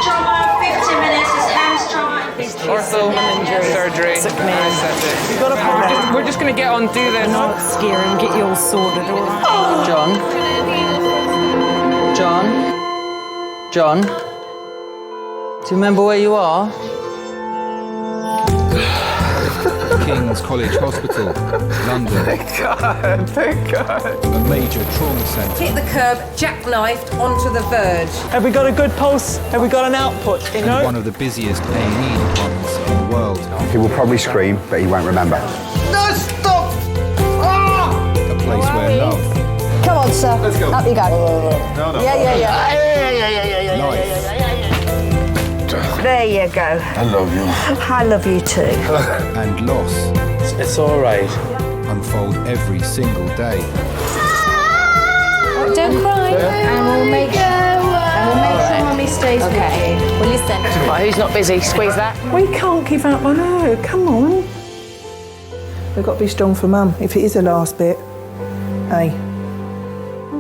trauma, 15 minutes is hamstring. Ortho, surgery, anesthetic. You've got to park. We're just going to get on, do this. Not scare him, get you all sorted, all right? John? John? Do you remember where you are? King's College Hospital, London. Thank God. A major trauma centre. Hit the curb, jackknifed onto the verge. Have we got a good pulse? Have we got an output? You know? One of the busiest A&E departments in the world. He will probably scream, but he won't remember. No, stop! Ah! A place where love, Come on, sir. Let's go. Up you go. No. Yeah. life, There you go. I love you. I love you too. and loss It's all right. unfold every single day. Don't cry. And we'll make sure Mummy stays with you. Well, listen. Right, who's not busy? Squeeze that. We can't give up on her. Come on. We've got to be strong for Mum, if it is the last bit. Hey.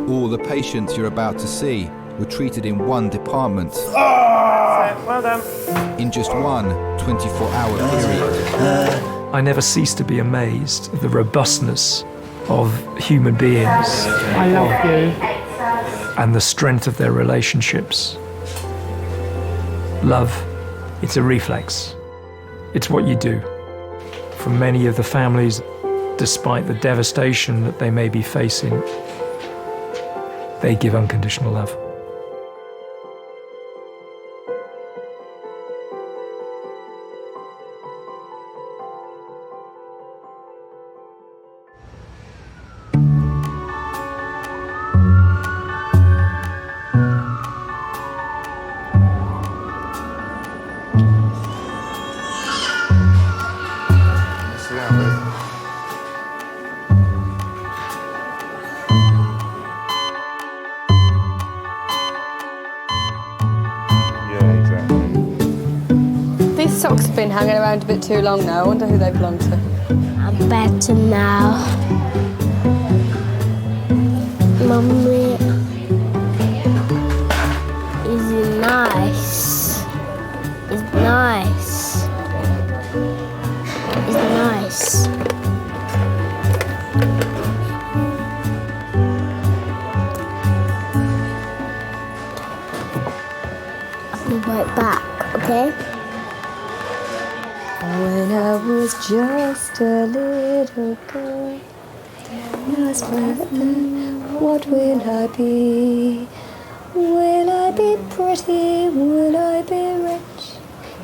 All the patients you're about to see were treated in one department. Well done. In just one 24-hour period. I never cease to be amazed at the robustness of human beings. I love you. And the strength of their relationships. Love, it's a reflex. It's what you do. For many of the families, despite the devastation that they may be facing, they give unconditional love. These socks have been hanging around a bit too long now. I wonder who they belong to. I'm better now. Mummy is nice. It's nice. It's nice. I'll be right back, okay? When I was just a little girl, what will I be? Will I be pretty? Will I be rich?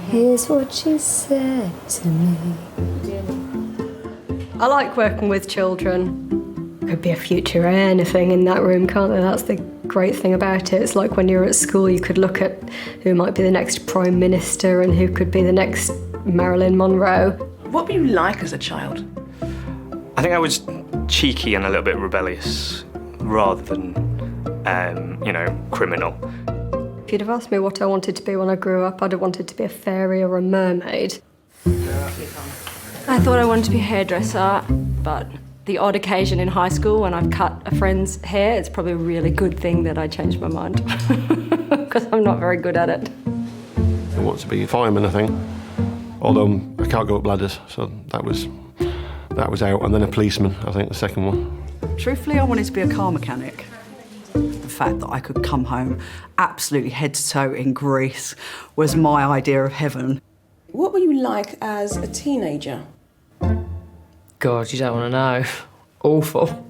Here's what she said to me. I like working with children. Could be a future anything in that room, can't there? That's the great thing about it. It's like when you're at school, you could look at who might be the next Prime Minister and who could be the next Marilyn Monroe. What were you like as a child? I think I was cheeky and a little bit rebellious, rather than, criminal. If you'd have asked me what I wanted to be when I grew up, I'd have wanted to be a fairy or a mermaid. I thought I wanted to be a hairdresser, but the odd occasion in high school when I've cut a friend's hair, it's probably a really good thing that I changed my mind, because I'm not very good at it. I want to be a fireman, I think. Although I can't go up ladders, so that was out. And then a policeman, I think, the second one. Truthfully, I wanted to be a car mechanic. The fact that I could come home absolutely head to toe in grease was my idea of heaven. What were you like as a teenager? God, you don't want to know. Awful.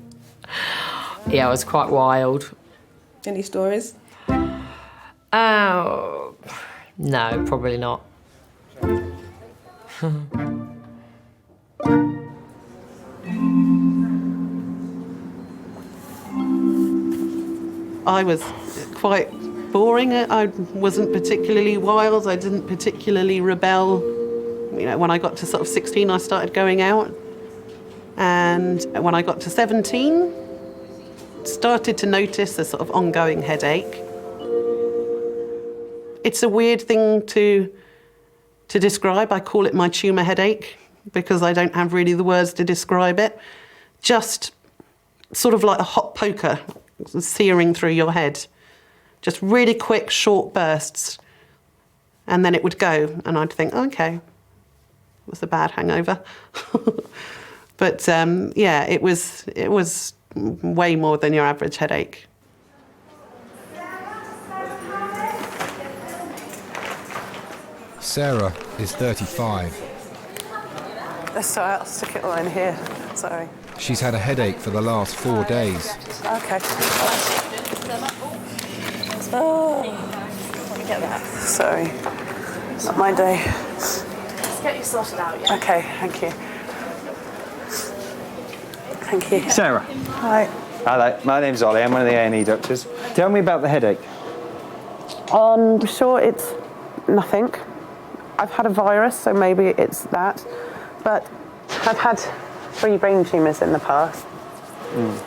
Yeah, I was quite wild. Any stories? Oh, no, probably not. I was quite boring. I wasn't particularly wild. I didn't particularly rebel. You know, when I got to sort of 16, I started going out. And when I got to 17, started to notice a sort of ongoing headache. It's a weird thing to describe. I call it my tumour headache because I don't have really the words to describe it. Just sort of like a hot poker searing through your head. just really quick, short bursts. And then it would go, and I'd think, okay, it was a bad hangover. But yeah, it was way more than your average headache. Sarah is 35. Sorry, I'll stick it all in here. Sorry. She's had a headache for the last 4 days. Okay. Oh, get that. Sorry, not my day. Let's get you sorted out, yeah? Okay, thank you. Thank you. Sarah. Hi. Hello, my name's Ollie. I'm one of the A&E doctors. Tell me about the headache. I'm sure it's nothing. I've had a virus, so maybe it's that. But I've had 3 brain tumours in the past.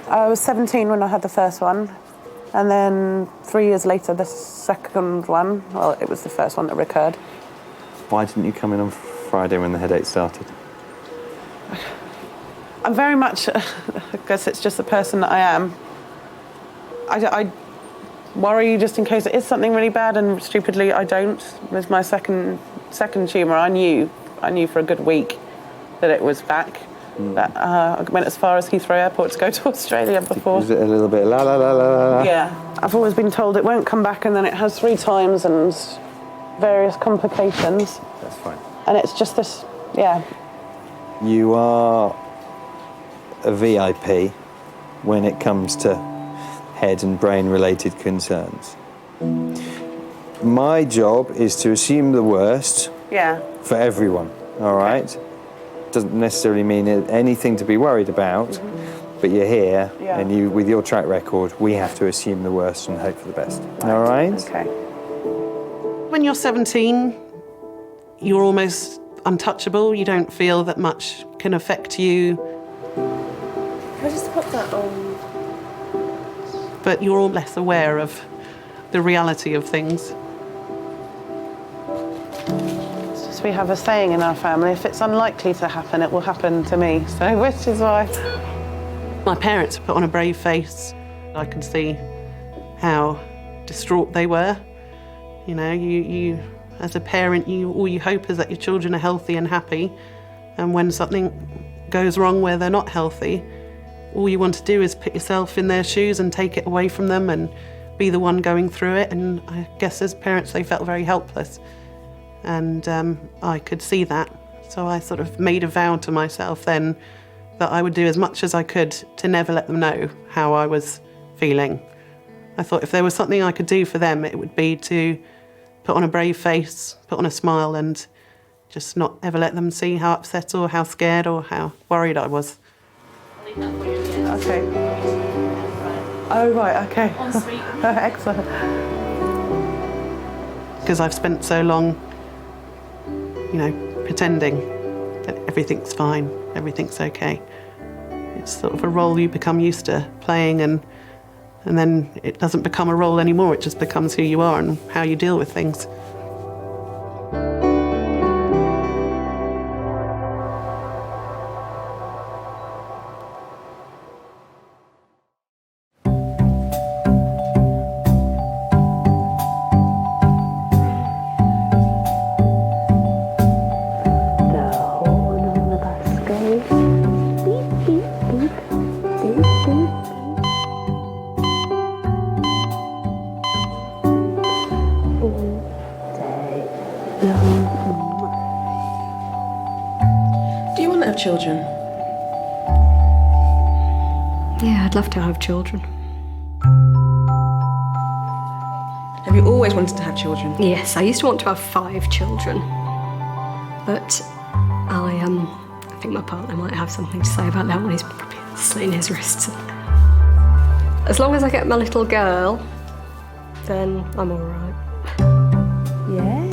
I was 17 when I had the first one. And then 3 years later, the second one, well, it was the first one that recurred. Why didn't you come in on Friday when the headache started? I'm very much, I guess it's just the person that I am. I worry just in case it is something really bad, and stupidly I don't. With my second tumour, I knew for a good week that it was back. That, I went as far as Heathrow Airport to go to Australia before. Was it a little bit la la la la la? Yeah. I've always been told it won't come back, and then it has 3 times and various complications. That's fine. And it's just this, yeah. You are a VIP when it comes to head and brain related concerns. My job is to assume the worst for everyone, all right? Doesn't necessarily mean anything to be worried about, but you're here and you, with your track record, we have to assume the worst and hope for the best. All right? Okay. When you're 17, you're almost untouchable. You don't feel that much can affect you. Can I just put that on? But you're all less aware of the reality of things. We have a saying in our family, if it's unlikely to happen, it will happen to me. So, which is why my parents put on a brave face. I could see how distraught they were. You know, you as a parent, all you hope is that your children are healthy and happy. And when something goes wrong where they're not healthy, all you want to do is put yourself in their shoes and take it away from them and be the one going through it. And I guess as parents, they felt very helpless. And I could see that. So I sort of made a vow to myself then that I would do as much as I could to never let them know how I was feeling. I thought if there was something I could do for them, it would be to put on a brave face, put on a smile, and just not ever let them see how upset or how scared or how worried I was. Okay. Oh, right, okay. Excellent. Because I've spent so long, you know, pretending that everything's fine, everything's okay. It's sort of a role you become used to playing, and then it doesn't become a role anymore, it just becomes who you are and how you deal with things. Do you want to have children? Yeah, I'd love to have children. Have you always wanted to have children? Yes, I used to want to have 5 children. But I think my partner might have something to say about that one. He's probably slitting his wrists. As long as I get my little girl, then I'm all right. Yes.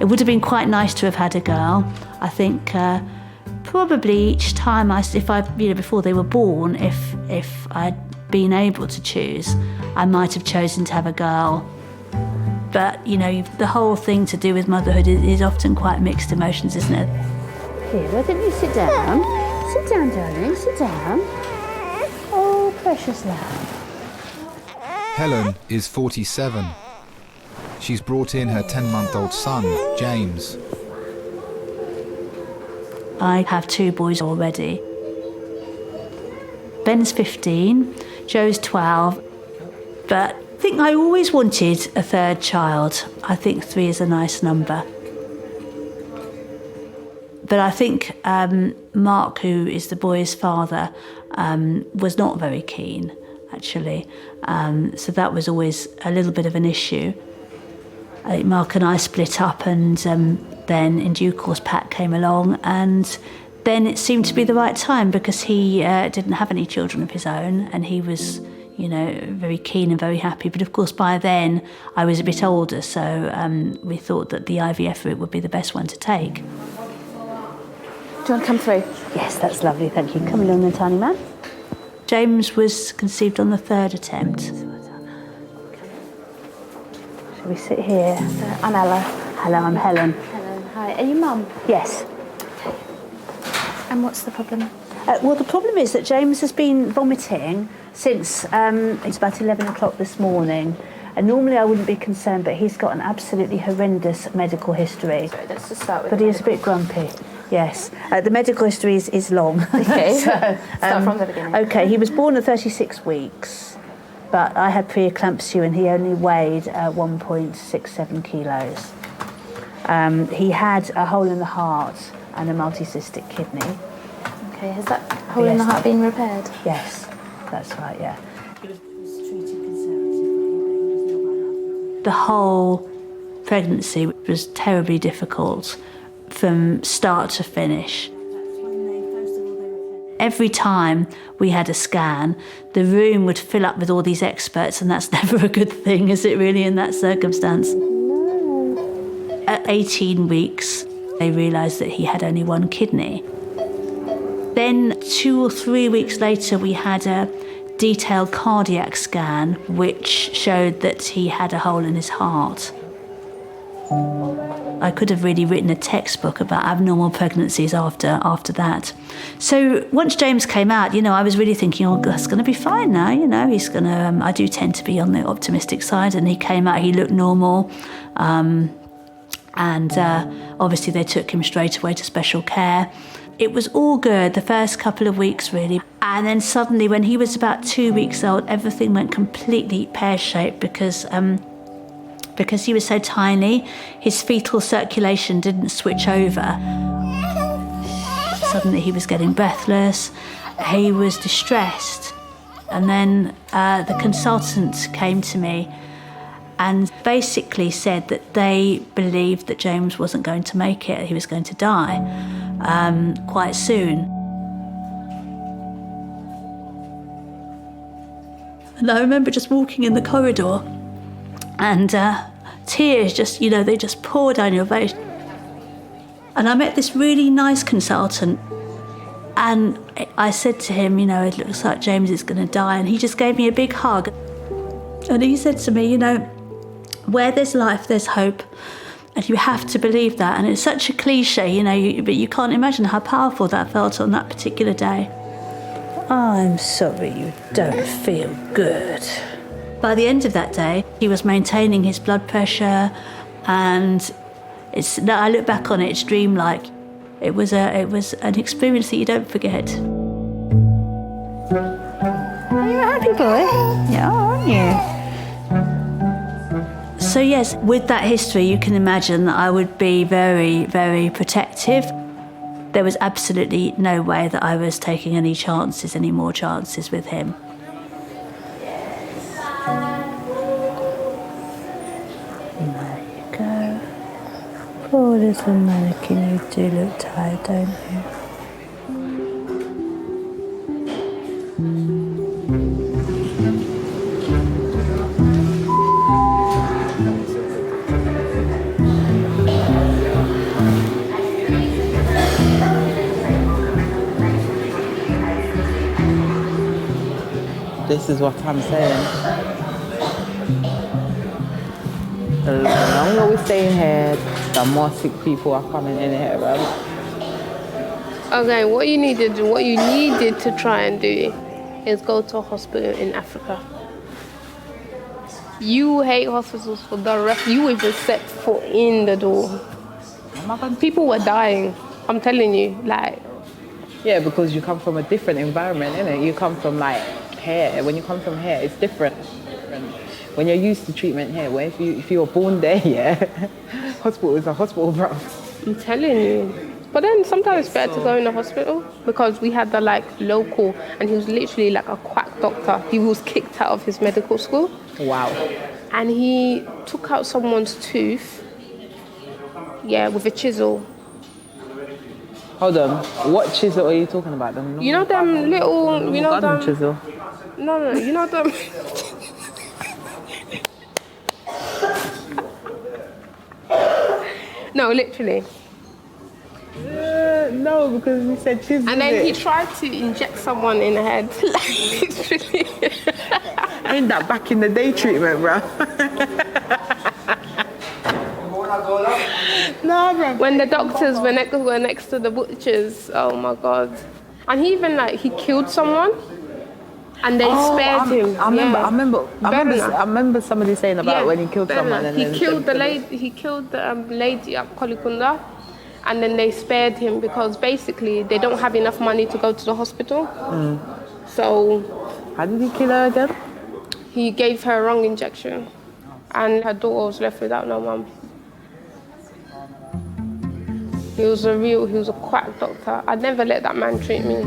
It would have been quite nice to have had a girl. I think probably each time before they were born, if I'd been able to choose, I might have chosen to have a girl. But, you know, the whole thing to do with motherhood is often quite mixed emotions, isn't it? Here, why don't you sit down? Sit down, darling, sit down. Oh, precious love. Helen is 47. She's brought in her 10-month-old son, James. I have 2 boys already. Ben's 15, Joe's 12, but I think I always wanted a 3rd child. I think 3 is a nice number. But I think Mark, who is the boy's father, was not very keen, actually. So that was always a little bit of an issue. Mark and I split up, and then in due course Pat came along, and then it seemed to be the right time because he didn't have any children of his own, and he was, you know, very keen and very happy. But of course by then I was a bit older, so we thought that the IVF route would be the best one to take. Do you want to come through? Yes, that's lovely, thank you. Come along then, tiny man. James was conceived on the 3rd attempt. Shall we sit here? I'm Ella. Hello, I'm Helen. Hello, hi. Are you mum? Yes. And what's the problem? Well, the problem is that James has been vomiting since it's about 11 o'clock this morning. And normally I wouldn't be concerned, but he's got an absolutely horrendous medical history. So let's just start with But he is a bit grumpy. Yes. The medical history is long. Okay. So, start from the beginning. Okay, he was born at 36 weeks, but I had pre-eclampsia and he only weighed 1.67 kilos. He had a hole in the heart and a multicystic kidney. Okay, has that hole in the heart been repaired? Yes, that's right, yeah. The whole pregnancy was terribly difficult from start to finish. Every time we had a scan, the room would fill up with all these experts, and that's never a good thing, is it really, in that circumstance? No. At 18 weeks, they realised that he had only 1 kidney. Then 2 or 3 weeks later, we had a detailed cardiac scan, which showed that he had a hole in his heart. I could have really written a textbook about abnormal pregnancies after that. So once James came out, you know, I was really thinking, oh, that's going to be fine now, you know, he's going to... I do tend to be on the optimistic side, and he came out, he looked normal. Obviously they took him straight away to special care. It was all good the first couple of weeks, really. And then suddenly, when he was about 2 weeks old, everything went completely pear-shaped because he was so tiny, his fetal circulation didn't switch over. Suddenly he was getting breathless, he was distressed. And then the consultant came to me and basically said that they believed that James wasn't going to make it, he was going to die quite soon. And I remember just walking in the corridor and tears just, you know, they just pour down your face. And I met this really nice consultant, and I said to him, you know, it looks like James is going to die, and he just gave me a big hug. And he said to me, you know, where there's life, there's hope, and you have to believe that. And it's such a cliche, you know, but you can't imagine how powerful that felt on that particular day. I'm sorry you don't feel good. By the end of that day, he was maintaining his blood pressure, and I look back on it, it's dreamlike. It was an experience that you don't forget. Are you a happy boy? Yeah, aren't you? So yes, with that history, you can imagine that I would be very, very protective. There was absolutely no way that I was taking any more chances with him. There you go. Poor little mannequin, you do look tired, don't you? This is what I'm saying. The longer we stay in here, the more sick people are coming in here, bro. Okay, what you needed to try and do is go to a hospital in Africa. You hate hospitals for the rest. You even set foot in the door. People were dying. I'm telling you, like. Yeah, because you come from a different environment, innit? You come from like here. When you come from here, it's different. When you're used to treatment here, where if you were born there, yeah, hospital is a hospital, bro. I'm telling you. But then sometimes it's better to go in the hospital because we had the like local, and he was literally like a quack doctor. He was kicked out of his medical school. Wow. And he took out someone's tooth, yeah, with a chisel. Hold on, what chisel are you talking about? You know them little, you know them... chisel? No, you know them... No, literally. No, because he said chisel. And then he tried to inject someone in the head. Like, literally. Ain't that back in the day treatment, bro? No, bro. When the doctors were next to the butchers, oh my God. And he even he killed someone and they spared him. I remember somebody saying about when he killed someone. And he killed the lady at Kolikunda, and then they spared him because basically they don't have enough money to go to the hospital. So how did he kill her again? He gave her a wrong injection and her daughter was left without no mum. He was a quack doctor. I'd never let that man treat me.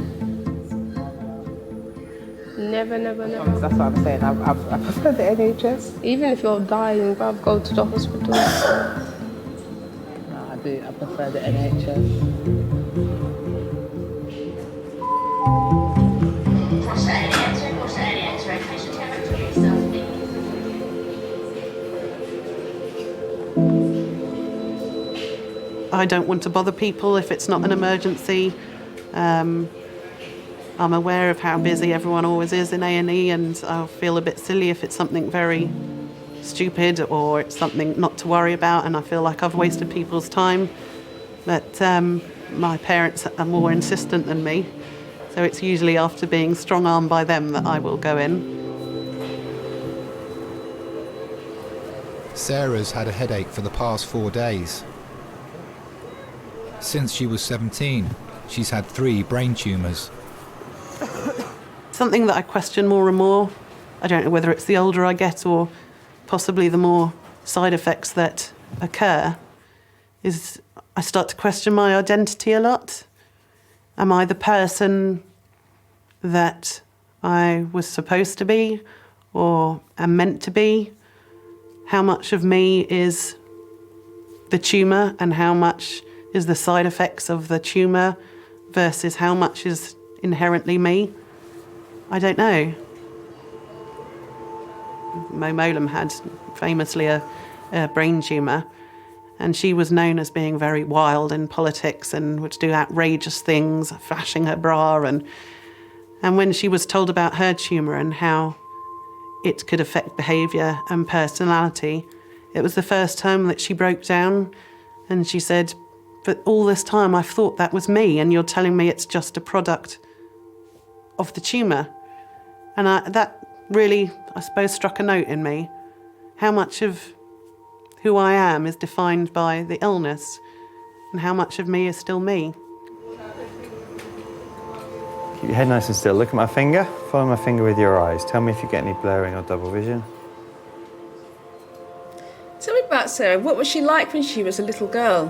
Never. That's what I'm saying. I prefer the NHS. Even if you're dying, bruv, go to the hospital. No, I do. I prefer the NHS. I don't want to bother people if it's not an emergency. I'm aware of how busy everyone always is in A&E, and I'll feel a bit silly if it's something very stupid or it's something not to worry about and I feel like I've wasted people's time. But my parents are more insistent than me, so it's usually after being strong-armed by them that I will go in. Sarah's had a headache for the past 4 days. Since she was 17, she's had 3 brain tumours. Something that I question more and more, I don't know whether it's the older I get or possibly the more side effects that occur, is I start to question my identity a lot. Am I the person that I was supposed to be or am meant to be? How much of me is the tumour and how much is the side effects of the tumour versus how much is inherently me? I don't know. Mo Molam had famously a brain tumour, and she was known as being very wild in politics and would do outrageous things, flashing her bra, and when she was told about her tumour and how it could affect behaviour and personality, it was the first time that she broke down, and she said, "But all this time I've thought that was me, and you're telling me it's just a product of the tumour." And that really, I suppose, struck a note in me. How much of who I am is defined by the illness, and how much of me is still me. Keep your head nice and still. Look at my finger. Follow my finger with your eyes. Tell me if you get any blurring or double vision. Tell me about Sarah. What was she like when she was a little girl?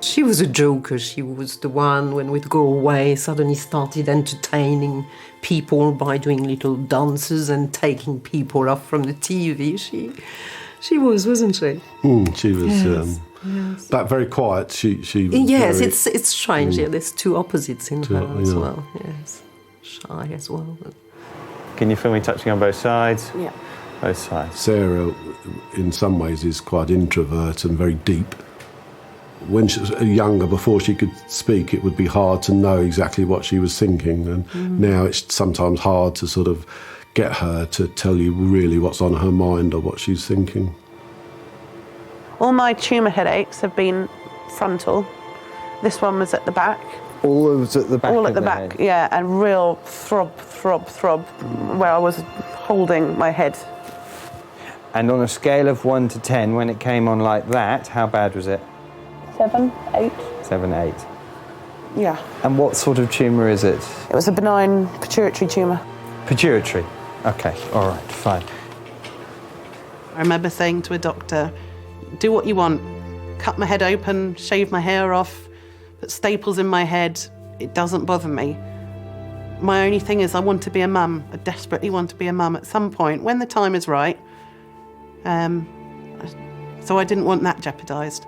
She was a joker. She was the one, when we'd go away, suddenly started entertaining people by doing little dances and taking people off from the TV. She was, wasn't she? She was. Yes. But very quiet. She was yes, very, it's strange. Yeah, there's 2 opposites in her as well. Yes, shy as well. Can you feel me touching on both sides? Yeah. Both sides. Sarah, in some ways, is quite introvert and very deep. When she was younger, before she could speak, it would be hard to know exactly what she was thinking, and now it's sometimes hard to sort of get her to tell you really what's on her mind or what she's thinking. All my tumour headaches have been frontal. This one was at the back. All of it at the back? All at the back, yeah, and real throb, where I was holding my head And on a scale of 1 to 10, when it came on like that, how bad was it? 7, 8. 7, 8. Yeah. And what sort of tumour is it? It was a benign pituitary tumour. Pituitary. Okay, all right, fine. I remember saying to a doctor, do what you want. Cut my head open, shave my hair off, put staples in my head. It doesn't bother me. My only thing is I want to be a mum. I desperately want to be a mum at some point, when the time is right. So I didn't want that jeopardised.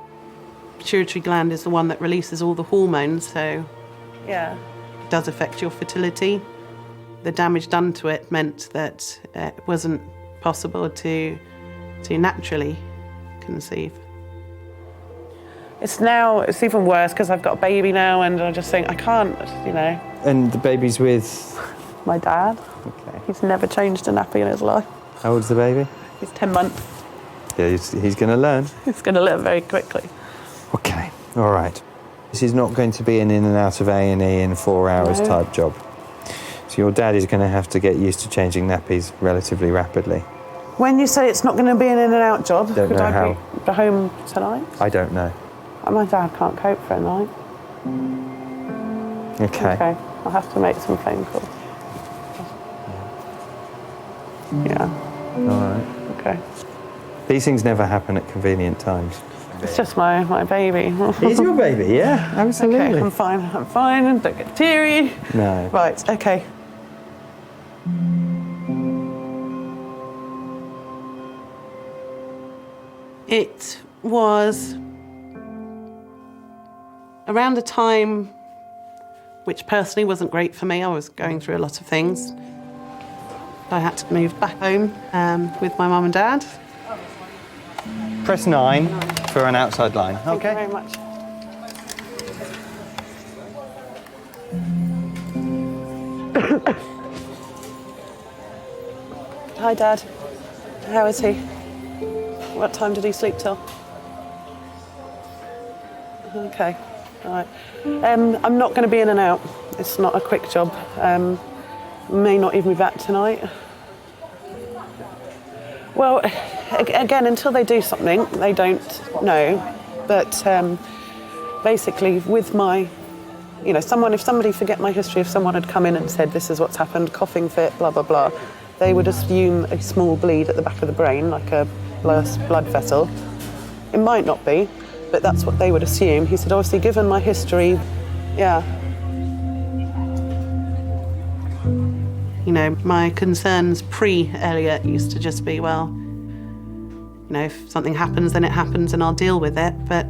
Pituitary gland is the one that releases all the hormones, so yeah, it does affect your fertility. The damage done to it meant that it wasn't possible to naturally conceive. It's even worse because I've got a baby now and I just think I can't, you know. And the baby's with? My dad. Okay. He's never changed a nappy in his life. How old's the baby? He's 10 months. Yeah, he's going to learn. He's going to learn very quickly. Okay, all right. This is not going to be an in and out of A&E in 4 hours type job. So your dad is going to have to get used to changing nappies relatively rapidly. When you say it's not going to be an in and out job, Don't know how. Be home tonight? I don't know. My dad can't cope for a night. Okay. Okay, I'll have to make some phone calls. Yeah. All right. Okay. These things never happen at convenient times. It's just my baby. It's your baby, yeah, absolutely. Okay, I'm fine, don't get teary. No. Right, okay. It was around a time which personally wasn't great for me. I was going through a lot of things. I had to move back home with my mum and dad. Press 9 for an outside line. Thank you very much. Hi, Dad. How is he? What time did he sleep till? Okay, all right. I'm not going to be in and out. It's not a quick job. May not even be back tonight. Well, again, until they do something, they don't know. But basically, with my, you know, if somebody forget my history, if someone had come in and said, this is what's happened, coughing fit, blah, blah, blah, they would assume a small bleed at the back of the brain, like a blood vessel. It might not be, but that's what they would assume. He said, obviously, given my history, yeah. You know, my concerns pre-Elliot used to just be, well, you know, if something happens, then it happens and I'll deal with it. But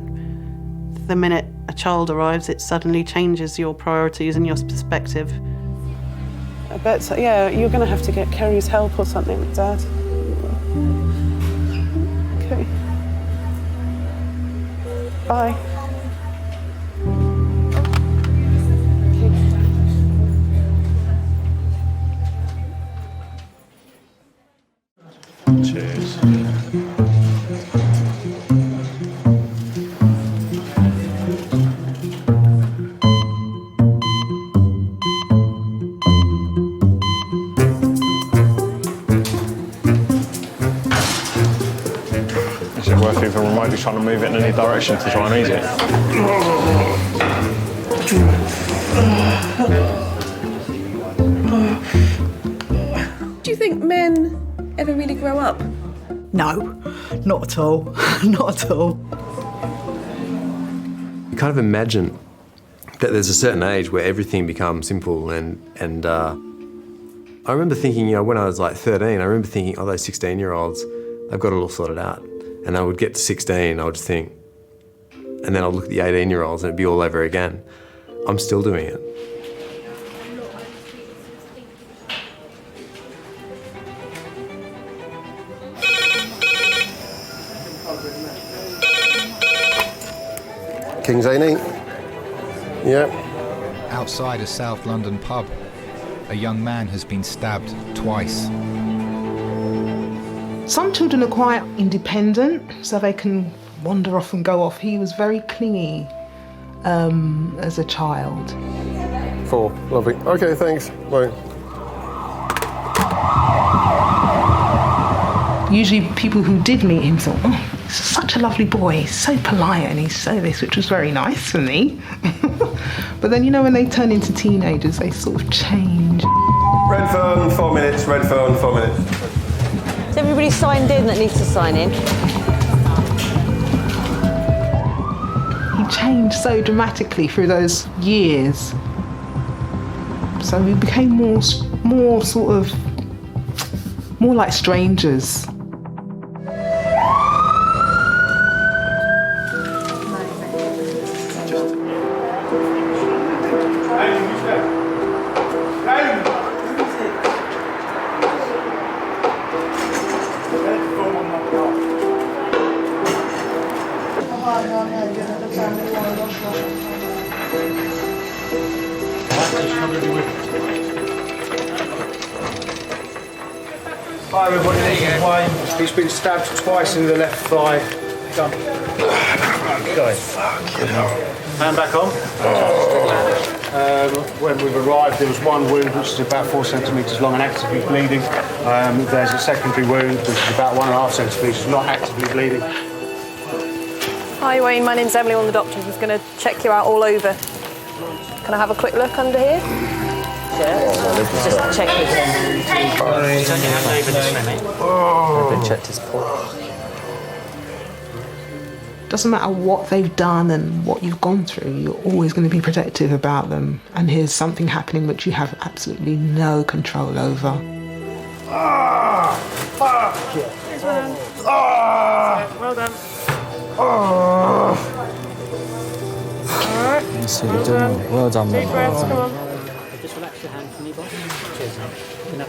the minute a child arrives, it suddenly changes your priorities and your perspective. But yeah, you're going to have to get Kerry's help or something, Dad. Okay. Bye. Cheers. Is it worth even remotely trying to move it in any direction to try and ease it? Do you think men ever really grow up? No, not at all. Not at all. You kind of imagine that there's a certain age where everything becomes simple and I remember thinking, you know, when I was like 13, I remember thinking, oh, those 16-year-olds, they've got it all sorted out. And I would get to 16, I would just think, and then I'd look at the 18-year-olds and it'd be all over again. I'm still doing it. King's A&E. Yeah. Outside a South London pub, a young man has been stabbed twice. Some children are quite independent, so they can wander off and go off. He was very clingy as a child. 4, lovely. Okay, thanks. Bye. usually people who did meet him thought, oh, he's such a lovely boy, he's so polite and he's so this, which was very nice for me. But then, you know, when they turn into teenagers, they sort of change. Red phone, 4 minutes. Red phone, 4 minutes. Is everybody signed in that needs to sign in? He changed so dramatically through those years. So we became more like strangers. Hi everybody, this is Wayne. He's been stabbed twice in the left thigh. Done. Okay. Fucking hell. Hand back on. When we've arrived, there was one wound which is about 4 centimetres long and actively bleeding. There's a secondary wound which is about 1.5 centimetres, not actively bleeding. Hi Wayne, my name's Emily, one of the doctors who's going to check you out all over. Can I have a quick look under here? Just check this. Turn your hand over this way, mate. They checked his pulse. Doesn't matter what they've done and what you've gone through, you're always going to be protective about them. And here's something happening which you have absolutely no control over. Ah! Fuck yeah! Here's one. Ah! Well done. Ah! Alright. Well done, Deep breaths, come on. Just relax your hand for me, boss. Cheers.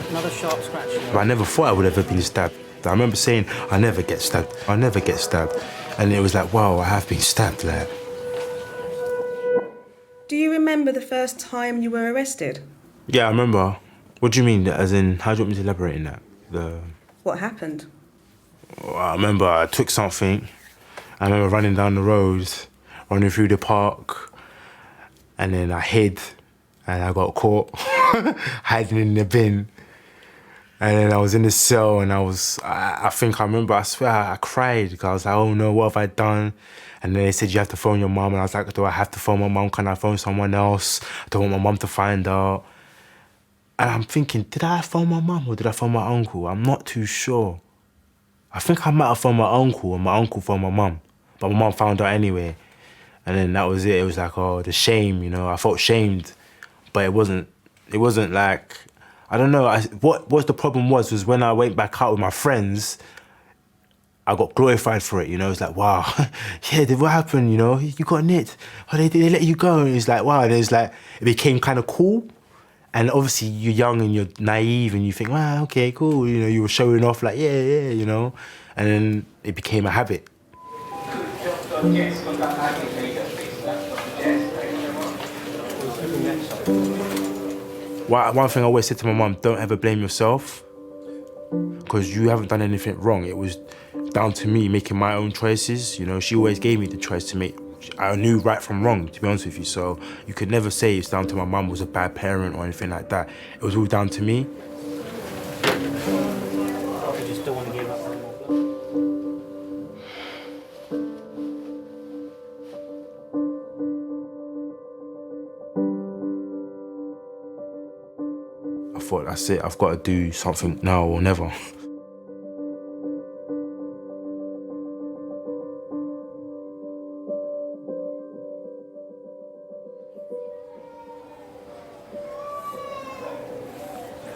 Another sharp scratch. I never thought I would ever been stabbed. I remember saying, I never get stabbed. I never get stabbed. And it was like, wow, I have been stabbed. Like. Do you remember the first time you were arrested? Yeah, I remember. What do you mean? As in, how do you want me to elaborate in that? What happened? I remember I took something. I remember running down the road, running through the park, and then I hid, and I got caught hiding in the bin. And then I was in the cell, and I think I remember, I swear I cried, because I was like, oh no, what have I done? And then they said, you have to phone your mum, and I was like, do I have to phone my mum? Can I phone someone else? I don't want my mum to find out. And I'm thinking, did I phone my mum or did I phone my uncle? I'm not too sure. I think I might have phoned my uncle, and my uncle phoned my mum. But my mum found out anyway. And then that was it. It was like, oh, the shame, you know. I felt shamed, but it wasn't like, I don't know. What the problem was when I went back out with my friends, I got glorified for it, you know. It's like, wow, yeah, what happened, you know? You got nicked. Oh, they let you go. And it's like, wow. And it became kind of cool. And obviously you're young and you're naive and you think, wow, okay, cool. You know, you were showing off like, yeah, you know. And then it became a habit. One thing I always said to my mum, don't ever blame yourself, because you haven't done anything wrong. It was down to me making my own choices. You know, she always gave me the choice to make. I knew right from wrong, to be honest with you. So you could never say it's down to my mum was a bad parent or anything like that. It was all down to me. I thought, that's it, I've got to do something now or never.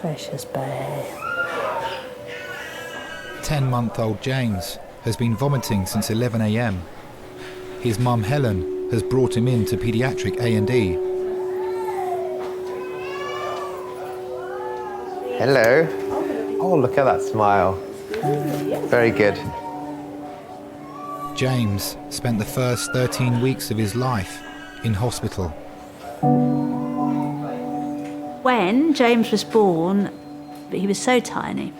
Precious babe. 10-month-old James has been vomiting since 11 a.m. His mum Helen has brought him in to paediatric A&E. Hello. Oh, look at that smile. Very good. James spent the first 13 weeks of his life in hospital. When James was born, he was so tiny,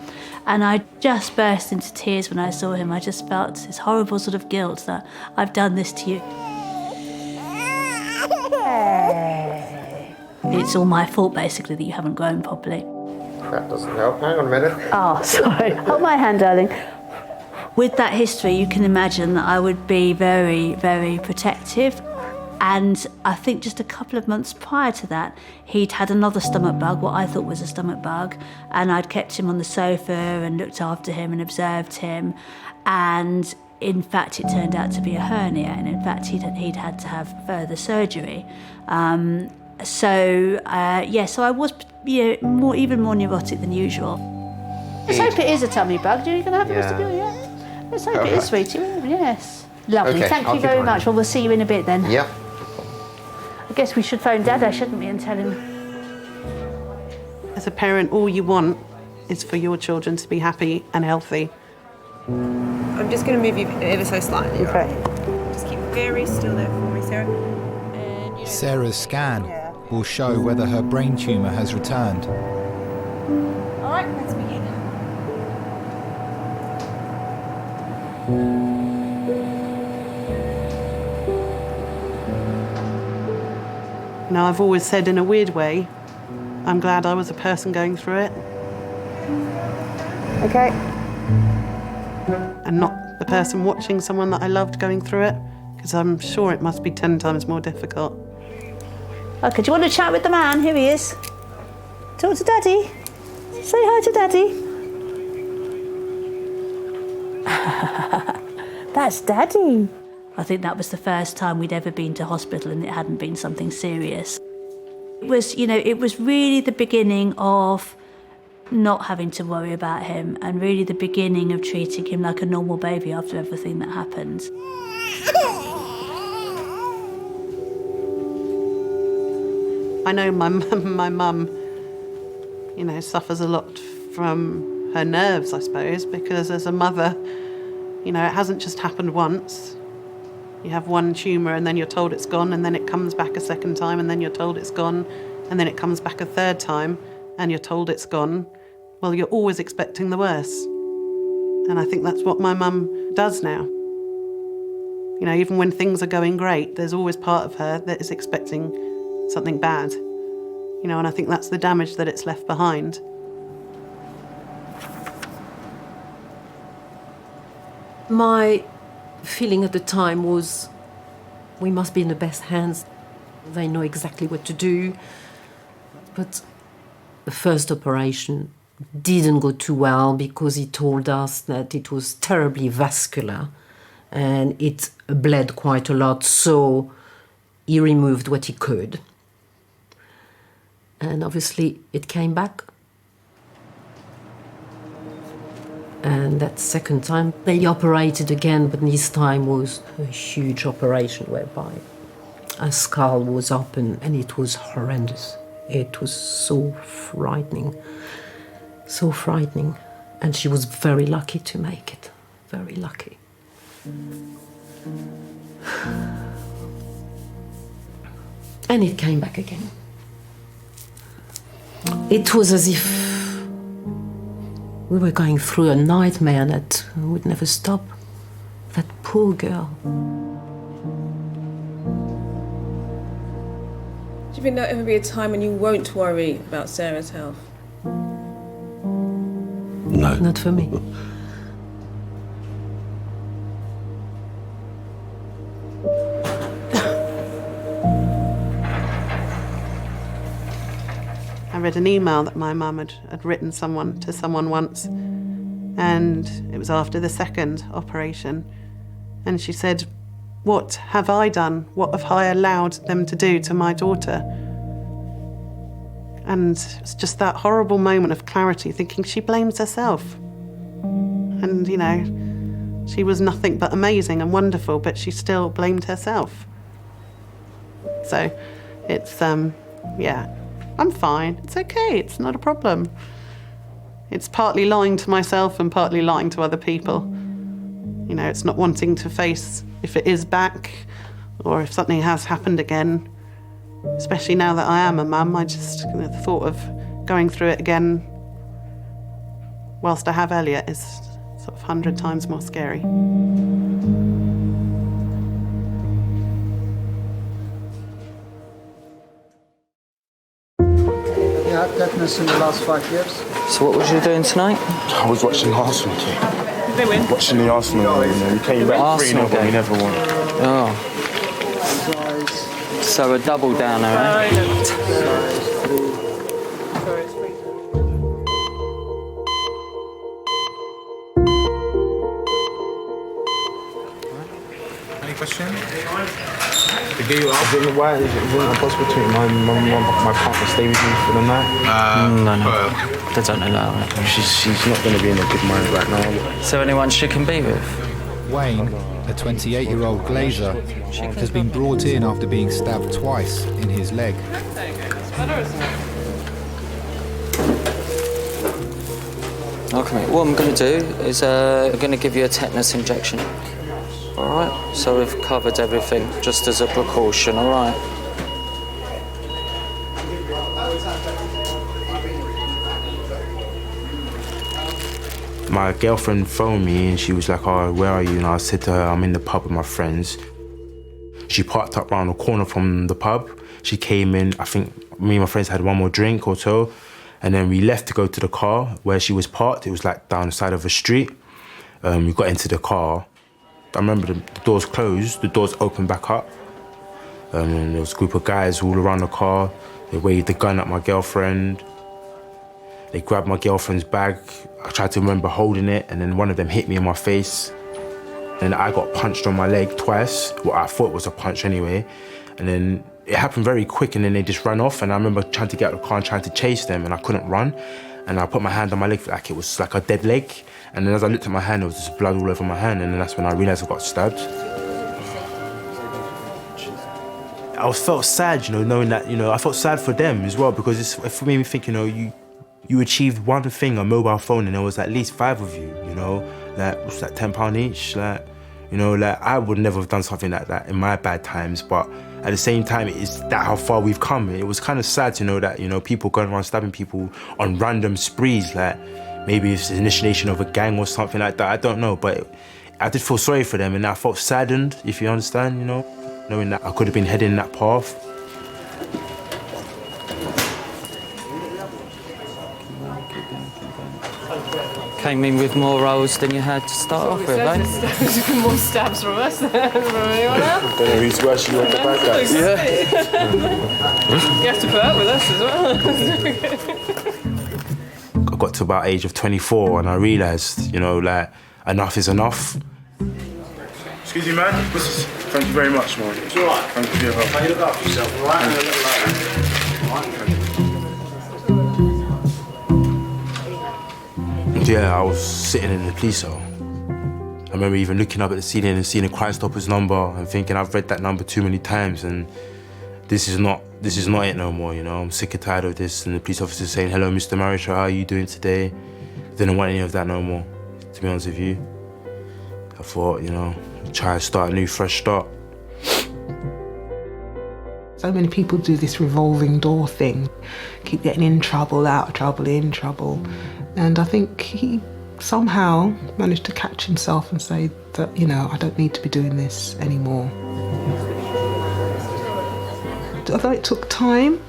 and I just burst into tears when I saw him. I just felt this horrible sort of guilt that I've done this to you. It's all my fault, basically, that you haven't grown properly. That doesn't help. Hang on a minute. Oh, sorry. Hold my hand, darling. With that history, you can imagine that I would be very, very protective. And I think just a couple of months prior to that, he'd had another stomach bug, what I thought was a stomach bug, and I'd kept him on the sofa and looked after him and observed him. And in fact, it turned out to be a hernia, and in fact, he'd had to have further surgery. So I was even more neurotic than usual. Let's hope it is a tummy bug. Are you going to have a vestibular yet? Let's hope it is, sweetie. Yes. Lovely. Okay, Thank I'll you keep very an eye. much. Well, we'll see you in a bit then. Yep. I guess we should phone Dada, shouldn't we, and tell him. As a parent, all you want is for your children to be happy and healthy. I'm just going to move you ever so slightly. Okay. Just keep very still there for me, Sarah. Sarah's scan will show whether her brain tumour has returned. All right, let's begin. Now, I've always said in a weird way, I'm glad I was a person going through it. Okay. And not the person watching someone that I loved going through it, because I'm sure it must be 10 times more difficult. Okay, do you want to chat with the man? Here he is. Talk to Daddy. Say hi to Daddy. That's Daddy. I think that was the first time we'd ever been to hospital and it hadn't been something serious. It was really the beginning of not having to worry about him and really the beginning of treating him like a normal baby after everything that happened. I know my mum, suffers a lot from her nerves, I suppose, because as a mother, it hasn't just happened once. You have one tumour and then you're told it's gone, and then it comes back a second time and then you're told it's gone, and then it comes back a third time and you're told it's gone. Well, you're always expecting the worst. And I think that's what my mum does now. Even when things are going great, there's always part of her that is expecting something bad. And I think that's the damage that it's left behind. My feeling at the time was we must be in the best hands. They know exactly what to do. But the first operation didn't go too well because he told us that it was terribly vascular and it bled quite a lot, so he removed what he could. And obviously it came back. And that second time, they operated again, but this time was a huge operation whereby a skull was open and it was horrendous. It was so frightening, so frightening. And she was very lucky to make it, very lucky. And it came back again. It was as if we were going through a nightmare that would never stop. That poor girl. Do you think there'll ever be a time when you won't worry about Sarah's health? No. Not for me. I read an email that my mum had written to someone once, and it was after the second operation. And she said, "What have I done? What have I allowed them to do to my daughter?" And it's just that horrible moment of clarity, thinking she blames herself. And, she was nothing but amazing and wonderful, but she still blamed herself. So it's, I'm fine. It's okay. It's not a problem. It's partly lying to myself and partly lying to other people. It's not wanting to face if it is back or if something has happened again. Especially now that I am a mum, the thought of going through it again whilst I have Elliot is sort of 100 times more scary. You had tetanus in the last 5 years? So what was you doing tonight? I was watching Arsenal too. doing? Watching the Arsenal game, we came back 3-0, but we never won. Oh. So a double downer, eh? Any question? To get you out? Is it possible to my partner stay with you for the night? No. They don't allow it. She's not going to be in a good mind right now. Is there anyone she can be with? Wayne, a 28-year-old glazer, has been brought in after being stabbed twice in his leg. Okay, what I'm going to do is I'm going to give you a tetanus injection. All right? So we've covered everything just as a precaution, all right? My girlfriend phoned me and she was like, oh, where are you? And I said to her, I'm in the pub with my friends. She parked up around the corner from the pub. She came in, I think me and my friends had one more drink or so, and then we left to go to the car where she was parked. It was like down the side of a street. We got into the car. I remember the doors closed, the doors opened back up. And there was a group of guys all around the car. They waved the gun at my girlfriend. They grabbed my girlfriend's bag. I tried to remember holding it, and then one of them hit me in my face. And I got punched on my leg twice, what I thought was a punch anyway. And then it happened very quick, and then they just ran off. And I remember trying to get out of the car and trying to chase them, and I couldn't run. And I put my hand on my leg like it was like a dead leg. And then as I looked at my hand, there was just blood all over my hand, and then that's when I realized I got stabbed. I felt sad, knowing that, I felt sad for them as well, because it made me think, you achieved one thing, a mobile phone, and there was at least 5 of you, like, what's that, £10 each? Like, I would never have done something like that in my bad times, but at the same time, it's that how far we've come. It was kind of sad to know that, people going around stabbing people on random sprees, like, maybe it's the initiation of a gang or something like that, I don't know, but I did feel sorry for them, and I felt saddened, if you understand, knowing that I could have been heading that path. Came in with more rolls than you had to start off with, eh? More stabs from us than from anyone else. I don't know who's worse, you or the bad guys. Yeah. You have to put up with us as well. I got to about age of 24 and I realised, like, enough is enough. Excuse me, man. Thank you very much, man. It's all right. Thank you for your help. How you look after yourself, all right? Yeah, I was sitting in the police cell. I remember even looking up at the ceiling and seeing a Crime Stoppers number and thinking I've read that number too many times, and this is not it no more, I'm sick and tired of this. And the police officer saying, hello, Mr. Marisha, how are you doing today? Didn't want any of that no more, to be honest with you. I thought, try to start a new, fresh start. So many people do this revolving door thing, keep getting in trouble, out of trouble, in trouble. And I think he somehow managed to catch himself and say that, I don't need to be doing this anymore. Although it took time,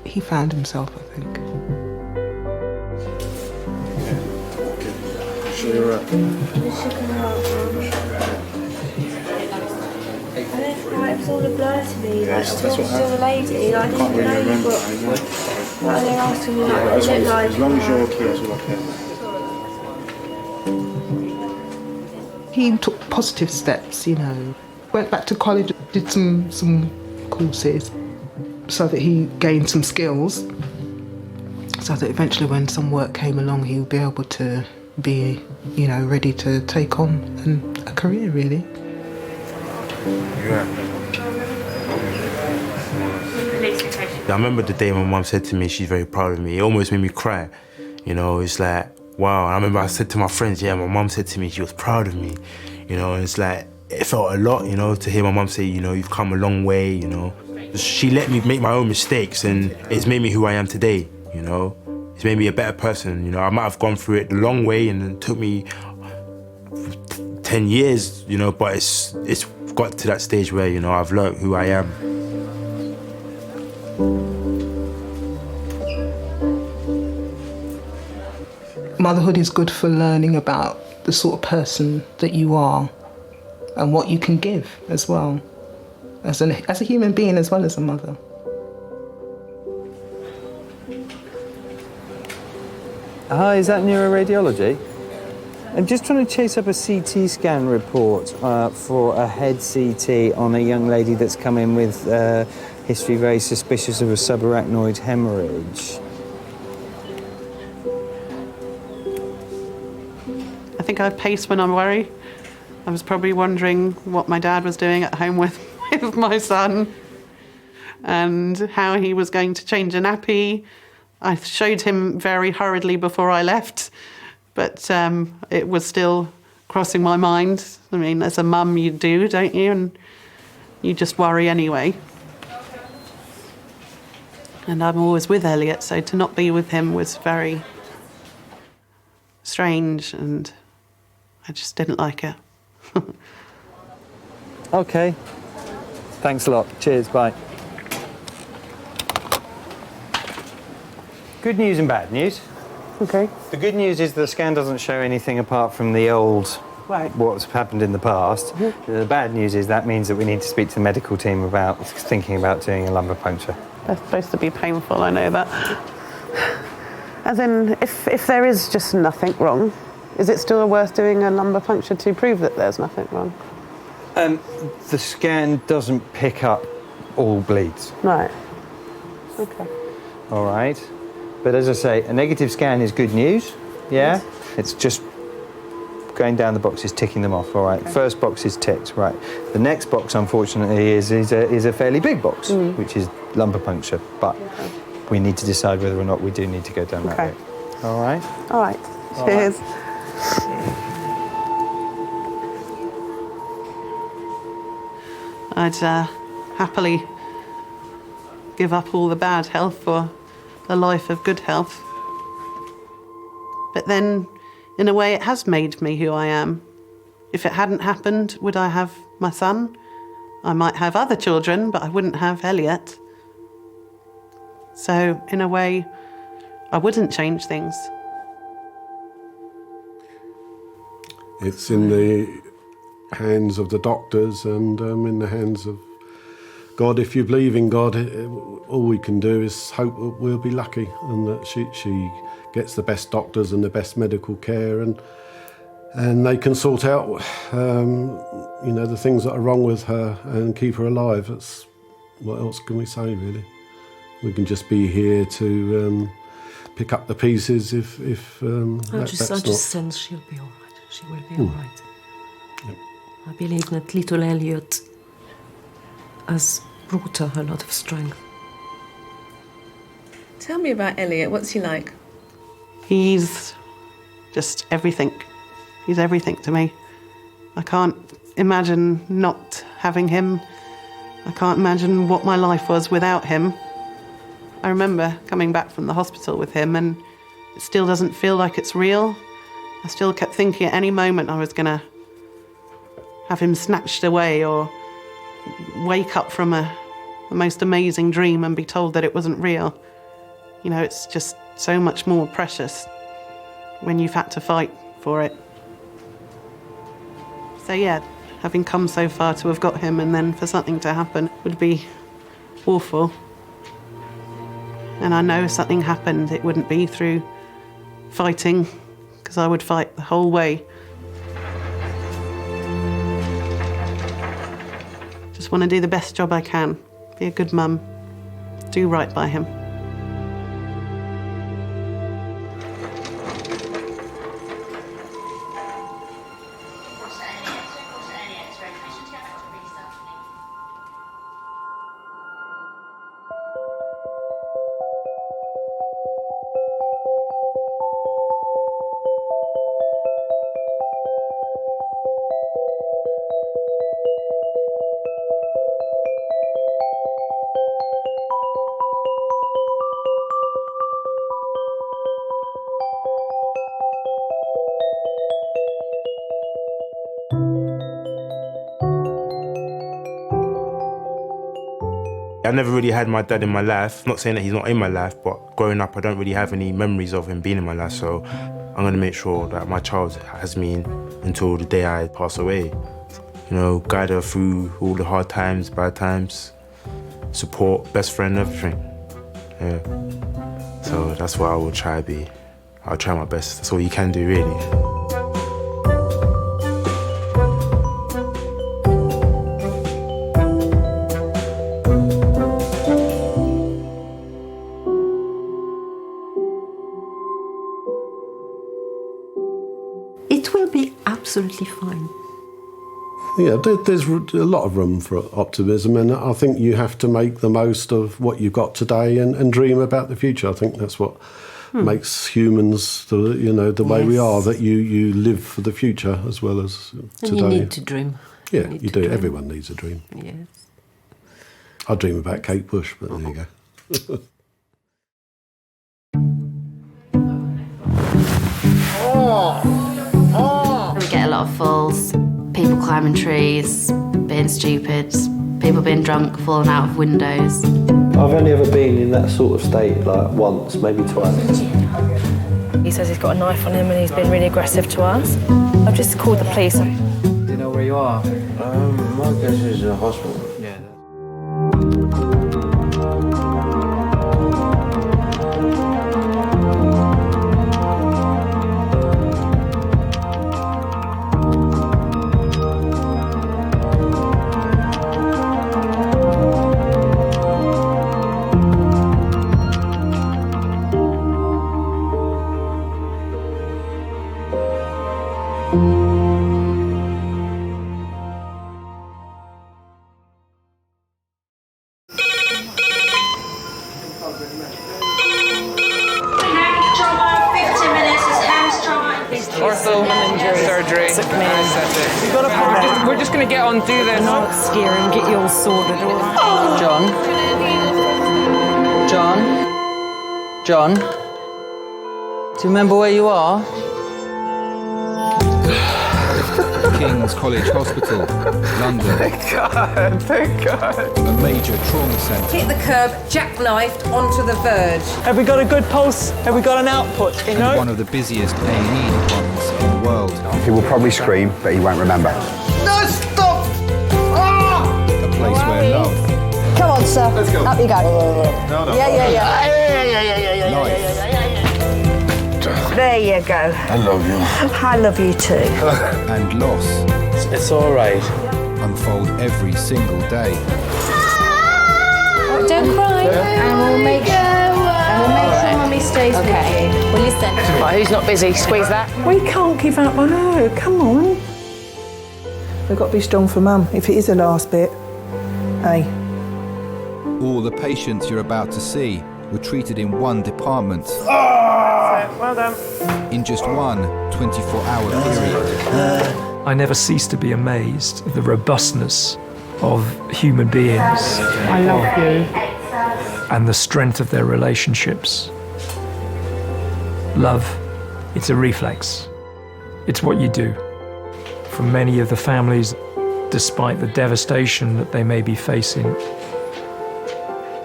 he found himself, I think. Sure you're right. It was all a blur to me. Yeah, like, that's I what talked to the lady, I didn't can't really know remember. what they're asking me, like, what As you look like. long as you're okay, that's all I care. He took positive steps, Went back to college, did some courses so that he gained some skills, so that eventually when some work came along, he would be able to be, ready to take on a career, really. Yeah. I remember the day my mum said to me she's very proud of me. It almost made me cry. It's like, wow. And I remember I said to my friends, yeah, my mum said to me she was proud of me. And it's like, it felt a lot, to hear my mum say, you've come a long way, She let me make my own mistakes, and it's made me who I am today, It's made me a better person, I might have gone through it the long way and it took me 10 years, but it's got to that stage where, I've learned who I am. Motherhood is good for learning about the sort of person that you are and what you can give as well, as a human being as well as a mother. Hi, is that neuroradiology? I'm just trying to chase up a CT scan report for a head CT on a young lady that's come in with history very suspicious of a subarachnoid hemorrhage. I think I pace when I'm worried. I was probably wondering what my dad was doing at home with my son and how he was going to change a nappy. I showed him very hurriedly before I left, but it was still crossing my mind. I mean, as a mum, you do, don't you? And you just worry anyway. And I'm always with Elliot, so to not be with him was very strange, and I just didn't like it. Okay. Thanks a lot. Cheers, bye. Good news and bad news. Okay. The good news is the scan doesn't show anything apart from the old, right, what's happened in the past. Mm-hmm. The bad news is that means that we need to speak to the medical team about thinking about doing a lumbar puncture. That's supposed to be painful, I know that. As in, if there is just nothing wrong, is it still worth doing a lumbar puncture to prove that there's nothing wrong? The scan doesn't pick up all bleeds. Right. Okay. All right. But as I say, a negative scan is good news, yeah? Yes. It's just going down the boxes, ticking them off, all right? Okay. First box is ticked, right. The next box, unfortunately, is a fairly big box, which is lumbar puncture, but we need to decide whether or not we do need to go down that way. All right? All right. Cheers. I'd happily give up all the bad health for a life of good health. But then, in a way, it has made me who I am. If it hadn't happened, would I have my son? I might have other children, but I wouldn't have Elliot. So, in a way, I wouldn't change things. It's in the hands of the doctors and in the hands of God. If you believe in God, all we can do is hope that we'll be lucky and that she gets the best doctors and the best medical care, and they can sort out the things that are wrong with her and keep her alive. That's, what else can we say, really? We can just be here to pick up the pieces if I just sense she'll be all right. She will be all right. Yep. I believe that little Elliot has brought her a lot of strength. Tell me about Elliot. What's he like? He's just everything. He's everything to me. I can't imagine not having him. I can't imagine what my life was without him. I remember coming back from the hospital with him, and it still doesn't feel like it's real. I still kept thinking at any moment I was going to have him snatched away or wake up from the most amazing dream and be told that it wasn't real. You know, it's just so much more precious when you've had to fight for it. So yeah, having come so far to have got him and then for something to happen would be awful. And I know if something happened, it wouldn't be through fighting, because I would fight the whole way. Just want to do the best job I can, be a good mum, do right by him. I never really had my dad in my life. Not saying that he's not in my life, but growing up, I don't really have any memories of him being in my life. So I'm going to make sure that my child has me until the day I pass away. You know, guide her through all the hard times, bad times, support, best friend, everything. Yeah. So that's what I will try to be. I'll try my best. That's all you can do, really. It will be absolutely fine. Yeah, there's a lot of room for optimism, and I think you have to make the most of what you've got today and dream about the future. I think that's what makes humans, the way we are, that you live for the future as well as today. And you need to dream. Yeah, you do. Dream. Everyone needs a dream. Yes. I dream about Kate Bush, but there you go. We get a lot of falls, people climbing trees, being stupid, people being drunk, falling out of windows. I've only ever been in that sort of state like once, maybe twice. He says he's got a knife on him and he's been really aggressive to us. I've just called the police. Do you know where you are? My guess is a hospital. Yeah. Surgery. We're just going to get on, do this. Not scare and get you all sorted, all right? John? Do you remember where you are? King's College Hospital, London. Thank God. A major trauma centre. Hit the curb, jackknifed onto the verge. Have we got a good pulse? Have we got an output? You know? One of the busiest A&E departments in the world. He will probably scream, but he won't remember. No, stop! Ah! A place where love. Come on, sir. Let's go. Up you go. No. Yeah. Life. There you go. I love you. I love you too. And loss. It's all right. Unfold every single day. Don't cry. And we'll make sure Mummy stays with you. Well, listen. Right, who's not busy? Squeeze that. We can't give up on her. Come on. We've got to be strong for Mum. If it is the last bit, hey. All the patients you're about to see were treated in one department. Well done. In just one 24-hour period. I never cease to be amazed at the robustness of human beings. I love you. And the strength of their relationships. Love, it's a reflex. It's what you do. For many of the families, despite the devastation that they may be facing,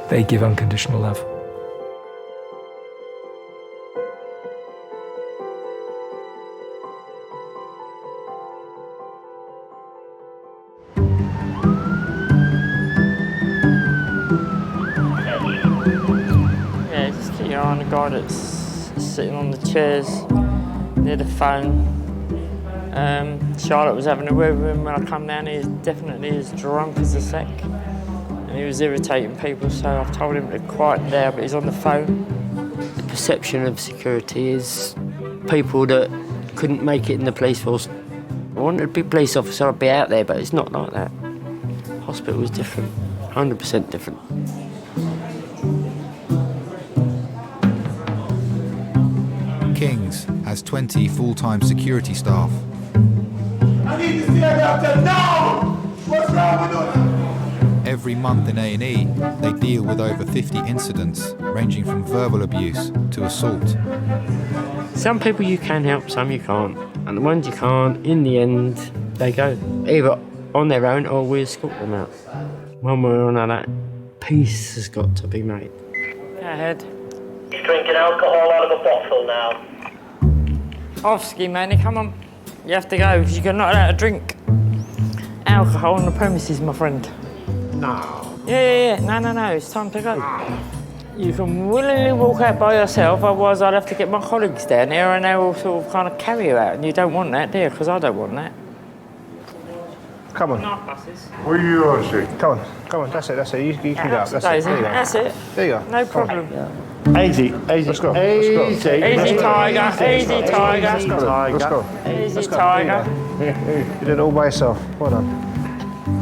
they give unconditional love. On the guy that's sitting on the chairs near the phone. Charlotte was having a word with him when I come down. He's definitely as drunk as a sack, and he was irritating people. So I've told him to quiet down, but he's on the phone. The perception of security is people that couldn't make it in the police force. I wanted to be a police officer, I'd be out there, but it's not like that. Hospital was different, 100% different. King's has 20 full-time security staff. I need to see a doctor now! What's wrong with us? Every month in A&E, they deal with over 50 incidents, ranging from verbal abuse to assault. Some people you can help, some you can't. And the ones you can't, in the end, they go either on their own or we escort them out. One way or another, peace has got to be made. Go ahead. He's drinking alcohol out of a bottle now. Off-ski, Manny, come on. You have to go, because you're not allowed to drink alcohol on the premises, my friend. No. Yeah. No, it's time to go. You can willingly walk out by yourself, otherwise I'd have to get my colleagues down here and they will sort of kind of carry you out, and you don't want that, do you? Because I don't want that. Come on. Where you are, see? Come on, that's it. You can go up. That's it. There you go. That's it. There you go. No problem. Easy. Let's go. Easy, tiger. Easy, tiger. Let's go. Easy, tiger. You did it all by yourself. Well done.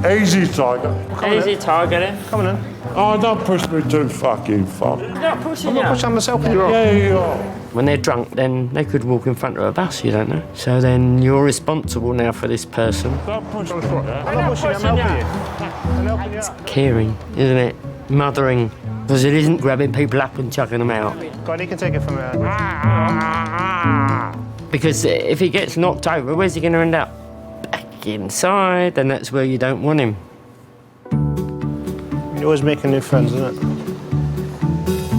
Easy, Tiger. Easy, tiger, then. Come on, then. Oh, don't push me too fucking far. He's not pushing I'm you. not pushing myself. You're Yeah, you are. When they're drunk, then they could walk in front of a bus, you don't know. So then you're responsible now for this person. Don't push me. I'm not pushing you. I'm helping you. I'm helping you out. Caring, isn't it? Mothering. Because it isn't grabbing people up and chucking them out. God, he can take it from there. Because if he gets knocked over, where's he going to end up? Back inside, and that's where you don't want him. You're always making new friends, isn't it?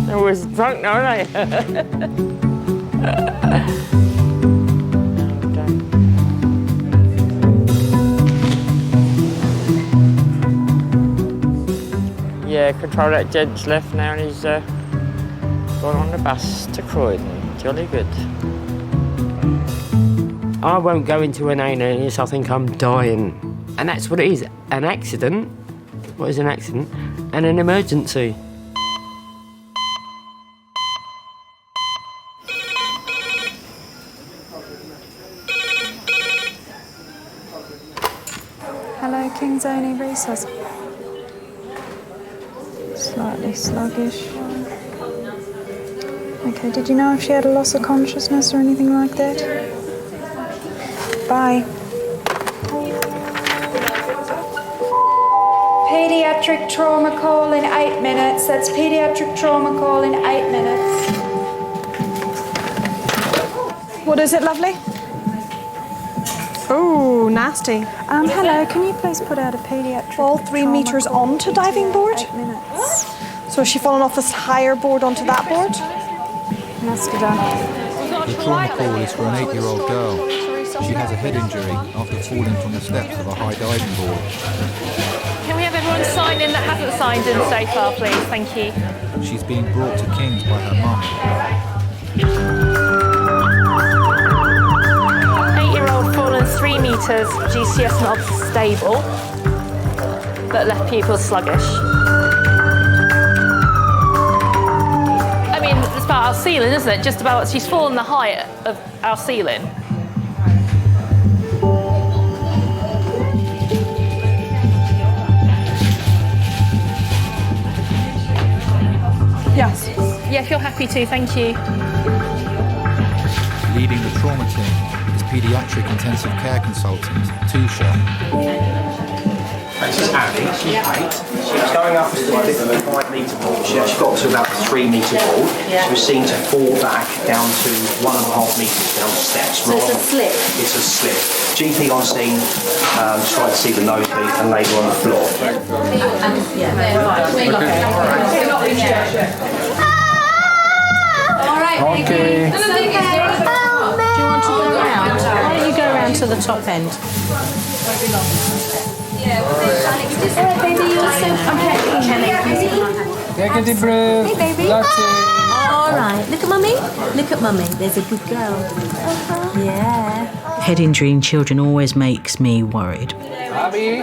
They're always drunk now, aren't they? Yeah, control that gent's left now, and he's gone on the bus to Croydon. Jolly good. I won't go into an A&E, I think I'm dying. And that's what it is, an accident. What is an accident? And an emergency. Hello, King's Only Resource. Slightly sluggish. Okay, did you know if she had a loss of consciousness or anything like that? Bye. Pediatric trauma call in 8 minutes. That's pediatric trauma call in 8 minutes. What is it, lovely? Oh, nasty. Hello, can you please put out a pediatric Fall 3 meters onto diving board? 8 minutes. So has she fallen off this higher board onto that board? Nasty done. The trauma call is for an 8-year-old girl. She has a head injury after falling from the steps of a high diving board. Can we have everyone sign in that hasn't signed in so far, please? Thank you. She's being brought to King's by her mum. 8-year-old fallen 3 metres, GCS not stable, but left pupil sluggish. I mean, it's about our ceiling, isn't it? Just about, she's fallen the height of our ceiling. Yes. Yeah, if you're happy to, thank you. Leading the trauma team is paediatric intensive care consultant Tusha. This is Abby, she's 8. She was going up a 5-metre board. She actually got to about the 3-metre board. She was seen to fall back down to 1.5 metres down the steps. So it's a slip? It's a slip. GP on scene tried to see the nosebleed and laid her on the floor. Alright, okay. Do you want to go around? Why don't you go around to the top end? Alright, baby, you're so Take a deep breath. Hey, baby. That's it. Alright, look at mummy. Look at mummy. There's a good girl. Yeah. Head injury in children always makes me worried. Abby,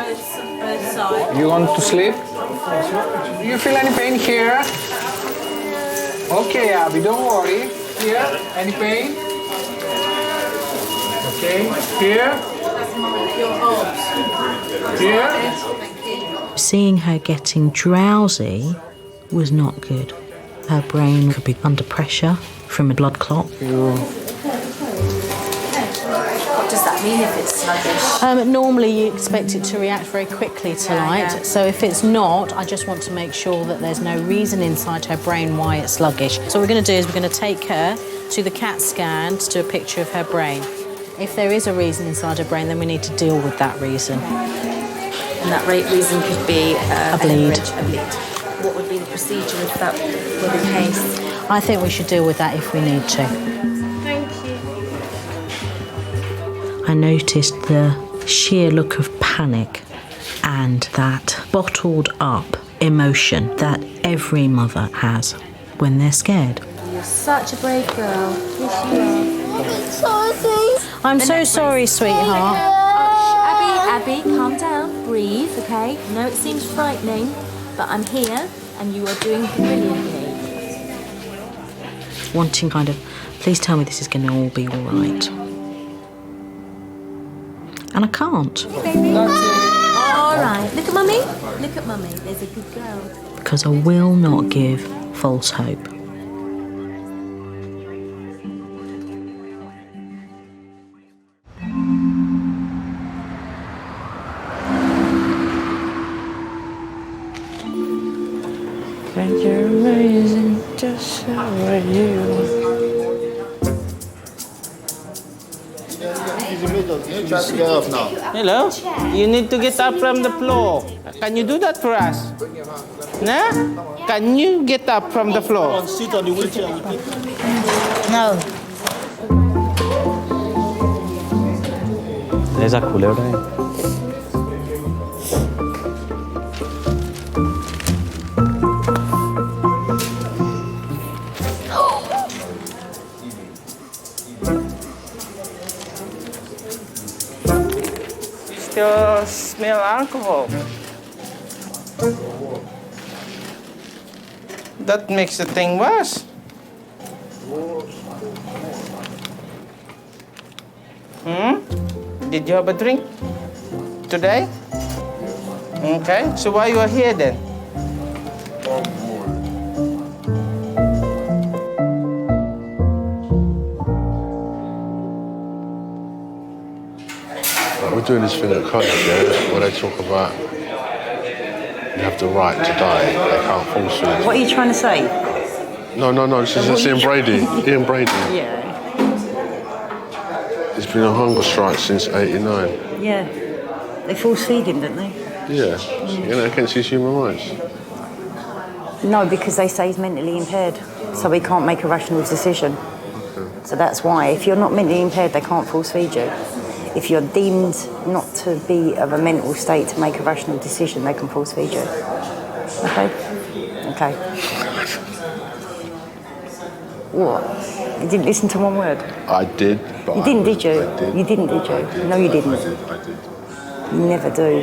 you want to sleep? Do you feel any pain here? Okay, Abby, don't worry. Here, any pain? Okay, here. Here. Seeing her getting drowsy was not good. Her brain could be under pressure from a blood clot. What does that mean if it's sluggish? Normally you expect it to react very quickly to light, so if it's not, I just want to make sure that there's no reason inside her brain why it's sluggish. So what we're going to do is we're going to take her to the CAT scan to do a picture of her brain. If there is a reason inside her brain, then we need to deal with that reason. And that reason could be a bleed. A bleed. What would be the procedure if that were the case? I think we should deal with that if we need to. Thank you. I noticed the sheer look of panic and that bottled up emotion that every mother has when they're scared. You're such a brave girl. Yes, you are. I'm so sorry, sweetheart. Abby, calm down. Breathe, okay? I know it seems frightening, but I'm here and you are doing brilliantly. Wanting kind of, please tell me this is going to all be all right. And I can't. All right, look at mummy. Look at mummy. There's a good girl. Because I will not give false hope. And you're amazing, just the way you are. You try to get up now. Hello? You need to get up from the floor. Can you do that for us? Nah? Can you get up from the floor? Sit on the wheelchair. No. There's a cooler there. Still smell alcohol. That makes the thing worse. Did you have a drink today? Okay, so why you are here then? We're doing this thing at college, yeah, where they talk about you have the right to die. They can't force you. What are you trying to say? No. This is Ian Brady. Ian Brady. Yeah. There's been a hunger strike since '89. Yeah. They force feed him, don't they? Yeah. Against his human rights. No, because they say he's mentally impaired, so he can't make a rational decision. Okay. So that's why. If you're not mentally impaired, they can't force feed you. If you're deemed not to be of a mental state to make a rational decision, they can force feed you. Okay? Okay. What? You didn't listen to one word? I did, but you didn't, did you? I did. You didn't, did you? No, you didn't. I did. You never do.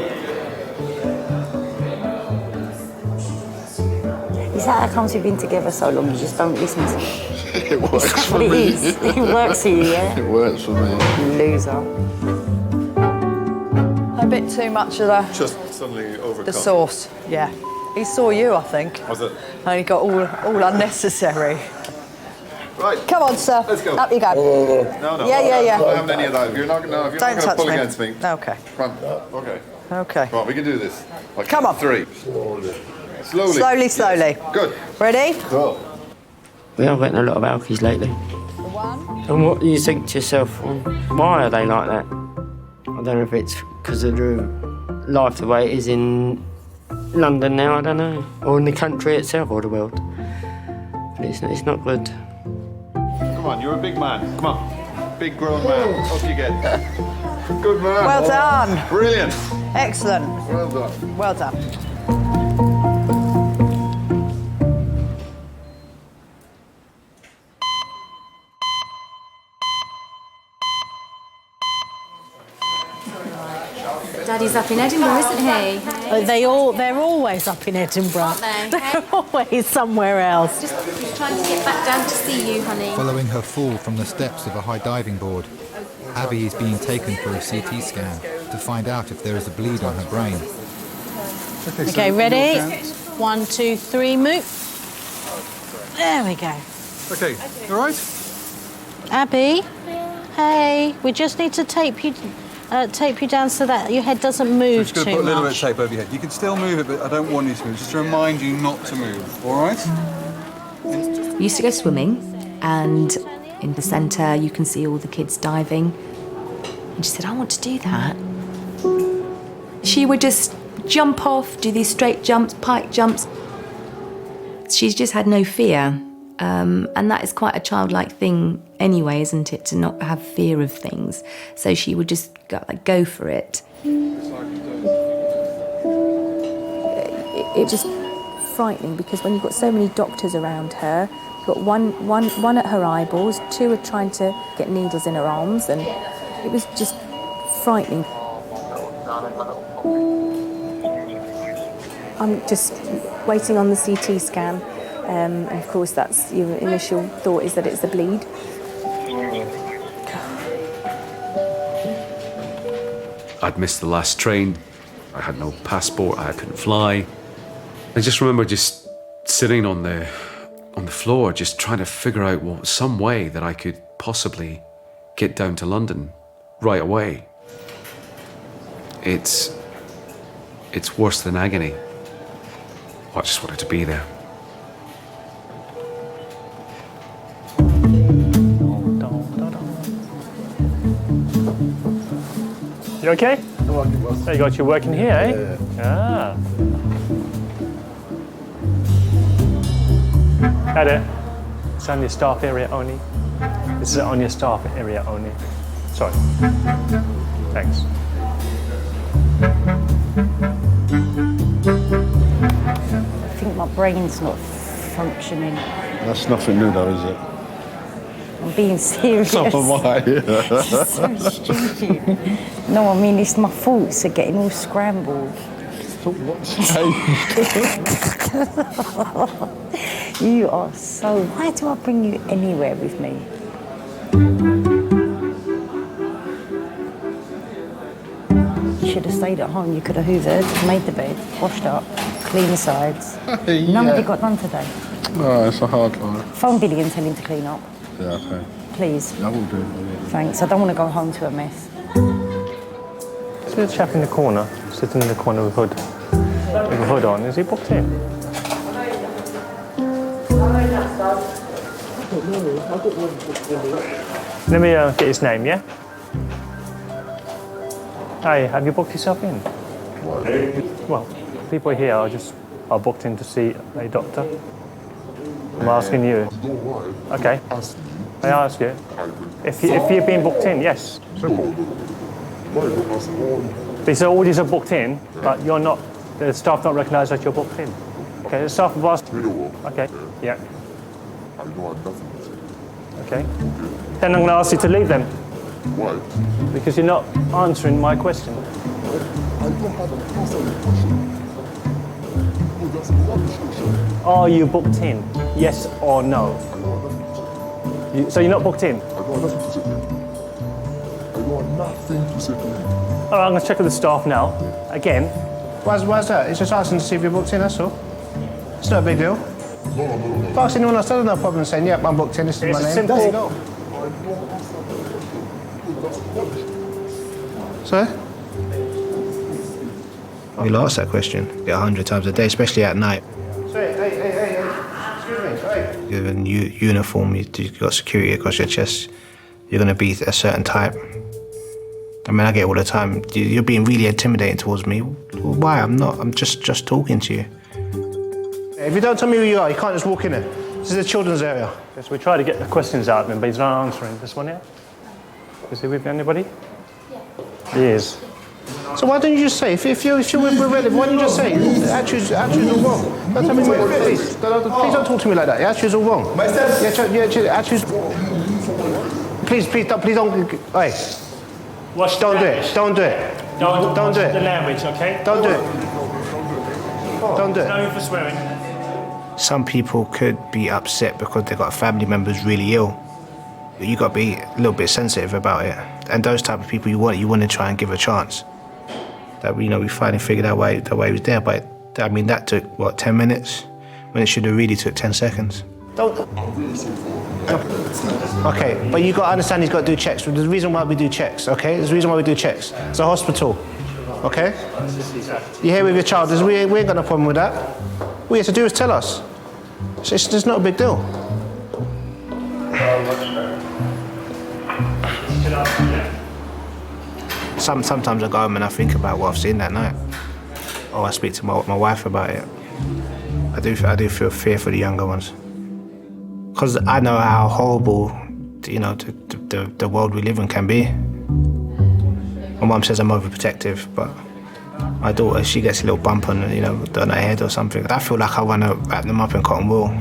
Is that how comes we've been together so long? You just don't listen to me? It works Is that for what it me. is? It works for you, yeah? It works for me. Loser. A bit too much of Just suddenly overcome. the sauce, yeah. He saw you, I think. Was it? And he got all unnecessary. Right. Come on, sir. Let's go. Up you go. No. Yeah. I'm not having any of that. If you're not going Don't to touch pull me. against me. Okay. Okay. Okay. Come on, we can do this. Like Come on. 3. Slowly. Slowly. Good. Ready? Cool. We are getting a lot of alkies lately. And what do you think to yourself? Well, why are they like that? I don't know if it's because of the life the way it is in London now, I don't know. Or in the country itself or the world. But it's not good. Come on, you're a big man. Come on. Big grown man. Up you get. Good man. Well done. Brilliant. Excellent. Well done. Well done. Daddy's up in Edinburgh, isn't he? They're always up in Edinburgh. Aren't they? They're always somewhere else. Just trying to get back down to see you, honey. Following her fall from the steps of a high diving board, Abby is being taken for a CT scan to find out if there is a bleed on her brain. Okay, ready? 1, 2, 3, move. There we go. Okay, you all right? Abby, hey, we just need to tape you down so that your head doesn't move Just going to too put a little bit of much. tape over your head. You can still move it, but I don't want you to move. Just to remind you not to move, all right? We used to go swimming, and in the centre you can see all the kids diving. And she said, I want to do that. She would just jump off, do these straight jumps, pike jumps. She's just had no fear. And that is quite a childlike thing anyway, isn't it, to not have fear of things. So she would just go for it. It was frightening because when you've got so many doctors around her, you've got one at her eyeballs, 2 are trying to get needles in her arms, and it was just frightening. I'm just waiting on the CT scan, and of course that's your initial thought is that it's the bleed. I'd missed the last train, I had no passport, I couldn't fly. I just remember just sitting on the floor, just trying to figure out some way that I could possibly get down to London right away. It's worse than agony. I just wanted to be there. You okay? Oh, you got your work in here, eh? Ah. Hi there. It's on your staff area only. This is on your staff area only. Sorry. Thanks. I think my brain's not functioning. That's nothing new though, is it? I'm being serious. So am I. This is so stupid. No, I mean, it's my thoughts are getting all scrambled. You are so... Why do I bring you anywhere with me? You should have stayed at home. You could have hoovered, made the bed, washed up, cleaned the sides. None of it got done today. No, it's a hard life. Phone Billy and tell him to clean up. Yeah, okay. Please. I will do. Thanks. I don't want to go home to a mess. See the chap in the corner, sitting in the corner with a hood on. Is he booked in? Let me get his name, yeah? Hi, have you booked yourself in? Well, people here are booked in to see a doctor. I'm asking you. Okay. I ask you. If you've been booked in, yes. These orders are booked in, but you're not. The staff don't recognise that you're booked in. Okay, the staff have asked. Okay. Yeah. Okay. Then I'm going to ask you to leave them. Why? Because you're not answering my question. I don't have a question. Oh, that's a rubbish question. Are you booked in? Yes or no? So you're not booked in? I got nothing to say. I got nothing to say. All right, I'm going to check with the staff now. Again. Why's that? It's just asking to see if you're booked in, that's all. It's not a big deal. No. If I ask anyone else, I don't have no problem saying, yep, I'm booked in, this is my name. Simple. There you go. Sorry? We'll ask that question 100 times a day, especially at night. Sorry, hey. Excuse me, hey. You're in uniform, you've got security across your chest. You're going to be a certain type. I mean, I get it all the time. You're being really intimidating towards me. Why? I'm not. I'm just talking to you. If you don't tell me who you are, you can't just walk in there. This is the children's area. Yes, we try to get the questions out of him, but he's not answering. This one here? Is he with anybody? Yeah. He is. So why don't you just say, if you're with relative, why don't you just say, the attitude's all wrong? Don't tell me, please don't talk to me like that. The attitude's all wrong. Yeah, attitude's... Please don't... Hey. Don't do it. Don't do it. Don't do it. The language, okay? Don't do it. Don't do it. No for swearing. Some people could be upset because they've got a family member who's really ill. You got to be a little bit sensitive about it. And those type of people you want to try and give a chance. That we finally figured out why he was there. But I mean, that took 10 minutes when it should have really took 10 seconds. Don't. Okay, but you got to understand he's got to do checks. There's a reason why we do checks. Okay, there's a reason why we do checks. It's a hospital. Okay. You're here with your child. We ain't got no problem with that. All you have to do is tell us. It's not a big deal. Sometimes I go home and I think about what I've seen that night. Or I speak to my wife about it. I do feel fear for the younger ones. because I know how horrible, the world we live in can be. My mum says I'm overprotective, but my daughter, she gets a little bump on, on her head or something. I feel like I want to wrap them up in cotton wool.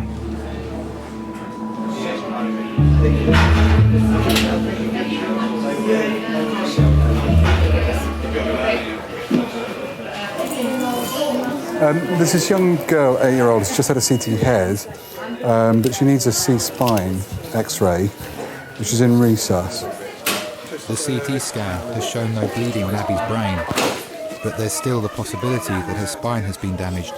There's this young girl, 8-year-old, who's just had a CT head, but she needs a C-spine X-ray, which is in resus. The CT scan has shown no bleeding on Abby's brain, but there's still the possibility that her spine has been damaged.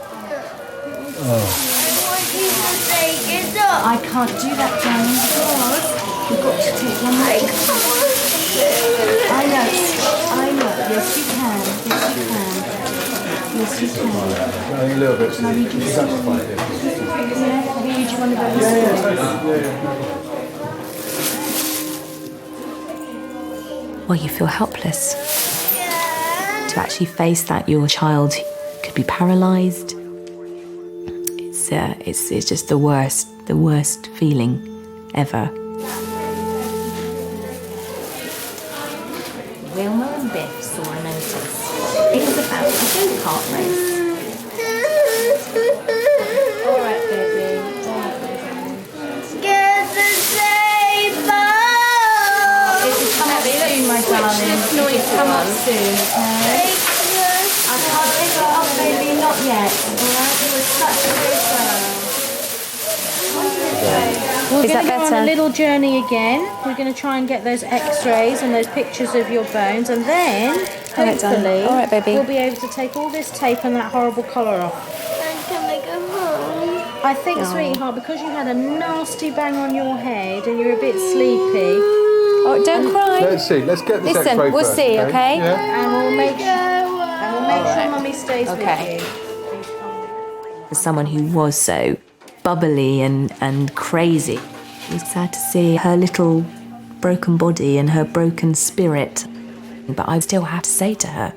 I can't do that, darling, because you've got to take one leg. I know. Yes, you can. Yes, you can. A little bit. Can I read you a story? Yeah, I'll read you one of those stories. Well, you feel helpless. To actually face that your child could be paralysed, it's just the worst feeling ever. Wilma and Biff saw a notice. It was about a go-kart race. All right, baby. Get the saber! It will come up soon, my darling. It will come up soon, okay? I can't take it off, baby, not yet. All right, you were such a good girl. We're going to go on a little journey again. We're going to try and get those X-rays and those pictures of your bones, and then hopefully All right, baby. we'll be able to take all this tape and that horrible collar off. And can I go home? I think, sweetheart, because you had a nasty bang on your head and you're a bit sleepy. Oh, don't cry. Let's see. Let's get this Listen, X-ray we'll first, see, okay? Yeah? And we'll make sure Mummy stays with you. As someone who was so bubbly and crazy, it was sad to see her little broken body and her broken spirit. But I still have to say to her,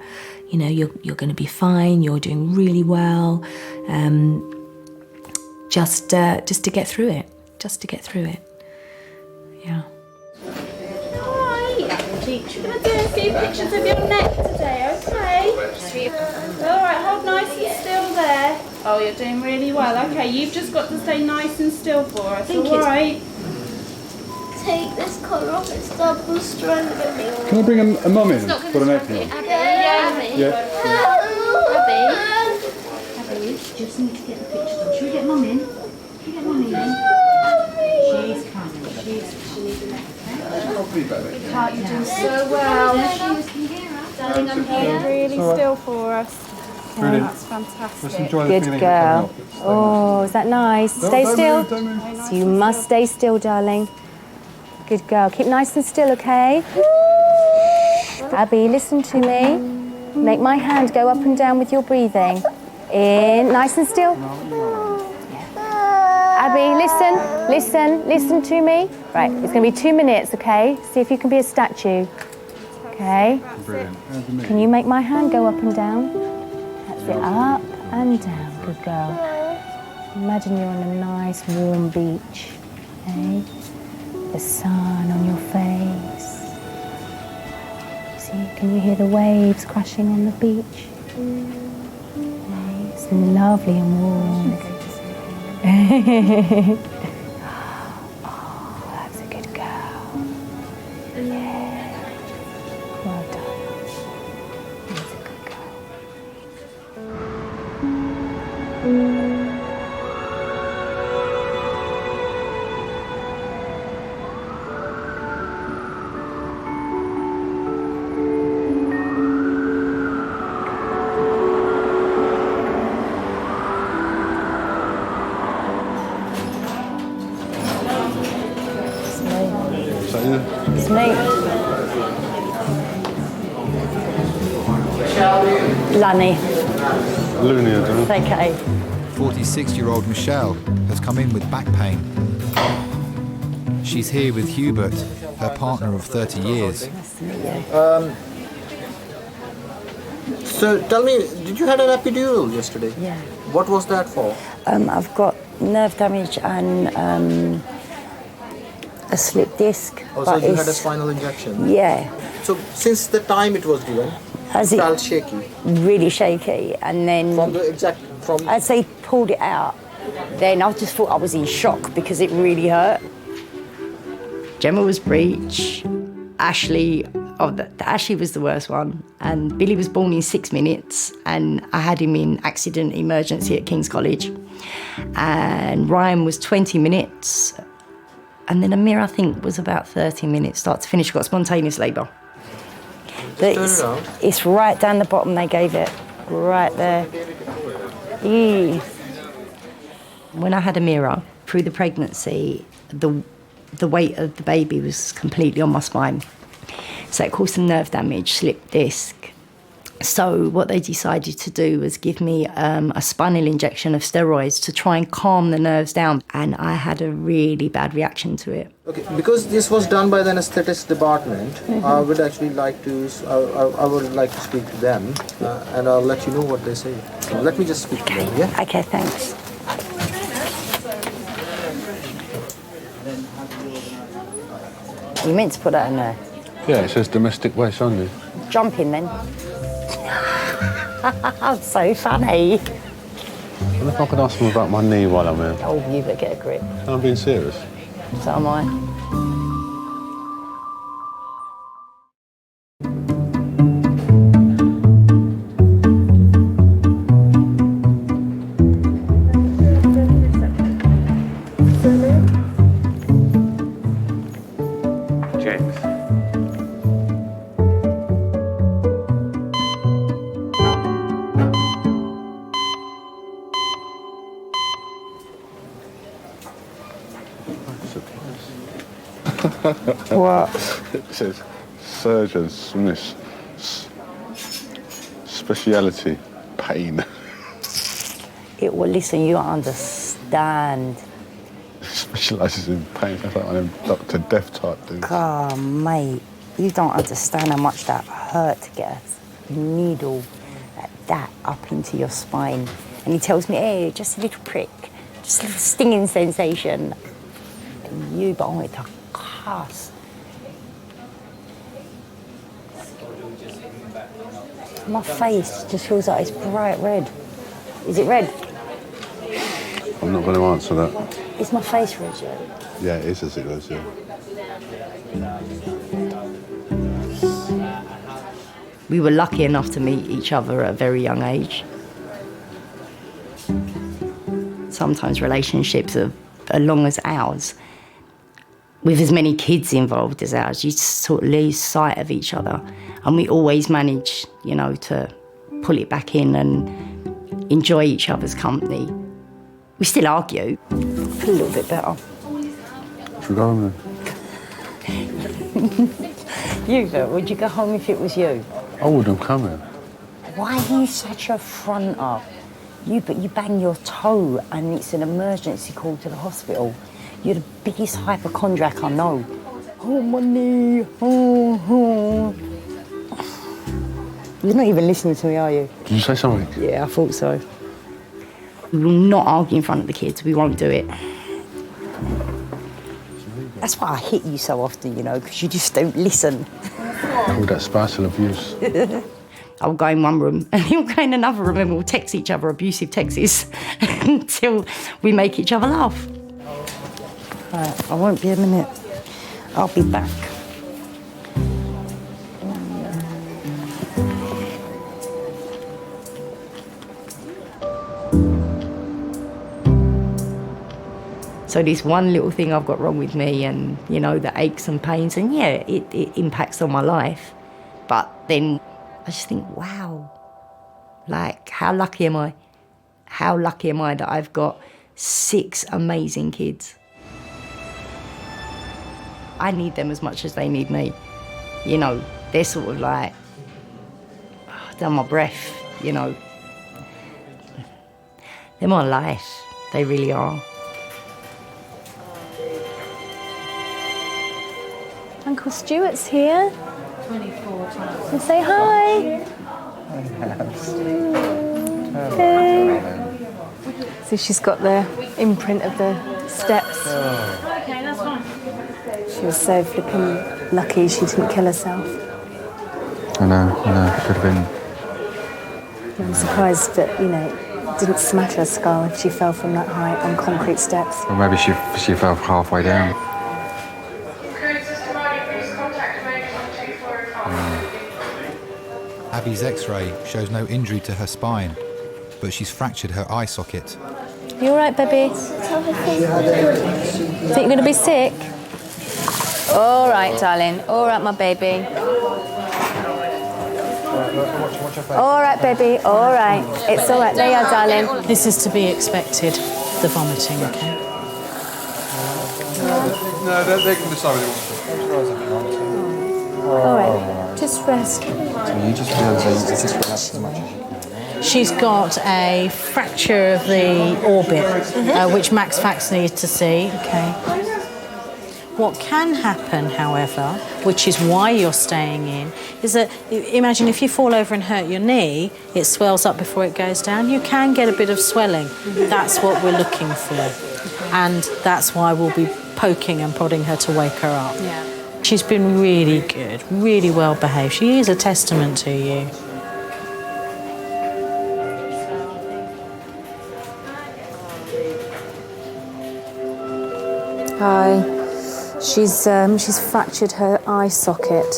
you're going to be fine. You're doing really well. Just to get through it. Yeah. We're going to do a few pictures of your neck today, okay? Alright, hold nice and still there. Oh, you're doing really well. Okay, you've just got to stay nice and still for us, alright? Take this collar off, it's double stranded. Can I bring a mum in for an apron? Abby. Abby, you just need to get the pictures on. Should we get Mum in? She's coming. She needs a neck. You're doing so well. Darling, I'm here. Really still for us. Brilliant. That's fantastic. Let's enjoy the Good feeling girl. of coming off. Oh, is that nice? Stay still. Don't move. So you must stay still, darling. Good girl. Keep nice and still, okay? Abby, listen to me. Make my hand go up and down with your breathing. In, nice and still. Abby, listen to me. Right, it's going to be 2 minutes, okay? See if you can be a statue. Okay? Brilliant. Can you make my hand go up and down? That's it, up and down. Good girl. Imagine you're on a nice warm beach, okay? The sun on your face. See, can you hear the waves crashing on the beach? Okay, it's lovely and warm. Oh, that's a good girl. Yeah. Well done. That's a good girl. It's me. Lunny. Looney, I don't know. It's okay. 46-year-old Michelle has come in with back pain. She's here with Hubert, her partner of 30 years. So tell me, did you have an epidural yesterday? Yeah. What was that for? I've got nerve damage and a slip disc. Oh, so but you had a it's- spinal injection? Yeah. So since the time it was given, As it it- felt shaky? Really shaky, and then as they pulled it out, then I just thought I was in shock because it really hurt. Gemma was breech. Ashley, Ashley was the worst one, and Billy was born in 6 minutes, and I had him in accident emergency at King's College, and Ryan was 20 minutes, and then Amir, I think, was about 30 minutes, start to finish, got spontaneous labour. But it's right down the bottom they gave it, right there. When I had Amira, through the pregnancy, the weight of the baby was completely on my spine. So it caused some nerve damage, slip disc. So what they decided to do was give me a spinal injection of steroids to try and calm the nerves down. And I had a really bad reaction to it. Okay, because this was done by the anaesthetics department, I would actually like to, I would like to speak to them, and I'll let you know what they say. Let me just speak to them, yeah? Okay, thanks. You meant to put that in there. Yeah, it says domestic waste on there. Jump in then. So funny. What if I could ask them about my knee while I'm here? Oh, you better get a grip. I'm being serious. So am I. James. What? It says surgeon, Smith, speciality, pain. Well, listen, you don't understand. Specialises in pain. That's like one of them Dr. Death type dudes. God, mate, you don't understand how much that hurt to get a needle like that up into your spine. And he tells me, hey, just a little prick, just a little stinging sensation. And you, but I wanted to cuss. My face just feels like it's bright red. Is it red? I'm not going to answer that. Is my face red yet? Yeah, it is as it goes, yeah. We were lucky enough to meet each other at a very young age. Sometimes relationships are long as ours, with as many kids involved as ours, you sort of lose sight of each other. And we always manage, you know, to pull it back in and enjoy each other's company. We still argue, a little bit better. Should we go home then? You, would you go home if it was you? I wouldn't come here. Why are you such a fronter? You bang your toe and it's an emergency call to the hospital. You're the biggest hypochondriac I know. Oh, my knee. Oh. You're not even listening to me, are you? Did you say something? Yeah, I thought so. We will not argue in front of the kids. We won't do it. That's why I hit you so often, you know, because you just don't listen. Call that spousal abuse. I'll go in one room and he'll go in another room and we'll text each other abusive texts until we make each other laugh. Right, I won't be a minute. I'll be back. So this one little thing I've got wrong with me and, you know, the aches and pains, and yeah, it impacts on my life. But then I just think, wow, like, how lucky am I? How lucky am I that I've got 6 amazing kids? I need them as much as they need me. You know, they're sort of like, down my breath, you know. They're my life, they really are. Uncle Stuart's here. 24 times. So say hi. Hey. So she's got the imprint of the steps. Okay, that's fine. She was so flipping lucky she didn't kill herself. I know, it could have been. I'm surprised that, it didn't smash her skull if she fell from that height on concrete steps. Or maybe she fell halfway down. Abby's X-ray shows no injury to her spine, but she's fractured her eye socket. You all right, baby? Think you're going to be sick? All right, darling. All right, my baby. All right, baby. All right. It's all right. There you are, darling. This is to be expected, the vomiting, okay? No, they can decide what they want to. All right. Just rest. So you just just relax as much as you can. She's got a fracture of the orbit, which Max Fax needs to see, okay? What can happen, however, which is why you're staying in, is that, imagine if you fall over and hurt your knee, it swells up before it goes down. You can get a bit of swelling. That's what we're looking for. And that's why we'll be poking and prodding her to wake her up. Yeah. She's been really good, really well behaved. She is a testament to you. Hi. She's fractured her eye socket.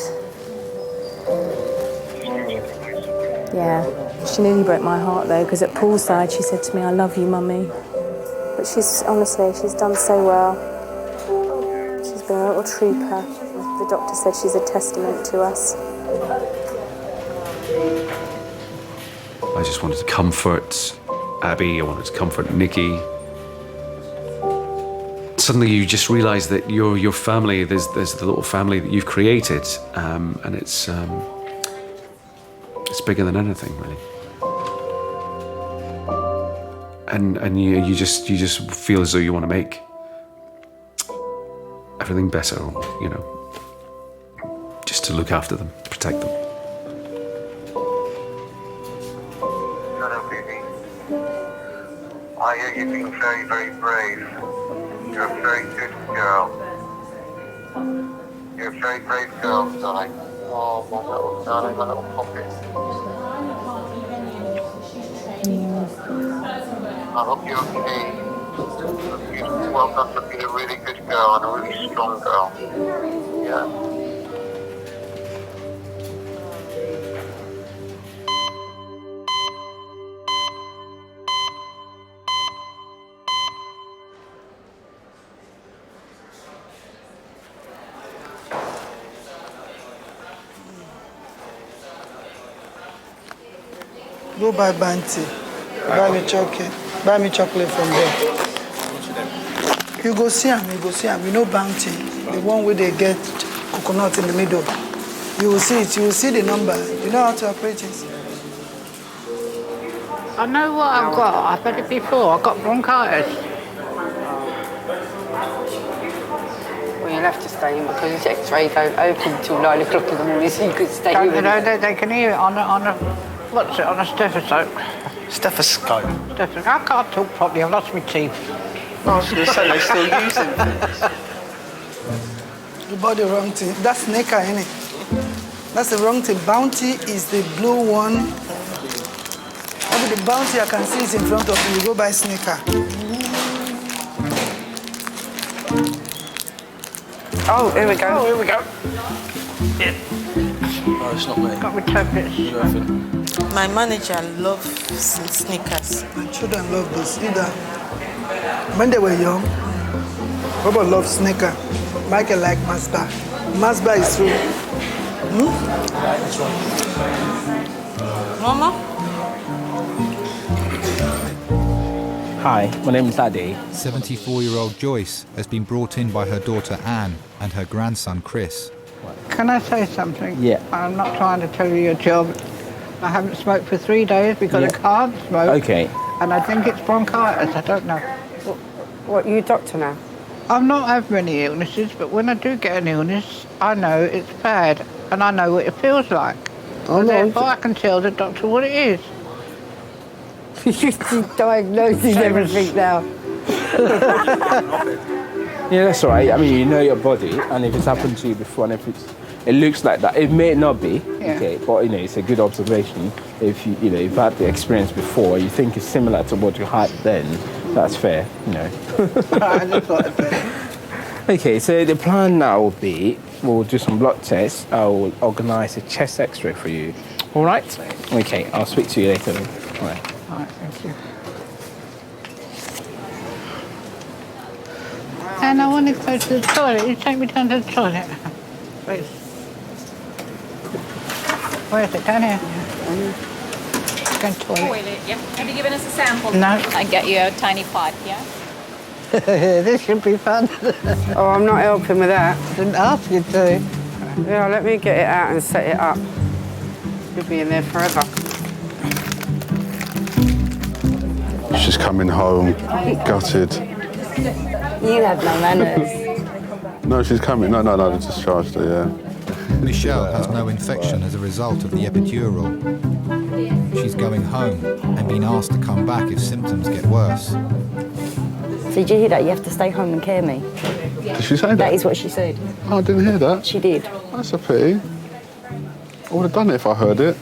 Yeah. She nearly broke my heart though, because at poolside she said to me, "I love you, Mummy." But she's done so well. She's been a little trooper. The doctor said she's a testament to us. I just wanted to comfort Abby, I wanted to comfort Nikki. Suddenly you just realise that your family, there's the little family that you've created, and it's bigger than anything, really. And you just feel as though you want to make everything better, just to look after them, protect them. Hello, baby. I hear you've been very, very brave. You're a very good girl. You're a very brave girl, darling. Oh, my little darling, my little poppet. I hope you're okay. Well done for being a really good girl and a really strong girl. Yeah. Go buy Banty. Buy me chocolate from there. You go see him. You know Bounty, the one where they get coconut in the middle. You will see it. You will see the number. You know how to operate it. I know what I've got. I've had it before. I've got bronchitis. Well, you'll have to stay in because his X-ray don't open till 9 o'clock in the morning, so you could stay in. They can hear it on a what's it, on a stethoscope. Stethoscope? I can't talk properly, I've lost my teeth. I was going to say, they still use them. You bought the wrong thing. That's Snicker, innit? That's the wrong thing. Bounty is the blue one. Maybe the Bounty I can see is in front of you. You go buy Snicker. Oh, here we go. Yeah. No, it's not me. Got my tablets. My manager loves Snickers. My children love this. Either when they were young, Robert loved Snicker. Michael liked Masba. Masba is true. Mama? Hi, my name is Adi. 74-year-old Joyce has been brought in by her daughter Anne and her grandson Chris. Can I say something? Yeah. I'm not trying to tell you your job. I haven't smoked for 3 days because I can't smoke. Okay. And I think it's bronchitis, I don't know. What, you a doctor now? I've not had many illnesses, but when I do get an illness, I know it's bad, and I know what it feels like. Oh, no. Therefore, I can tell the doctor what it is. She diagnoses everything now. Yeah, that's all right. I mean, you know your body, and if it's happened to you before, and if it looks like that, it may not be, okay, but it's a good observation. If you've had the experience before, you think it's similar to what you had then, that's fair, Okay, so the plan now will be, we'll do some blood tests. I will organise a chest X-ray for you. All right? Okay, I'll speak to you later then. All right. All right, thank you. And I want to go to the toilet. You take me down to the toilet, please. Where is it? Down here? Go to the toilet. Yeah. Have you given us a sample? No. I get you a tiny pipe, yeah? This should be fun. Oh, I'm not helping with that. Didn't ask you to. Yeah, let me get it out and set it up. You'll be in there forever. She's coming home, gutted. You have no manners. No, she's coming. No, they discharged her, yeah. Michelle has no infection as a result of the epidural. She's going home and being asked to come back if symptoms get worse. So did you hear that? You have to stay home and care me. Did she say that? That is what she said. Oh, I didn't hear that. She did. That's a pity. I would have done it if I heard it.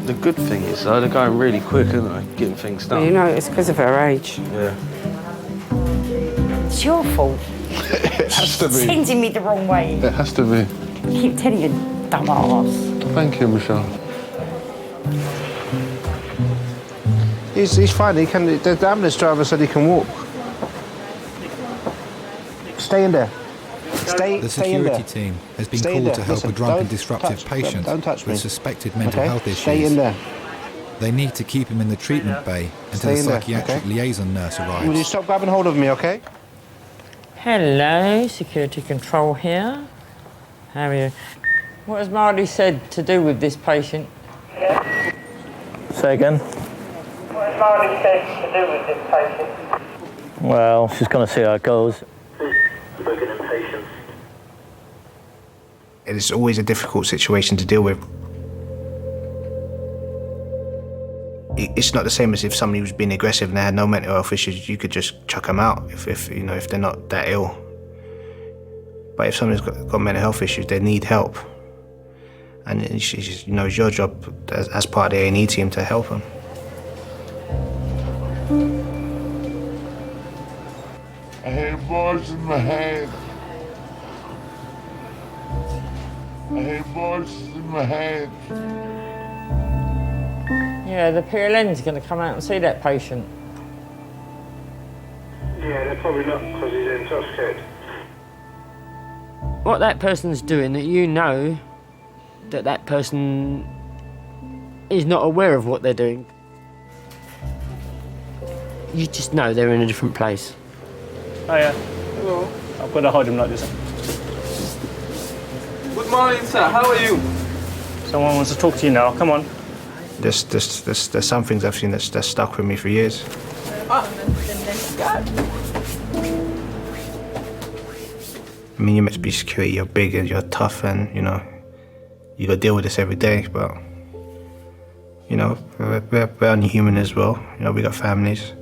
The good thing is, though, they're going really quick, aren't they? Getting things done. You know, it's because of her age. Yeah. It's your fault. It has to be. Sending me the wrong way. It has to be. I keep telling you, dumbass. Thank you, Michelle. He's fine. He can. The ambulance driver said he can walk. Stay in there. The security team has been called to help a drunk and disruptive patient with suspected mental health issues. Stay in there. They need to keep him in the treatment bay until the psychiatric liaison nurse arrives. Will you stop grabbing hold of me, okay? Hello, security control here. How are you? What has Marty said to do with this patient? Say again? What has Marty said to do with this patient? Well, she's going to see how it goes. It's always a difficult situation to deal with. It's not the same as if somebody was being aggressive and they had no mental health issues. You could just chuck them out if they're not that ill. But if somebody's got mental health issues, they need help, and it's your job as part of the A&E team to help them. I had voices in my head. I had voices in my head. Yeah, the PLN's going to come out and see that patient. Yeah, they're probably not because he's intoxicated. What that person's doing, that you know that that person is not aware of what they're doing. You just know they're in a different place. Hiya. Hello. I've got to hold him like this. Good morning, sir. How are you? Someone wants to talk to you now. Come on. There's some things I've seen that's stuck with me for years. I mean, you're meant to be security, you're big and you're tough and, you got to deal with this every day, but, we're only human as well. We got families.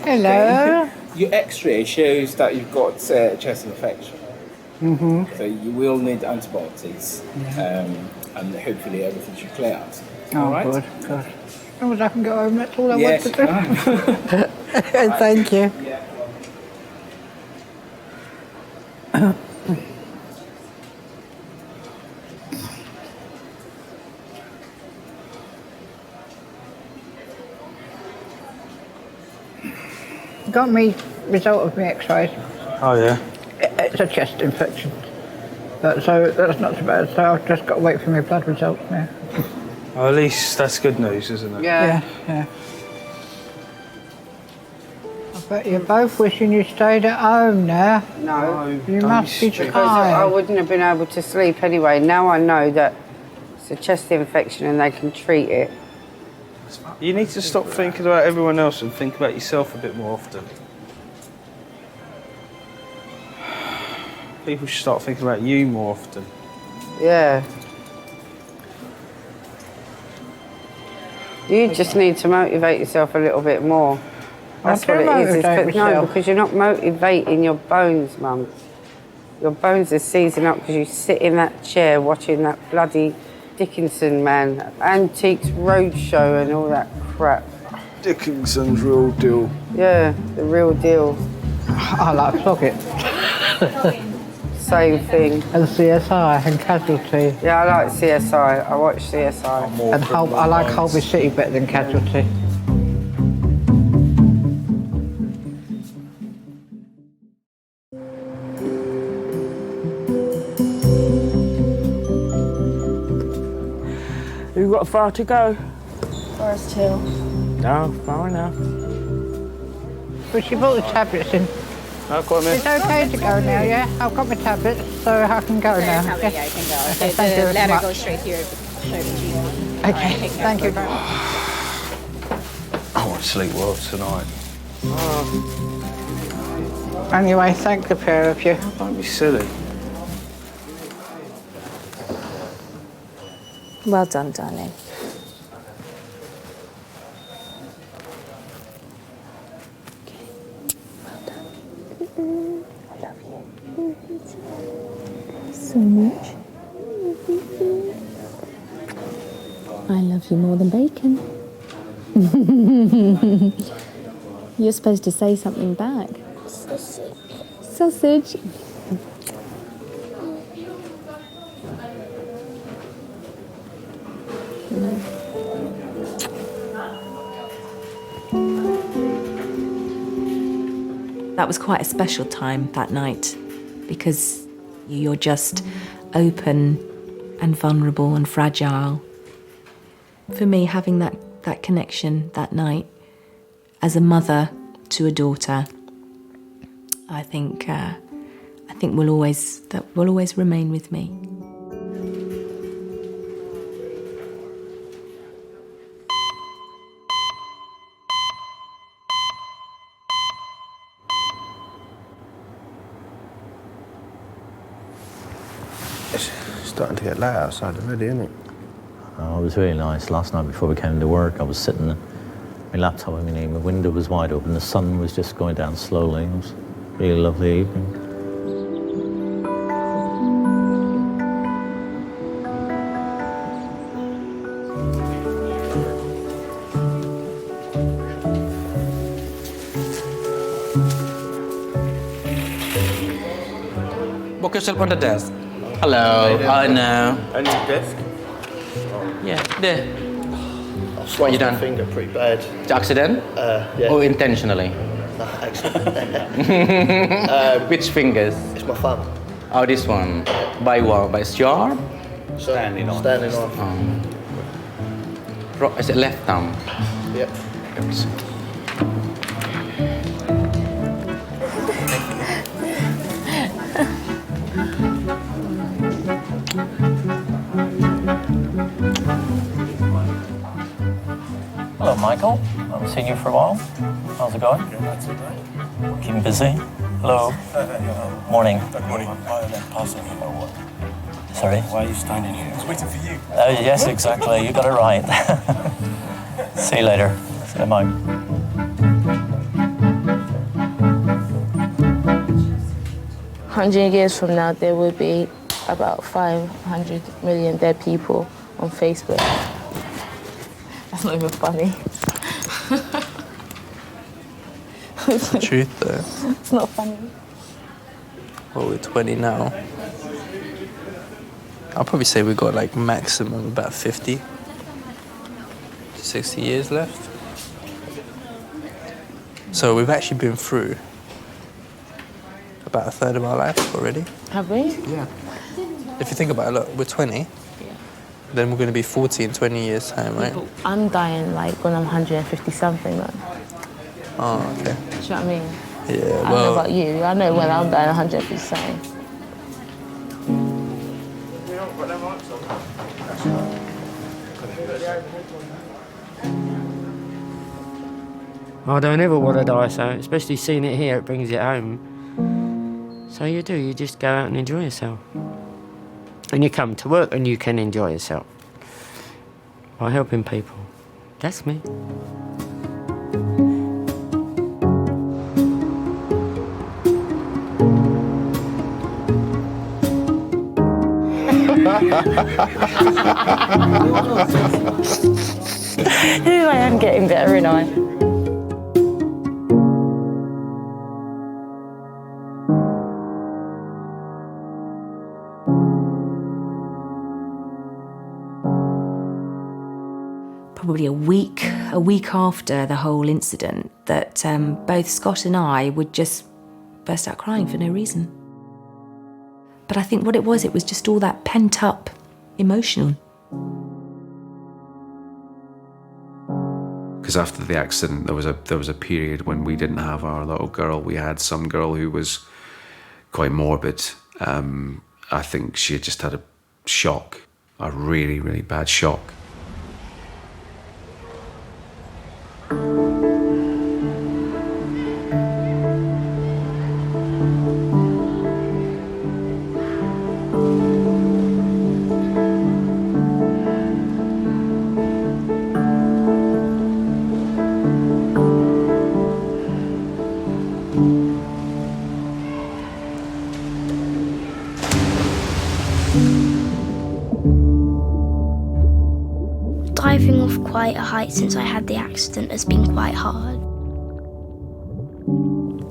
Hello. Your X-ray shows that you've got chest infection. Mm-hmm. So you will need antibiotics, and hopefully everything should clear out. Oh, all right? good. As long as I can go home, that's all I Yes, want to do. Thank you. Got me result of my X-rays. Oh, yeah? It's a chest infection. So that's not so bad. So I've just got to wait for my blood results now. Well, at least that's good news, isn't it? Yeah. I bet you're both wishing you stayed at home now. No. You must be Because tired. I wouldn't have been able to sleep anyway. Now I know that it's a chest infection and they can treat it. You need to stop thinking about everyone else and think about yourself a bit more often. People should start thinking about you more often. Yeah. You just need to motivate yourself a little bit more. That's what it is. No, because you're not motivating your bones, Mum. Your bones are seizing up because you sit in that chair watching that bloody Dickinson, man. Antiques Roadshow and all that crap. Dickinson's Real Deal. Yeah, the real deal. I like Plug It. Same thing. And CSI and Casualty. Yeah, I like CSI. I watch CSI. And I like Holby City better than Casualty. You got far to go? Forest Hill. No, far enough. But she brought the tablets in. I've got It's okay to go now, yeah? I've got my tablets, so I can go now. Tell me, yeah, I can go. Okay, thank you The very ladder much. goes straight here. Straight to you. Okay, thank you very much. I won't sleep well tonight. Anyway, thank the pair of you. Don't be silly. Well done, darling. So much. I love you more than bacon. You're supposed to say something back. Sausage. Sausage. That was quite a special time that night because you're just open and vulnerable and fragile. For me, having that connection that night as a mother to a daughter, I think will always remain with me. It's starting to get late outside already, isn't it? Oh, it was really nice. Last night before we came to work, I was sitting at my laptop, my window was wide open, the sun was just going down slowly. It was a really lovely evening. Book yourself on the desk. Hello, I know. Only the desk? Yeah, there. I've What you sliced my done? finger pretty bad. Accident? Yeah. Or intentionally? No, accident. Which fingers? It's my thumb. Oh, this one. By what? By sharp? Standing on. Is it left thumb? Yep. Hello, Michael. I haven't seen you for a while. How's it going? Keeping busy? Hello. Morning. Good morning. Why are they passing me my work? Sorry? Why are you standing here? I was waiting for you. Yes, exactly. You got it right. See you later. See you, Mike. 100 years from now, there will be about 500 million dead people on Facebook. That's not even funny. It's the truth, though. It's not funny. Well, we're 20 now. I'll probably say we've got like maximum about 50 to 60 years left. So we've actually been through about a third of our life already. Have we? Yeah. If you think about it, look, we're 20. Then we're going to be 40 in 20 years' time, right? But I'm dying like when I'm 150 something, though. Oh, okay. Do you know what I mean? Yeah, I don't know well, about you. I know when I'm dying 150 something. I don't ever want to die, so especially seeing it here, it brings it home. So you just go out and enjoy yourself. And you come to work and you can enjoy yourself by helping people. That's me. I am getting better, ain't I? Probably a week after the whole incident, that both Scott and I would just burst out crying for no reason. But I think what it was just all that pent-up emotion. Because after the accident, there was a period when we didn't have our little girl. We had some girl who was quite morbid. I think she had just had a shock, a really, really bad shock. Diving off quite a height since I had the accident has been quite hard.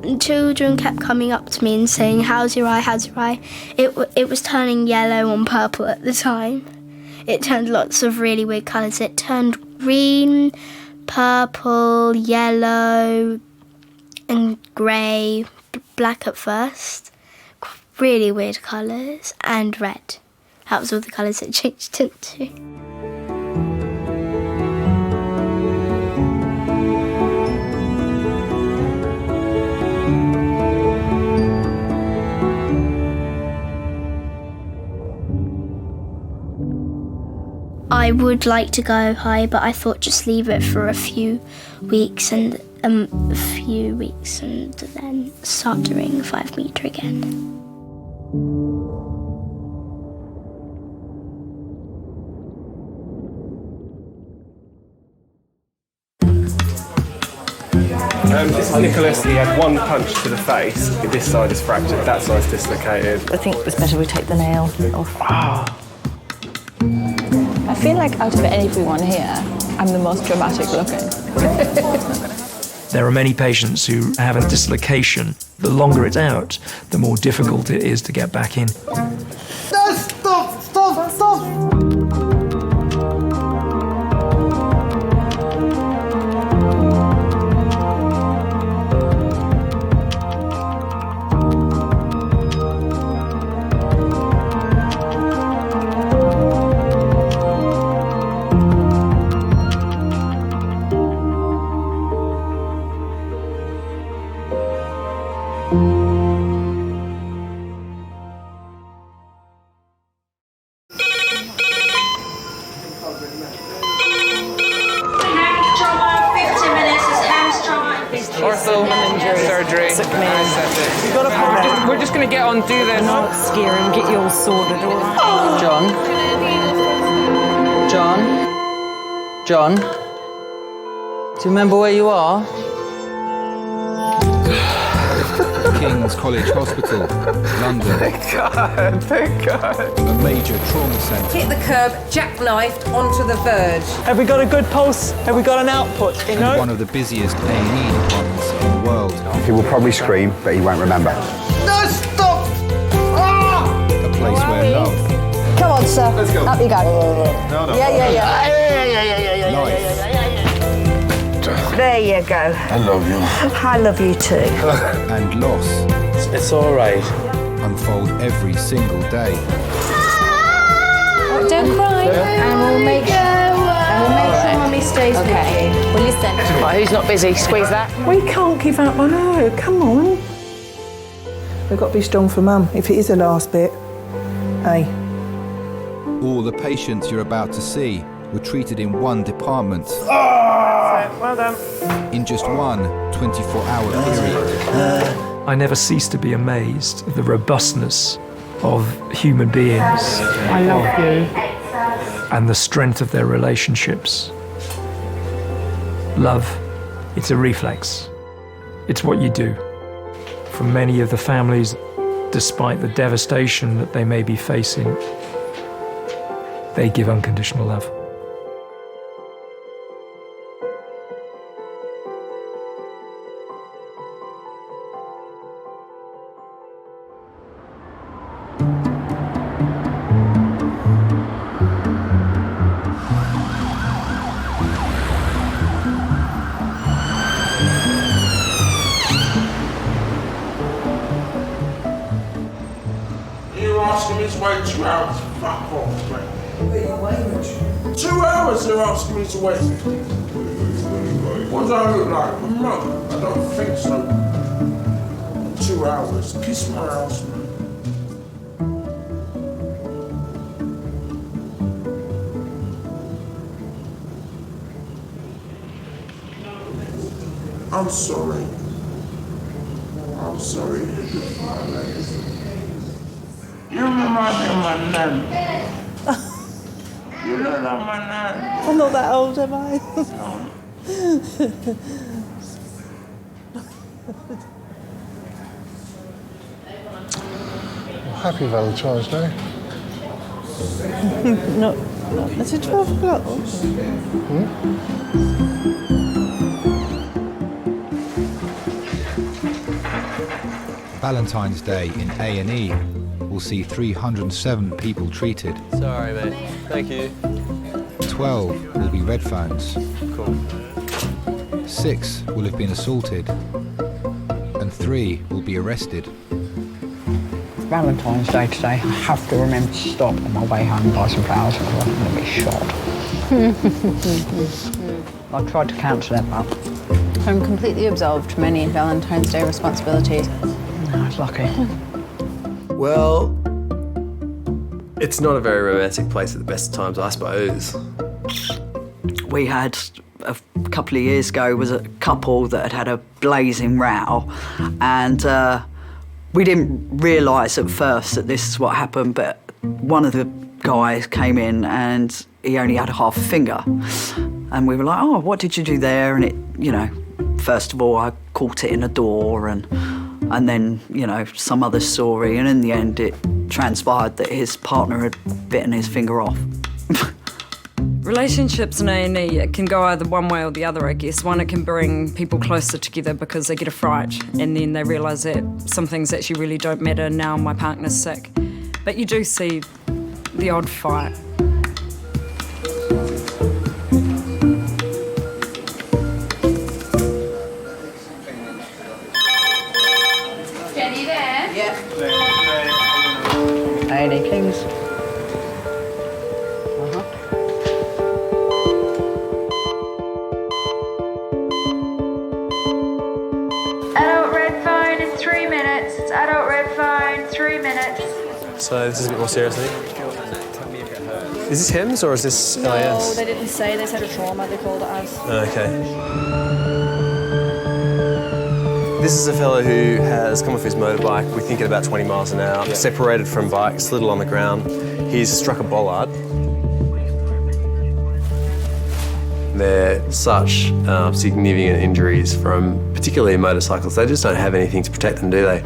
And children kept coming up to me and saying, "How's your eye, how's your eye?" It was turning yellow and purple at the time. It turned lots of really weird colours. It turned green, purple, yellow and grey, black at first. Really weird colours, and red. That was all the colours it changed into. I would like to go high, but I thought just leave it for a few weeks and then start doing 5 metre again. This is Nicholas. He had one punch to the face. This side is fractured, that side's dislocated. I think it's better we take the nail off. I feel like out of everyone here, I'm the most dramatic looking. There are many patients who have a dislocation. The longer it's out, the more difficult it is to get back in. No, stop! Surgery. We're just going to get on, do this. Not scare him, get you all sorted. John? Do you remember where you are? King's College Hospital, London. Thank God. A major trauma centre. Hit the curb, jackknifed onto the verge. Have we got a good pulse? Have we got an output? You know? One of the busiest A&E departments in the world. He will probably scream, but he won't remember. No, stop! Ah! A place where love. Come on, sir. Let's go. Up you go. No. Yeah. Life. There you go. I love you. I love you too. And loss. It's all right. Unfold every single day. Don't cry. And we'll make sure Mummy stays with you. Well, listen. Right, who's not busy? Squeeze that. We can't give up on her. Come on. We've got to be strong for Mum. If it is the last bit, hey. All the patients you're about to see were treated in one department. Well done. In just one 24-hour period. I never cease to be amazed at the robustness of human beings. I love you. And the strength of their relationships. Love, it's a reflex. It's what you do. For many of the families, despite the devastation that they may be facing, they give unconditional love. You're asking me to wait 2 hours. Fuck off, mate. Wait, wait. 2 hours they're asking me to wait. What do I look like? A mug? I don't think so. 2 hours. Kiss my ass, man. I'm sorry. I'm sorry. You remind me of my nan. You look like my nan. I'm not that old, am I? Happy Valentine's Day. not is it 12 o'clock? Valentine's Day in A&E will see 307 people treated. Sorry, mate. Thank you. 12 will be red phones. Cool. 6 will have been assaulted. And 3 will be arrested. It's Valentine's Day today. I have to remember to stop on my way home and buy some flowers or I'm going to be shot. I tried to cancel it, but I'm completely absolved from any Valentine's Day responsibilities. I was lucky. Well, it's not a very romantic place at the best of times, I suppose. We had, a couple of years ago, was a couple that had had a blazing row, and we didn't realise at first that this is what happened, but one of the guys came in and he only had half a finger. And we were like, oh, what did you do there? And it, you know, first of all, I caught it in a door and then, you know, some other story. And in the end, it transpired that his partner had bitten his finger off. Relationships in A&E, it can go either one way or the other, I guess. One, it can bring people closer together because they get a fright and then they realise that some things actually really don't matter. Now my partner's sick. But you do see the odd fight. Jenny there? Yep. A&E Kings. Adult red phone in 3 minutes. It's adult red phone, 3 minutes. So this is a bit more serious, I think. Is this HIMS or is this LIS? No, they didn't say. They said a trauma. They called it as. Okay. This is a fellow who has come off his motorbike, we think at about 20 miles an hour, separated from bike, slid on the ground. He's struck a bollard. They're such significant injuries from particularly motorcycles. They just don't have anything to protect them, do they?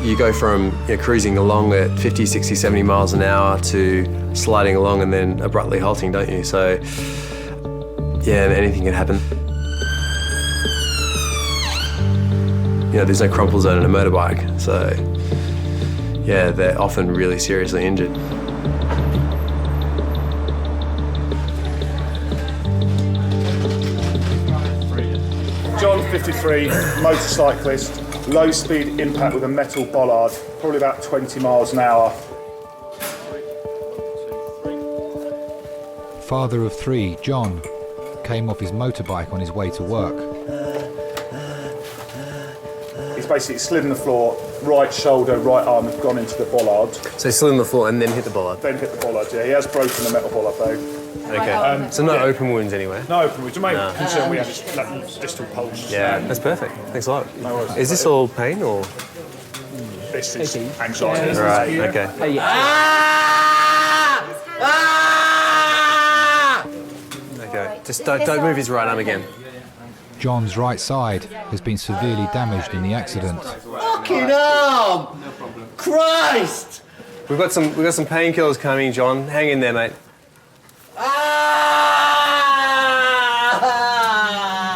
You go from cruising along at 50, 60, 70 miles an hour to sliding along and then abruptly halting, don't you? So, yeah, anything can happen. You know, there's no crumple zone in a motorbike, so, yeah, they're often really seriously injured. John, 53, motorcyclist, low speed impact with a metal bollard, probably about 20 miles an hour. Father of 3, John, came off his motorbike on his way to work. He's basically slid on the floor, right shoulder, right arm have gone into the bollard. So he slid on the floor and then hit the bollard? Then hit the bollard, yeah. He has broken the metal bollard though. Okay. So no open wounds anywhere? No open wounds. The main concern we have is distal pulse. Yeah, that's perfect. Thanks a lot. No worries. Is this all pain or? This is anxiety. Right, okay. Okay, just don't move his right arm again. John's right side has been severely damaged in the accident. Fucking arm! Christ! We've got some painkillers coming, John. Hang in there, mate.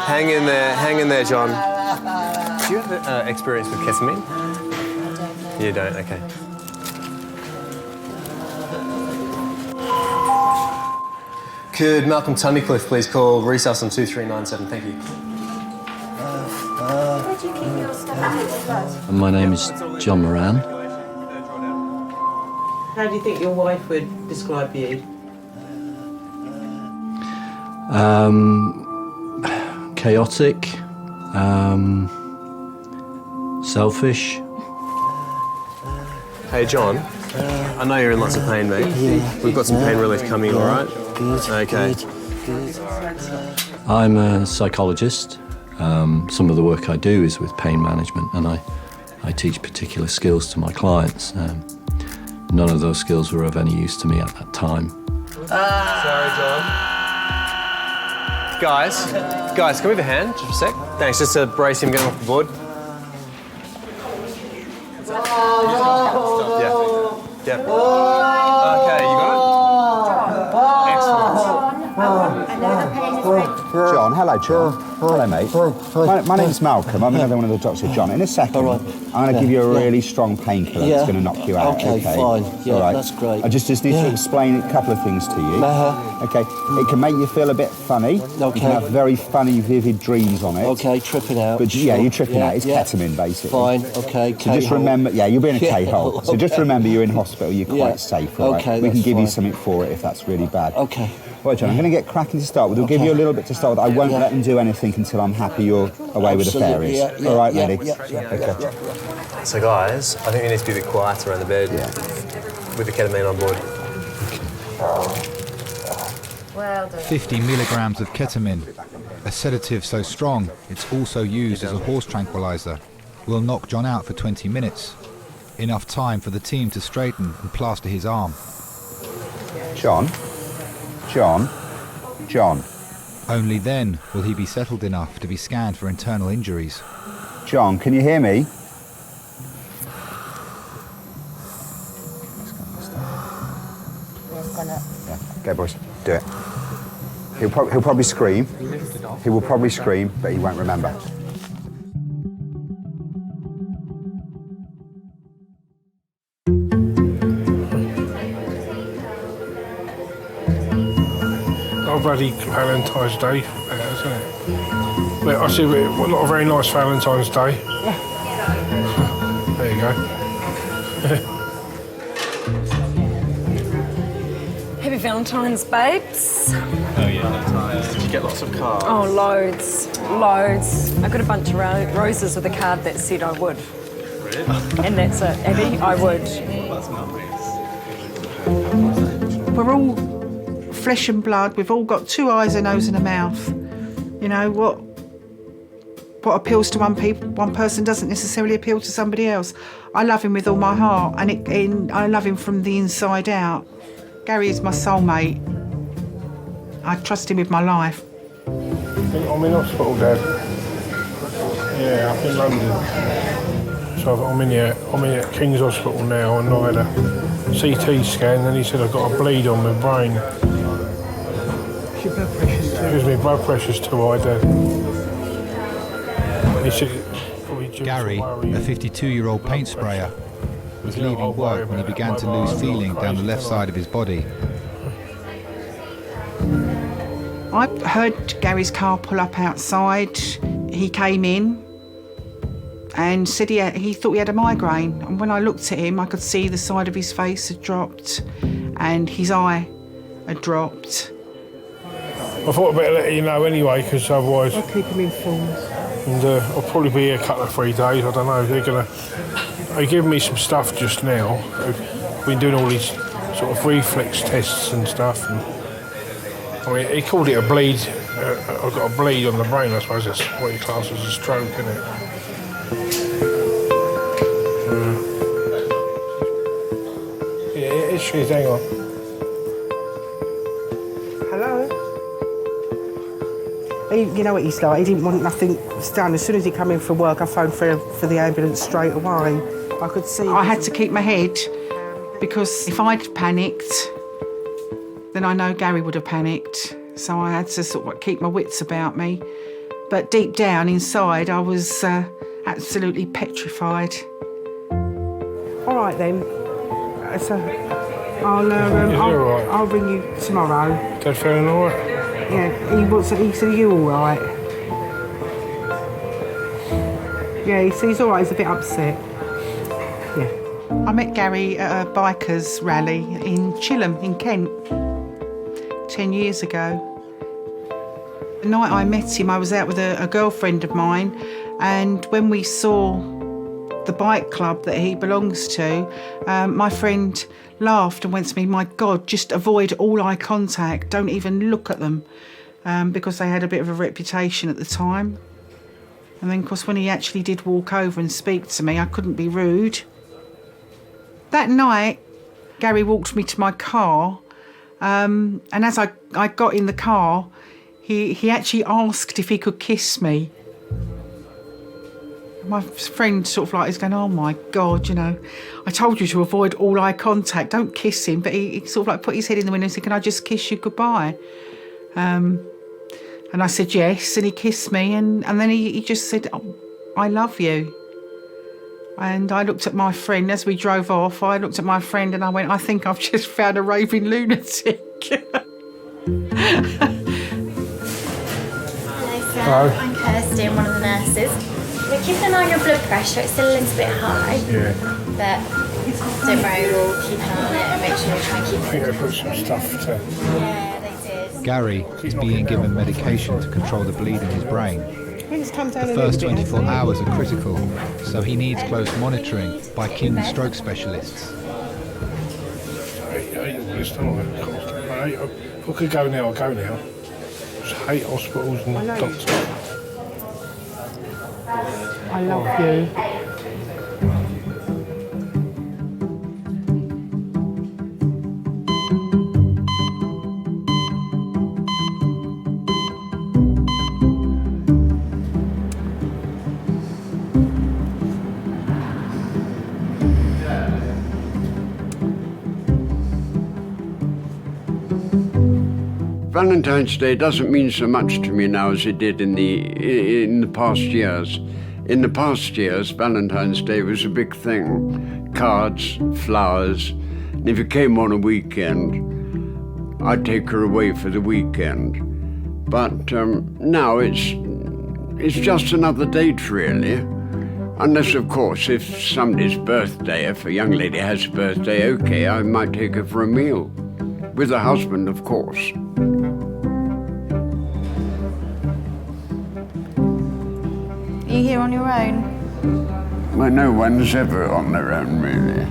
Hang in there, John. Do you have experience with ketamine? You don't, okay. Could Malcolm Tunnicliffe please call Resus on 2397? Thank you. My name is John Moran. How do you think your wife would describe you? Chaotic, selfish. Hey, John. I know you're in lots of pain, mate. Yeah. We've got some pain relief coming, all right? Good. Okay. Good. I'm a psychologist. Some of the work I do is with pain management, and I teach particular skills to my clients. None of those skills were of any use to me at that time. Sorry, John. Guys, can we have a hand just for a sec? Thanks, just to brace him getting off the board. Yeah. Okay, you got it? John, hello, John. Hello, mate. My name's Malcolm. I'm another one of the doctors, John. In a second, I'm going to give you a really strong painkiller that's going to knock you out. Okay, fine. Yeah, all right. That's great. I just need to explain a couple of things to you. Okay. It can make you feel a bit funny. Okay. You can have very funny, vivid dreams on it. Okay, tripping out. But yeah, you're tripping out. It's ketamine, basically. Fine. Okay. So just remember, you'll be in a K-hole. So just remember, you're in hospital. You're quite safe. All right? Okay, we can give you fine. something for it if that's really bad. Okay. Right, John, I'm going to get cracking to start with. We'll give you a little bit to start with. I won't let them do anything until I'm happy you're away with the fairies. All right, lady? Okay. So, guys, I think we need to be a bit quieter around the bed with the ketamine on board. Well done. 50 milligrams of ketamine, a sedative so strong it's also used as a horse tranquilizer, will knock John out for 20 minutes. Enough time for the team to straighten and plaster his arm. John. Only then will he be settled enough to be scanned for internal injuries. John, can you hear me? Okay, boys, do it. He'll probably scream. He will probably scream, but he won't remember. Oh, bloody Valentine's Day, isn't it? But I see not a very nice Valentine's Day. There you go. Happy Valentine's, babes. Oh yeah. Did you get lots of cards? Oh, loads. I got a bunch of roses with a card that said I would. Really? And that's it, Abby, I would. That's nice. We're all flesh and blood. We've all got two eyes, a nose and a mouth. You know, what appeals to one person doesn't necessarily appeal to somebody else. I love him with all my heart, and I love him from the inside out. Gary is my soulmate. I trust him with my life. I'm in hospital, Dad. Yeah, up in London. So I'm in at King's Hospital now, and I had a CT scan, and he said I've got a bleed on my brain. Because my blood pressure's too high, Dad. He said, Gary, a 52-year-old paint sprayer, was leaving work when he began to lose feeling down the left side of his body. I heard Gary's car pull up outside. He came in and said he thought he had a migraine. And when I looked at him, I could see the side of his face had dropped and his eye had dropped. I thought I'd better let you know anyway, because otherwise... I'll keep him informed. And I'll probably be here a couple of 3 days, I don't know. They're giving me some stuff just now. I've been doing all these sort of reflex tests and stuff. And I mean, he called it a bleed. I've got a bleed on the brain, I suppose that's what he classed as a stroke, isn't it? Yeah, it is, hang on. Hello? You know what he's like, he didn't want nothing done. As soon as he came in from work, I phoned for the ambulance straight away. I could see... I had to keep my head, because if I'd panicked, then I know Gary would have panicked. So I had to sort of keep my wits about me. But deep down inside, I was absolutely petrified. All right then. So I'll ring you tomorrow. Dad feeling all right? Yeah, he said, are you all right? Yeah, he's all right, he's a bit upset. Yeah. I met Gary at a bikers rally in Chilham in Kent 10 years ago. The night I met him, I was out with a girlfriend of mine, and when we saw the bike club that he belongs to, my friend laughed and went to me, "My God, just avoid all eye contact, don't even look at them," because they had a bit of a reputation at the time. And then, of course, when he actually did walk over and speak to me, I couldn't be rude. That night, Gary walked me to my car, and as I got in the car, he actually asked if he could kiss me. My friend sort of like is going, "Oh my God, you know, I told you to avoid all eye contact, don't kiss him." But he sort of like put his head in the window and said, "Can I just kiss you goodbye?" And I said yes, and he kissed me, and then he just said, "Oh, I love you." And I looked at my friend as we drove off. I looked at my friend and I went, "I think I've just found a raving lunatic." Hello, I'm Kirsty, I'm one of the nurses. We're keeping an eye on your blood pressure, it's still a little bit high. Yeah. But don't worry, we'll keep an eye on it and make sure we try and keep I think they put some stuff to... Yeah, they did. Gary is being given medication to control the bleed in his brain. The first 24 hours are critical, so he needs close monitoring by keen stroke specialists. If I could go now, I'll go now. I just hate hospitals and doctors. I love you. Valentine's Day doesn't mean so much to me now as it did in the past years. In the past years, Valentine's Day was a big thing. Cards, flowers, and if it came on a weekend, I'd take her away for the weekend. But now it's just another date, really. Unless, of course, if somebody's birthday, if a young lady has a birthday, okay, I might take her for a meal. With a husband, of course. Are you here on your own? Well, no one's ever on their own, really.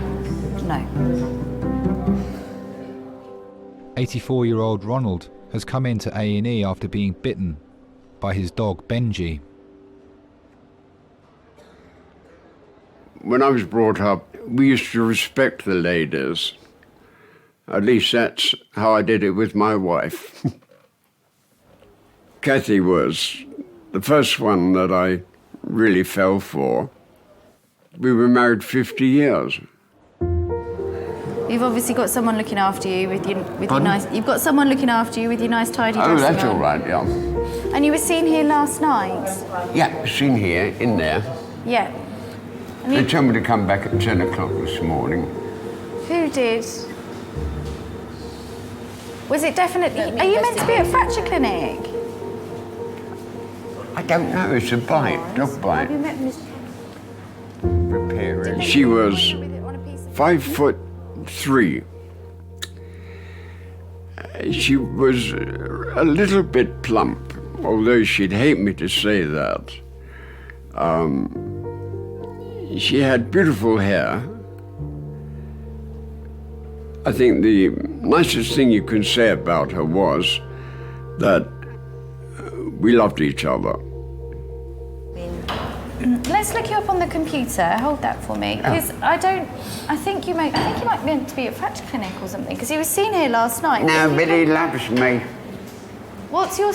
No. 84-year-old Ronald has come into A&E after being bitten by his dog Benji. When I was brought up, we used to respect the ladies. At least that's how I did it with my wife. Kathy was the first one that I really fell for. We were married 50 years. You've obviously got someone looking after you with your nice. You've got someone looking after you with your nice tidy dressing. Oh, that's on. all right, yeah. And you were seen here last night. Yeah, seen here, in there. Yeah. And They told me to come back at 10 o'clock this morning. Who did? Was it definitely? Are you meant to be at fracture clinic? I don't know, it's a bite, dog bite. Have you met Miss? Repairing. She was 5'3". She was a little bit plump, although she'd hate me to say that. She had beautiful hair. I think the nicest thing you can say about her was that we loved each other. Let's look you up on the computer. Hold that for me, because I think you might be meant to be at fracture clinic or something, because he was seen here last night. Nobody loves me. What's your...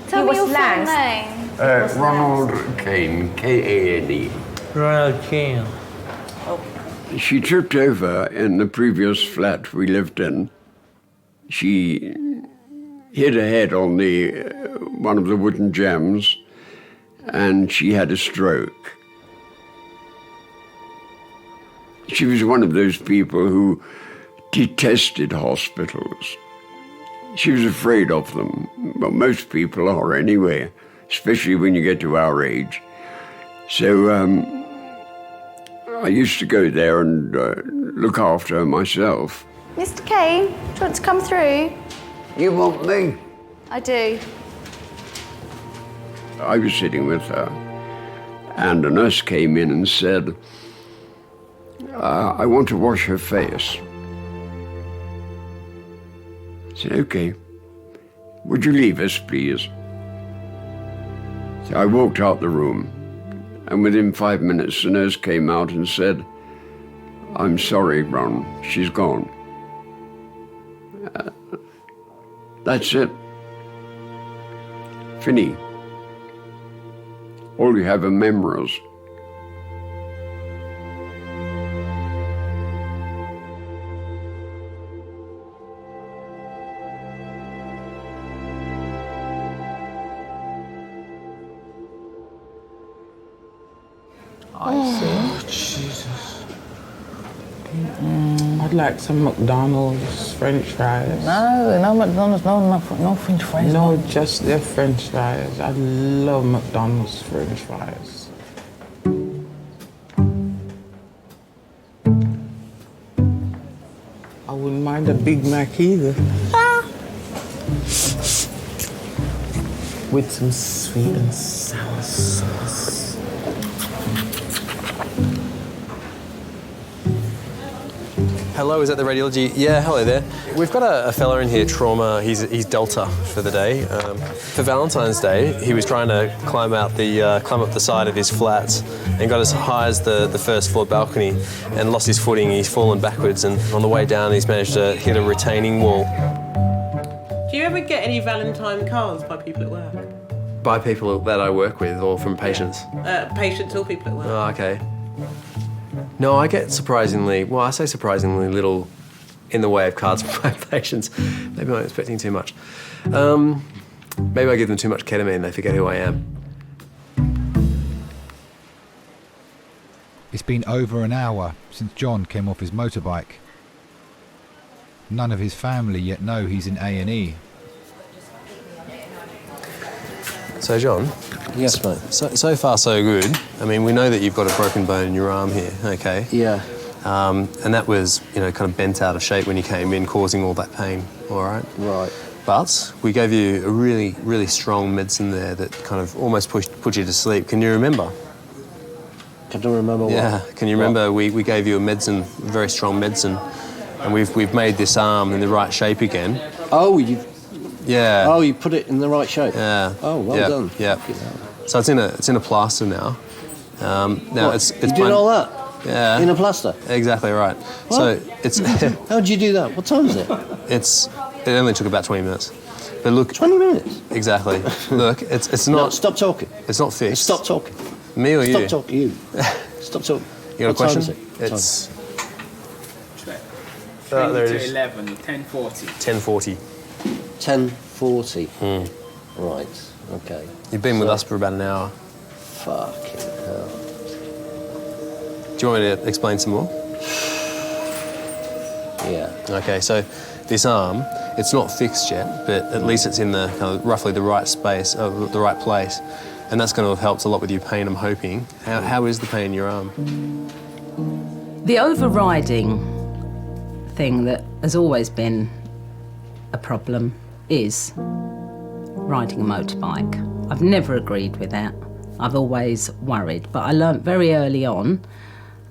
Tell me your full name. Ronald Kane, K-A-N-E. Ronald Kane. She tripped over in the previous flat we lived in. She hit her head on one of the wooden jambs, and she had a stroke. She was one of those people who detested hospitals. She was afraid of them. Well, most people are anyway, especially when you get to our age. So I used to go there and look after her myself. Mr. Kane, do you want to come through? You want me? I do. I was sitting with her, and a nurse came in and said, I want to wash her face. I said, okay. Would you leave us, please? So I walked out the room, and within 5 minutes, the nurse came out and said, I'm sorry, Ron, she's gone. That's it. Fini. All you have are memories. Oh, Jesus. I'd like some McDonald's French fries. No McDonald's, no French fries. No, just their French fries. I love McDonald's French fries. I wouldn't mind a Big Mac either. With some sweet and sour sauce. Hello, is that the radiology? Yeah, hello there. We've got a fella in here, trauma. He's Delta for the day. For Valentine's Day, he was trying to climb up the side of his flat and got as high as the first floor balcony and lost his footing. He's fallen backwards, and on the way down, he's managed to hit a retaining wall. Do you ever get any Valentine cards by people at work? By people that I work with, or from patients? Patients or people at work. Oh, okay. No, I get surprisingly little in the way of cards from my patients. Maybe I'm expecting too much. Maybe I give them too much ketamine and they forget who I am. It's been over an hour since John came off his motorbike. None of his family yet know he's in A&E. So, John? Yes, mate. So far, so good. I mean, we know that you've got a broken bone in your arm here, okay? Yeah. And that was, kind of bent out of shape when you came in, causing all that pain, all right? Right. But we gave you a really, really strong medicine there that kind of almost put you to sleep. Can you remember? Can you remember what? Yeah. Can you remember we gave you a medicine, very strong medicine, and we've made this arm in the right shape again. Oh, Yeah. Oh, you put it in the right shape. Yeah. Oh, well done. Yeah. So it's in a plaster now. Now what? it's you did all that? Yeah. In a plaster? Exactly right. What? So it's. How did you do that? What time is it? It only took about 20 minutes. But look. 20 minutes? Exactly. Look, it's not. No, stop talking. It's not fixed. Stop talking. Me or you? Stop talking. You. Stop talking. You got a question? Time is it? It's. There it is. 11, 10:40. 10:40. 10:40. Right. Okay. You've been with us for about an hour. Fucking hell. Do you want me to explain some more? Yeah. Okay, so this arm, it's not fixed yet, but at least it's in the kind of roughly the right space, the right place, and that's going to have helped a lot with your pain, I'm hoping. How is the pain in your arm? The overriding thing that has always been a problem is riding a motorbike. I've never agreed with that. I've always worried, but I learnt very early on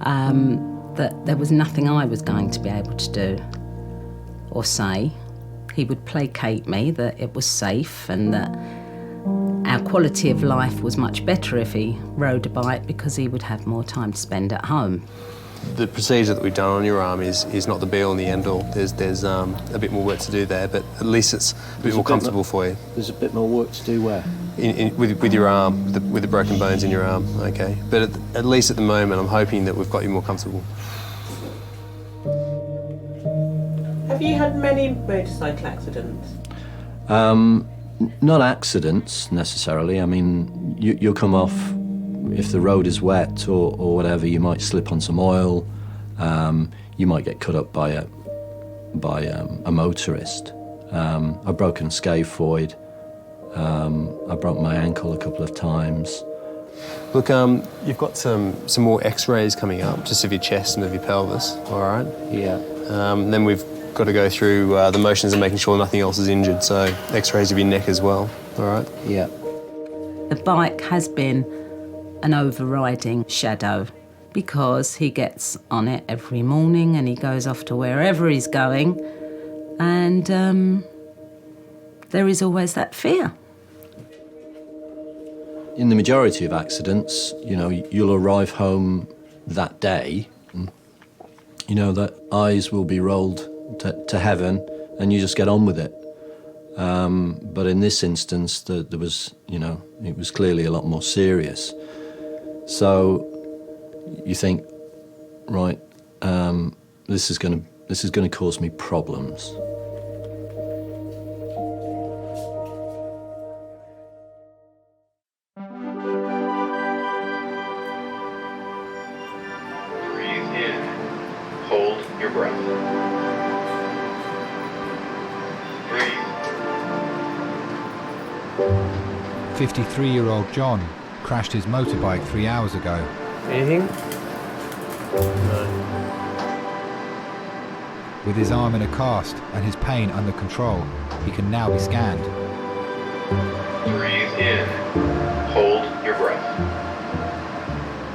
that there was nothing I was going to be able to do or say He would placate me that it was safe and that our quality of life was much better if he rode a bike because he would have more time to spend at home. The procedure that we've done on your arm is not the be-all and the end-all. There's a bit more work to do there, but at least it's a bit more comfortable for you. There's a bit more work to do where? With your arm, with the broken bones in your arm, okay. But at least at the moment, I'm hoping that we've got you more comfortable. Have you had many motorcycle accidents? Not accidents, necessarily. I mean, you'll come off, if the road is wet or whatever, you might slip on some oil, you might get cut up by a motorist. I've broken a scaphoid, I broke my ankle a couple of times. Look, you've got some more x-rays coming up, just of your chest and of your pelvis, all right? Yeah. Then we've got to go through the motions and making sure nothing else is injured, so x-rays of your neck as well, all right? Yeah. The bike has been an overriding shadow because he gets on it every morning and he goes off to wherever he's going, and there is always that fear. In the majority of accidents, you know, you'll arrive home that day, and, you know, that eyes will be rolled to heaven and you just get on with it. But in this instance, there was, you know, it was clearly a lot more serious. So you think, right, this is going to cause me problems. Breathe in. Hold your breath. Breathe. 53-year-old John crashed his motorbike 3 hours ago. Anything? No. With his arm in a cast and his pain under control, he can now be scanned. Breathe in. Hold your breath.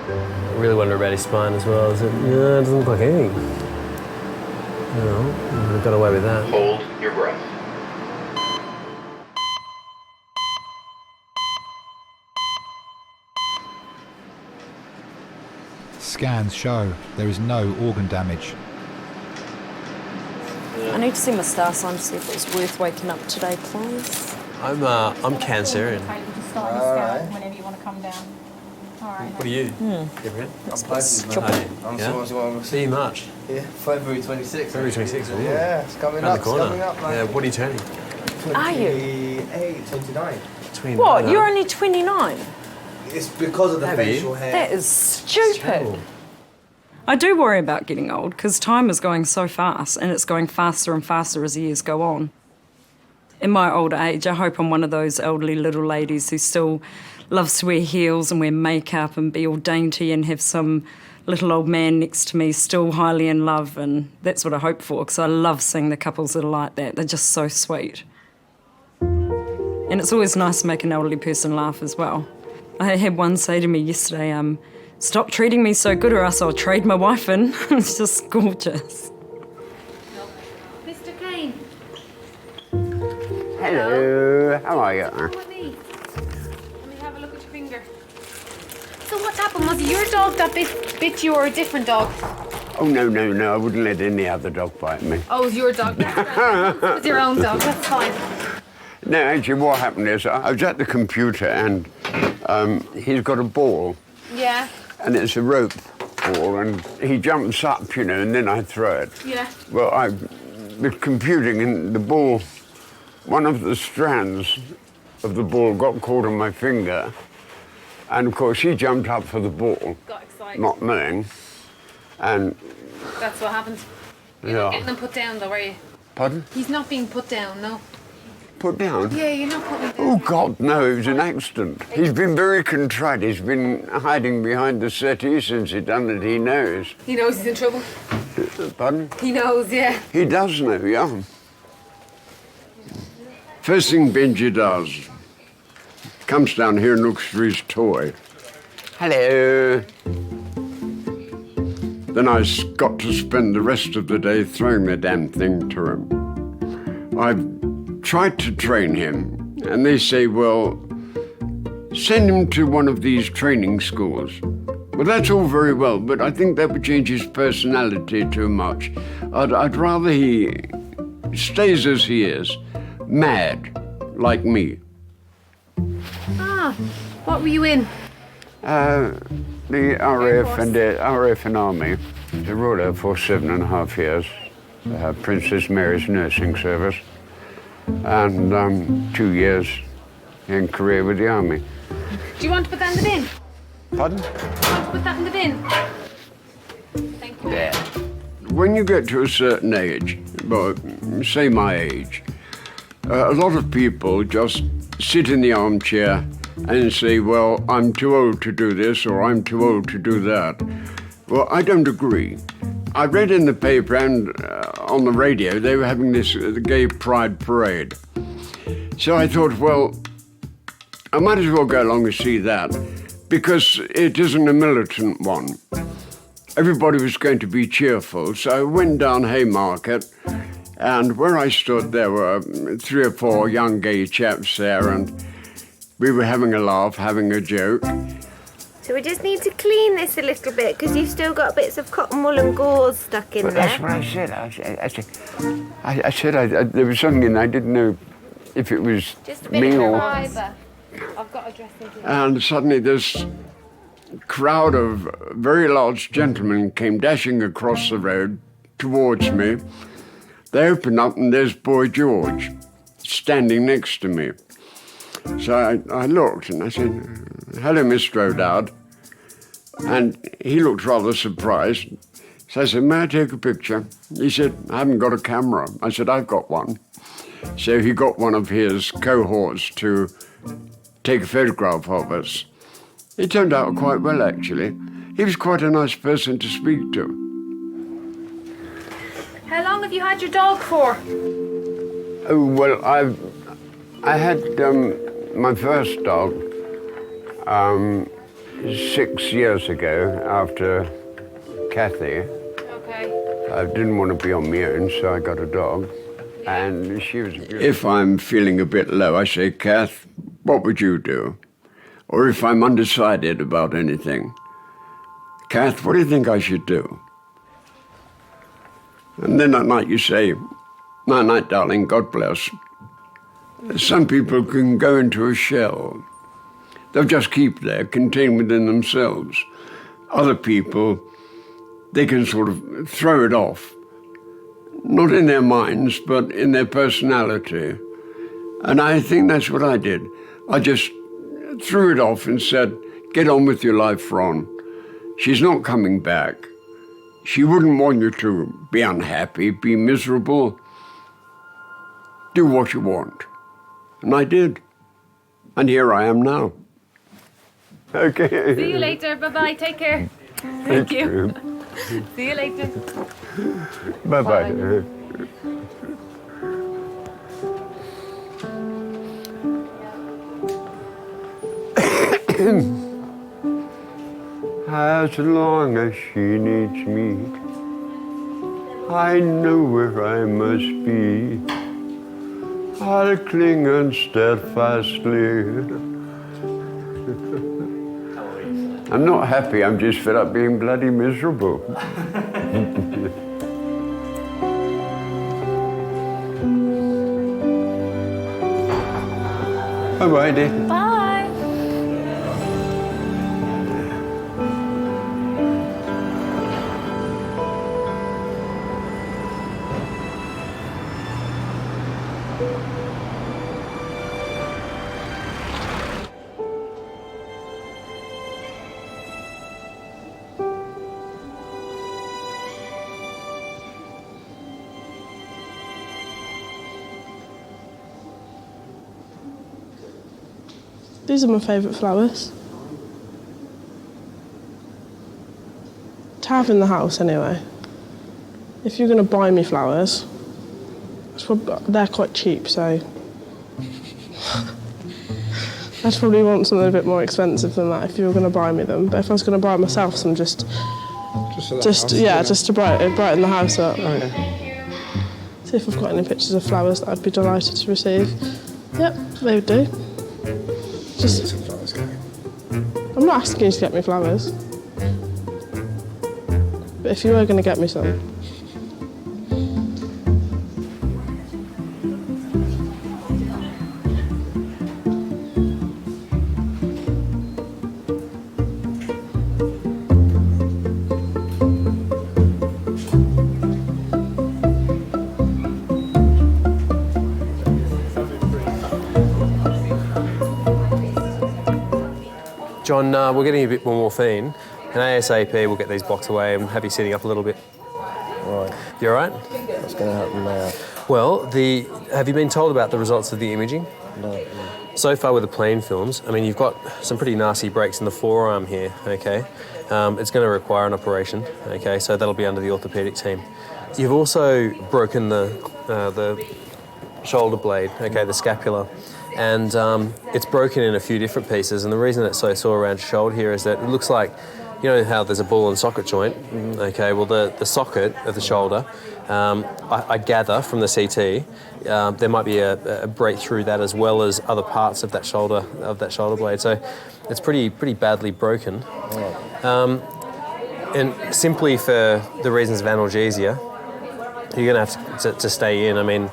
I really wonder about his spine as well. Is it? Yeah, it doesn't look like anything. No, we got away with that. Hold your breath. Scans show there is no organ damage. I need to see my star sign to see if it was worth waking up today, please. I'm Cancerian. Start the scan whenever you want to come down. All right. What are you? Different? I'm Pisces, Yeah? See you March. Yeah, February 26th. February 26th. Ooh. Yeah, it's coming Around up. the corner. It's coming up, man. Yeah, what are you turning? Are you? 29. 29. What? You're only 29? It's because of the facial hair. That is stupid. I do worry about getting old because time is going so fast and it's going faster and faster as the years go on. In my older age, I hope I'm one of those elderly little ladies who still loves to wear heels and wear makeup and be all dainty and have some little old man next to me still highly in love, and that's what I hope for because I love seeing the couples that are like that. They're just so sweet. And it's always nice to make an elderly person laugh as well. I had one say to me yesterday, stop treating me so good or else I'll trade my wife in. It's just gorgeous. Mr. Kane. Hello, how are you? Let me have a look at your finger. So what happened? Was it your dog that bit you or a different dog? Oh, no, I wouldn't let any other dog bite me. Oh, it was your dog. It was your own dog, that's fine. No, actually what happened is I was at the computer and he's got a ball. Yeah. And it's a rope ball and he jumps up, you know, and then I throw it. Yeah. Well, I was computing and the ball, one of the strands of the ball got caught on my finger. And of course he jumped up for the ball. Got excited. Not knowing. And That's what happened. You're yeah. not getting him put down though, are you? Pardon? He's not being put down, no. Put down? Yeah, you're not putting him down. Oh, God, no, it was an accident. He's been very contrite. He's been hiding behind the settee since he done it. He knows. He knows he's in trouble. Pardon? He knows, yeah. He does know, yeah. First thing Benji does, comes down here and looks for his toy. Hello. Then I got to spend the rest of the day throwing the damn thing to him. I've tried to train him, and they say, well, send him to one of these training schools. Well, that's all very well, but I think that would change his personality too much. I'd rather he stays as he is, mad, like me. Ah, what were you in? The RAF and Army, the Royal Air Force, 7.5 years, Princess Mary's Nursing Service, and 2 years in Korea with the Army. Do you want to put that in the bin? Pardon? Do you want to put that in the bin? Thank you. Yeah. When you get to a certain age, well, say my age, a lot of people just sit in the armchair and say, well, I'm too old to do this or I'm too old to do that. Well, I don't agree. I read in the paper and on the radio they were having this the gay pride parade. So I thought, well, I might as well go along and see that because it isn't a militant one. Everybody was going to be cheerful, so I went down Haymarket, and where I stood there were 3 or 4 young gay chaps there, and we were having a laugh, having a joke. So we just need to clean this a little bit because you've still got bits of cotton wool and gauze stuck in there. That's what I said. I said there was something in there. I didn't know if it was just a bit me of or... fibre. I've got a dressing table. And suddenly this crowd of very large gentlemen came dashing across the road towards me. They opened up and there's Boy George standing next to me. So I looked and I said, hello, Mr. O'Dowd. And he looked rather surprised. So I said, may I take a picture? He said, I haven't got a camera. I said, I've got one. So he got one of his cohorts to take a photograph of us. It turned out quite well, actually. He was quite a nice person to speak to. How long have you had your dog for? Oh, well, I had my first dog 6 years ago after Kathy. Okay. I didn't want to be on my own, so I got a dog. And she was beautiful. If I'm feeling a bit low, I say, Kath, what would you do? Or if I'm undecided about anything, Kath, what do you think I should do? And then at night you say, night, night, darling, God bless. Some people can go into a shell. They'll just keep there, contained within themselves. Other people, they can sort of throw it off. Not in their minds, but in their personality. And I think that's what I did. I just threw it off and said, get on with your life, Ron. She's not coming back. She wouldn't want you to be unhappy, be miserable. Do what you want. And I did. And here I am now. Okay. See you later. Bye-bye. Take care. Thank you. See you later. Bye-bye. As long as she needs me, I know where I must be. I'll cling on steadfastly. I'm not happy, I'm just fed up being bloody miserable. Bye-bye, dear. Bye. These are my favourite flowers. To have in the house anyway. If you're going to buy me flowers, they're quite cheap, so I'd probably want something a bit more expensive than that if you were going to buy me them. But if I was going to buy myself some, just to brighten the house up. Oh, yeah. See if I've got any pictures of flowers that I'd be delighted to receive. Yep, they would do. Just. I'm not asking you to get me flowers. But if you were going to get me some. John, we're getting a bit more morphine, and ASAP we'll get these blocks away and have you sitting up a little bit. Right. You all right? What's going to happen now? Well, have you been told about the results of the imaging? No. So far with the plain films, I mean, you've got some pretty nasty breaks in the forearm here, okay? It's going to require an operation, okay? So that'll be under the orthopaedic team. You've also broken the shoulder blade, okay, the scapula. And it's broken in a few different pieces, and the reason it's so sore around your shoulder here is that it looks like, you know how there's a ball and socket joint? Okay, well the socket of the shoulder, I gather from the CT, there might be a break through that as well as other parts of that shoulder blade. So it's pretty badly broken. And simply for the reasons of analgesia, you're going to have to stay in. I mean,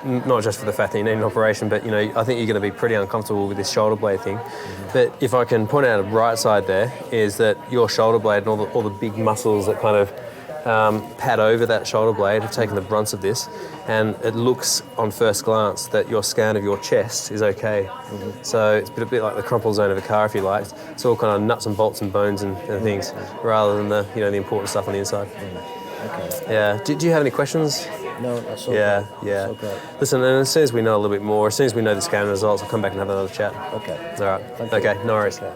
not just for the fact that you need an operation, but, you know, I think you're going to be pretty uncomfortable with this shoulder blade thing. But if I can point out a bright side there, is that your shoulder blade and all the big muscles that kind of pad over that shoulder blade have taken the brunt of this, and it looks on first glance that your scan of your chest is okay. So it's a bit like the crumple zone of a car, if you like. It's all kind of nuts and bolts and bones and things, rather than the important stuff on the inside. Okay. Yeah. Do you have any questions? No, that's all Yeah, good. yeah. That's all good. Listen, and as soon as we know a little bit more, as soon as we know the scan results, I'll come back and have another chat. Okay. All right. Thank you. Okay, no worries. Okay.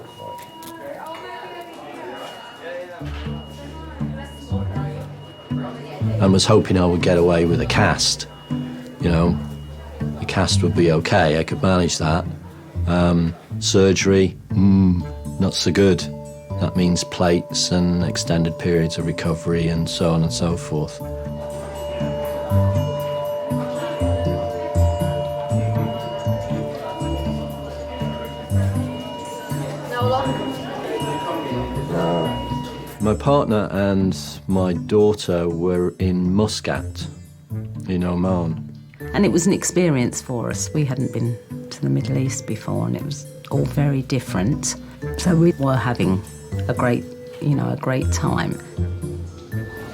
I was hoping I would get away with a cast. You know, the cast would be okay, I could manage that. Surgery, not so good. That means plates and extended periods of recovery and so on and so forth. My partner and my daughter were in Muscat, in Oman. And it was an experience for us. We hadn't been to the Middle East before, and it was all very different. So we were having a great time.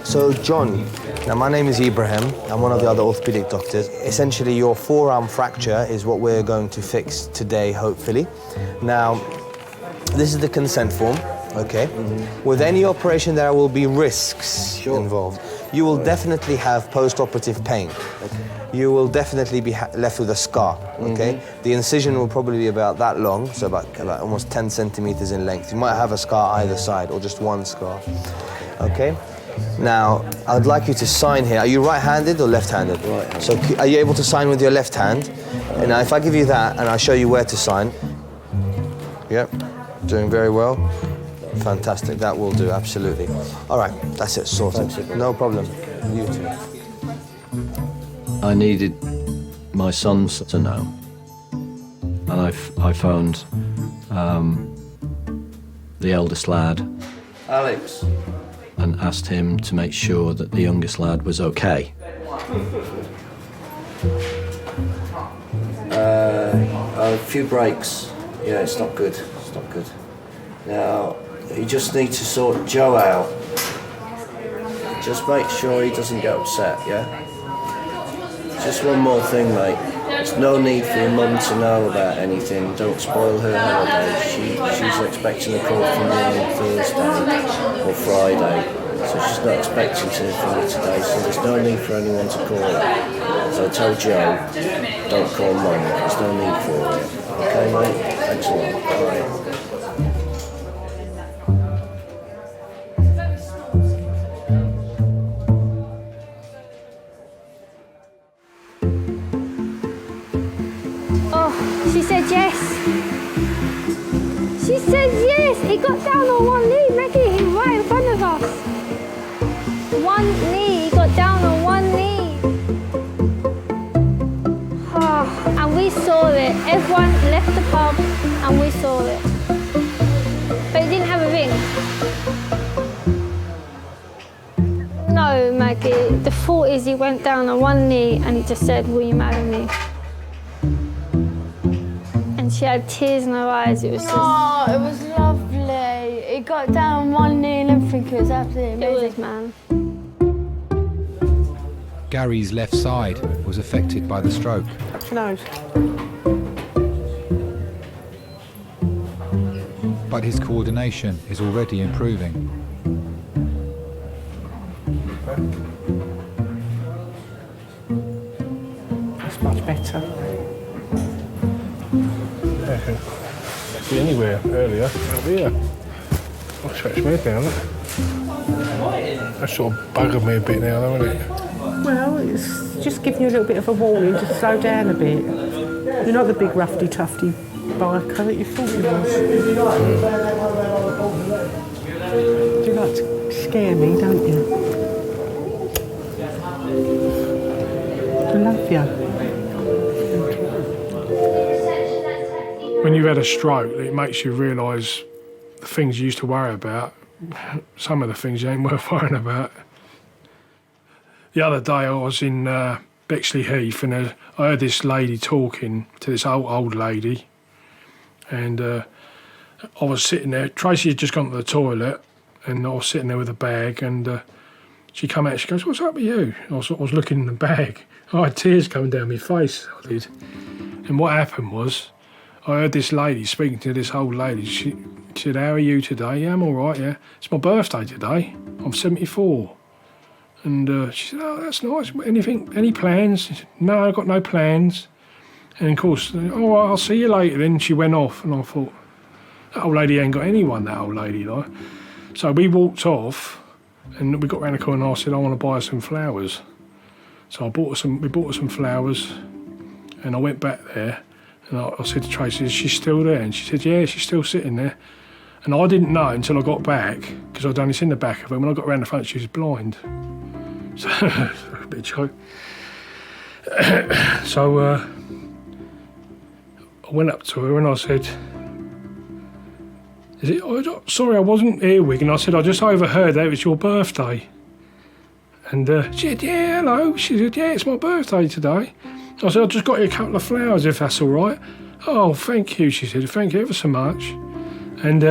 So, John, now my name is Ibrahim. I'm one of the other orthopedic doctors. Essentially, your forearm fracture is what we're going to fix today, hopefully. Now, this is the consent form, okay? With any operation, there will be risks involved. You will definitely have post-operative pain. You will definitely be left with a scar, okay? The incision will probably be about that long, so about almost 10 centimeters in length. You might have a scar either side, or just one scar, okay? Now, I'd like you to sign here. Are you right-handed or left-handed? Right. So are you able to sign with your left hand? And now if I give you that and I'll show you where to sign. Yep, doing very well. Fantastic, that will do, absolutely. All right, that's it, sorted. No problem, you too. I needed my sons to know. And I phoned the eldest lad. Alex. And asked him to make sure that the youngest lad was okay. A few breaks. Yeah, it's not good. It's not good. Now, you just need to sort Joe out. Just make sure he doesn't get upset, yeah? Just one more thing, mate. There's no need for your mum to know about anything. Don't spoil her holiday. She's expecting a call from me on Thursday or Friday. So she's not expecting to hear from me today, so there's no need for anyone to call her. So I told Joe, don't call mum. There's no need for it. Okay, mate? Thanks a lot. All right. She said yes. She said yes. He got down on one knee, Maggie. He's right in front of us. One knee. He got down on one knee. saw it. Everyone left the pub and we saw it. But it didn't have a ring. No, Maggie. The thought is he went down on one knee and he just said, "Will you marry me?" And she had tears in her eyes. It was just... Oh, it was lovely. It got down on one knee and everything. It was absolutely amazing. It was, man. Gary's left side was affected by the stroke. Touch your nose. But his coordination is already improving. That's much better. Yeah, I can be anywhere earlier. Over here. I'll stretch my head down. That sort of buggered me a bit now, though, isn't it? Well, it's just giving you a little bit of a warning to slow down a bit. You're not the big roughy tufty biker that you thought you was. You like to scare me, don't you? I love you. When you've had a stroke, it makes you realise the things you used to worry about, some of the things you ain't worth worrying about. The other day I was in Bexley Heath and I heard this lady talking to this old lady, and I was sitting there. Tracy had just gone to the toilet and I was sitting there with a bag, and she come out, she goes, "What's up with you?" I was looking in the bag. I had tears coming down my face, I did. And what happened was, I heard this lady speaking to this old lady. She said, "How are you today?" "Yeah, I'm all right, yeah. It's my birthday today. I'm 74. And she said, "Oh, that's nice. Any plans?" I said, "No, I've got no plans." And of course, "All right, I'll see you later." Then she went off, and I thought, that old lady ain't got anyone, that old lady, like. So we walked off, and we got round the corner, and I said, "I want to buy her some flowers." So we bought her some flowers, and I went back there, and I said to Tracy, "Is she still there?" And she said, "Yeah, she's still sitting there." And I didn't know until I got back, because I'd only seen the back of her. When I got round the front, she was blind. So, a bit of joke. So I went up to her and I said, "Sorry, I wasn't here, Wigan." I said, "I just overheard that it was your birthday." And she said, "Yeah, hello." She said, "Yeah, it's my birthday today." I said, "I just got you a couple of flowers, if that's all right." "Oh, thank you," she said. "Thank you ever so much." And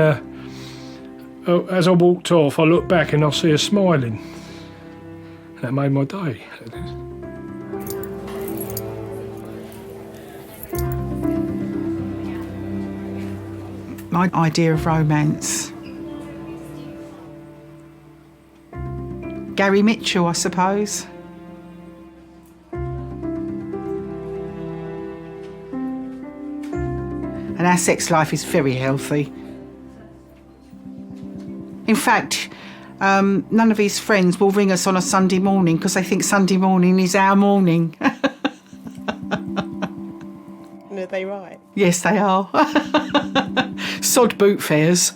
as I walked off, I looked back and I see her smiling. That made my day. My idea of romance. Gary Mitchell, I suppose. And our sex life is very healthy. In fact, none of his friends will ring us on a Sunday morning because they think Sunday morning is our morning. And are they right? Yes, they are. Sod boot fairs.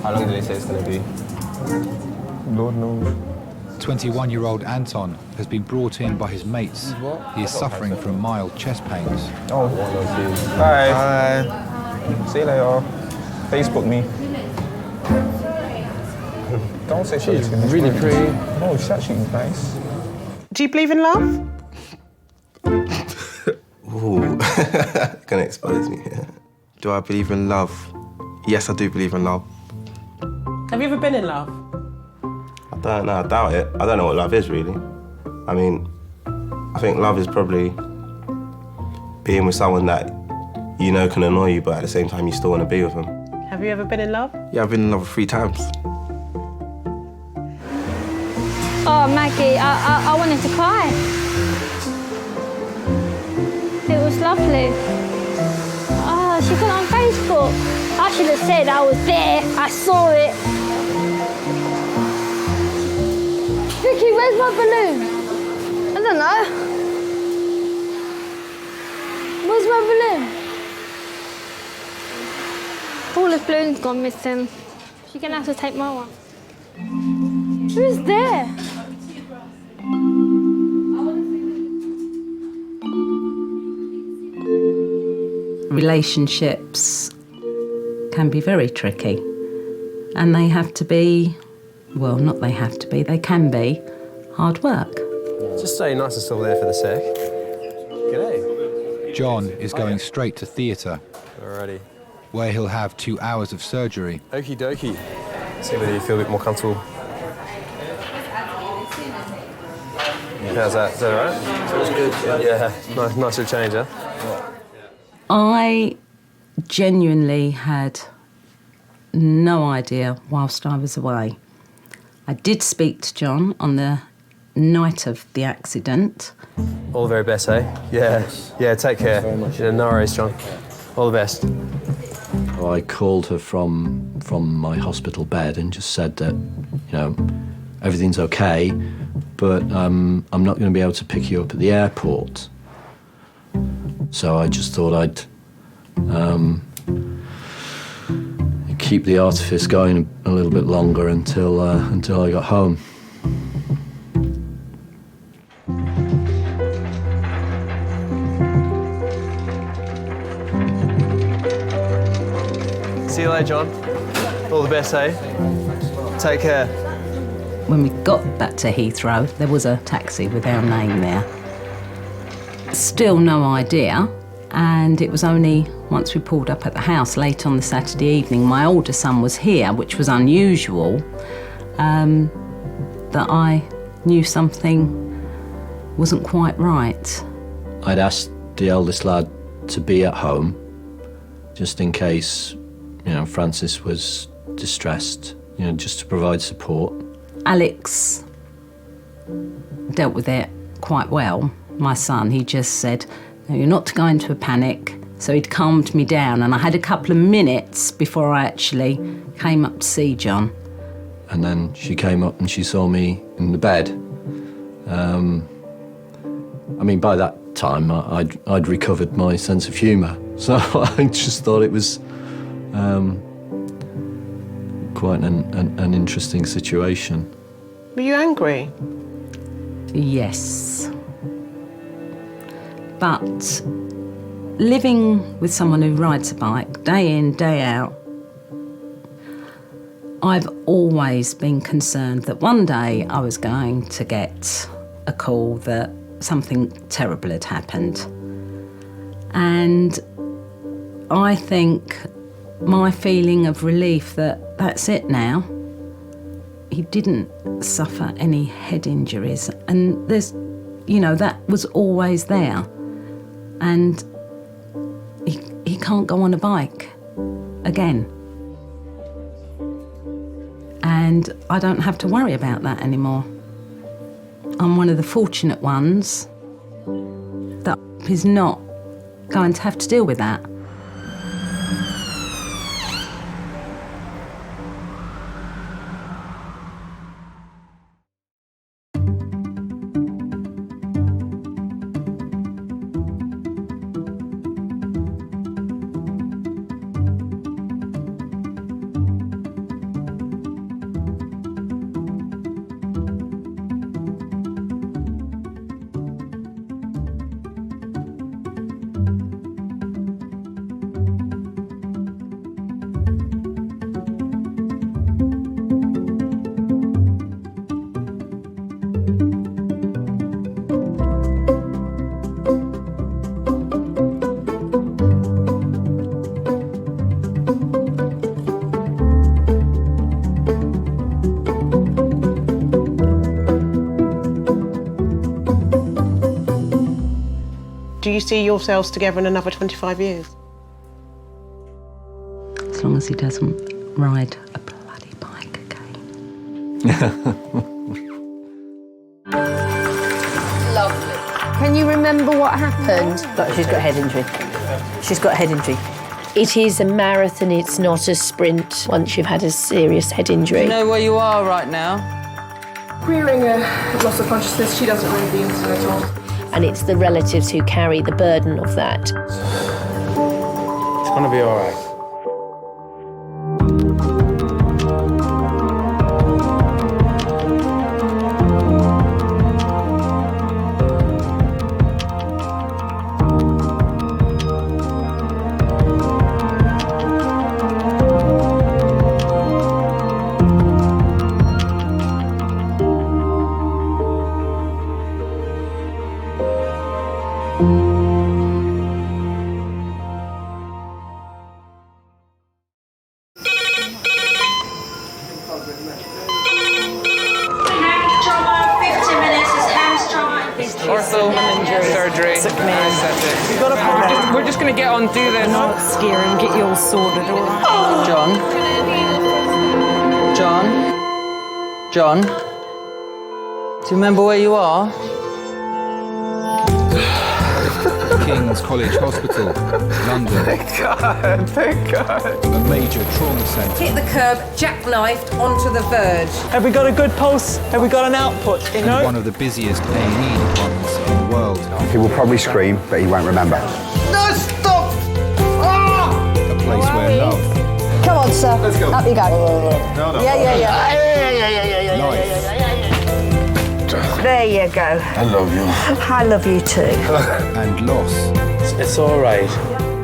How long do they say it's going to be? Lord knows. 21-year-old Anton has been brought in by his mates. He is suffering from mild chest pains. Oh, bye. Bye. See you later. Facebook me. Don't say she's really pretty. No, she's actually nice. Do you believe in love? Ooh, gonna expose me here. Do I believe in love? Yes, I do believe in love. Have you ever been in love? I don't know, I doubt it. I don't know what love is, really. I mean, I think love is probably being with someone that you know can annoy you, but at the same time you still want to be with them. Have you ever been in love? Yeah, I've been in love 3 times. Oh, Maggie, I wanted to cry. It was lovely. Oh, she put it on Facebook. I should have said I was there. I saw it. She where's my balloon? I don't know. Where's my balloon? Paula's balloon's gone missing. She's gonna have to take my one. Who's there? Relationships can be very tricky, and they have to be, well, not they have to be, they can be hard work. Just stay nice and still there for the sec. G'day. John is going straight to theatre. Alrighty. Where he'll have 2 hours of surgery. Okie dokie. See whether you feel a bit more comfortable. How's that? Is that alright? Feels good. Yeah, nice little change, huh? I genuinely had no idea whilst I was away. I did speak to John on the night of the accident. All the very best, eh? Yeah. Yeah, take care. Very much. Yeah, no worries, John. All the best. I called her from my hospital bed and just said that, you know, everything's okay, but I'm not going to be able to pick you up at the airport. So I just thought I'd keep the artifice going a little bit longer until I got home. See you later, John. All the best, eh? Take care. When we got back to Heathrow, there was a taxi with our name there. Still no idea, and it was only once we pulled up at the house late on the Saturday evening, my older son was here, which was unusual, that I knew something wasn't quite right. I'd asked the eldest lad to be at home, just in case, you know, Francis was distressed, you know, just to provide support. Alex dealt with it quite well. My son, he just said, no, you're not to go into a panic. So he'd calmed me down, and I had a couple of minutes before I actually came up to see John. And then she came up and she saw me in the bed. I mean, by that time, I'd recovered my sense of humour. So I just thought it was quite an interesting situation. Were you angry? Yes. But living with someone who rides a bike day in, day out, I've always been concerned that one day I was going to get a call that something terrible had happened. And I think my feeling of relief that that's it now. He didn't suffer any head injuries, and there's, you know, that was always there. And he can't go on a bike again. And I don't have to worry about that anymore. I'm one of the fortunate ones that is not going to have to deal with that. Do you see yourselves together in another 25 years? As long as he doesn't ride a bloody bike again. Lovely. Can you remember what happened? But she's got a head injury. She's got a head injury. It is a marathon, it's not a sprint once you've had a serious head injury. Do you know where you are right now? Queering a loss of consciousness, she doesn't read the internet at all. And it's the relatives who carry the burden of that. It's gonna be all right. Surgery. You've got a problem. We're just going to get on, do this. Not scare and get you all sorted, all right? John? Do you remember where you are? King's College Hospital, London. Thank God. A major trauma centre. Hit the curb, jackknifed onto the verge. Have we got a good pulse? Have we got an output? You know? And one of the busiest A&E departments in the world. He will probably scream, but he won't remember. No, stop! Ah! A place where love, Come on, sir. Let's go. Up you go. No. Yeah. life, There you go. I love you. I love you too. and loss It's all right.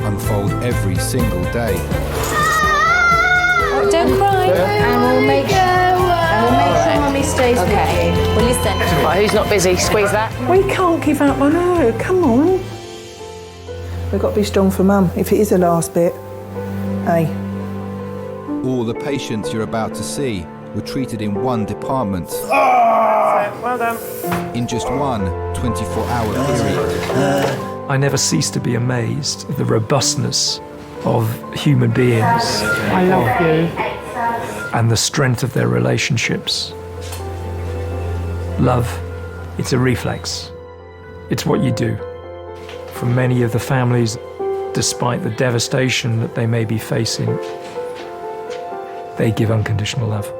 unfold every single day. Don't cry. And we'll make sure Mummy stays with you. Well, listen. Right, who's not busy? Squeeze that. We can't give up on her. Come on. We've got to be strong for Mum, if it is the last bit. Hey. All the patients you're about to see were treated in one department. Well done. In just one 24-hour period. I never cease to be amazed at the robustness of human beings. I love you. And the strength of their relationships. Love, it's a reflex. It's what you do. For many of the families, despite the devastation that they may be facing, they give unconditional love.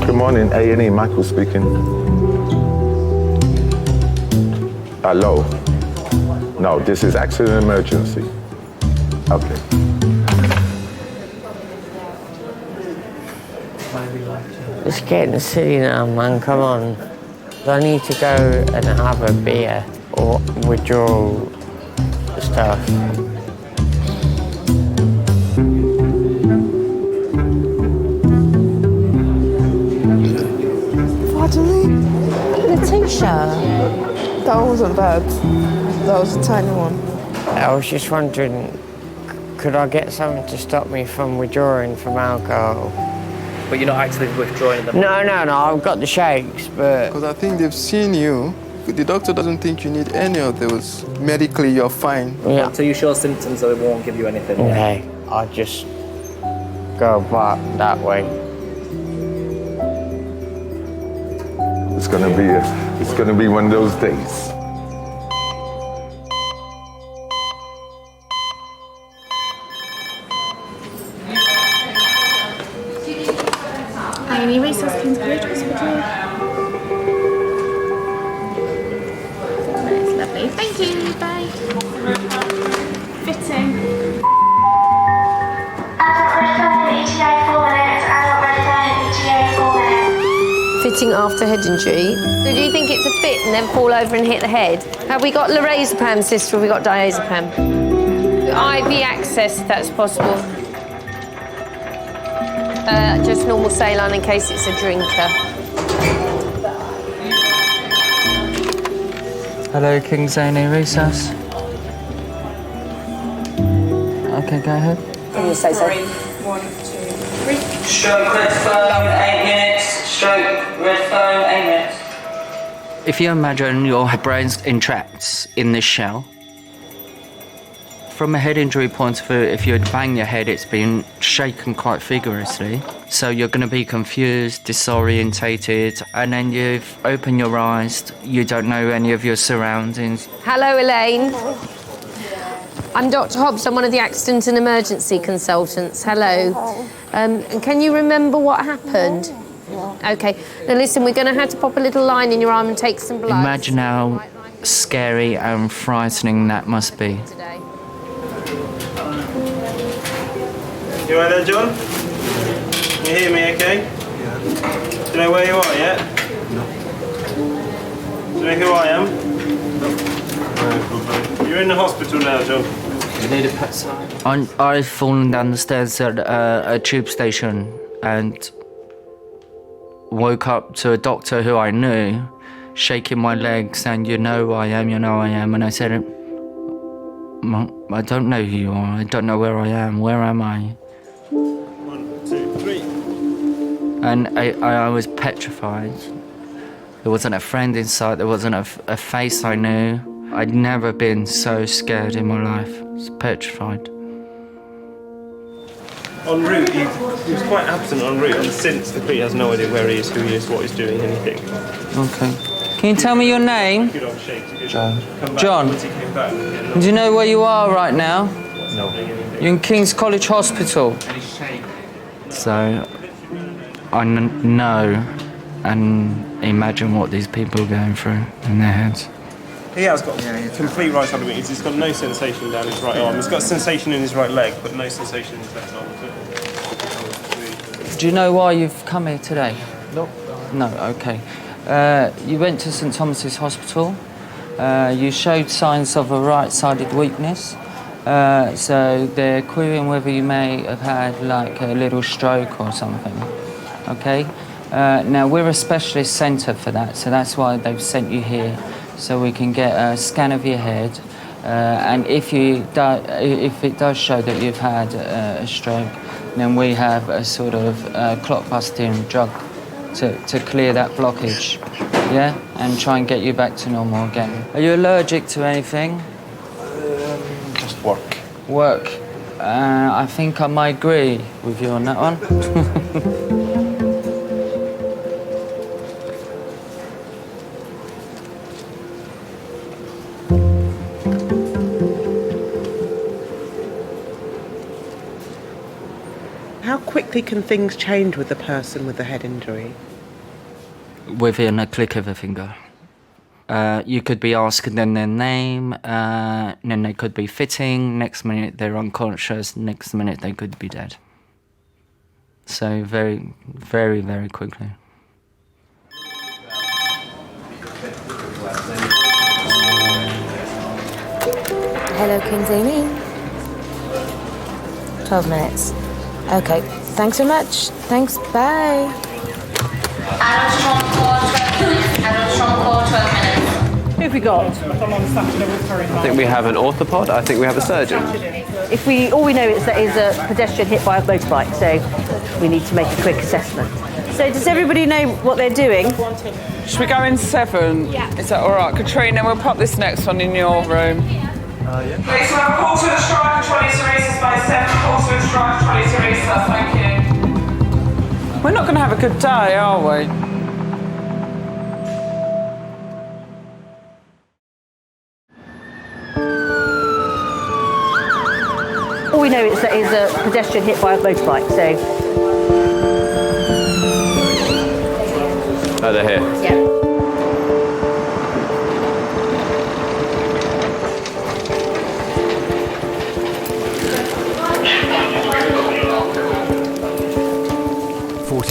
Good morning, A&E, Michael speaking. Hello. No, this is accident emergency. Okay. It's getting silly now, man, come on. I need to go and have a beer or withdraw stuff. Pardon me? Letitia. That wasn't bad. That was a tiny one. I was just wondering, could I get something to stop me from withdrawing from alcohol? But you're not actually withdrawing them? No, I've got the shakes, but... Because I think they've seen you. The doctor doesn't think you need any of those. Medically, you're fine. Yeah. Until you show symptoms, they won't give you anything. Okay, I'll just go back that way. It's gonna be one of those days. Any resource King's College Hospital. That's lovely. Thank you. Bye. Fitting. Fitting after head injury. So do you think it's a fit and then fall over and hit the head? Have we got lorazepam, sister, or have we got diazepam? IV access, if that's possible. Just normal saline in case it's a drinker. Hello, King's A&E Resus. Okay, go ahead. Can you say so? 1, 2, 3. Stroke red phone, 8 minutes. Stroke red phone, 8 minutes. If you imagine your brain's entrapped in this shell, From a head injury point of view, if you bang your head, it's been shaken quite vigorously. So you're going to be confused, disorientated, and then you've opened your eyes, you don't know any of your surroundings. Hello, Elaine. I'm Dr. Hobbs. I'm one of the accident and emergency consultants. Hello. And can you remember what happened? OK. Now, listen, we're going to have to pop a little line in your arm and take some blood. Imagine how scary and frightening that must be. You alright there, John? Can you hear me okay? Yeah. Do you know where you are yet? No. Do you know who I am? No. You're in the hospital now, John. You need a pet sign? I've fallen down the stairs at a tube station and woke up to a doctor who I knew shaking my legs saying, you know who I am, you know who I am. And I said, I don't know who you are. I don't know where I am. Where am I? 1, 2, 3. And I was petrified. There wasn't a friend in sight. There wasn't a face I knew. I'd never been so scared in my life. I was petrified. En route, he was quite absent en route, and since the police has no idea where he is, who he is, what he's doing, anything. Okay. Can you tell me your name? Good old shakes. John. Come back. John. Once he came back, Do you know where you are right now? No. You're in King's College Hospital. So I know and imagine what these people are going through in their heads. He has got complete right side of weakness. He's got no sensation down his right arm. He's got sensation in his right leg, but no sensation in his left arm. Do you know why you've come here today? No. No, okay. You went to St Thomas's Hospital. You showed signs of a right-sided weakness. So they're querying whether you may have had like a little stroke or something. Okay? Now we're a specialist centre for that, so that's why they've sent you here, so we can get a scan of your head. And if it does show that you've had a stroke, then we have a sort of clot-busting drug to clear that blockage, yeah? And try and get you back to normal again. Are you allergic to anything? Just work. Work. I think I might agree with you on that one. How quickly can things change with the person with the head injury? Within a click of a finger. You could be asking them their name, then they could be fitting, next minute they're unconscious, next minute they could be dead. So very, very, very quickly. Hello, King's Amy. 12 minutes. Okay, thanks so much. Thanks, bye. Who have we got? I think we have an orthopod. I think we have a surgeon. If all we know is that he's a pedestrian hit by a motorbike, so we need to make a quick assessment. So does everybody know what they're doing? Should we go in 7? Yeah. Is that all right? Katrina, we'll pop this next one in your room. Yeah. Please, we have a call to the strike and trolley services by 7. Call to the strike and trolley services. Thank you. We're not going to have a good day, are we? All we know is that he's a pedestrian hit by a motorbike, so... Oh, they're here. Yeah.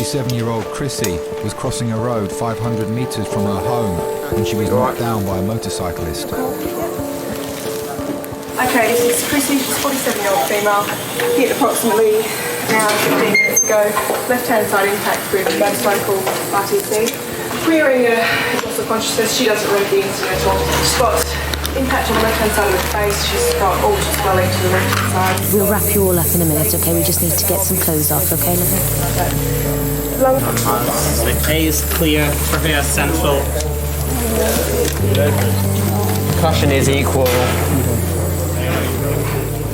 Seven-year-old Chrissy was crossing a road 500 metres from her home when she was knocked down by a motorcyclist. Okay, this is Chrissy, she's a 47-year-old female, hit approximately now 15 minutes ago, left-hand side impact with motorcycle RTC. Querying loss of consciousness, she doesn't read the internet at all. She's got impact on the left-hand side of the face, she's got altered swelling to the left-hand side. We'll wrap you all up in a minute, okay? We just need to get some clothes off, okay, lovely? A is clear, trachea central. Concussion is equal.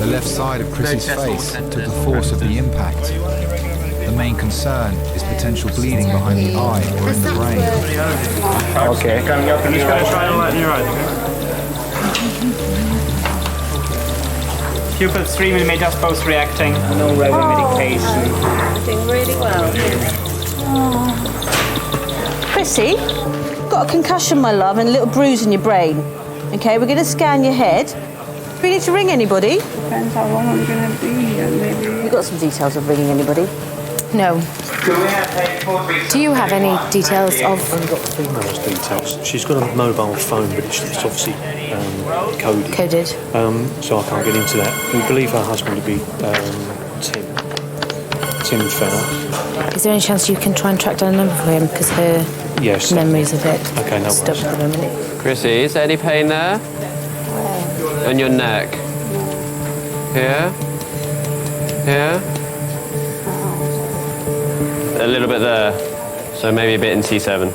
The left side of Chrissy's face took the force of the impact. The main concern is potential bleeding behind the eye or in the brain. Okay. I'm just going to try and enlighten your eyes. Pupils 3mm both reacting. No regular medication. Doing really well. Chrissy, got a concussion, my love, and a little bruise in your brain. Okay, we're going to scan your head. Do we need to ring anybody? Depends how long I'm going to be here, maybe. You got some details of ringing anybody? No. Do you have any details of... I've only got the female's details. She's got a mobile phone, but it's obviously coded. Coded. So I can't get into that. We believe her husband to be Tim Fenner. Is there any chance you can try and track down a number for him? Because her memories of it stuck at the moment. Chrissy, is there any pain there? On your neck? Here? Here? A little bit there. So maybe a bit in T7.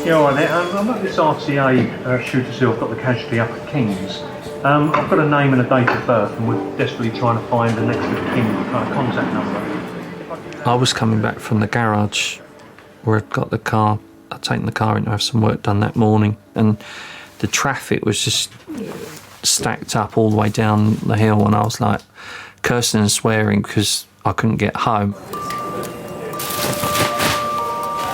Yeah, all right there. I'm at this RTA Shooters Hill. I've got the casualty up at King's. I've got a name and a date of birth, and we're desperately trying to find the next of kin contact number. I was coming back from the garage where I'd got the car. I'd taken the car in to have some work done that morning, and the traffic was just stacked up all the way down the hill, and I was like cursing and swearing because I couldn't get home.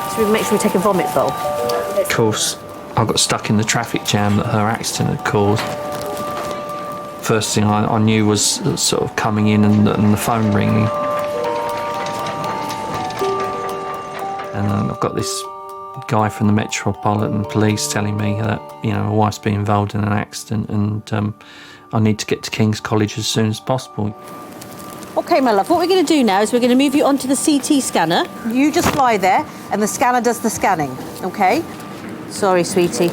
So we make sure we take a vomit bowl. Of course, I got stuck in the traffic jam that her accident had caused. First thing I knew was sort of coming in and the phone ringing. And I've got this guy from the Metropolitan Police telling me that, my wife's been involved in an accident and I need to get to King's College as soon as possible. OK, my love, what we're going to do now is we're going to move you onto the CT scanner. You just lie there and the scanner does the scanning, OK? Sorry, sweetie.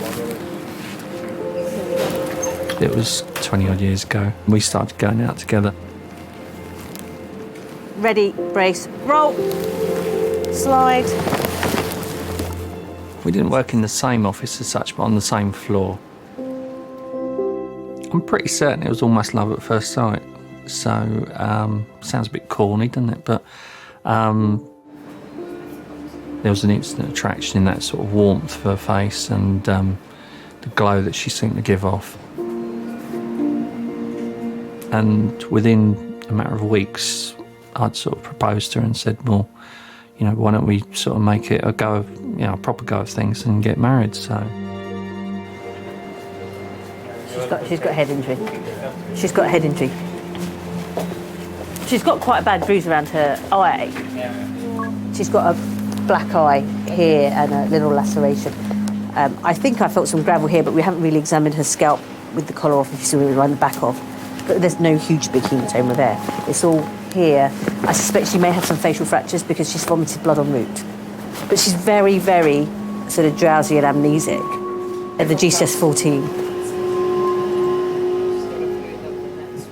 It was 20-odd years ago. We started going out together. Ready, brace, roll, slide. We didn't work in the same office as such, but on the same floor. I'm pretty certain it was almost love at first sight. So, sounds a bit corny, doesn't it? But there was an instant attraction in that sort of warmth of her face and the glow that she seemed to give off. And within a matter of weeks, I'd sort of proposed to her and said, well, why don't we sort of make it a go of, a proper go of things and get married, so. She's got a head injury. She's got a head injury. She's got quite a bad bruise around her eye. She's got a black eye here and a little laceration. I think I felt some gravel here, but we haven't really examined her scalp with the collar off, if you see what we around the back of. But there's no huge big hematoma there. It's all here. I suspect she may have some facial fractures because she's vomited blood en route. But she's very, very sort of drowsy and amnesic at the GCS-14.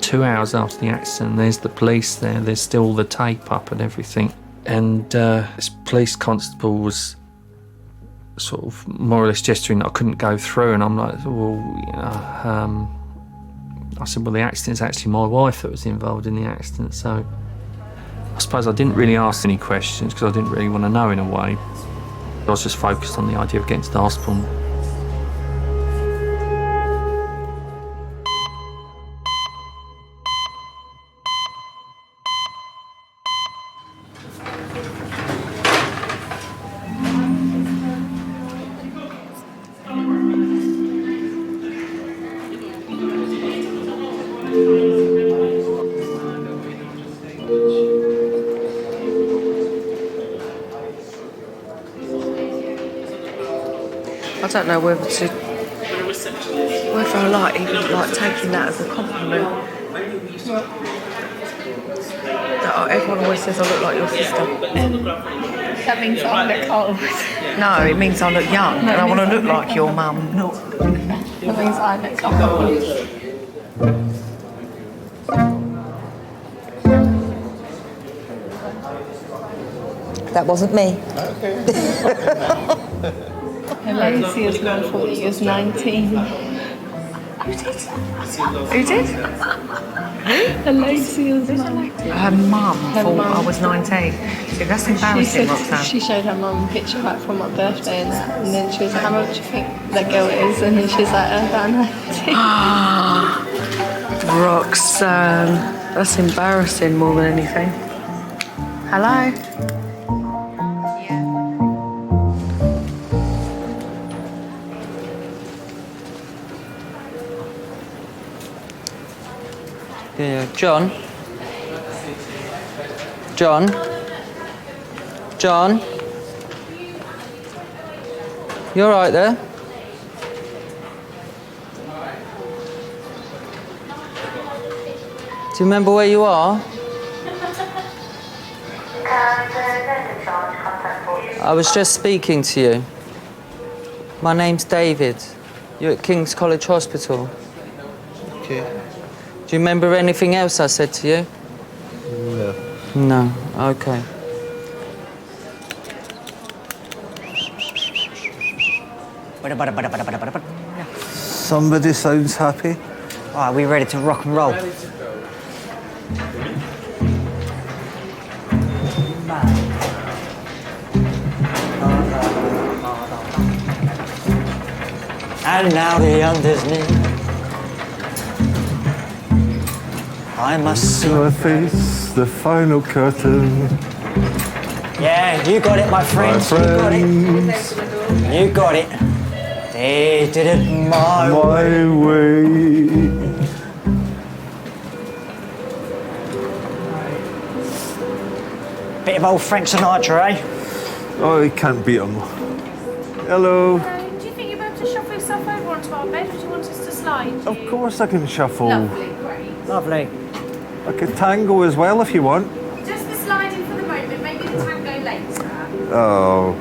2 hours after the accident, there's the police there. There's still the tape up and everything. And this police constable was sort of more or less gesturing that I couldn't go through. And I'm like, well, I said, well, the accident's actually my wife that was involved in the accident. So I suppose I didn't really ask any questions because I didn't really want to know in a way. I was just focused on the idea of getting to the hospital. I don't know whether I like even like taking that as a compliment. That everyone always says I look like your sister. That means I look old. No, it means I look young and I want to look like your mum. That means I look old. That wasn't me. Lacey is now 40 years 19. Who did? Alicia's mum. Her mum thought I was 19. See, that's embarrassing, Roxanne. She showed her mum a picture back from my birthday and that, and then she was like, how much do you think that girl is? And then she was like, about 19. Roxanne, that's embarrassing more than anything. Hello? Yeah, John? John? John? You all right there? Do you remember where you are? I was just speaking to you. My name's David. You're at King's College Hospital. Okay. Do you remember anything else I said to you? No. No. Okay. Somebody sounds happy. Are we ready to rock and roll? And now the under's near. I must see my face, the final curtain. Yeah, you got it, my friends. You got it. You got it. They did it my way. Bit of old Frank Sinatra, eh? Oh, he can't beat him. Hello. Do you think you'll be able to shuffle yourself over onto our bed, or do you want us to slide you? Of course I can shuffle. Lovely, great. Lovely. I could tango as well if you want. Just the sliding for the moment, maybe the tango later. Oh.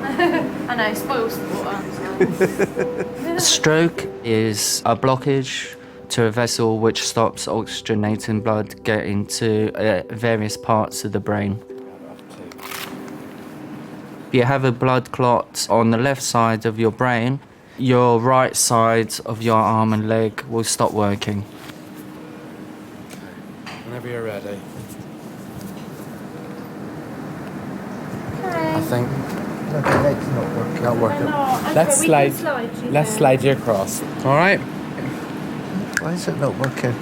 I know, spoils sport. A stroke is a blockage to a vessel which stops oxygenating blood getting to various parts of the brain. If you have a blood clot on the left side of your brain, your right side of your arm and leg will stop working. Whenever you're ready. Okay. I think. No, the leg's not working. Not working. Okay, Let's we slide. can slide you Let's then. slide you across. All right. Why is it not working?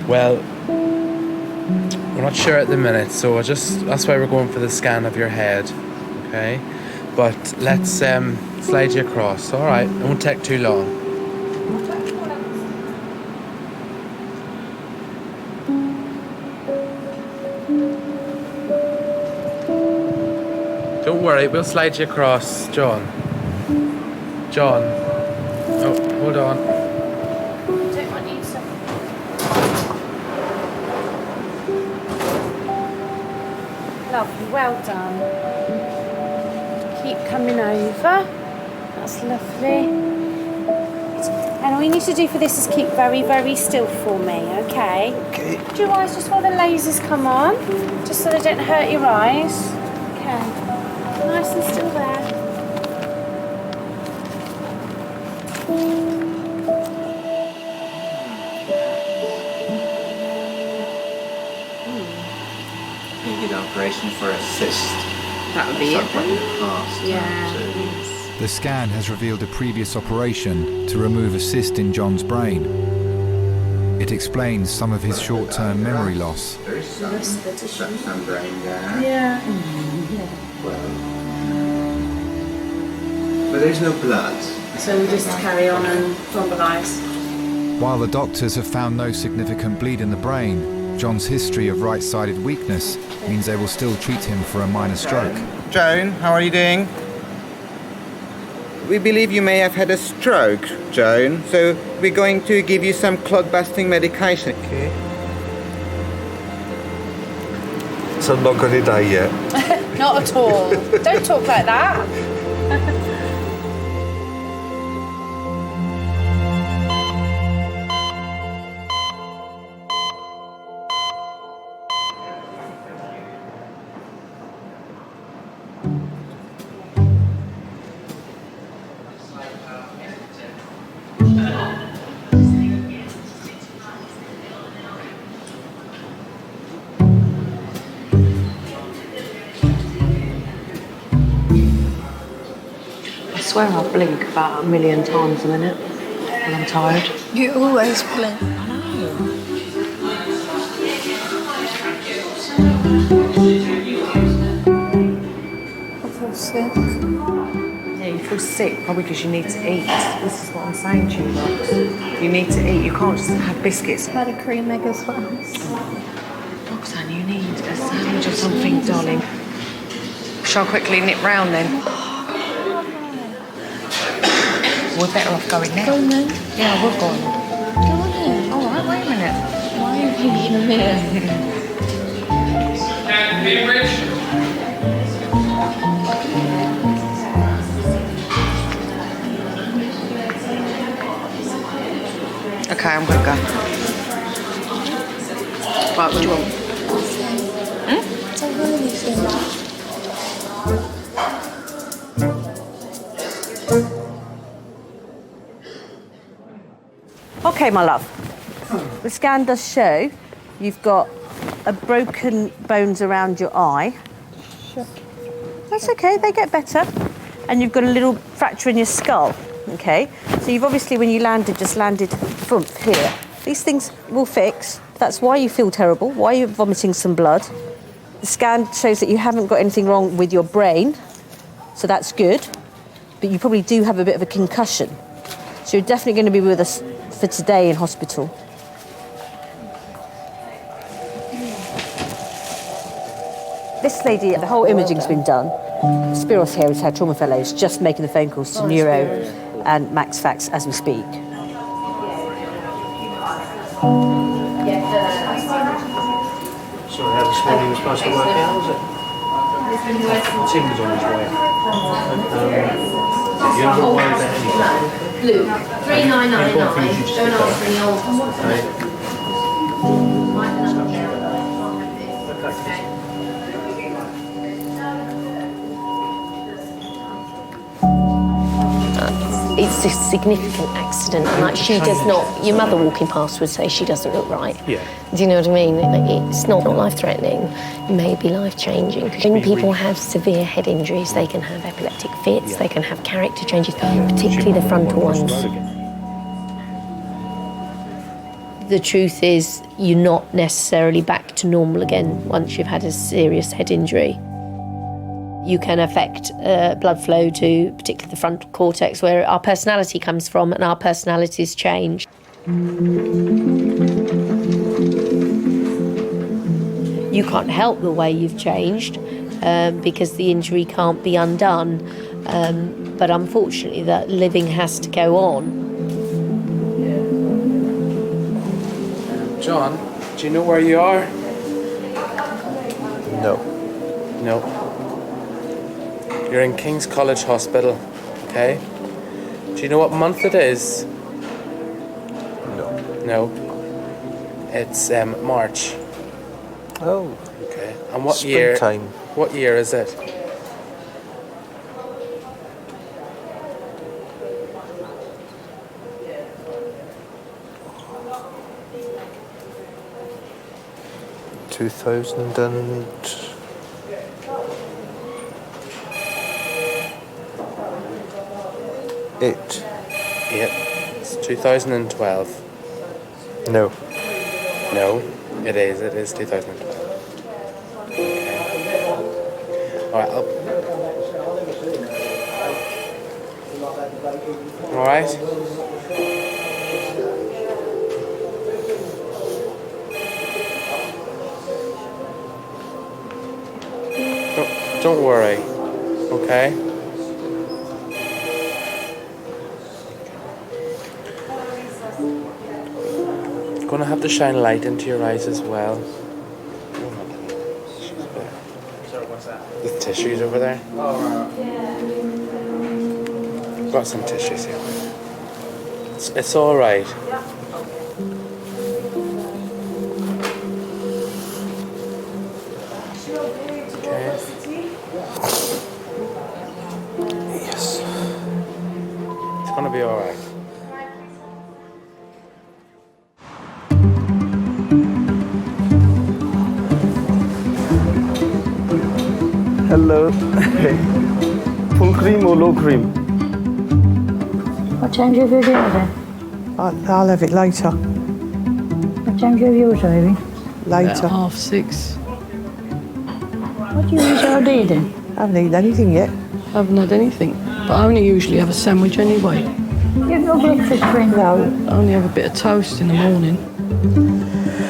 Well, we're not sure at the minute, so that's why we're going for the scan of your head, okay? But let's slide you across. All right. It won't take too long. Don't worry, we'll slide you across, John. John. Oh, hold on. Don't want you to. Lovely, well done. Keep coming over. That's lovely. And all you need to do for this is keep very, very still for me, okay? Okay. Do your eyes just while the lasers come on, just so they don't hurt your eyes. Okay. Nice and still there. You did an operation for a cyst. That would be it then. Yeah. The scan has revealed a previous operation to remove a cyst in John's brain. It explains some of his short-term memory loss. There is some brain there. Yeah. But there's no blood. So we just carry on and thrombolise. While the doctors have found no significant bleed in the brain, John's history of right-sided weakness means they will still treat him for a minor stroke. Joan, how are you doing? We believe you may have had a stroke, Joan, so we're going to give you some clot-busting medication. Okay. So I'm not going to die yet. Not at all. Don't talk like that. swear I blink about 1 million times a minute when I'm tired. You always blink. I feel sick. Yeah, you feel sick probably because you need to eat. This is what I'm saying to you, Rox. You need to eat. You can't just have biscuits. I've had a cream egg as well. Roxanne, you need a sandwich or something, darling. Shall I quickly nip round then? We're better off going now. Go then. Yeah, we're going. Go on then. All right, wait a minute. Why are you thinking a minute? Okay, I'm gonna go. Right, what do you want? Don't want anything. Okay, my love. The scan does show you've got a broken bones around your eye. Sure. That's okay, they get better. And you've got a little fracture in your skull, okay? So you've obviously, when you landed, just landed thump here. These things will fix. That's why you feel terrible, why you're vomiting some blood. The scan shows that you haven't got anything wrong with your brain, so that's good. But you probably do have a bit of a concussion. So you're definitely going to be with us for today in hospital. This lady, the whole imaging's been done. Spiros here is our trauma fellows, just making the phone calls to Neuro and Max Fax as we speak. Sorry, how this morning was supposed to work out, was it? Tim was on his way. You're not worried about anything? Luke, 3999, don't ask any old. It's a significant accident, and like she does not. Your mother walking past would say she doesn't look right. Yeah. Do you know what I mean? It's not life-threatening. It may be life-changing. When people have severe head injuries, they can have epileptic fits. They can have character changes, particularly the frontal ones. The truth is, you're not necessarily back to normal again once you've had a serious head injury. You can affect blood flow to particularly the frontal cortex, where our personality comes from, and our personalities change. You can't help the way you've changed because the injury can't be undone. But unfortunately, that living has to go on. John, do you know where you are? No. No. You're in King's College Hospital, okay? Do you know what month it is? No. No. It's March. Oh. Okay. And what year? Springtime. What year is it? It's 2012. No. No, it is 2012. Okay. Alright, Alright. Don't worry, okay? You're gonna have to shine light into your eyes as well. Sorry, what's that? The tissues over there. Oh, right. Got some tissues here. It's all right. Yes. It's gonna be all right. Hello. Full cream or low cream? What time do you have your dinner then? I'll have it later. What time do you have yours, Ivy? Later. About 6:30. What do you eat all day then? I haven't eaten anything yet. I haven't had anything, but I only usually have a sandwich anyway. You have no breakfast, friend? No. I only have a bit of toast in the morning.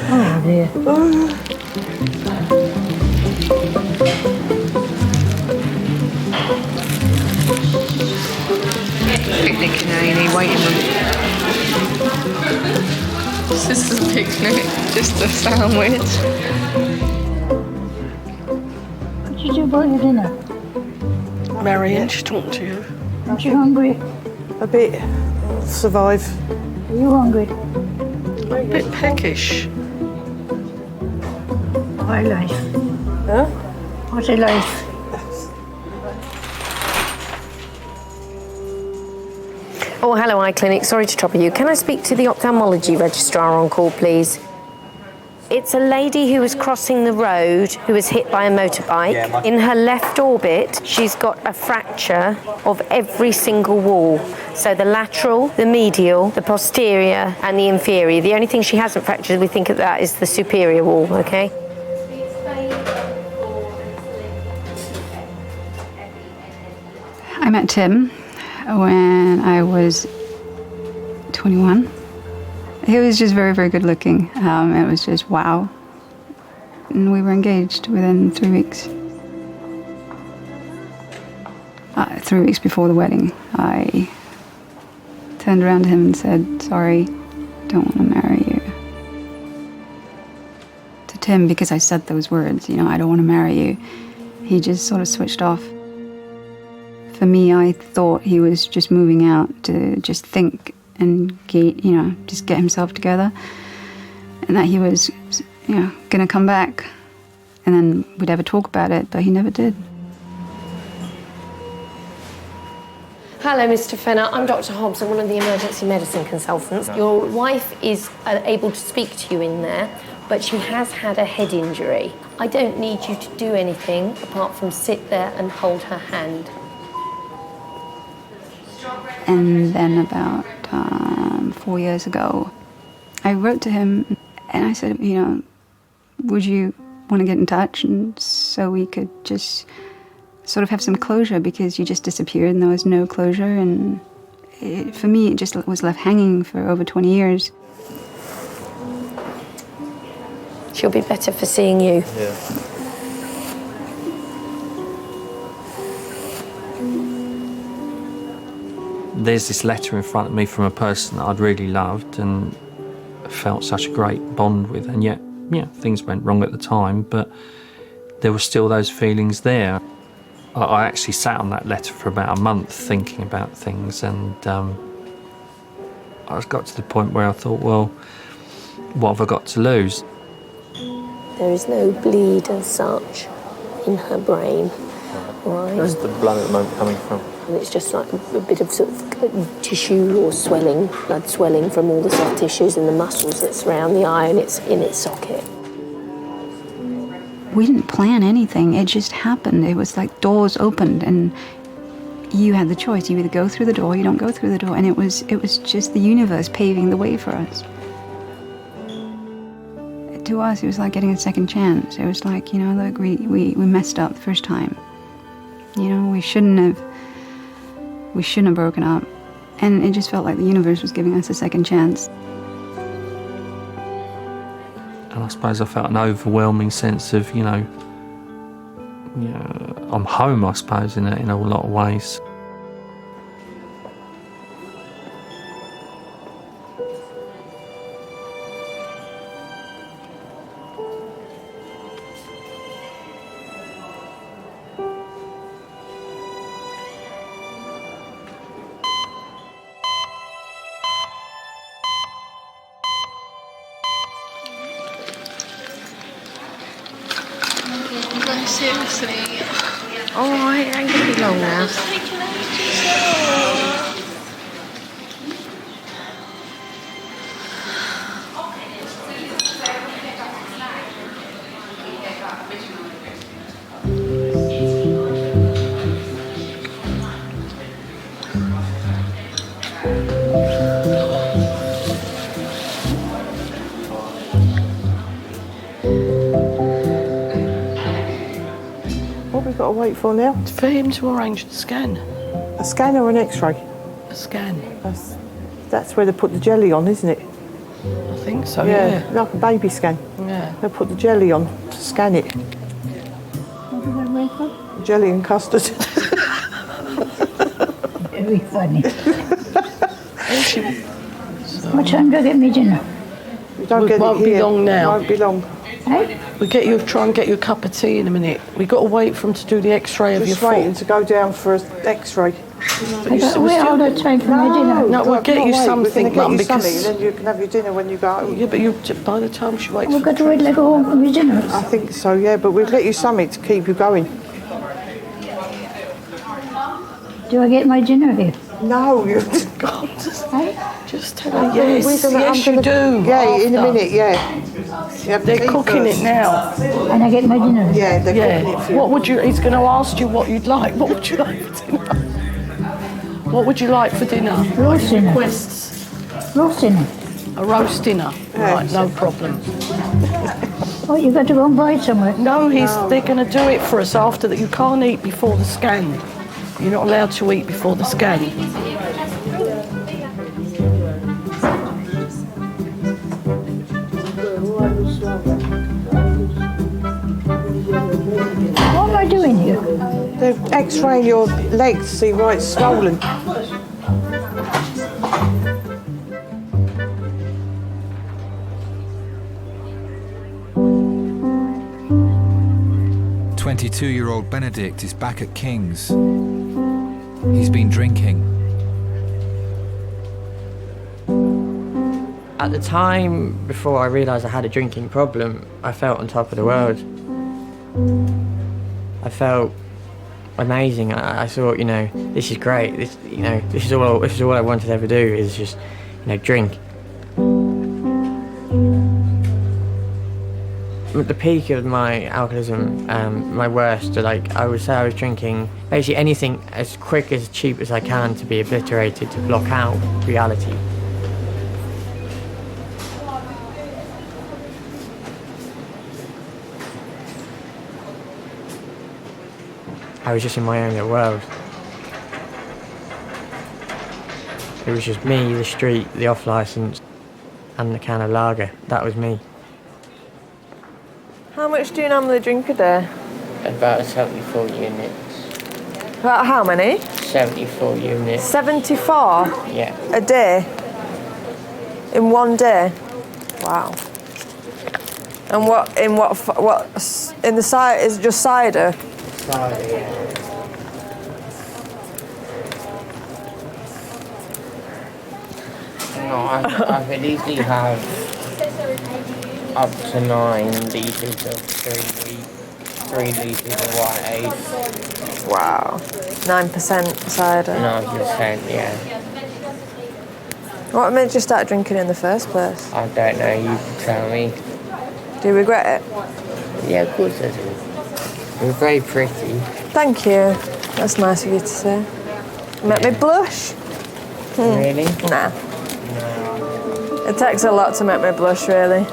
Oh dear. Picnic in A&E waiting room. This is a picnic, just a sandwich. What did you do about your dinner? Marion, she's talking to you. Aren't you hungry? A bit. Survive. Are you hungry? A bit peckish. Why life? Huh? What's a life? Oh, hello, eye clinic. Sorry to trouble you. Can I speak to the ophthalmology registrar on call, please? It's a lady who was crossing the road who was hit by a motorbike. In her left orbit, she's got a fracture of every single wall. So the lateral, the medial, the posterior, and the inferior. The only thing she hasn't fractured, we think of that, is the superior wall, okay? I met Tim when I was 21. He was just very, very good looking. It was just wow. And we were engaged within 3 weeks. 3 weeks before the wedding, I turned around to him and said, sorry, don't want to marry you. To Tim, because I said those words, you know, I don't want to marry you, he just sort of switched off. For me, I thought he was just moving out to just think and get, you know, just get himself together, and that he was, you know, gonna come back, and then we'd ever talk about it, but he never did. Hello, Mr. Fenner. I'm Dr. Hobbs. I'm one of the emergency medicine consultants. Your wife is able to speak to you in there, but she has had a head injury. I don't need you to do anything apart from sit there and hold her hand. And then about 4 years ago, I wrote to him and I said, you know, would you want to get in touch and so we could just sort of have some closure, because you just disappeared and there was no closure, and for me it just was left hanging for over 20 years. She'll be better for seeing you. Yeah. There's this letter in front of me from a person that I'd really loved and felt such a great bond with, and yet, yeah, things went wrong at the time, but there were still those feelings there. I actually sat on that letter for about a month thinking about things, and I got to the point where I thought, well, what have I got to lose? There is no bleed as such in her brain, right? Where's the blood at the moment coming from? And it's just like a bit of sort of tissue or swelling, blood swelling from all the soft tissues and the muscles that surround the eye, and it's in its socket. We didn't plan anything, it just happened. It was like doors opened and you had the choice. You either go through the door or you don't go through the door, and it was just the universe paving the way for us. To us, it was like getting a second chance. It was like, you know, look, we messed up the first time. You know, we shouldn't have broken up. And it just felt like the universe was giving us a second chance. And I suppose I felt an overwhelming sense of, you know, I'm home, I suppose, in a lot of ways. No, seriously. All right, it ain't gonna be long now. What have we got to wait for now? For him to arrange the scan. A scan or an X-ray? A scan. That's where they put the jelly on, isn't it? I think so, yeah. Like a baby scan. Yeah. They put the jelly on to scan it. Jelly and custard. Very funny. What time do I get me dinner? We don't get won't it be here. long now. Won't be long. Hey? We try and get you a cup of tea in a minute. We've got to wait for him to do the X-ray of your Just foot. waiting to go down for an X-ray. I got to wait all that time for my dinner. No, we'll get you something, Mum, because... Then you can have your dinner when you go home. Yeah, but by the time she waits... We've got to wait till I go home for my dinner. I think so, yeah, but we'll get you something to keep you going. Do I get my dinner here? No, you... God, just tell her We're yes. gonna- Yes, I'm you gonna- do. Yeah, in a after. minute, yeah. You have They're tea cooking first. it now. And I get my dinner? Yeah, they're cooking it for you. What would you... He's going to ask you what you'd like. What would you like for dinner? What would you like for dinner? Roast dinner. Requests. Roast dinner. A roast dinner. Right, no problem. Oh, you got to go and buy somewhere? No, they're going to do it for us after that. You can't eat before the scan. You're not allowed to eat before the scan. What am I doing here? They're X-raying your legs to see why it's swollen. "22-year-old Benedict is back at King's. He's been drinking. At the time, before I realised I had a drinking problem, I felt on top of the world. I felt amazing. I thought, this is great. This is all I wanted to ever do, is just, drink. At the peak of my alcoholism, my worst, I would say I was drinking basically anything as quick, as cheap as I can to be obliterated, to block out reality. I was just in my own little world. It was just me, the street, the off-licence, and the can of lager. That was me. How much do you normally drink a day? About 74 units. About how many? 74 units. 74? Yeah. A day? In one day? Wow. And what in the cider, is it just cider? Cider, yeah. No, I could easily have up to 9 litres of 3 litres of white ale. Wow. 9% cider. 9%, yeah. What made you start drinking in the first place? I don't know, you can tell me. Do you regret it? Yeah, of course I do. You're very pretty. Thank you. That's nice of you to say. Make me blush? Really? Nah. It takes a lot to make me blush, really.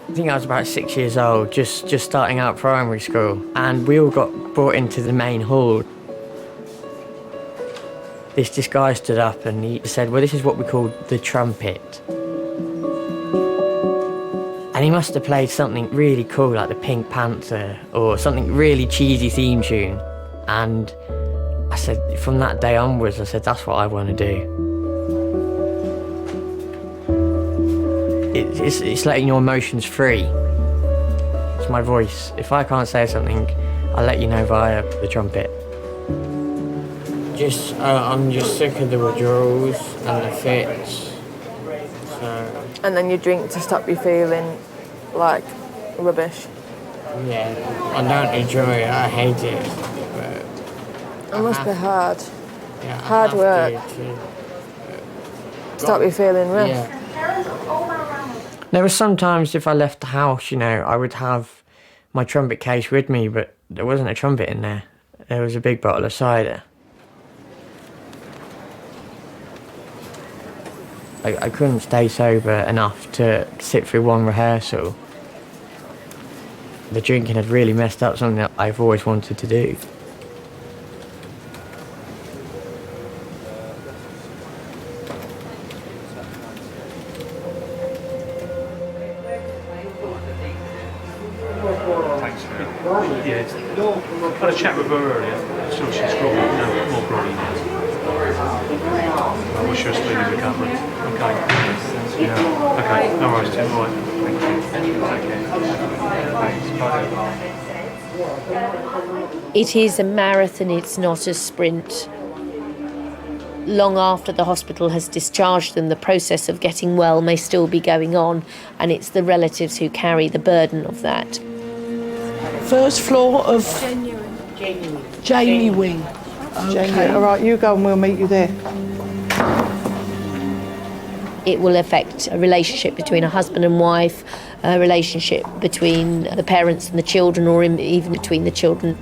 I think I was about 6 years old, just starting out primary school, and we all got brought into the main hall. This guy stood up and he said, well, this is what we call the trumpet. And he must have played something really cool, like the Pink Panther, or something really cheesy theme tune. And I said, from that day onwards, I said, that's what I want to do. It's letting your emotions free. It's my voice. If I can't say something, I'll let you know via the trumpet. I'm just sick of the withdrawals and the fits. So, And then you drink to stop you feeling like rubbish. yeah, I don't enjoy it, I hate it. But It must be hard. yeah, I Hard have work. to Stop you feeling rough. Yeah. There were some times if I left the house, I would have my trumpet case with me, but there wasn't a trumpet in there. There was a big bottle of cider. I couldn't stay sober enough to sit through one rehearsal. The drinking had really messed up something that I've always wanted to do. Yeah, I had a chat with her earlier. So she's groggy, more groggy now. I wish her a speedy recovery. Okay. Yeah. Okay. No worries, Tim. Right. It is a marathon, it's not a sprint. Long after the hospital has discharged them, the process of getting well may still be going on, and it's the relatives who carry the burden of that. First floor of Jamie Wing. Okay. All right, you go and we'll meet you there. It will affect a relationship between a husband and wife, a relationship between the parents and the children, or even between the children.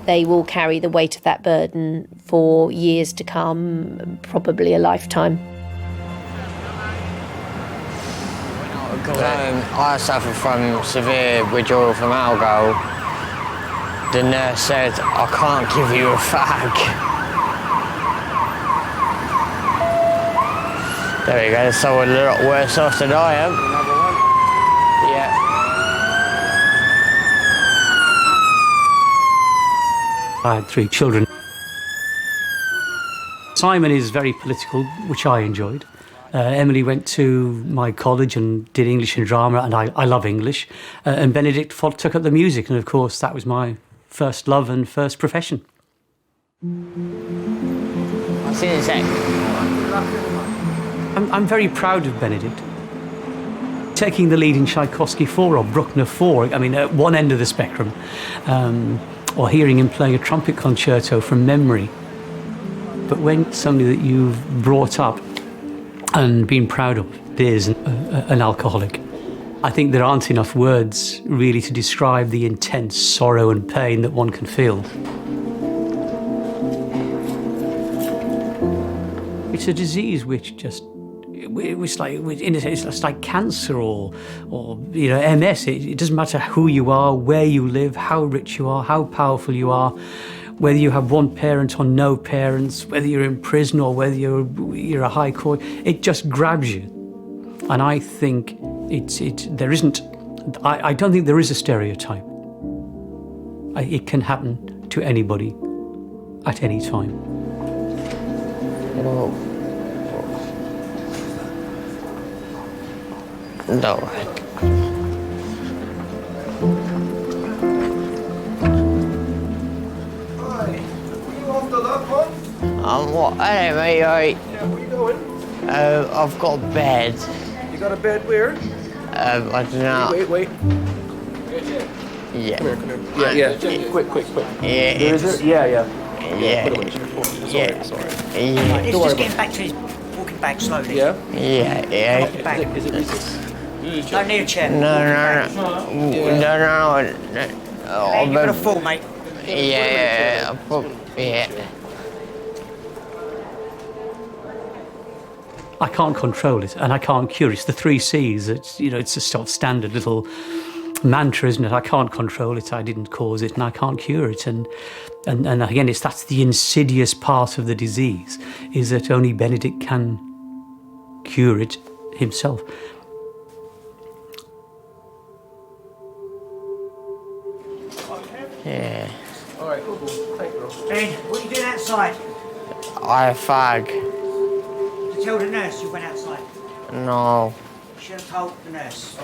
They will carry the weight of that burden for years to come, probably a lifetime. Because I suffer from severe withdrawal from alcohol. The nurse said, I can't give you a fag. There we go, someone a lot worse off than I am. Yeah. I had 3 children. Simon is very political, which I enjoyed. Emily went to my college and did English and drama, and I love English. And Benedict took up the music, and of course that was my first love and first profession. I'll see you in a sec. I'm very proud of Benedict. Taking the lead in Tchaikovsky 4 or Bruckner 4, I mean, at one end of the spectrum, or hearing him playing a trumpet concerto from memory. But when somebody that you've brought up and been proud of is an alcoholic, I think there aren't enough words really to describe the intense sorrow and pain that one can feel. It's a disease which just, it's like cancer or MS. It doesn't matter who you are, where you live, how rich you are, how powerful you are, whether you have one parent or no parents, whether you're in prison or whether you're a high court. It just grabs you, and I think there isn't. I don't think there is a stereotype. It can happen to anybody at any time. No. What? I don't know, mate, right? Yeah, what are you doing? I've got a bed. You got a bed where? I don't know. Wait. Yeah. Come here. Yeah. Quick. Yeah. Where is it? Yeah. Yeah. Put it away. Sorry. Yeah. He's just getting back to his walking back slowly. Yeah? Yeah. Walking back. Is it No, near a chair. No. You're gonna fall, mate. Yeah. I can't control it, and I can't cure it. It's the 3 C's. It's a sort of standard little mantra, isn't it? I can't control it, I didn't cause it, and I can't cure it. And again, that's the insidious part of the disease, is that only Benedict can cure it himself. Yeah. All right, cool. Thank you. Ben, what are you doing outside? I fag. Did you tell the nurse you went outside? No. You should have told the nurse.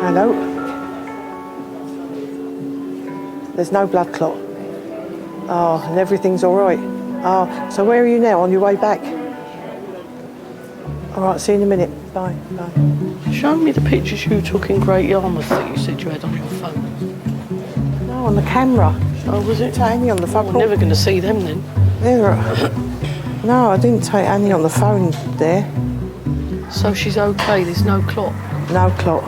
Hello? There's no blood clot. Oh, and everything's all right. Oh, so where are you now? On your way back? All right, see you in a minute. Bye. Show me the pictures you took in Great Yarmouth that you said you had on your phone. No, on the camera. Oh, was it? Take Annie on the phone. We're never going to see them then. No, I didn't take Annie on the phone there. So she's okay, there's no clot? No clot.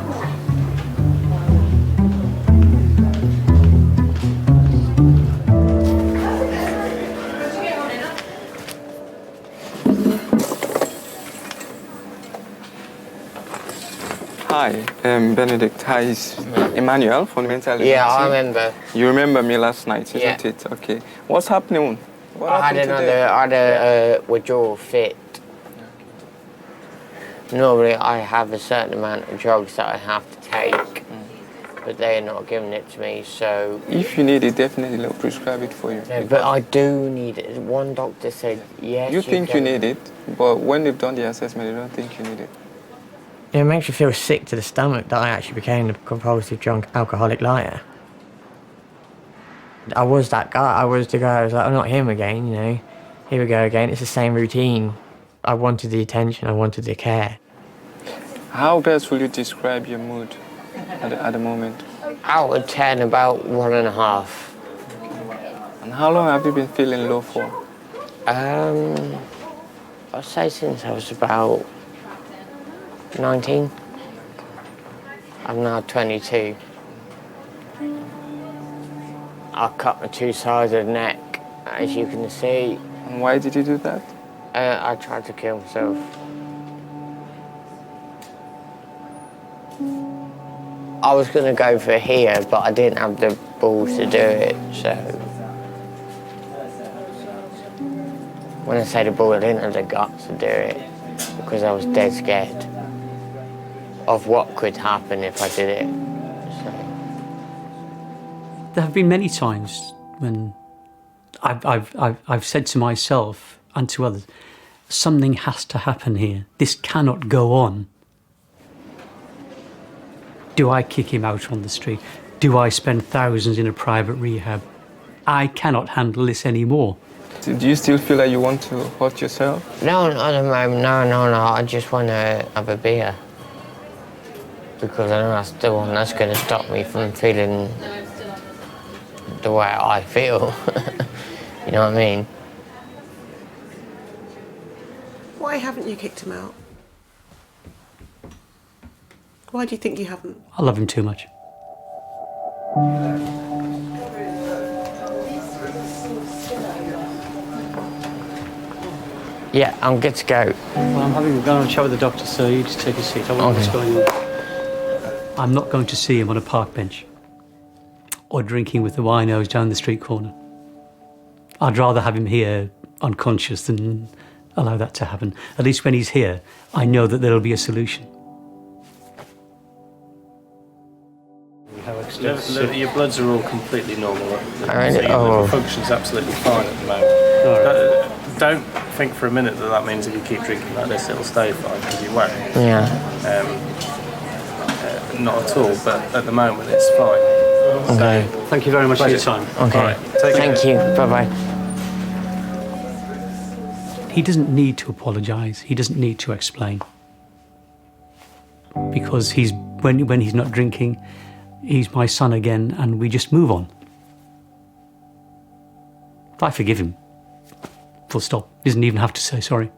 Benedict, hi, it's Emmanuel from Mental Health. Yeah, I remember. You remember me last night, isn't Yeah. it? Okay. What's happening? What I had happened today? a withdrawal fit. Normally I have a certain amount of drugs that I have to take, but they are not giving it to me, so... If you need it, definitely they'll prescribe it for you. No, but I do need it. One doctor said, yes, You think you can. need it, but when they've done the assessment, they don't think you need it. It makes you feel sick to the stomach that I actually became a compulsive drunk alcoholic liar. I was that guy. I was the guy. I was like, I'm not him again, you know. Here we go again. It's the same routine. I wanted the attention. I wanted the care. How best will you describe your mood at the moment? Out of 10, about 1.5. And how long have you been feeling low for? I'd say since I was about 19. I'm now 22. I cut my 2 sides of the neck, as you can see. And why did you do that? I tried to kill myself. I was going to go for here, but I didn't have the balls to do it, so... When I say the balls, I didn't have the guts to do it, because I was dead scared of what could happen if I did it. So. There have been many times when I've said to myself and to others, something has to happen here. This cannot go on. Do I kick him out on the street? Do I spend thousands in a private rehab? I cannot handle this anymore. Do you still feel like you want to hurt yourself? No, not at the moment. No. I just want to have a beer. Because I know that's the one that's going to stop me from feeling the way I feel. You know what I mean? Why haven't you kicked him out? Why do you think you haven't? I love him too much. Yeah, I'm good to go. Well, I'm having a chat with the doctor, so you just take a seat. I wonder what's going on. I'm not going to see him on a park bench or drinking with the winos down the street corner. I'd rather have him here unconscious than allow that to happen. At least when he's here, I know that there'll be a solution. Your bloods are all completely normal. Alright, So your liver function's absolutely fine at the moment. Don't think for a minute that means if you keep drinking like this, it'll stay fine, because you won't. Yeah. Not at all, but at the moment it's fine. Okay. Thank you very much for your time. Okay. All right, take Thank care. you. Bye-bye. He doesn't need to apologise. He doesn't need to explain. Because when he's not drinking, he's my son again, and we just move on. I forgive him. Full stop. He doesn't even have to say sorry.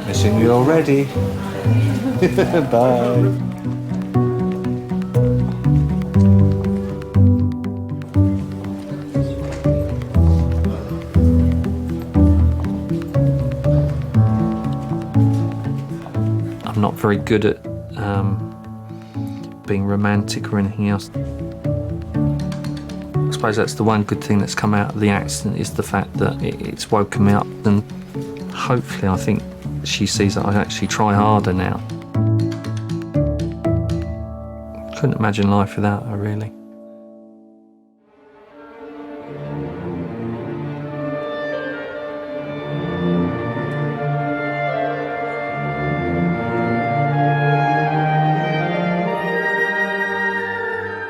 Missing you already. Bye. I'm not very good at being romantic or anything else. I suppose that's the one good thing that's come out of the accident, is the fact that it's woken me up, and hopefully I think she sees that I actually try harder now. Couldn't imagine life without her, really.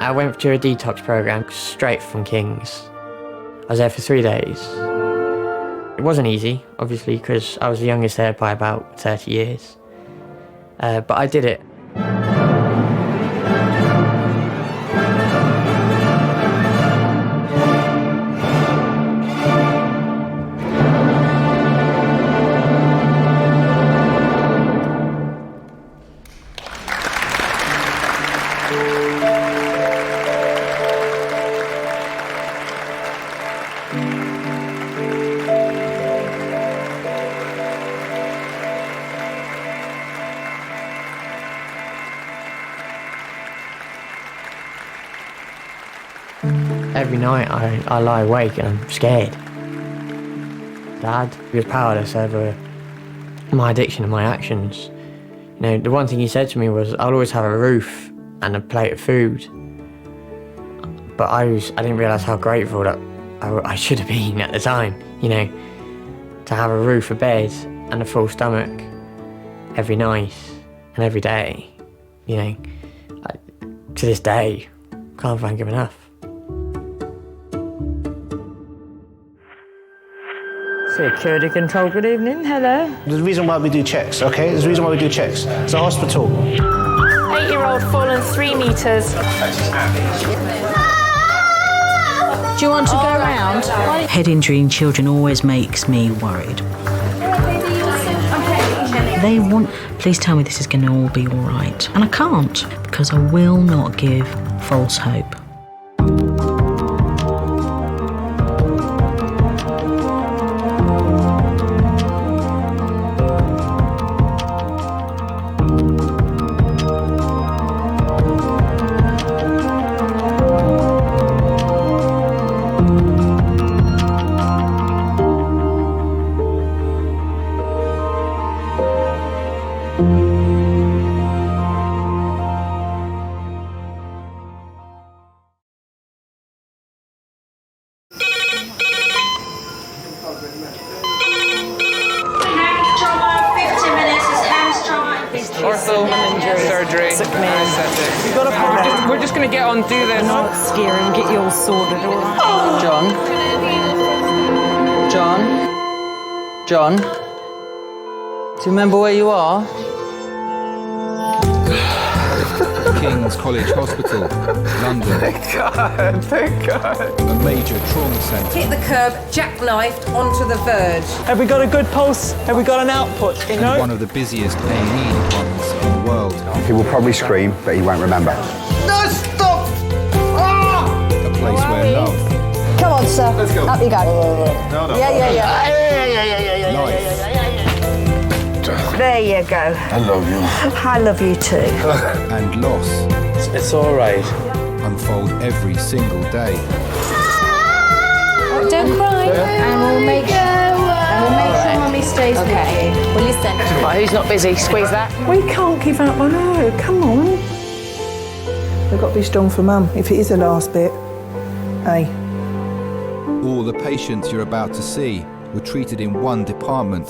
I went through a detox program straight from King's. I was there for 3 days. It wasn't easy, obviously, because I was the youngest there by about 30 years. But I did it. Every night I lie awake and I'm scared. Dad was powerless over my addiction and my actions. You know, the one thing he said to me was, I'll always have a roof and a plate of food. But I didn't realise how grateful that I should have been at the time, you know, to have a roof, a bed and a full stomach every night and every day, you know. To this day, can't thank him enough. Security control, good evening, hello. There's a reason why we do checks, okay? There's a reason why we do checks. It's a hospital. 8-year-old fallen 3 metres. Do you want to go around? Head injury in children always makes me worried. They want, please tell me this is going to all be all right. And I can't, because I will not give false hope. We're just going to get on, do this. Not scare and get you all sorted, all right? John? Do you remember where you are? King's College Hospital, London. Thank God. A major trauma centre. Hit the curb, jackknifed onto the verge. Have we got a good pulse? Have we got an output? You know? And one of the busiest A&E departments in the world. He will probably scream, but he won't remember. No, stop! Ah! A place where love, Come on, sir. Let's go. Up you go. No. Yeah. life, There you go. I love you. I love you too. and loss It's all right. unfold every single day. Don't cry. And we'll make sure Mummy stays with you. Will you send her? Right, who's not busy? Squeeze that. We can't give up on her. Come on. We've got to be strong for Mum, if it is the last bit. Hey. All the patients you're about to see were treated in one department.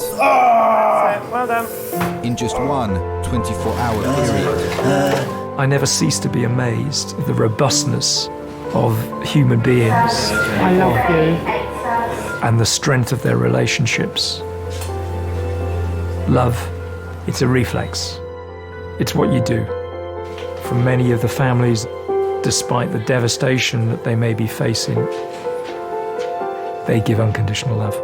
Well done. In just one 24-hour period. I never cease to be amazed at the robustness of human beings. I love you. And the strength of their relationships. Love, it's a reflex. It's what you do. For many of the families, despite the devastation that they may be facing, they give unconditional love.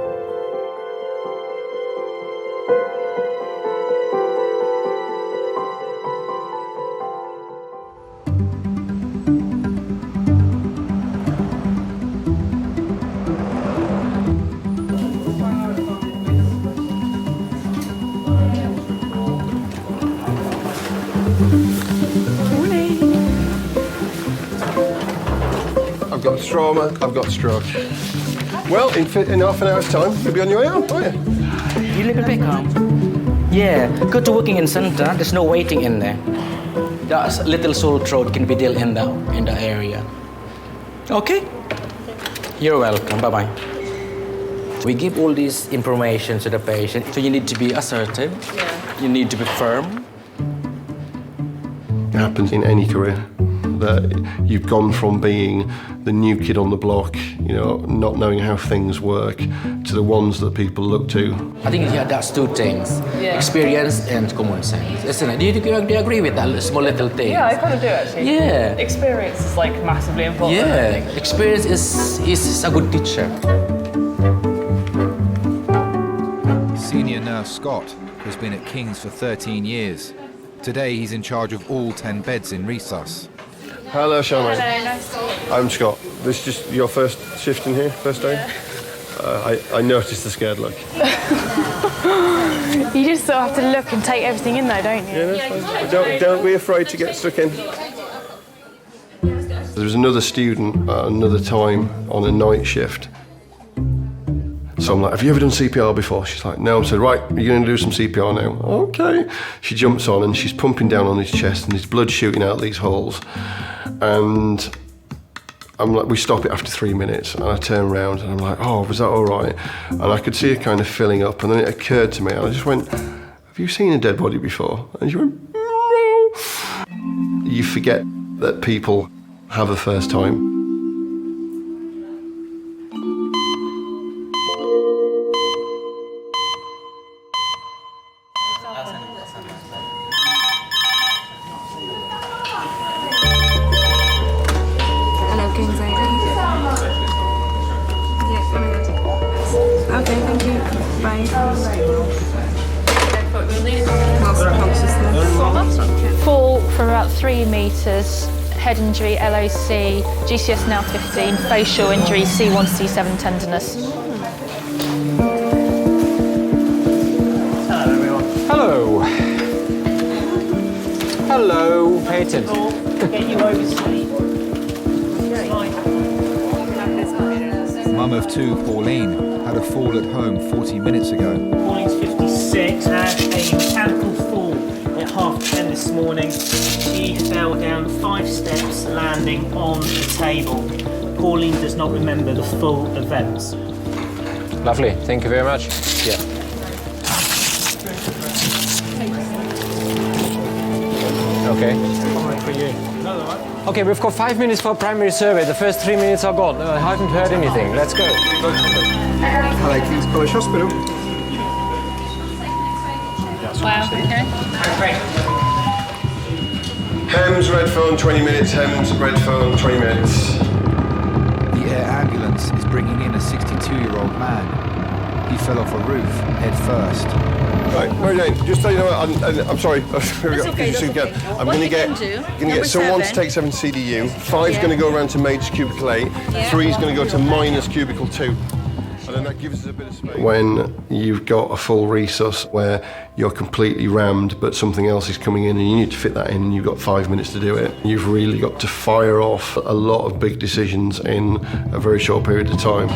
I've got trauma, I've got stroke. Well, in half an hour's time, you'll be on your way out, won't you? You live in Peckham? Yeah, go to working in centre, there's no waiting in there. That little sore throat can be dealt in the area. Okay? You're welcome, bye-bye. We give all this information to the patient, so you need to be assertive, you need to be firm. It happens in any career. That you've gone from being the new kid on the block, you know, not knowing how things work, to the ones that people look to. I think that's two things, experience and common sense, isn't it? Do you agree with that small little thing? Yeah, I kind of do actually. Yeah. Experience is like massively important. Yeah, experience is a good teacher. Senior nurse Scott has been at King's for 13 years. Today he's in charge of all 10 beds in Resus. Hello, Charmaine. Hello, nice to meet you. I'm Scott. This is just your first shift in here, first day? I noticed the scared look. You just sort of have to look and take everything in though, don't you? Yeah, that's fine. Don't be afraid to get stuck in. There was another student at another time on a night shift. So I'm like, have you ever done CPR before? She's like, no. I said, right, you're going to do some CPR now. Okay. She jumps on and she's pumping down on his chest and his blood shooting out these holes. And I'm like, we stop it after 3 minutes. And I turn around and I'm like, oh, was that all right? And I could see her kind of filling up. And then it occurred to me, and I just went, have you seen a dead body before? And she went, no. You forget that people have a first time. Fall from about 3 metres, head injury, LOC, GCS now 15, facial injury, C1 to C7 tenderness. Hello, everyone. Hello. Hello, pay attention. Get you oversleep. Mum of two, Pauline, had a fall at home 40 minutes ago. Pauline's 56, had a mechanical fall at 10:30 this morning. She fell down 5 steps, landing on the table. Pauline does not remember the full events. Lovely, thank you very much. Yeah. Okay. For you. Okay, we've got 5 minutes for primary survey. The first 3 minutes are gone. I haven't heard anything. Let's go. Hello, King's College Hospital. Wow, okay. Hems, red phone, 20 minutes. Hems, red phone, 20 minutes. The air ambulance is bringing in a 62-year-old man. He fell off a roof, head first. Right, Mary Jane, just so you know, I'm sorry. That's okay, that's okay. I'm going to get someone to take 7 CDU. 5's going to go around to major cubicle 8. 3's going to go to minus cubicle 2. And then that gives us a bit of space. When you've got a full resus where you're completely rammed, but something else is coming in and you need to fit that in and you've got 5 minutes to do it, you've really got to fire off a lot of big decisions in a very short period of time.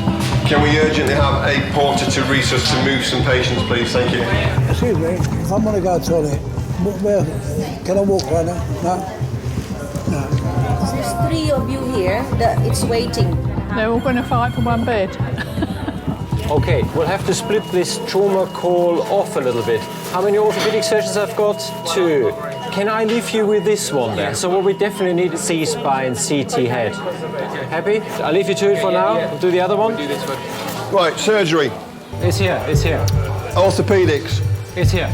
Can we urgently have a porter to resus to move some patients, please? Thank you. Excuse me, if I'm going to go to the toilet, where, can I walk right now? No? There's 3 of you here that it's waiting. They're all going to fight for one bed. Okay, we'll have to split this trauma call off a little bit. How many orthopedic surgeons I've got? 2. Can I leave you with this one there? So what we definitely need is C-spine, CT head. Happy? I'll leave you to it for now. We'll do the other one. Right, surgery. It's here, it's here. Orthopedics. It's here.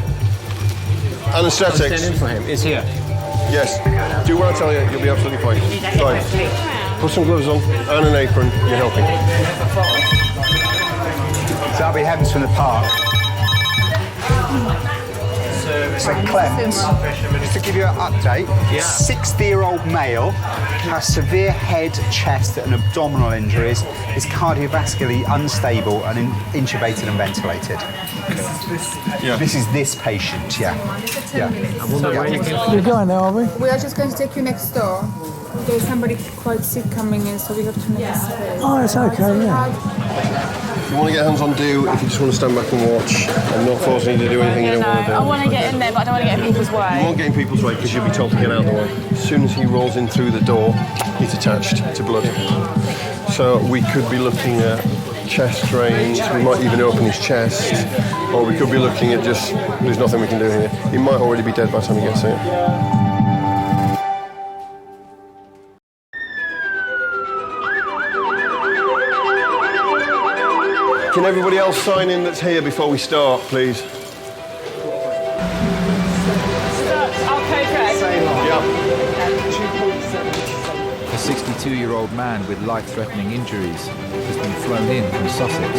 Anaesthetics. I'll stand in for him. It's here. Yes. Do what I tell you, you'll be absolutely fine. Fine. Put some gloves on and an apron. You're helping. So that'll be Hems from the park. So Clem, just to give you an update, 60-year-old male has severe head, chest and abdominal injuries, is cardiovascularly unstable and intubated and ventilated. This is this patient, yeah. We're going now, are we? We are just going to take you next door. There's somebody quite sick coming in, so we have to make a space. Oh, it's okay, yeah. If you want to get hands on, do. If you just want to stand back and watch, I'm not forcing you to do anything you don't want to do. I want to get in there, but I don't want to get in people's way. You won't get in people's way because you'll be told to get out of the way. As soon as he rolls in through the door, he's attached to blood. So we could be looking at chest drains, we might even open his chest, or we could be looking at just, there's nothing we can do here. He might already be dead by the time he gets here. Can everybody else sign in that's here before we start, please? A 62-year-old man with life-threatening injuries has been flown in from Sussex.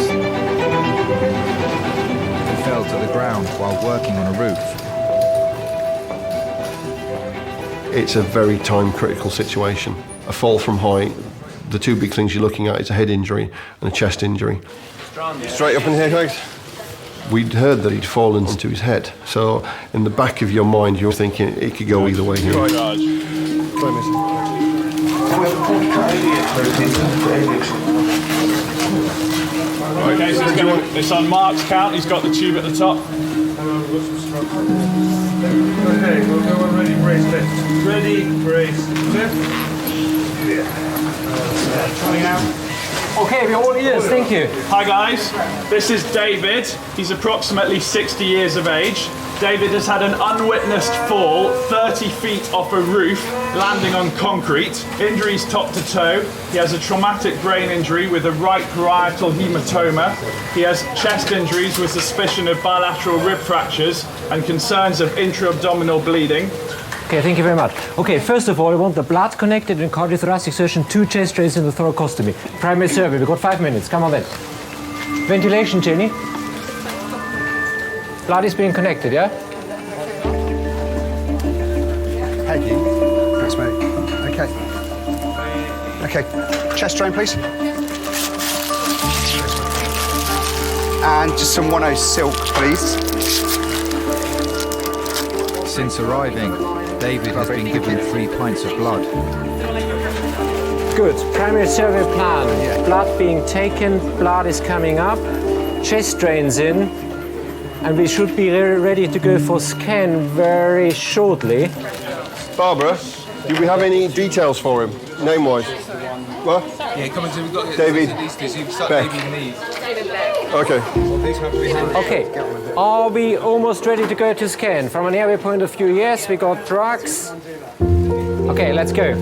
He fell to the ground while working on a roof. It's a very time-critical situation. A fall from height, the 2 big things you're looking at is a head injury and a chest injury. Straight up in here, guys. We'd heard that he'd fallen into his head, so in the back of your mind, you're thinking it could go either way here. Okay, so it's on Mark's count. He's got the tube at the top. Okay, we'll go on ready, brace, lift. Ready, brace, lift. Coming out. Okay, we're all ears, thank you. Hi guys, this is David. He's approximately 60 years of age. David has had an unwitnessed fall 30 feet off a roof, landing on concrete. Injuries top to toe. He has a traumatic brain injury with a right parietal hematoma. He has chest injuries with suspicion of bilateral rib fractures and concerns of intra-abdominal bleeding. Okay, thank you very much. Okay, first of all, I want the blood connected and cardiothoracic surgeon, 2 chest drains in the thoracostomy. Primary survey, we've got 5 minutes. Come on then. Ventilation, Jenny. Blood is being connected, yeah? Peggy. That's me. Okay. Okay. Chest drain, please. And just some 10 silk, please. Since arriving, David has been given 3 pints of blood. Good. Primary survey plan. Blood being taken, blood is coming up, chest drains in, and we should be ready to go for scan very shortly. Barbara, do we have any details for him, name-wise? What? Yeah, come on, we've got David Beck. Okay. Okay. Are we almost ready to go to scan? From an airway point of view, yes, we got drugs. Okay, let's go.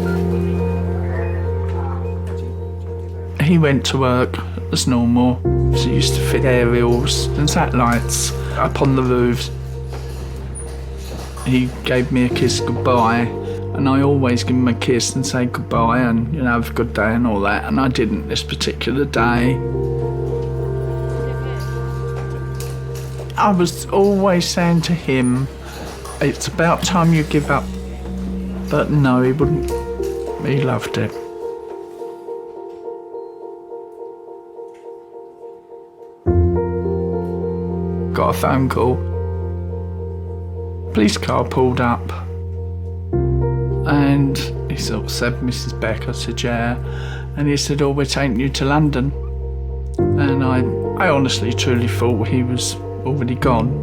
He went to work as normal. He used to fit aerials and satellites up on the roofs. He gave me a kiss goodbye, and I always give him a kiss and say goodbye and, you know, have a good day and all that, and I didn't this particular day. I was always saying to him, it's about time you give up, but no, he wouldn't. He loved it. Got a phone call. Police car pulled up and he sort of said, Mrs. Beck, I said, yeah. And he said, oh, we're taking you to London. And I honestly, truly thought he was already gone.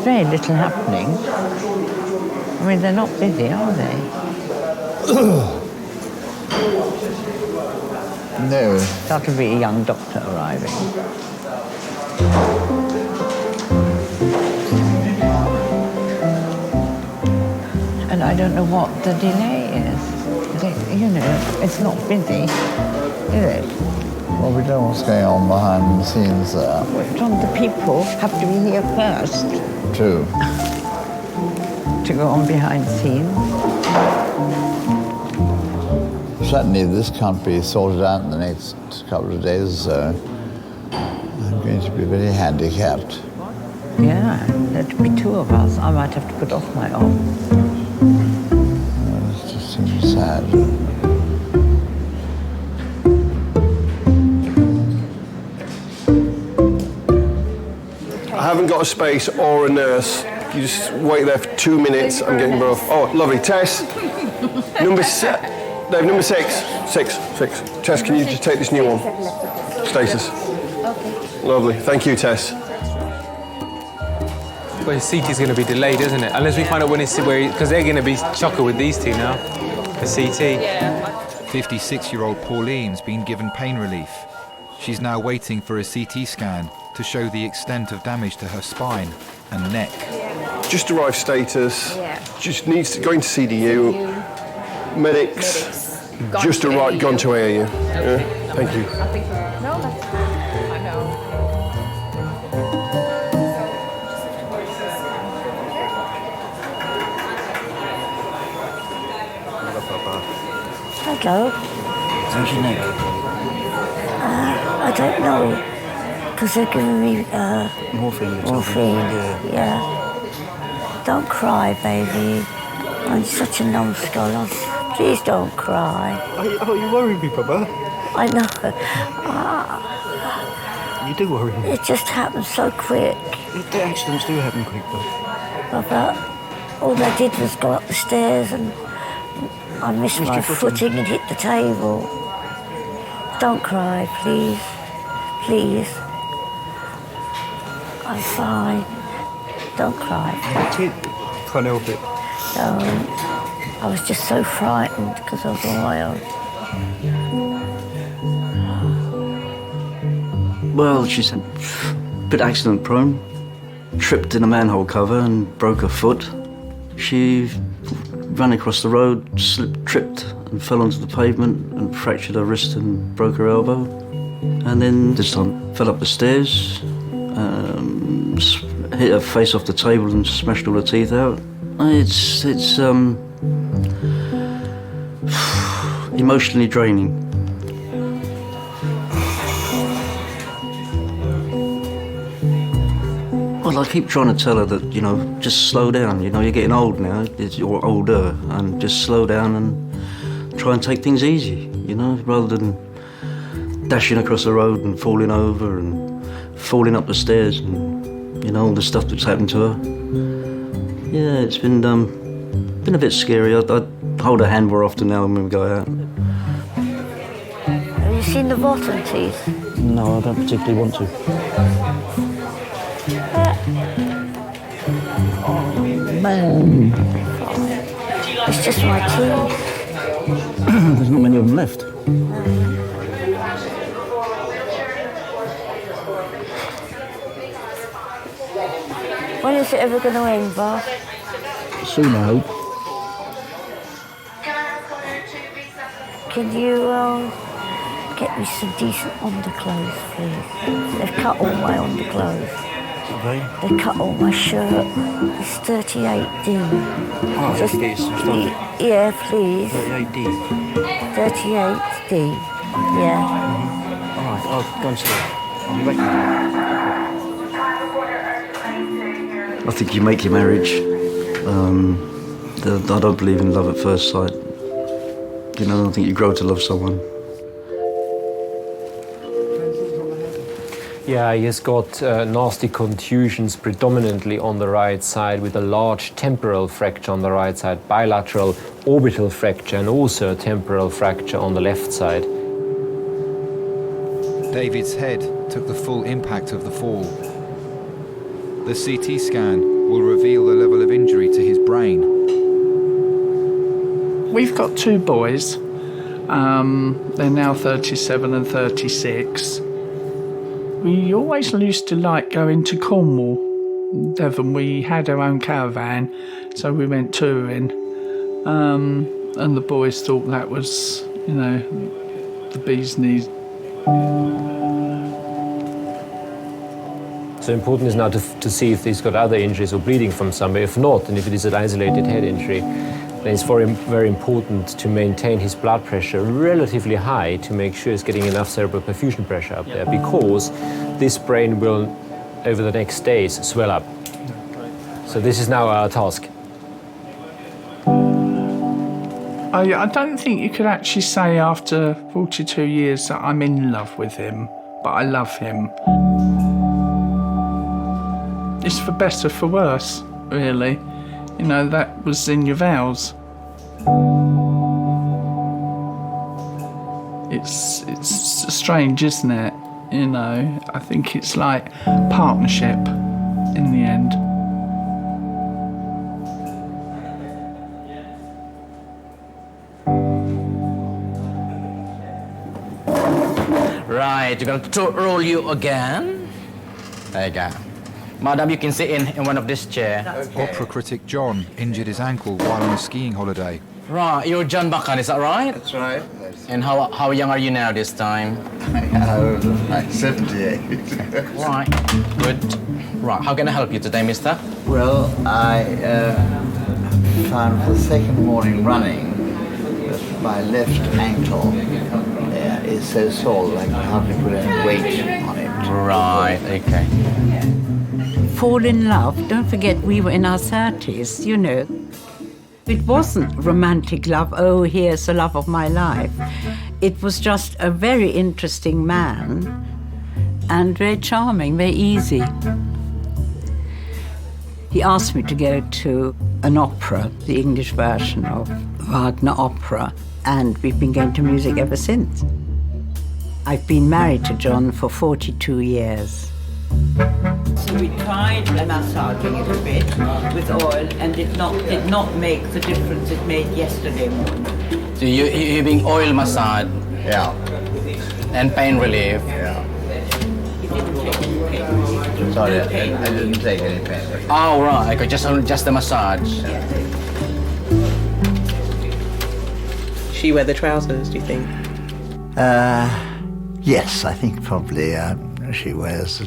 Very little happening. I mean, they're not busy, are they? No. That'll be a young doctor arriving. And I don't know what the delay is. You know, it's not busy, is it? Well, we don't know what's going on behind the scenes there. Don't the people have to be here first? True. To go on behind the scenes? Certainly this can't be sorted out in the next couple of days or so. I'm going to be very handicapped. Yeah, there'd be 2 of us. I might have to put off my off. Well, it just seems sad. I haven't got a space or a nurse. You just wait there for 2 minutes. I'm getting both. Oh, lovely. Tess, number 6. Tess, can you just take this new one? Status. Okay. Lovely. Thank you, Tess. Well, his CT is going to be delayed, isn't it? Unless we find out when it's because they're going to be chocker with these 2 now. The CT. 56-year-old Pauline's been given pain relief. She's now waiting for a CT scan to show the extent of damage to her spine and neck. Just arrived status. Just needs to go into CDU. Medics. Just arrived, gone to AAU. Yeah. Thank you. I think no, that's I know. Hello. How's your neck? I don't know, because they're giving me Morphine. morphine. Yeah. Don't cry, baby. I'm such a numbskull. Please don't cry. Oh, you worry me, Papa. I know. You do worry me. It just happens so quick. The accidents do happen quick, though. Papa, all I did was go up the stairs and I missed my footing and hit the table. Don't cry, please. Please. I'm fine. Don't cry. Can't help it. Don't. I was just so frightened because I was on my own. Well, she's a bit accident prone. Tripped in a manhole cover and broke her foot. She ran across the road, tripped and fell onto the pavement and fractured her wrist and broke her elbow. And then this time fell up the stairs, hit her face off the table and smashed all her teeth out. It's emotionally draining. Well, I keep trying to tell her that, you know, just slow down. You know, you're getting old now, you're older, and just slow down and try and take things easy, you know, rather than dashing across the road and falling over and falling up the stairs and, you know, all the stuff that's happened to her. Yeah, it's been a bit scary. I hold her hand more often now when we go out. Have you seen the bottom teeth? No, I don't particularly want to. Oh, man. It's just my teeth. There's not many of them left. When is it ever going to end, Bob? Soon, I hope. Can you get me some decent underclothes, please? They've cut all my underclothes. They cut all my shirt. It's 38D. Oh, just to get you some stuff. Yeah, please. 38D. 38D. Yeah. All right, I'll go and see her. I'll be back. I think you make your marriage. I don't believe in love at first sight. You know, I don't think you grow to love someone. Yeah, he has got nasty contusions predominantly on the right side with a large temporal fracture on the right side, bilateral orbital fracture and also a temporal fracture on the left side. David's head took the full impact of the fall. The CT scan will reveal the level of injury to his brain. We've got two boys. They're now 37 and 36. We always used to like going to Cornwall, Devon. We had our own caravan, so we went touring. And the boys thought that was, you know, the bee's knees. So important is now to see if he's got other injuries or bleeding from somewhere. If not, and if it is an isolated head injury, then it's very important to maintain his blood pressure relatively high to make sure he's getting enough cerebral perfusion pressure up there, because this brain will, over the next days, swell up. So this is now our task. I don't think you could actually say after 42 years that I'm in love with him, but I love him. It's for better, for worse, really. You know, that was in your vows. It's strange, isn't it? You know, I think it's like partnership in the end. Right, you're going to roll you again. There you go. Madam, you can sit in one of this chair. Opera critic John injured his ankle while on a skiing holiday. Right, you're John Bakan, is that right? That's right. And how young are you now this time? I'm 78. Right, good. Right, how can I help you today, mister? Well, I found the second morning running that my left ankle is so sore that I can hardly put any weight on it. Right, okay. Fall in love, don't forget we were in our 30s, you know. It wasn't romantic love, oh, here's the love of my life. It was just a very interesting man and very charming, very easy. He asked me to go to an opera, the English version of Wagner opera, and we've been going to music ever since. I've been married to John for 42 years. So we tried massaging it a bit with oil and did not make the difference it made yesterday morning. So you're being oil massage? Yeah. And pain relief? Yeah. Sorry, I didn't take any pain relief. Oh, right, okay, just the massage. She wear the trousers, do you think? Yes, I think probably she wears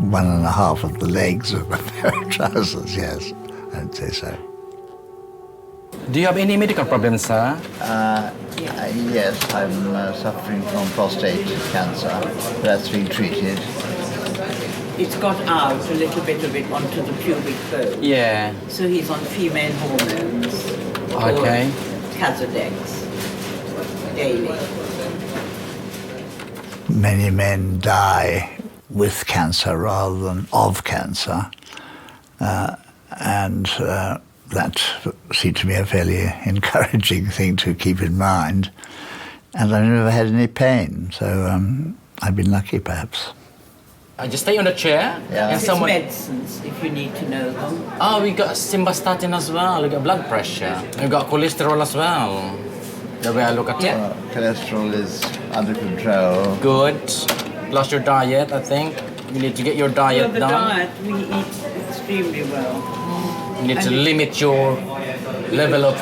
1.5 of the legs of a pair of trousers, yes, I'd say so. Do you have any medical problems, sir? Yes, I'm suffering from prostate cancer. That's been treated. It's got out a little bit of it onto the pubic bone. Yeah. So he's on female hormones. Okay. Casodex. Daily. Many men die with cancer rather than of cancer. And that seemed to me a fairly encouraging thing to keep in mind. And I've never had any pain, so I've been lucky perhaps. Just stay on the chair. Yeah. And someone... medicines, if you need to know them. Oh, we got simvastatin as well. We got blood pressure. We got cholesterol as well. Shall we look at it? Cholesterol is under control. Good. Plus your diet, I think. You need to get your diet the done. diet, we eat extremely well. You need to limit your level of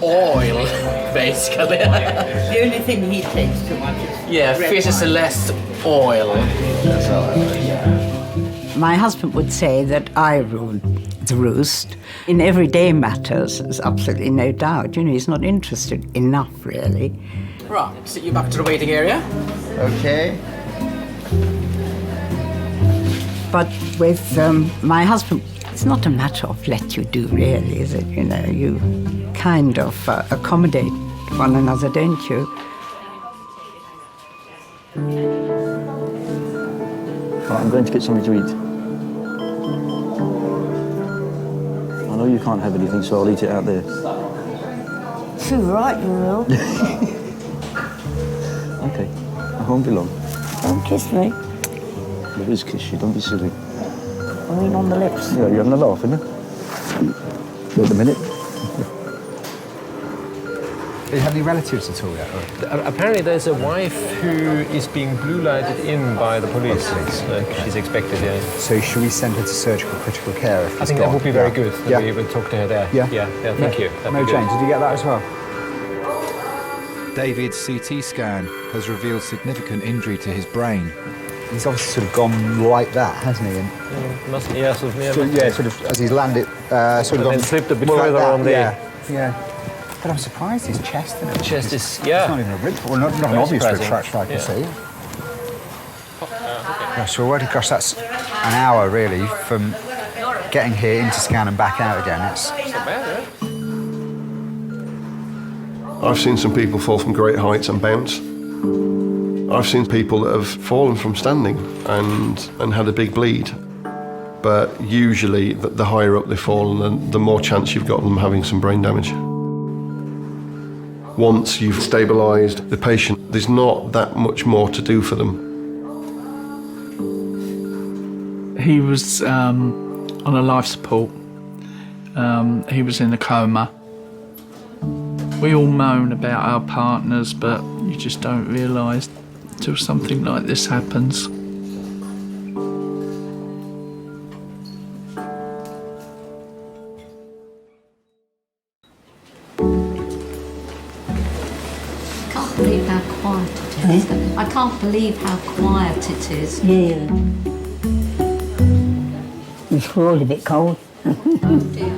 oil, basically. The only thing he takes too much is... Yeah, fish is less oil. That's all. My husband would say that I rule the roost. In everyday matters, there's absolutely no doubt. You know, he's not interested enough, really. Right, sit you back to the waiting area. Okay. But with my husband, it's not a matter of let you do, really, is it? You know, you kind of accommodate one another, don't you? Right, I'm going to get something to eat. I know you can't have anything, so I'll eat it out there. Too right, you will. Okay, I won't be long. Don't kiss me. There is kiss you, don't be silly. I mean on the lips. Yeah, you're having a laugh, isn't it? Wait a minute. Do you have any relatives at all yet? Apparently there's a wife who is being blue lighted in by the police. She's expected, yeah. So should we send her to surgical critical care if I think that would be very good. Yeah. We would talk to her there. Yeah. Thank you. That'd No, be good. James, did you get that as well? David's CT scan has revealed significant injury to his brain. He's obviously sort of gone like that, hasn't he? And sort of as he's landed, sort of then slipped a bit more like further that, on the... Yeah. But I'm surprised his chest and everything. Chest is, It's not even a rib, well, not an obvious rib surprising. fracture I can see. Gosh, well, gosh, that's an hour really from getting here into scan and back out again. It's not bad, I've seen some people fall from great heights and bounce. I've seen people that have fallen from standing and had a big bleed. But usually, the higher up they've fallen, the more chance you've got of them having some brain damage. Once you've stabilised the patient, there's not that much more to do for them. He was on a life support. He was in a coma. We all moan about our partners, but you just don't realise until something like this happens. believe how quiet it is. I can't believe how quiet it is. Yeah. The floor's a bit cold. Oh dear.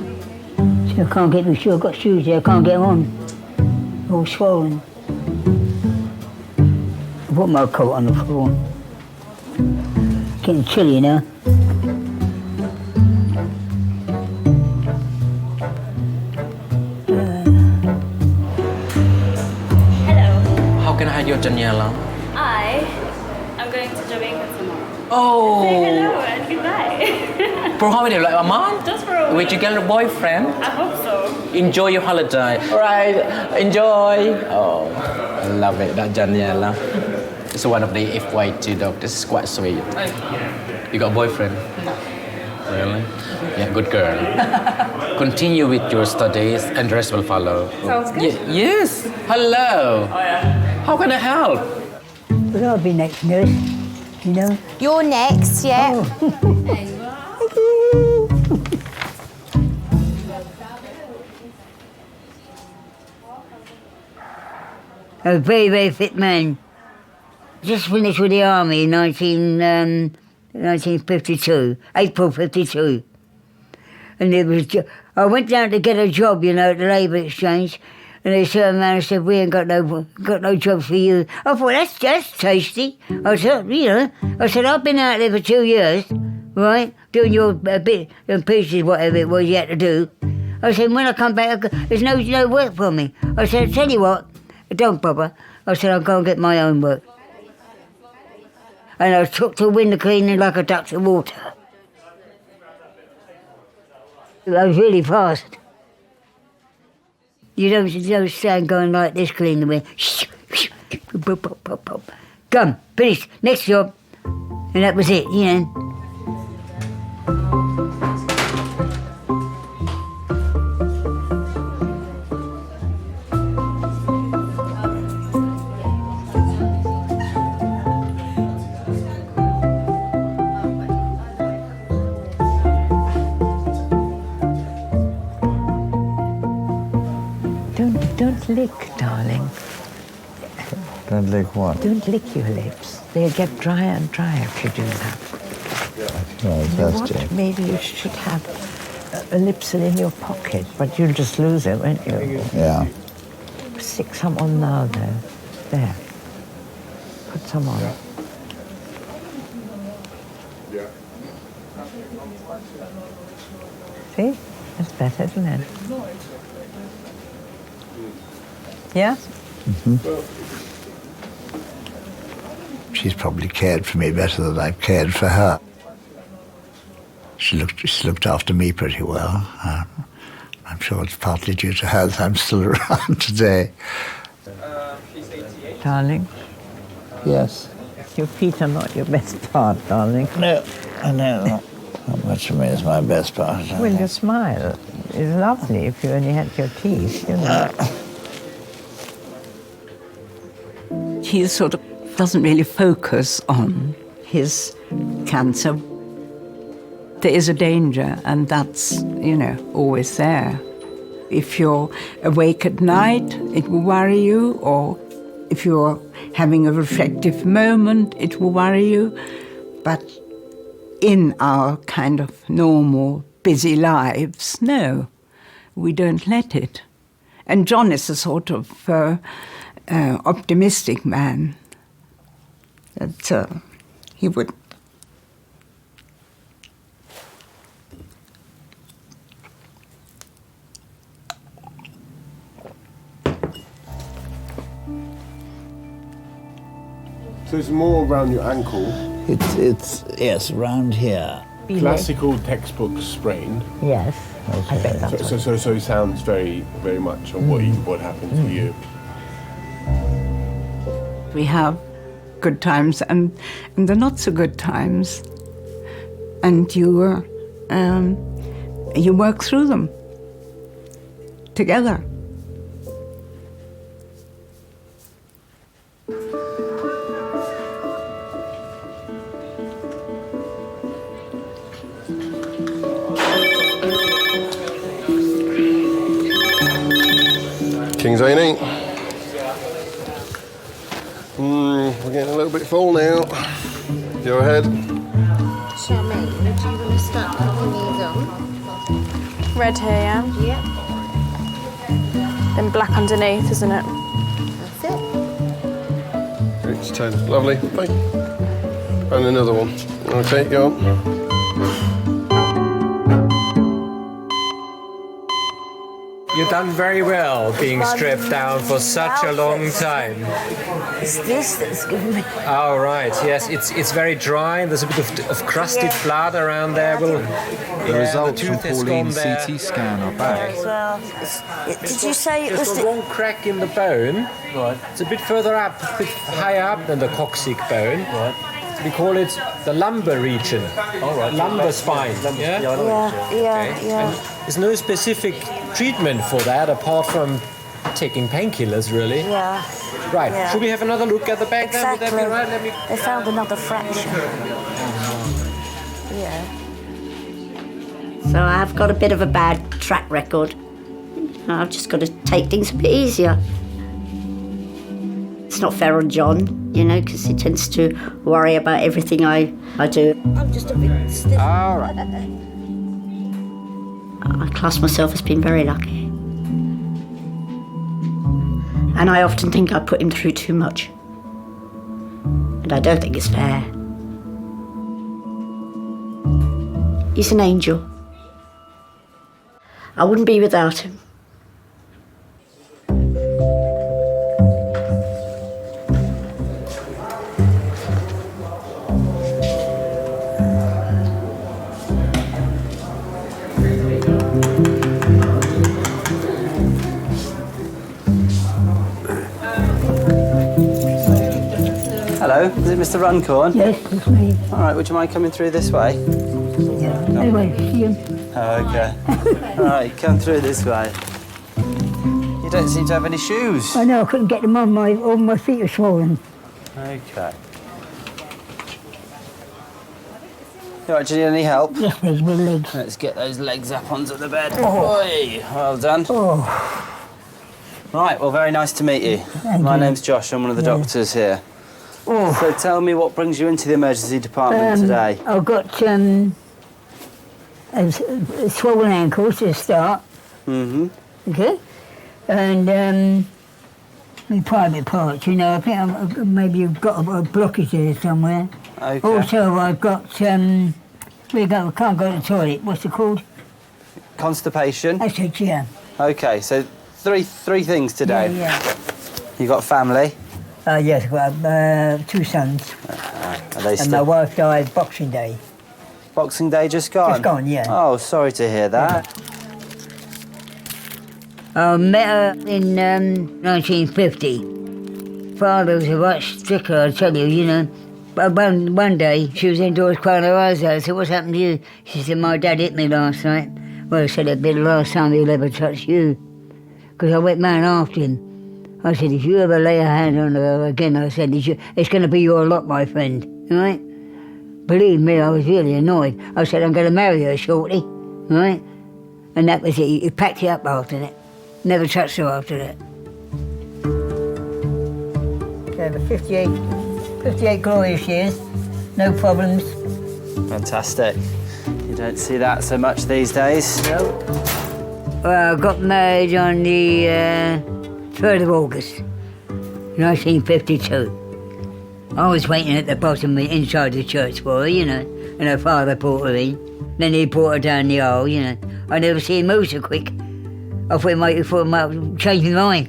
So I can't get my shoes. I've got shoes there, I can't get on. All swollen. I put my coat on the floor. Getting chilly now. How can I hide your Daniela? I'm going to Jamaica tomorrow. Oh. Say hello and goodbye. For how many? Like a month? Just for a week. With your girl boyfriend? I hope so. Enjoy your holiday. All right, enjoy. Oh, I love it, that Daniela. It's one of the FY2 dog. This is quite sweet. You got a boyfriend? No. Really? Yeah, good girl. Continue with your studies and the rest will follow. Sounds good. Yes. Hello. Oh yeah. How can I help? But I'll be next, nurse. You know? You're next, yeah. A very, very fit man. Just finished with the army in 1952, April 52. And it was, I went down to get a job, you know, at the Labour Exchange, and they turned around and said, "We ain't got no jobs for you." I thought, that's tasty. I said, I've been out there for 2 years, right, doing your bit and pieces, whatever it was you had to do. I said, when I come back, there's no work for me. I said, I tell you what, don't bother. I said, I'll go and get my own work. And I took to window cleaning like a duck to water. I was really fast. You don't stand going like this, clean the window. Come, finished, next job. And that was it, you know. Don't lick, darling. Don't lick what? Don't lick your lips. They'll get drier and drier if you do that. Oh, You know what? Maybe you should have a lipsil in your pocket, but you'll just lose it, won't you? Yeah. Stick some on now, though. There. Put some on. See? That's better, isn't it? Yeah? Mm-hmm. She's probably cared for me better than I've cared for her. She looked after me pretty well. I'm sure it's partly due to her that I'm still around today. Darling? Yes. Your feet are not your best part, darling. No, I know. Not much of me is my best part. Well, your smile is lovely if you only had your teeth, you know. He sort of doesn't really focus on his cancer. There is a danger, and that's, you know, always there. If you're awake at night, it will worry you, or if you're having a reflective moment, it will worry you. But in our kind of normal, busy lives, no, we don't let it. And John is a sort of optimistic man. That he would. So it's more around your ankle. It's yes, around here. Classical textbook sprain. Yes, I bet that's So it sounds very, very much on what happened to you. We have good times and the not so good times, and you work through them together. King's A&E. We're getting a little bit full now. Go ahead. Charmaine, do you want to start putting these on? Red here, yeah? Yep. Then black underneath, isn't it? That's it. It's 10. Lovely. Bye. And another one. Okay, go on. You've done very well being stripped down for such a long time. It's this that's giving me... Oh, right, yes, it's very dry. There's a bit of crusted blood around there. Well, The results from tooth has Pauline's gone there. CT scan are back. Well, did you say it was Just the... one crack in the bone. Right. It's a bit further up, a bit higher up than the coccyx bone. Right. We call it the lumbar region. All right. Lumbar spine. Yeah? Yeah. And there's no specific treatment for that apart from taking painkillers, really. Yeah. Right. Yeah. Should we have another look at the back then? Would that be right? Let me... They found another fracture. Yeah. So I've got a bit of a bad track record. I've just got to take things a bit easier. It's not fair on John, you know, because he tends to worry about everything I do. I'm just a bit stiff. All right. I class myself as being very lucky. And I often think I put him through too much. And I don't think it's fair. He's an angel. I wouldn't be without him. Hello, is it Mr. Runcorn? Yes, it's me. All right, would you mind coming through this way? Yeah. Anyway, see him. Oh, okay. All right, come through this way. You don't seem to have any shoes. I know, I couldn't get them on. All my feet are swollen. Okay. All right, do you need any help? Yes, please, with legs. Let's get those legs up onto the bed. Oh. Oi, well done. Oh. Right, well, very nice to meet you. Thank My you. name's Josh, I'm one of the Yeah. doctors here. Oh. So tell me what brings you into the emergency department today? I've got swollen ankles to start. Mm-hmm. Okay? And my private parts, you know, I think maybe you've got a blockage there somewhere. Okay. Also, I've got, I can't go to the toilet. What's it called? Constipation? That's it, yeah. Okay, so three things today. Yeah. You got family? Yes, I've got 2 sons. Are they And still... my wife died Boxing Day. Boxing Day just gone? Just gone, yeah. Oh, sorry to hear that. I met her in 1950. Father was a right sticker, I tell you, you know. But one day, she was indoors crying her eyes out. I said, what's happened to you? She said, my dad hit me last night. Well, I said, it'd be the last time he'll ever touch you. Because I went man after him. I said, if you ever lay a hand on her again, I said, it's going to be your lot, my friend, right? Believe me, I was really annoyed. I said, I'm going to marry her shortly, right? And that was it. He packed it up after that. Never touched her after that. Over 58 glorious years, no problems. Fantastic. You don't see that so much these days. No. Well, I got married on the 3rd of August, 1952. I was waiting at the bottom inside the church for her, you know, and her father brought her in. Then he brought her down the aisle, you know. I never see him move so quick. I thought he might change my mind.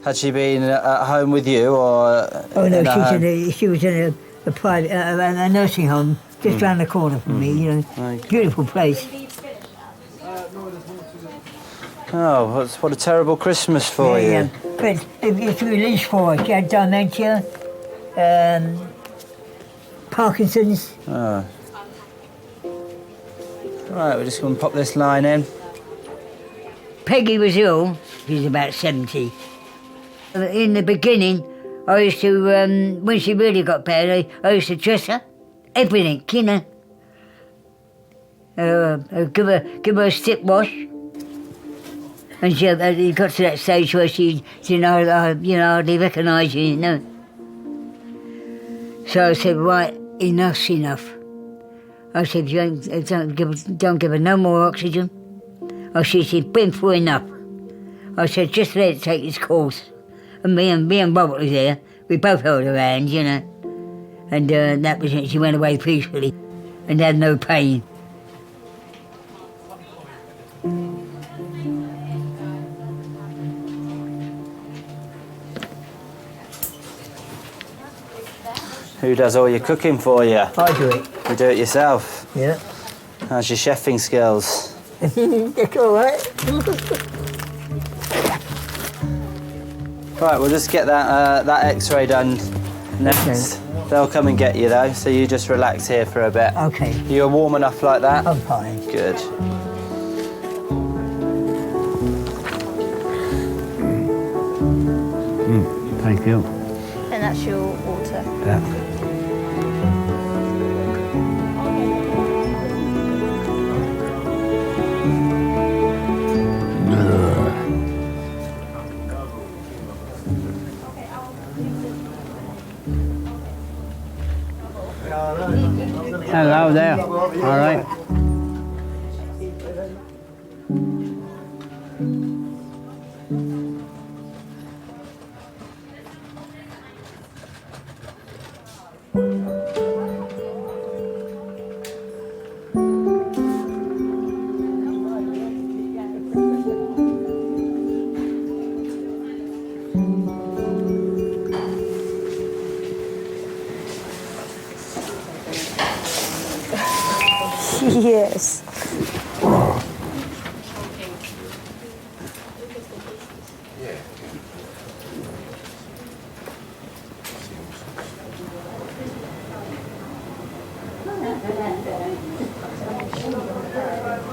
Had she been at home with you or... Oh no, in a home? she was in a private, a nursing home just round the corner from me, you know. Okay. Beautiful place. Oh, what a terrible Christmas for you. Yeah. But it's released for her. She had dementia, Parkinson's. Oh. Right, we're just going to pop this line in. Peggy was ill. She was about 70. In the beginning, I used to, when she really got bad, I used to dress her. Everything, you know. Give her a stick wash. And she got to that stage where she hardly recognised you, So I said, right, enough's enough. I said, don't give her no more oxygen. I said, she's been through enough. I said, just let it take its course. And me and Robert was there. We both held her hand, And that was it. She went away peacefully and had no pain. Who does all your cooking for you? I do it. You do it yourself? Yeah. How's your chefing skills? It's all right. Right, we'll just get that X-ray done next. Okay. They'll come and get you though, so you just relax here for a bit. Okay. You're warm enough like that? I'm fine. Good. Thank you. And that's your water. Yeah. Hello there. All right. Yes.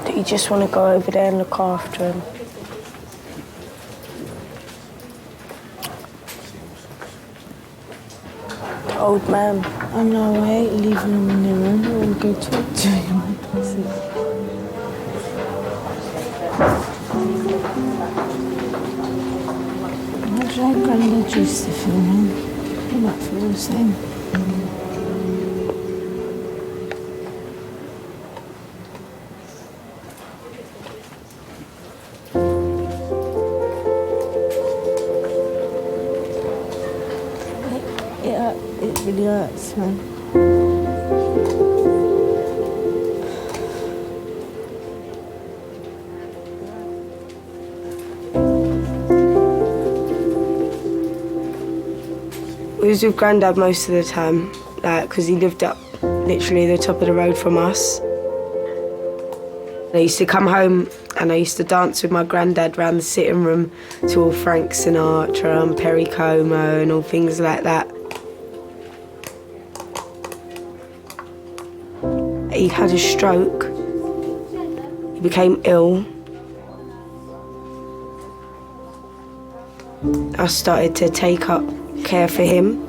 Do you just want to go over there and look after him? The old man. I know, I hate leaving him in the room. I want to go talk to him. How did our granddad used to feel, man? He might feel the same. It really hurts, man. We was with Grandad most of the time, because he lived up literally the top of the road from us. I used to come home and I used to dance with my granddad round the sitting room to all Frank Sinatra and Perry Como and all things like that. He had a stroke. He became ill. I started to take up care for him.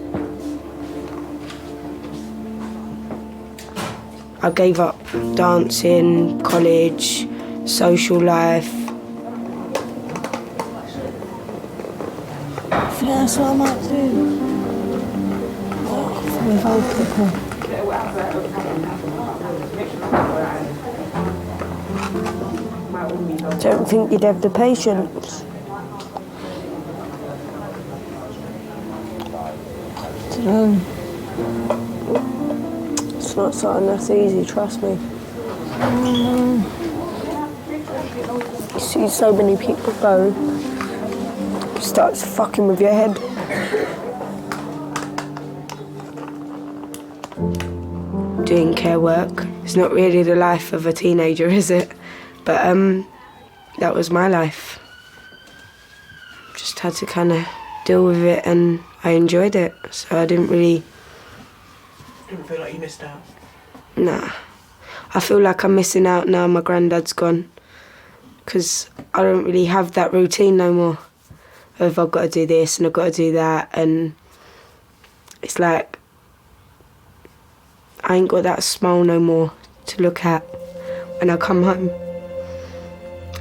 I gave up dancing, college, social life. I think that's what I might do. With old people. Don't think you'd have the patience. It's not something that's easy, trust me. You see so many people go, it starts fucking with your head. Doing care work, it's not really the life of a teenager, is it? But that was my life. Just had to kind of deal with it, and I enjoyed it, so I didn't really... Didn't feel like you missed out? Nah. I feel like I'm missing out now my granddad's gone, because I don't really have that routine no more of I've got to do this and I've got to do that, and it's like I ain't got that smile no more to look at when I come home,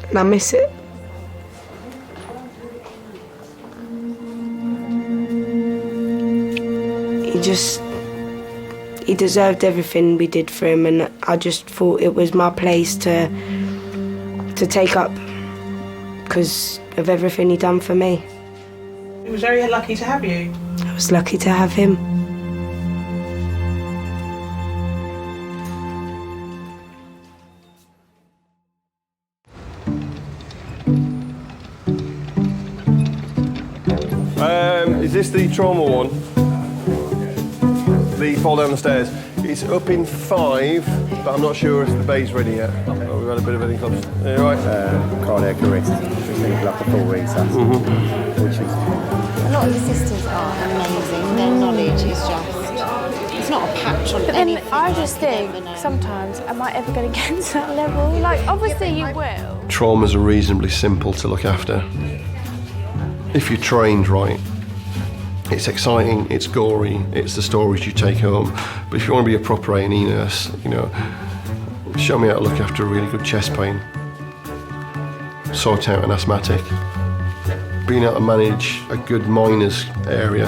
and I miss it. he deserved everything we did for him, and I just thought it was my place to take up because of everything he done for me. He was very lucky to have you. I was lucky to have him. Is this the trauma one? The fall down the stairs. It's up in 5, but I'm not sure if the bay's ready yet. Oh, we've had a bit of anything close. Are you right? Cardiac arrest, which means like a full resusc. Which is... A lot of the sisters are amazing. Their knowledge is just... It's not a patch on But anything. then I just think, sometimes, am I ever going to get to that level? Like, obviously you will. Traumas are reasonably simple to look after. If you're trained right, it's exciting, it's gory, it's the stories you take home. But if you want to be a proper A&E nurse, you know, show me how to look after a really good chest pain, sort out an asthmatic, being able to manage a good miners area,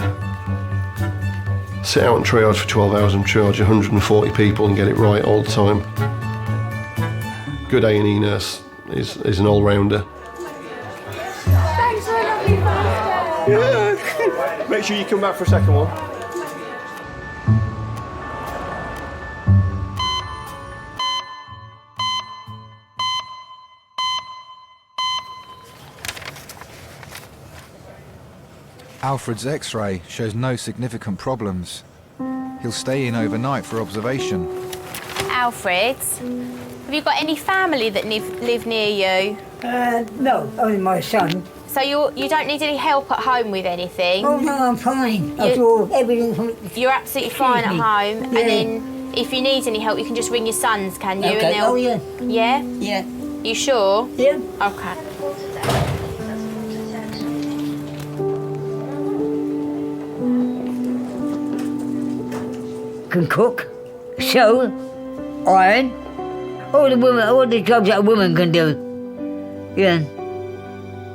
sit out and triage for 12 hours and triage 140 people and get it right all the time. Good A&E nurse is an all-rounder. Thanks for a lovely birthday. Yeah. Make sure you come back for a second one. Alfred's X-ray shows no significant problems. He'll stay in overnight for observation. Alfred, have you got any family that live near you? No, only my son. So you don't need any help at home with anything? Oh no, I'm fine. I do everything from... You're absolutely fine at home, Yeah. and then if you need any help, you can just ring your sons, can you? Okay. And they'll... Oh, yeah. Yeah? Yeah. You sure? Yeah. Okay. Can cook, sew, iron, all the jobs that a woman can do. Yeah.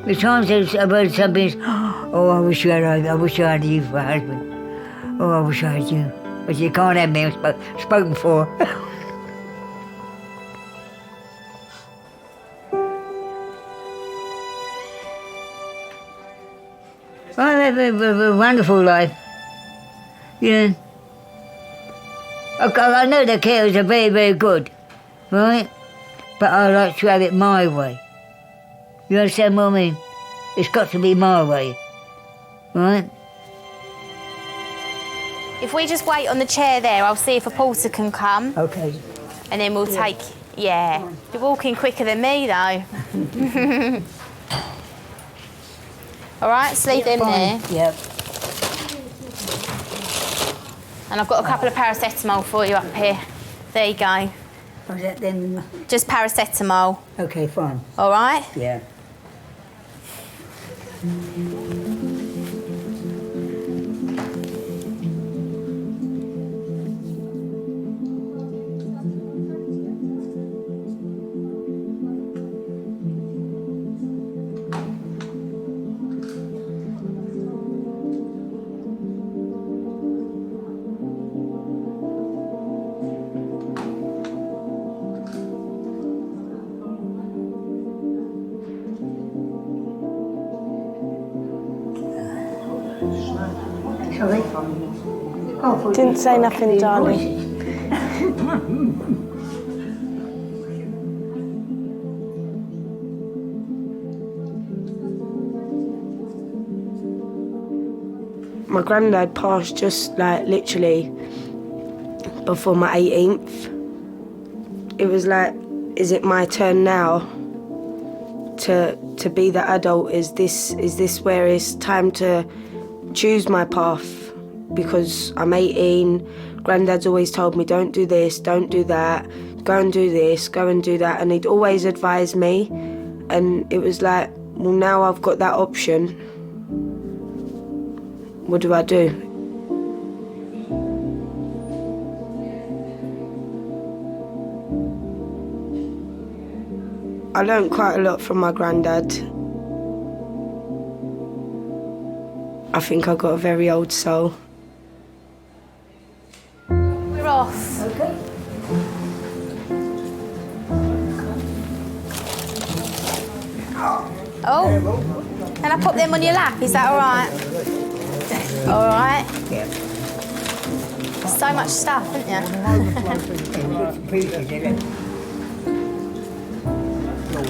The times I've heard some people, oh, I wish I had you for a husband. Oh, I wish I had you. But you can't have me, I'm spoken for. I have a wonderful life. Yeah. I know the carers are very, very good, right? But I like to have it my way. You understand what I mean? It's got to be my way, right? If we just wait on the chair there, I'll see if a porter can come. Okay. And then we'll take... Yeah. You're walking quicker than me, though. All right, just leave them there. Yep. And I've got a couple of paracetamol for you up here. There you go. Was that then? Just paracetamol. Okay, fine. All right? Yeah. Sorry? Oh, Didn't say nothing, darling. My granddad passed just like literally before my 18th. It was like, is it my turn now to be the adult? Is this where it's time to choose my path? Because I'm 18, granddad's always told me, don't do this, don't do that, go and do this, go and do that, and he'd always advise me, and it was like, well, now I've got that option. What do I do? I learned quite a lot from my granddad. I think I got a very old soul. off. Okay. Oh, can I put them on your lap? Is that all right? All right. Yeah. So much stuff, isn't you?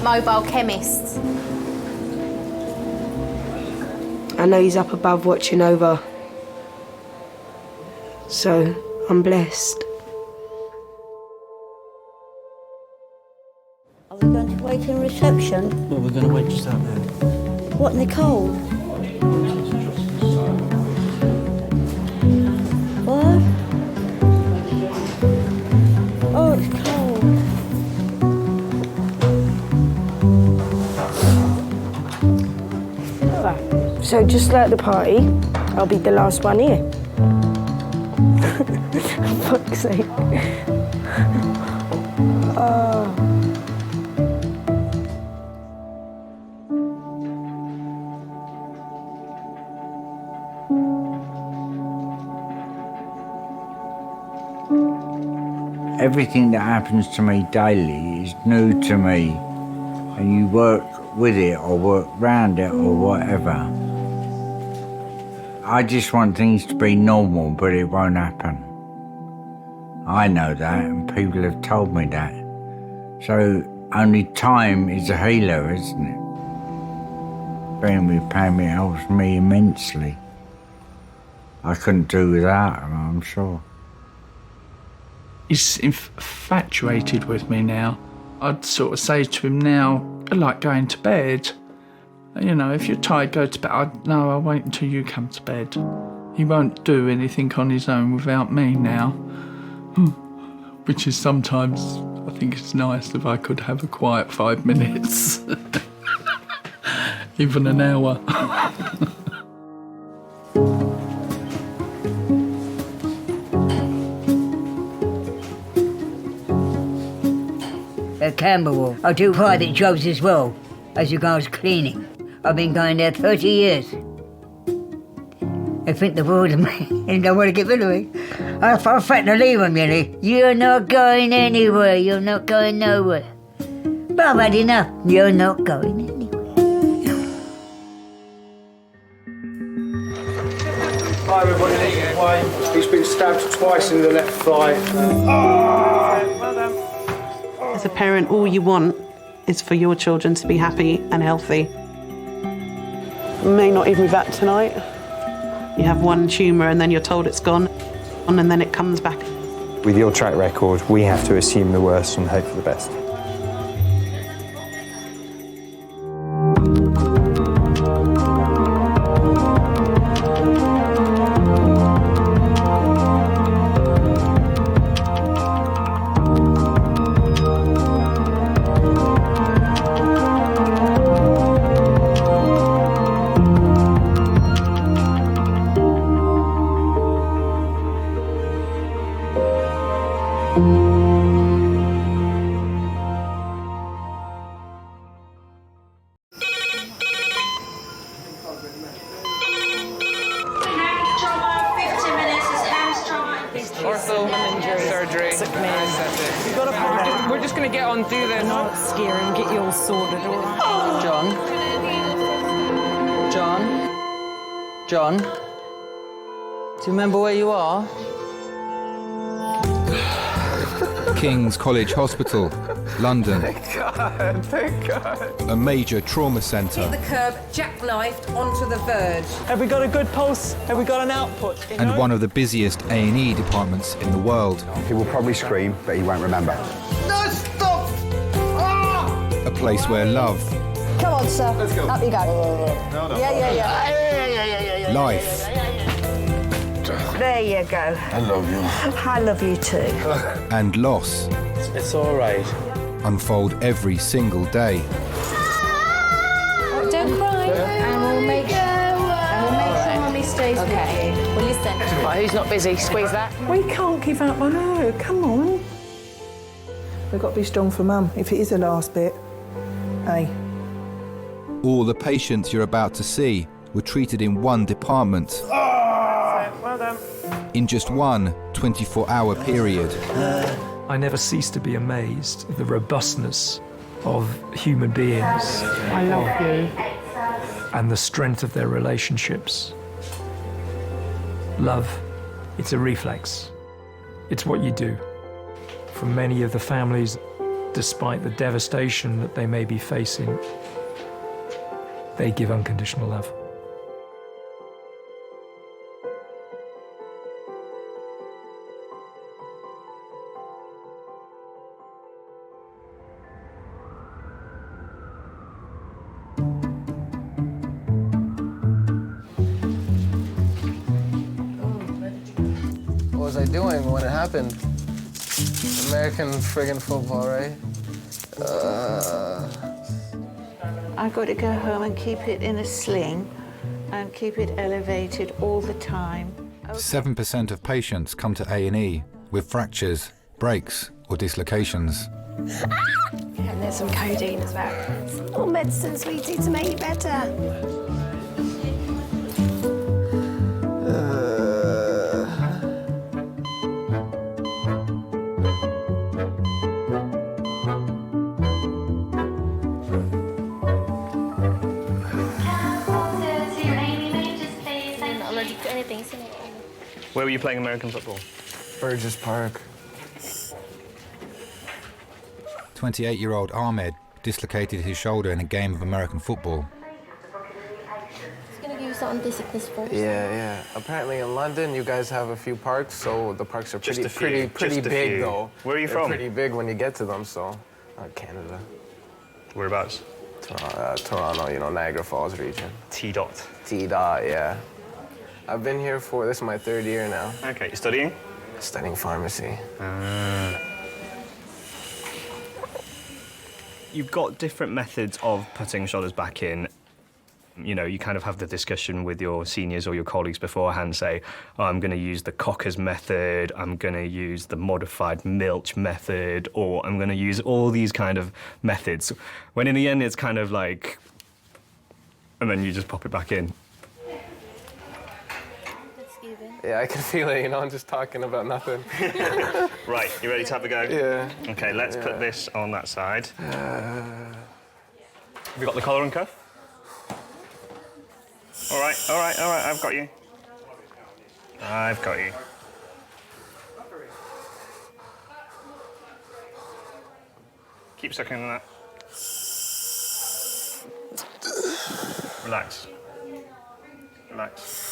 Mobile chemists. I know he's up above watching over. So, I'm blessed. Are we going to wait in reception? Well, we're going to wait just out there. What, Nicole? What? Oh, it's cold. Right. So just like the party, I'll be the last one here. For fuck's sake. Everything that happens to me daily is new to me, and you work with it or work round it or whatever. I just want things to be normal, but it won't happen. I know that, and people have told me that. So only time is a healer, isn't it? Being with Pam, it helps me immensely. I couldn't do without him, I'm sure. He's infatuated with me now. I'd sort of say to him now, I like going to bed. You know, if you're tired, go to bed. No, I'll wait until you come to bed. He won't do anything on his own without me now. Which is sometimes, I think it's nice if I could have a quiet 5 minutes. Even an hour. At Camberwell, I do private jobs as well, as regards cleaning. I've been going there 30 years. They think the world of me and don't want to get rid of me. I threaten to leave them, you know. You're not going anywhere, you're not going nowhere. But I've had enough, you're not going anywhere. Hi everybody, this is Wayne. He's been stabbed twice in the left thigh. Well done. As a parent, all you want is for your children to be happy and healthy. May not even be back tonight. You have one tumour and then you're told it's gone, and then it comes back. With your track record, we have to assume the worst and hope for the best. Surgery. We're just going to get on, do this. Not scare him, get you all sorted, all right? John? Do you remember where you are? King's College Hospital, London. Thank God. A major trauma centre. Hit the curb, jackknifed onto the verge. Have we got a good pulse? Have we got an output? And one of the busiest A&E departments in the world. He will probably scream, but he won't remember. No, stop! Ah! A place where love, Come on, sir. Let's go. Up you go. No. Yeah. life, There you go. I love you. I love you too. and loss It's all right. unfold every single day. Don't cry. And we'll make sure Mummy stays with you. Well, listen. Right, who's not busy? Squeeze that. We can't give up, I know. Come on. We've got to be strong for Mum, if it is the last bit. Hey. All the patients you're about to see were treated in one department. Well done. in just one 24-hour period. I never cease to be amazed at the robustness of human beings. I love you. And the strength of their relationships. Love, it's a reflex. It's what you do. For many of the families, despite the devastation that they may be facing, they give unconditional love. What was I doing when it happened? American friggin' football, right? I've got to go home and keep it in a sling and keep it elevated all the time. 7% of patients come to A&E with fractures, breaks or dislocations. And there's some codeine as well. All medicine, sweetie, to make you better. Where were you playing American football? Burgess Park. 28-year-old Ahmed dislocated his shoulder in a game of American football. It's going to give you something to sickness first. Yeah. Apparently in London, you guys have a few parks, so the parks are pretty big, though. Where are you from? They're pretty big when you get to them, so... Canada. Whereabouts? Toronto, you know, Niagara Falls region. T-dot. T-dot, yeah. I've been here for, this is my 3rd year now. Okay, you're studying? Studying pharmacy. You've got different methods of putting shoulders back in. You know, you kind of have the discussion with your seniors or your colleagues beforehand, say, oh, I'm going to use the Cocker's method, I'm going to use the modified Milch method, or I'm going to use all these kind of methods. When in the end, it's kind of like, and then you just pop it back in. Yeah, I can feel it, you know, I'm just talking about nothing. Right, you ready to have a go? Yeah. Okay, let's put this on that side. Have you got the collar and cuff? All right, I've got you. I've got you. Keep sucking on that. Relax. Relax.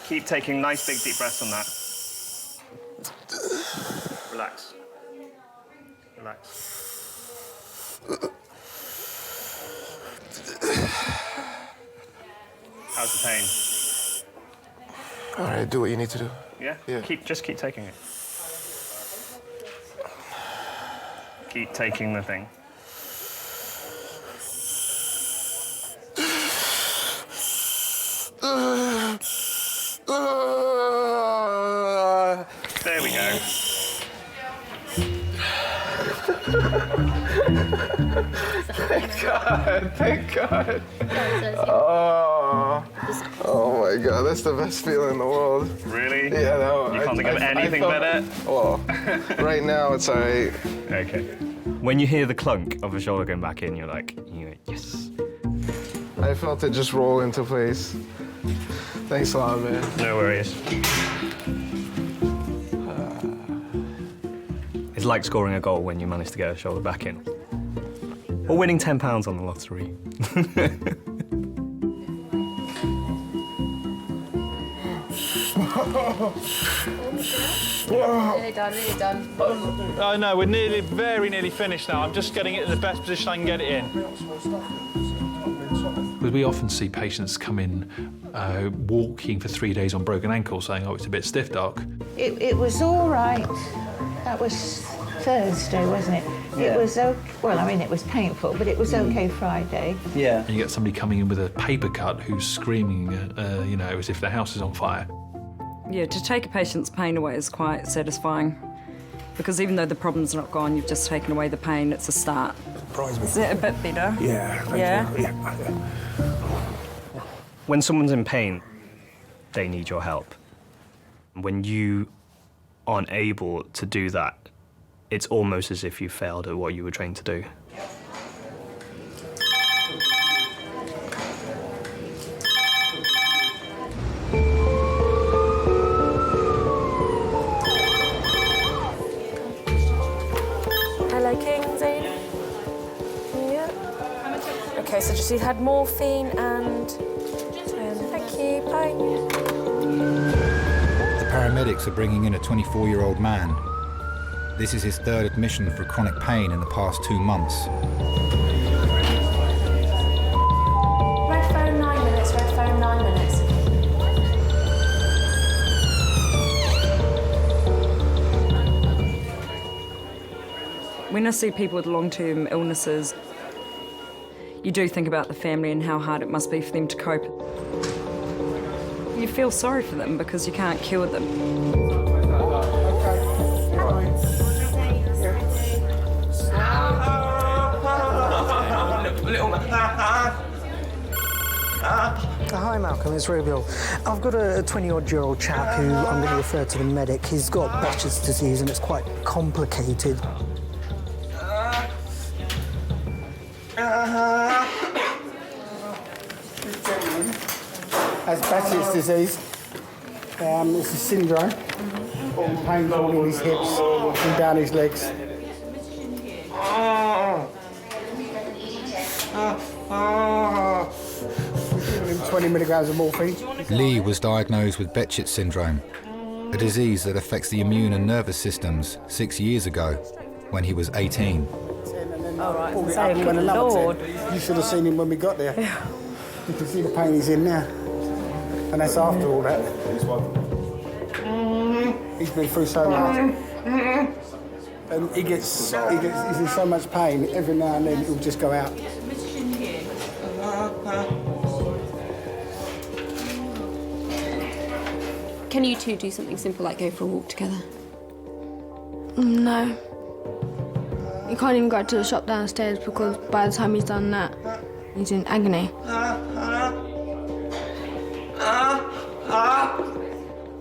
Keep taking nice big deep breaths on that. Relax. Relax. How's the pain? All right, do what you need to do. Yeah? Just keep taking it. Keep taking the thing. There we go. Thank God. Oh my God, that's the best feeling in the world. Really? Yeah, no. You can't think of anything better? Well, right now it's all right. Okay. When you hear the clunk of a shoulder going back in, you're like, yes. I felt it just roll into place. Thanks a lot, man. No worries. It's like scoring a goal when you manage to get a shoulder back in. Or winning £10 on the lottery. Nearly done. Oh no, we're very nearly finished now. I'm just getting it in the best position I can get it in. Because we often see patients come in walking for 3 days on broken ankles saying, oh, it's a bit stiff, doc. It was all right. That was Thursday, wasn't it? Yeah. It was okay. Well, I mean, it was painful, but it was okay Friday. Yeah. And you get somebody coming in with a paper cut who's screaming, as if their house is on fire. Yeah, to take a patient's pain away is quite satisfying because even though the problem's not gone, you've just taken away the pain, it's a start. Is it a bit better? Yeah. Yeah? When someone's in pain, they need your help. When you aren't able to do that, it's almost as if you failed at what you were trained to do. Hello, Kingsley. Yeah. Okay, so just you had morphine and thank you. Bye. The paramedics are bringing in a 24-year-old man. This is his third admission for chronic pain in the past 2 months. Red phone 9 minutes, red phone 9 minutes. When I see people with long-term illnesses, you do think about the family and how hard it must be for them to cope. You feel sorry for them because you can't cure them. Hi Malcolm, it's Rubiel. I've got a 20-odd-year-old chap who I'm going to refer to the medic. He's got Behçet's disease and it's quite complicated. Has Behçet's disease. It's a syndrome. All pain all in his hips and down his legs. 20 milligrams of morphine. Lee was diagnosed with Behçet syndrome, a disease that affects the immune and nervous systems 6 years ago, when he was 18. All right, Pulled it so up, he went good 11. Lord. You should have seen him when we got there. You can see the pain he's in now. And that's after all that. He's been through so much. And he's in so much pain, every now and then he'll just go out. Can you two do something simple like go for a walk together? No. He can't even go to the shop downstairs because by the time he's done that, he's in agony.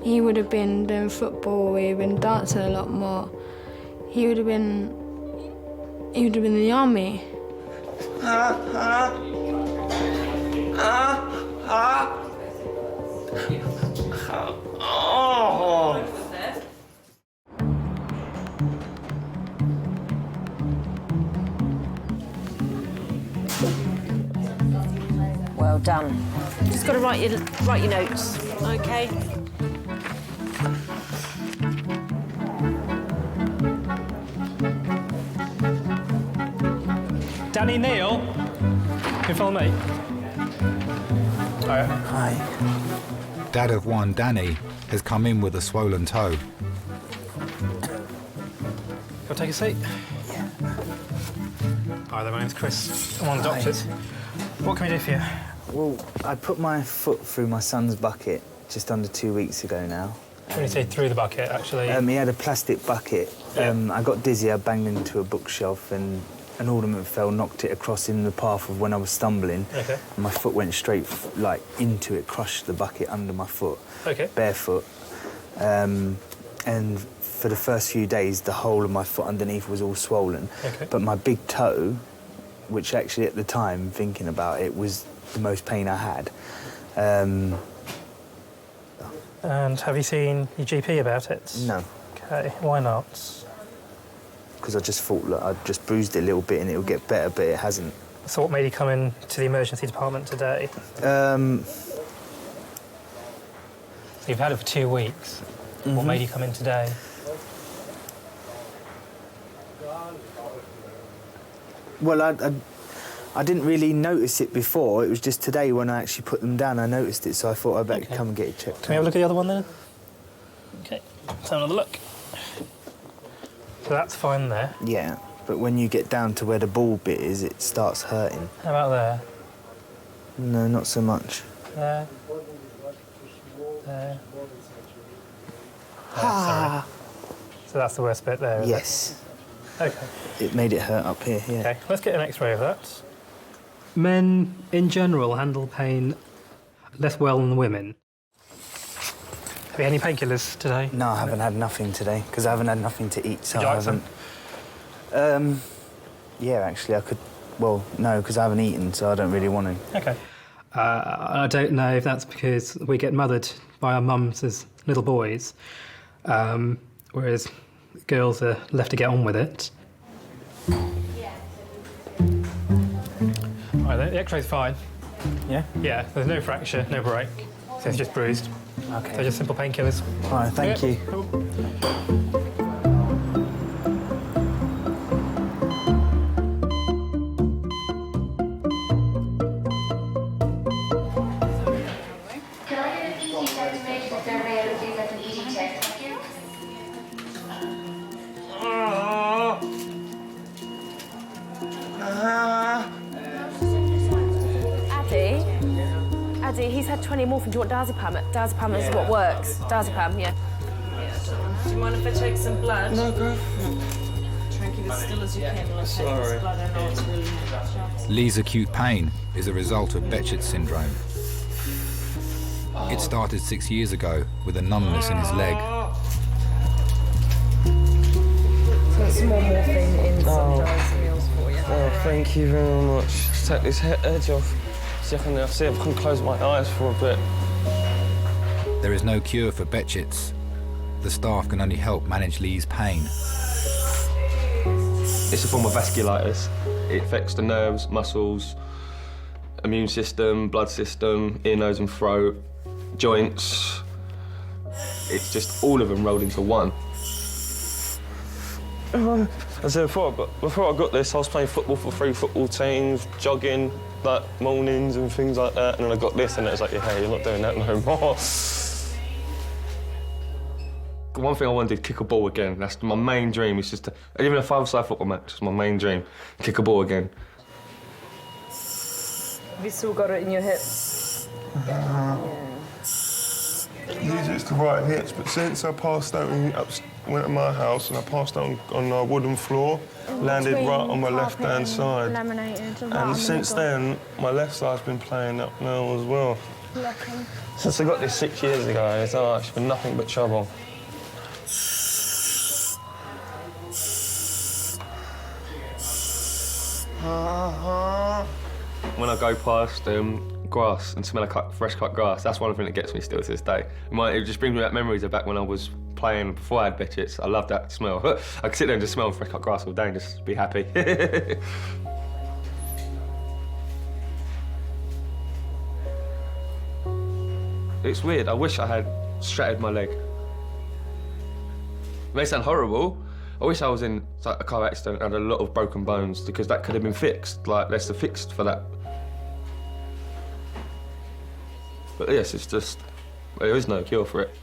He would have been doing football, he would have been dancing a lot more. He would have been in the army. Well done. Just got to write your notes, okay? Danny, Neil, can you follow me? Hi. Dad of one, Danny, has come in with a swollen toe. Go take a seat. Yeah. Hi there, my name's Chris. I'm one of the doctors. What can we do for you? Well, I put my foot through my son's bucket just under 2 weeks ago now. When you say through the bucket, actually? He had a plastic bucket. I got dizzy, I banged into a bookshelf and an ornament fell, knocked it across in the path of when I was stumbling. Okay. And my foot went straight into it, crushed the bucket under my foot. Okay. Barefoot. And for the first few days, the whole of my foot underneath was all swollen. Okay. But my big toe, which actually at the time, thinking about it, was the most pain I had. And have you seen your GP about it? No. Okay, why not? Because I just thought, look, I just bruised it a little bit and it'll get better, but it hasn't. So what made you come in to the emergency department today? So you've had it for 2 weeks. What made you come in today? Well, I didn't really notice it before. It was just today when I actually put them down, I noticed it, so I thought I'd better come and get it checked. Can we have a look at the other one then? Okay, let's have another look. So that's fine there. Yeah, but when you get down to where the ball bit is, it starts hurting. How about there? No, not so much. There. There. Ah. So that's the worst bit there, is Yes. it? Okay. It made it hurt up here, yeah. Okay, let's get an X-ray of that. Men, in general, handle pain less well than women. Have you had any painkillers today? No, I haven't had nothing today, because I haven't had nothing to eat, so Would you I like haven't... Yeah, actually, I could... Well, no, because I haven't eaten, so I don't really want to. Okay. I don't know if that's because we get mothered by our mums as little boys, whereas girls are left to get on with it. Right, the X-ray's fine. Yeah? Yeah, there's no fracture, no break, so it's just bruised. Okay. So just simple painkillers. All right, thank you. Cool. Addy, he's had 20 morphine. Do you want diazepam? Diazepam is what works. Diazepam, yeah. Do you mind if I take some blood? No, go. Try and keep it still as you can. Like Sorry. Blood, I know it's really hard. Lee's acute pain is a result of Behçet's syndrome. It started 6 years ago with a numbness in his leg. So some more morphine in some dry meals for you. Oh, thank you very much. Just take this edge off. See if I can close my eyes for a bit. There is no cure for Behçet's. The staff can only help manage Lee's pain. It's a form of vasculitis. It affects the nerves, muscles, immune system, blood system, ear, nose and throat, joints. It's just all of them rolled into one. I said before I got this, I was playing football for 3 football teams, jogging like mornings and things like that, and then I got this and it was like, yeah, you're not doing that no more. One thing I want to do is kick a ball again. That's my main dream, is just to, even a 5-a-side football match is my main dream, kick a ball again. Have you still got it in your hips? These are the right hips, but since I passed out, went to my house and I passed out on a wooden floor, landed right on my left-hand side. And since then, my left side's been playing up now as well. Since I got this 6 years ago, it's been nothing but trouble. When I go past grass and smell of fresh cut grass, that's one thing that gets me still to this day. It just brings me back memories of back when I was playing before I had Behçet's. I love that smell. I could sit there and just smell fresh cut grass all day and just be happy. It's weird. I wish I had shattered my leg. It may sound horrible. I wish I was in a car accident and had a lot of broken bones, because that could have been fixed. Like, there's the fixed for that. But yes, it's just, there is no cure for it.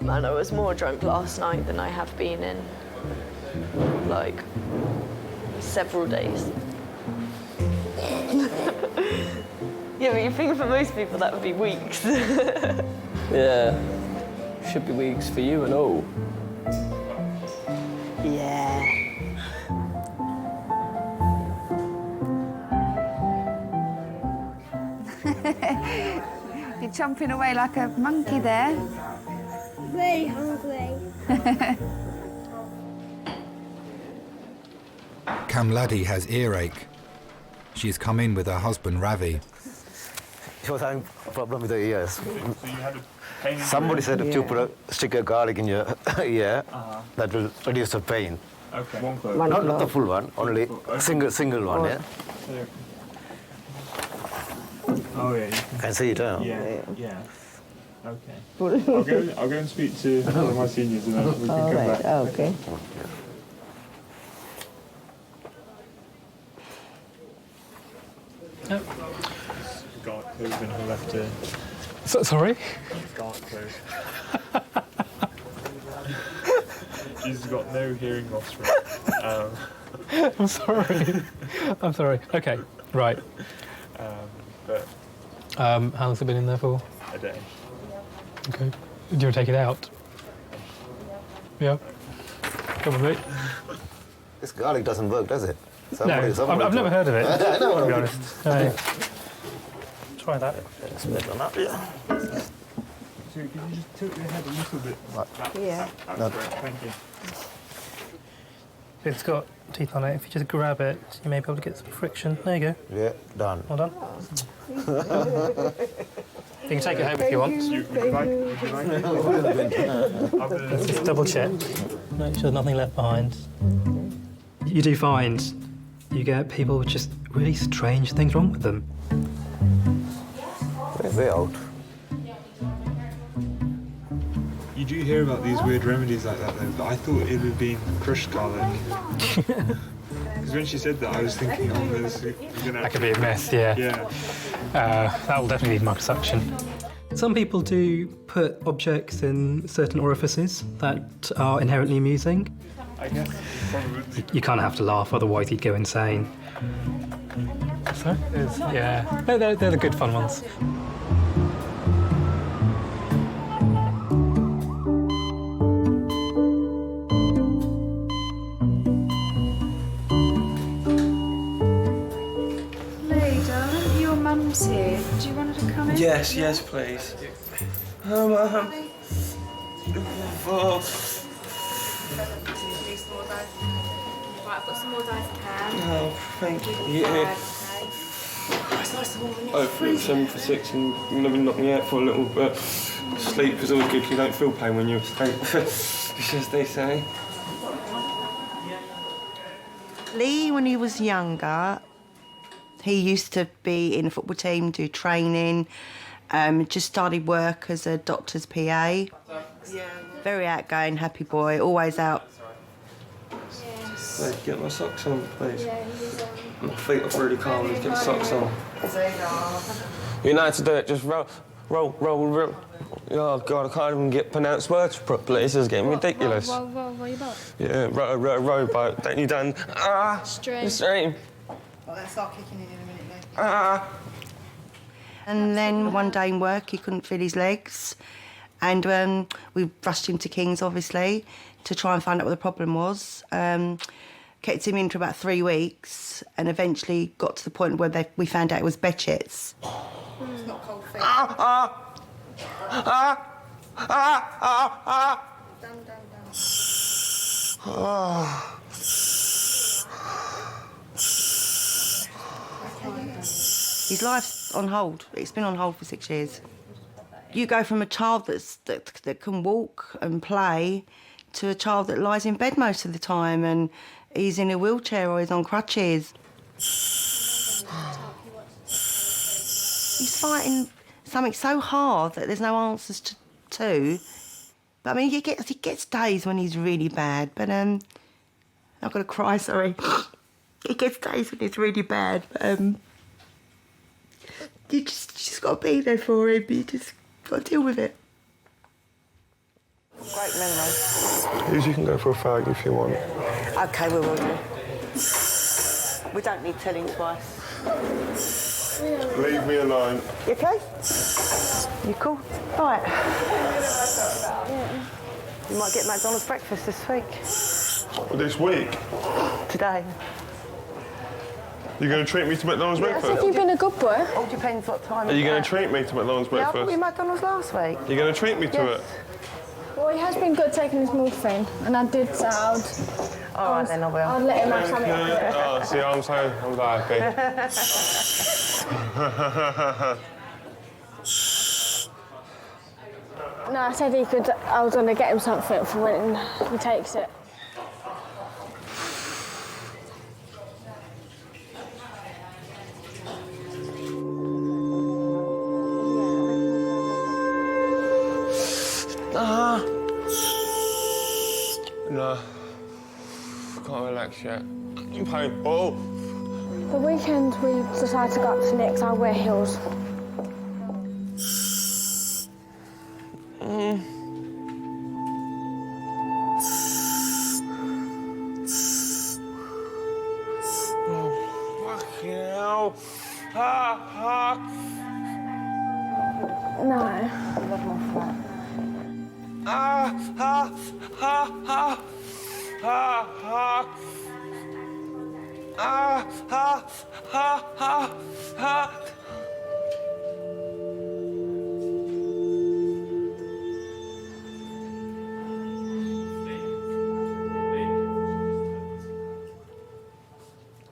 Man, I was more drunk last night than I have been in, like, several days. Yeah, but you think for most people that would be weeks. Yeah, should be weeks for you and all. Yeah. You're chomping away like a monkey there. Very hungry. Kamladi has earache. She has come in with her husband, Ravi. She was having a problem with her ears. So you had a pain in Somebody said if you put a stick of garlic in your ear, that will reduce the pain. Okay. One clove. Not the full one, only single one, yeah? Oh, yeah. You can see it, huh? Yeah. Okay. I'll go and speak to one of my seniors and then we can come back. Okay. Garlic clove in her left ear. Sorry? Garlic clove. She's got no hearing loss from it. I'm sorry. I'm sorry. Okay, right. But How long's it been in there for? A day. Okay. Do you want to take it out? Yeah. Come with me. This garlic doesn't work, does it? No, I've never heard of it, to be honest. No. Try that. Spit on that, yeah. So could you just tilt your head a little bit? Yeah. That's great, thank you. It's got teeth on it. If you just grab it, you may be able to get some friction. There you go. Yeah, done. Well done. You can take it home if you want. Let's just double check. Make sure nothing left behind. You do find you get people with just really strange things wrong with them. They're very old. You do hear about these weird remedies like that though, but I thought it would have been crushed garlic. Because when she said that, I was thinking, oh, there's gonna... That could be a mess, yeah. Yeah. That will definitely need mug suction. Some people do put objects in certain orifices that are inherently amusing. I guess, probably. You kind of have to laugh, otherwise you'd go insane. So, yeah, they're the good fun ones. Mum's here. Do you want her to come in? Yes, yes, please. Oh. Right, I've got some more diazepam. Oh, thank you. Yeah. It's nice to warm when you're freezing. 7 for 6 and you're never knock me out for a little bit. Sleep is always good. You don't feel pain when you're asleep. It's as they say. Lee, when he was younger, he used to be in a football team, do training, just started work as a doctor's PA. Yeah. Very outgoing, happy boy, always out. Hey, get my socks on, please. My feet are really cold, let's get socks on. You know how to do it, just roll. Oh, God, I can't even get pronounced words properly. This is getting ridiculous. Rowboat? Yeah, rowboat. Don't you done? Stream. Well, let's start kicking in a minute, mate. And then one day in work, he couldn't feel his legs. And we rushed him to King's, obviously, to try and find out what the problem was. Kept him in for about 3 weeks and eventually got to the point where we found out it was Bechet's. It's not cold feet. His life's on hold. It's been on hold for 6 years. You go from a child that can walk and play to a child that lies in bed most of the time and he's in a wheelchair or he's on crutches. He's fighting something so hard that there's no answers to. But I mean, he gets days when he's really bad, but I've got to cry, sorry. He gets days when it's really bad, but you just got to be there for him. You just got to deal with it. Great memory. You can go for a fag if you want. OK, we will do. We don't need telling twice. Leave me alone. You OK? You cool? Right. You might get McDonald's breakfast this week. This week? Today. You're going to treat me to McDonald's breakfast? I think you've been a good boy. All depends what time. Are you going to treat me to McDonald's breakfast? Yeah, I bought you McDonald's last week. You're going to treat me to it? Well, he has been good taking his morphine, and I did say I'd... All right, then I will. I'd let him have something. Oh, see, I'm so happy. No, I said I was going to get him something for when he takes it. No. Can't relax yet. I'm painful. The weekend we decided to go up to Nick's. I'll wear heels. Oh, fucking hell. No. A lot more flat.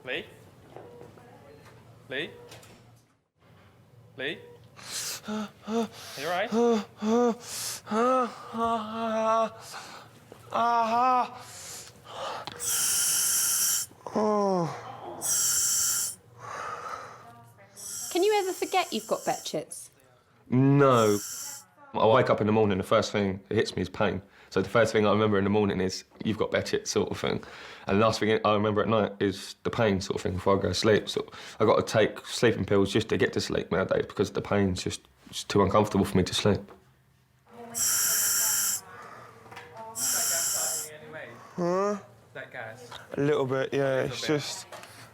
Lee? Lee? Lee? Are you alright? Can you ever forget you've got Betchets? No. I wake up in the morning, the first thing that hits me is pain. So the first thing I remember in the morning is, you've got Betchets, sort of thing. And the last thing I remember at night is the pain, sort of thing, before I go to sleep. So I've got to take sleeping pills just to get to sleep nowadays because the pain's just too uncomfortable for me to sleep. Huh? That gas? A little bit, yeah. It's just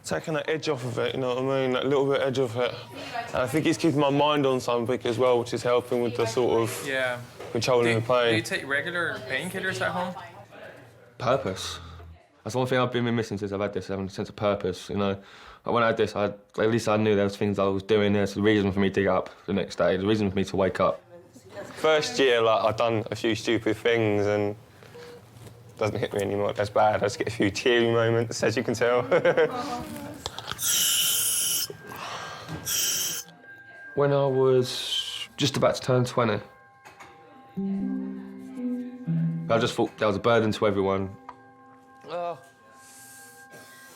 taking that edge off of it, you know what I mean? That little bit edge off it. And I think it's keeping my mind on something as well, which is helping with the sort of controlling the pain. Do you take regular painkillers at home? Purpose. That's one thing I've been missing since I've had this, having a sense of purpose, you know. When I had this, at least I knew there was things I was doing. There's a reason for me to get up the next day, the reason for me to wake up. First year, like, I'd done a few stupid things and it doesn't hit me anymore as bad. I just get a few teary moments, as you can tell. When I was just about to turn 20, I just thought that was a burden to everyone.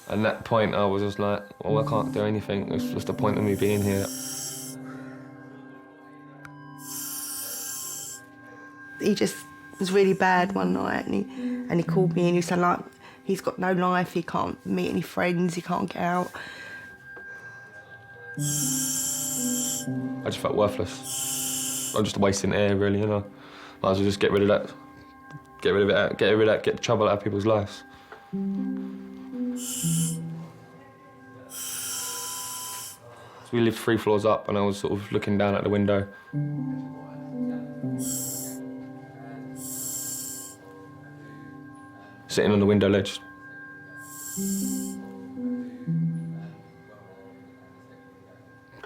And at that point, I was just like, oh, I can't do anything. It's just the point of me being here. He just was really bad one night, and he called me and he said, like, he's got no life, he can't meet any friends, he can't get out. I just felt worthless. I'm just wasting air, really, you know. Might as well just get rid of that. Get rid of it, get the trouble out of people's lives. So we lived 3 floors up, and I was sort of looking down at the window. Sitting on the window ledge.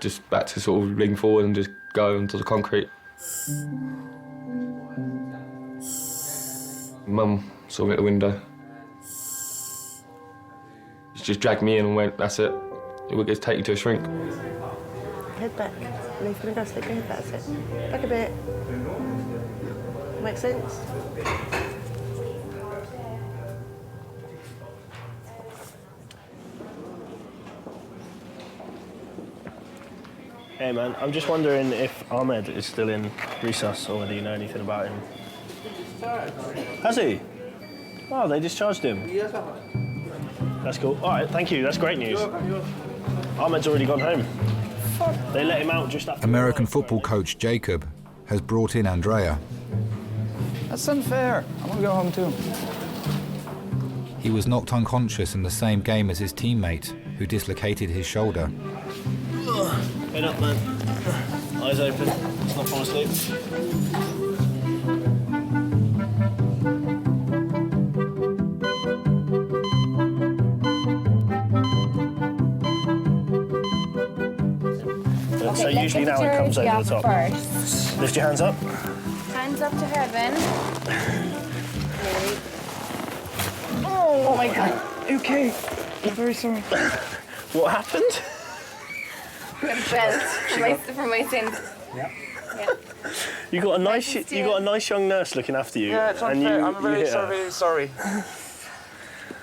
Just back to sort of lean forward and just go onto the concrete. Mum saw me at the window. She just dragged me in and went, that's it. It would take you to a shrink. Head back. And if you're going to go sleep, your head back, that's it. Back a bit. Make sense? Hey man, I'm just wondering if Ahmed is still in resus or whether you know anything about him. Has he? Oh, they discharged him. That's cool. All right, thank you. That's great news. Ahmed's already gone home. They let him out just after. American football coach Jacob has brought in Andrea. That's unfair. I want to go home too. He was knocked unconscious in the same game as his teammate, who dislocated his shoulder. Head up, man. Eyes open. Let's not fall asleep. Okay, so usually now it comes over the top. First. Lift your hands up. Hands up to heaven. Oh my God. Okay. I'm very sorry. What happened? Belt for my sins. Yeah. You got a nice young nurse looking after you. Yeah, it's and unfair. you, I'm very you hit her. sorry. I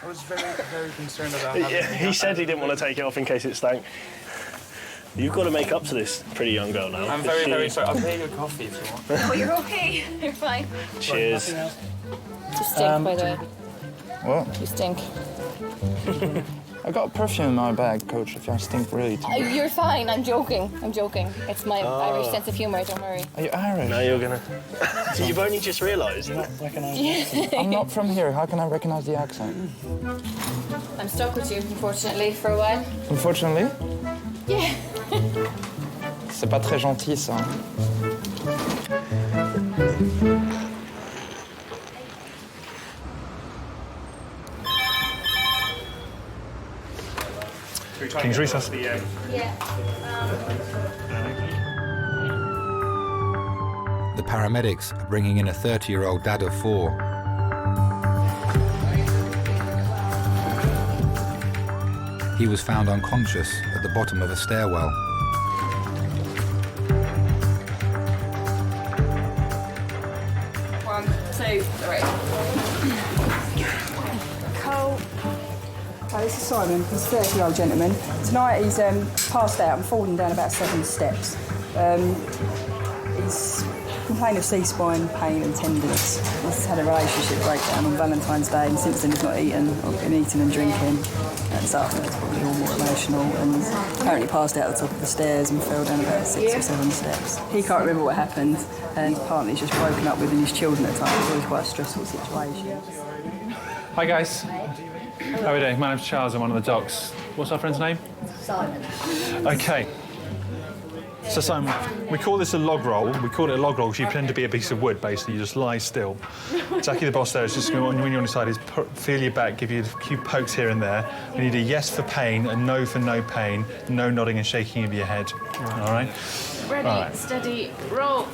was very concerned about having He said he didn't want to take it off in case it stank. You've got to make up to this pretty young girl now. I'm very sorry. I'll pay you a coffee if you want. Oh, you're okay. You're fine. Cheers. You stink, by the way. What? You stink. I got a perfume in my bag, Coach, if I stink really. You're fine. I'm joking. It's my Irish sense of humour, don't worry. Are you Irish? Now you're gonna... So you've only just realised? You don't recognise the accent? I'm not from here. How can I recognise the accent? I'm stuck with you, unfortunately, for a while. Unfortunately? Yeah. C'est pas très gentil, ça. King's Recess. The paramedics are bringing in a 30-year-old dad of 4. He was found unconscious at the bottom of a stairwell. One, two, three. Cole. Hi, this is Simon. He's a 30-year-old gentleman. Tonight he's passed out and fallen down about 7 steps. He's complained of C-spine pain and tenderness. He's had a relationship breakdown on Valentine's Day, and since then he's not eaten, or been eating and drinking. And so I think it's probably all more emotional. And he's apparently passed out at the top of the stairs and fell down about 6 or 7 steps. He can't remember what happened, and his partner's just broken up with his children at the time. It was always quite a stressful situation. Hi guys. How are we doing? My name's Charles, I'm one of the docs. What's our friend's name? Simon. Okay. So Simon, we call this a log roll. We call it a log roll because you pretend to be a piece of wood, basically. You just lie still. Jackie, the boss there, is just going, when you're on the side, is feel your back, give you a few pokes here and there. We need a yes for pain, a no for no pain, no nodding and shaking of your head. All right? Ready, All right. steady, roll.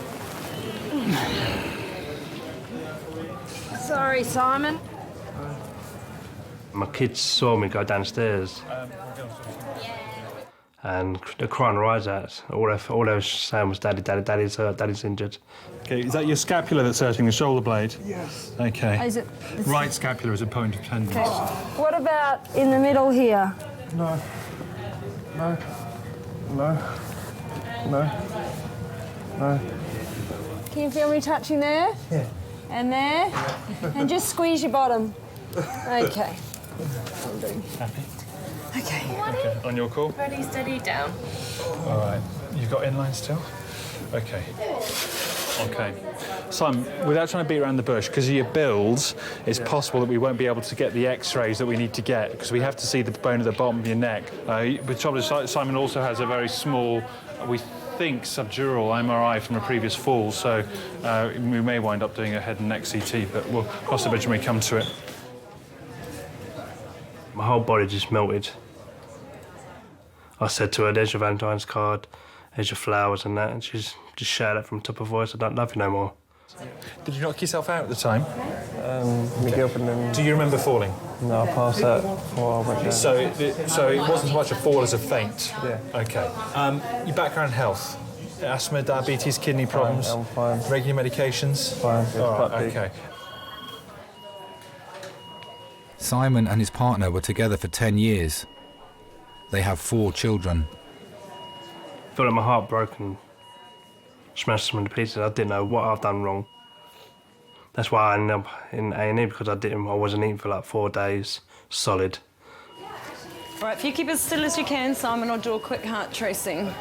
Sorry, Simon. My kids saw me go downstairs and they're crying their eyes out. All they were saying was, Daddy, Daddy, Daddy's hurt, Daddy's injured. Okay, is that your scapula that's hurting, the shoulder blade? Yes. Okay. Is it Right scapula is a point of tenderness. Okay. What about in the middle here? No. No. No. No. No. Can you feel me touching there? Yeah. And there? And just squeeze your bottom. Okay. Happy? Okay. Okay. On your call? Ready, steady, down. All right. You've got inline still? Okay. Okay. Simon, without trying to beat around the bush, because of your build, it's possible that we won't be able to get the X-rays that we need to get, because we have to see the bone at the bottom of your neck. But Simon also has a very small, we think, subdural MRI from a previous fall, so we may wind up doing a head and neck CT, but we'll cross the bridge when we come to it. My whole body just melted. I said to her, there's your Valentine's card, there's your flowers and that, and she's just shouted from top of voice, I don't love you no more. Did you knock yourself out at the time? My girlfriend and... Do you remember falling? No, I passed out before I went down. So it wasn't so much a fall as a faint? Yeah. OK. Your background health? Asthma, diabetes, kidney problems? I'm fine. Regular medications? Fine. It's All quite right, big. OK. Simon and his partner were together for 10 years. They have 4 children. I felt like my heart broke and smashed them into pieces. I didn't know what I've done wrong. That's why I ended up in A&E, because I wasn't eating for like 4 days, solid. Right, if you keep as still as you can, Simon, I'll do a quick heart tracing.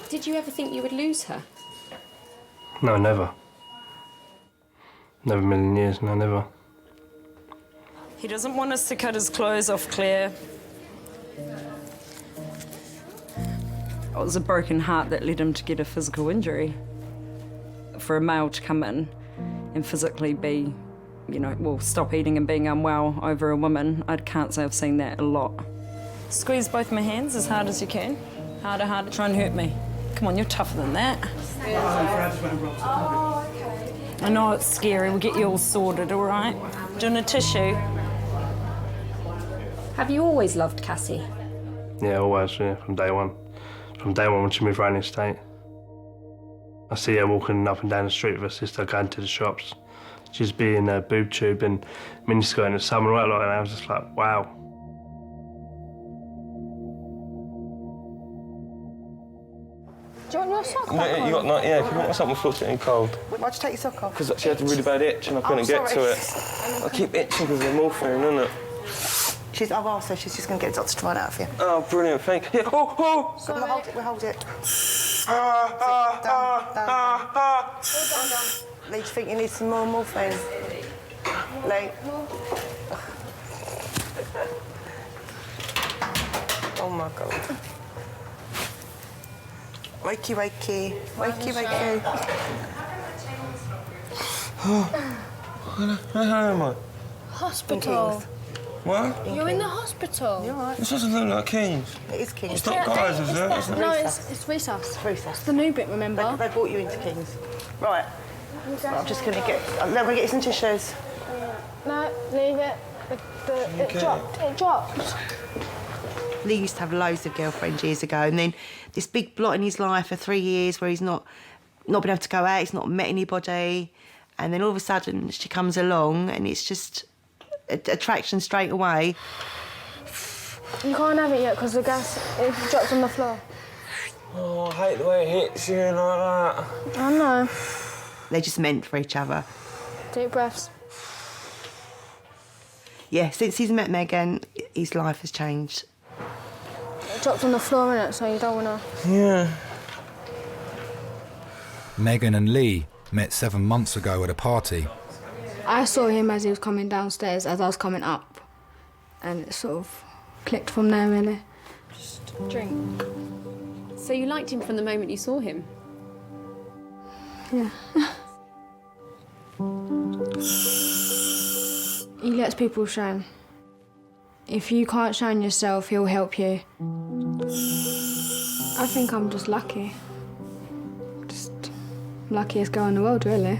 Did you ever think you would lose her? No, never. Never a million years, no, never. He doesn't want us to cut his clothes off, Claire. It was a broken heart that led him to get a physical injury. For a male to come in and physically be, stop eating and being unwell over a woman, I can't say I've seen that a lot. Squeeze both my hands as hard as you can. Harder, harder, try and hurt me. Come on, you're tougher than that. I know it's scary, we'll get you all sorted, all right? Doing a tissue. Have you always loved Cassie? Yeah, always, yeah, from day one. From day one when she moved around the estate. I see her walking up and down the street with her sister, going to the shops. She's being a boob tube and miniskirt in the summer, right? And I was just like, wow. Do you want your sock off? Yeah, you got no, yeah, can you want something floats getting cold? Why'd you take your sock off? Because she had a really bad itch and I couldn't get to it. I keep itching because of the morphine, isn't it? I've asked her, she's just going to get the doctor to find out for you. Oh, brilliant, thank you. Yeah, oh! Come on, we'll hold it. Lee, do you think you need some more morphine? Lee? Oh my God. Wakey, wakey. Wakey, wakey. Where am I? Hospital. What? You're in the hospital. You're right. This doesn't look like King's. It is King's. It's not guys, is it? It's No, it's Resus. It's Resus. It's the new bit, remember? They brought you into King's. Right. I'm just going to get... Let me get you some tissues. No, leave it. It dropped. It dropped. Lee used to have loads of girlfriends years ago, and then this big blot in his life for 3 years where he's not been able to go out, he's not met anybody, and then all of a sudden she comes along and it's just attraction straight away. You can't have it yet because the gas it drops on the floor. Oh, I hate the way it hits you like that. I know. They're just meant for each other. Deep breaths. Yeah, since he's met Megan, his life has changed. It drops on the floor, innit, so you don't want to... Yeah. Megan and Lee met 7 months ago at a party. I saw him as he was coming downstairs, as I was coming up, and it sort of clicked from there, really. Just drink. So you liked him from the moment you saw him? Yeah. He lets people shine. If you can't shine yourself, he'll help you. I think I'm just lucky. Just luckiest girl in the world, really.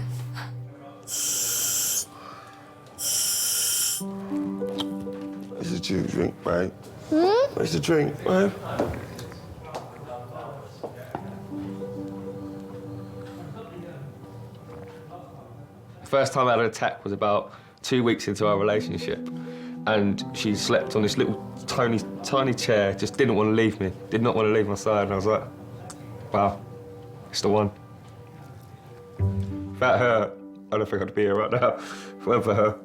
Where's the drink, babe? Where's the drink, babe? First time I had an attack was about 2 weeks into our relationship, and she slept on this little tiny chair, just didn't want to leave me, did not want to leave my side, and I was like, wow, it's the one. Without her, I don't think I'd be here right now. If it weren't for her.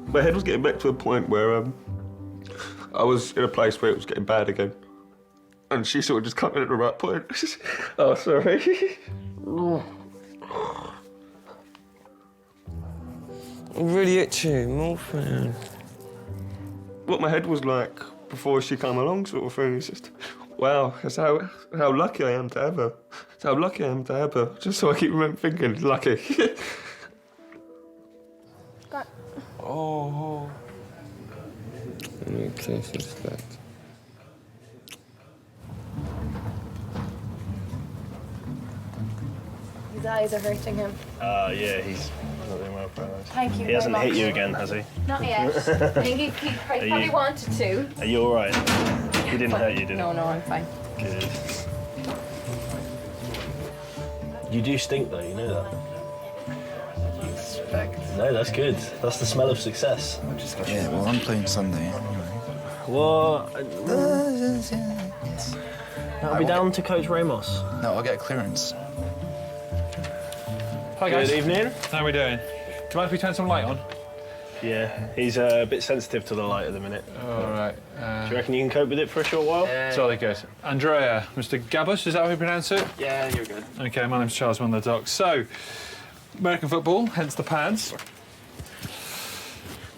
My head was getting back to a point where I was in a place where it was getting bad again. And she sort of just cut me at the right point. Oh, sorry. I'm really itchy, morphine. What my head was like before she came along, sort of thing. It's just, wow, that's how lucky I am to have her. That's how lucky I am to have her. Just so I keep thinking, lucky. Oh. Okay, so it's that. His eyes are hurting him. Yeah, he's not doing well for us. Thank you He hasn't very hit much. you again, has he? Not yet. I think he probably wanted to. Are you all right? He didn't hurt you, did he? No, I'm fine. Good. You do stink, though, you know that? No, that's good. That's the smell of success. Yeah, well, I'm playing Sunday anyway. Well, that'll be down to Coach Ramos. No, I'll get a clearance. Hi, guys. Good evening. How are we doing? Do you mind if we turn some light on? Yeah, he's a bit sensitive to the light at the minute. All right. Do you reckon you can cope with it for a short while? Jolly good. Andrea, Mr. Gabus, is that how we pronounce it? Yeah, you're good. OK, my name's Charles, one of the docs. So, American football, hence the pads.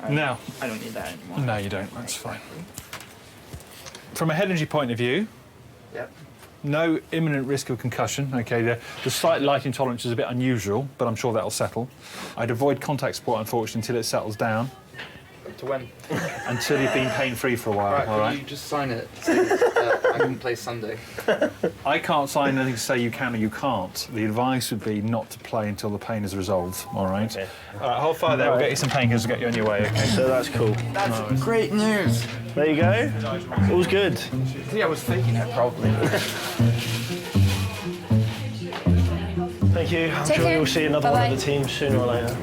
Now. I don't need that anymore. No, you don't. That's fine. From a head injury point of view, Yep. no imminent risk of concussion. OK, the slight light intolerance is a bit unusual, but I'm sure that'll settle. I'd avoid contact sport, unfortunately, until it settles down. To when? Until you've been pain-free for a while, all right? Could you just sign it saying I can play Sunday? I can't sign anything to say you can or you can't. The advice would be not to play until the pain is resolved, all right? Okay. All right, hold fire there. We'll get you some painkillers to get you on your way, OK? So that's cool. That's great news. There you go. All's good. Yeah, I was faking it, probably. Thank you. I'm Take sure care. you'll see another Bye-bye. one of the teams sooner or later.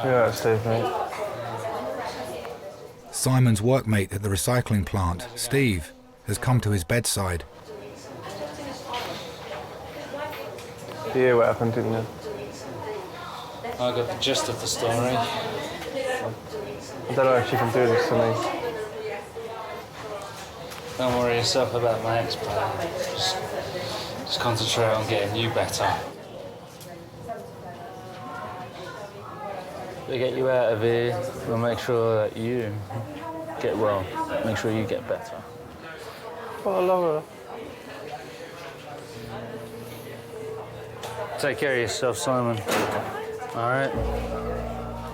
Yeah, Steve, mate. Simon's workmate at the recycling plant, Steve, has come to his bedside. You hear what happened, didn't you? I got the gist of the story. I don't know if you can do this to me. Don't worry yourself about my ex-plan. Just concentrate on getting you better. We get you out of here, we'll make sure that you get well. Make sure you get better. Oh, I love her. Take care of yourself, Simon. All right?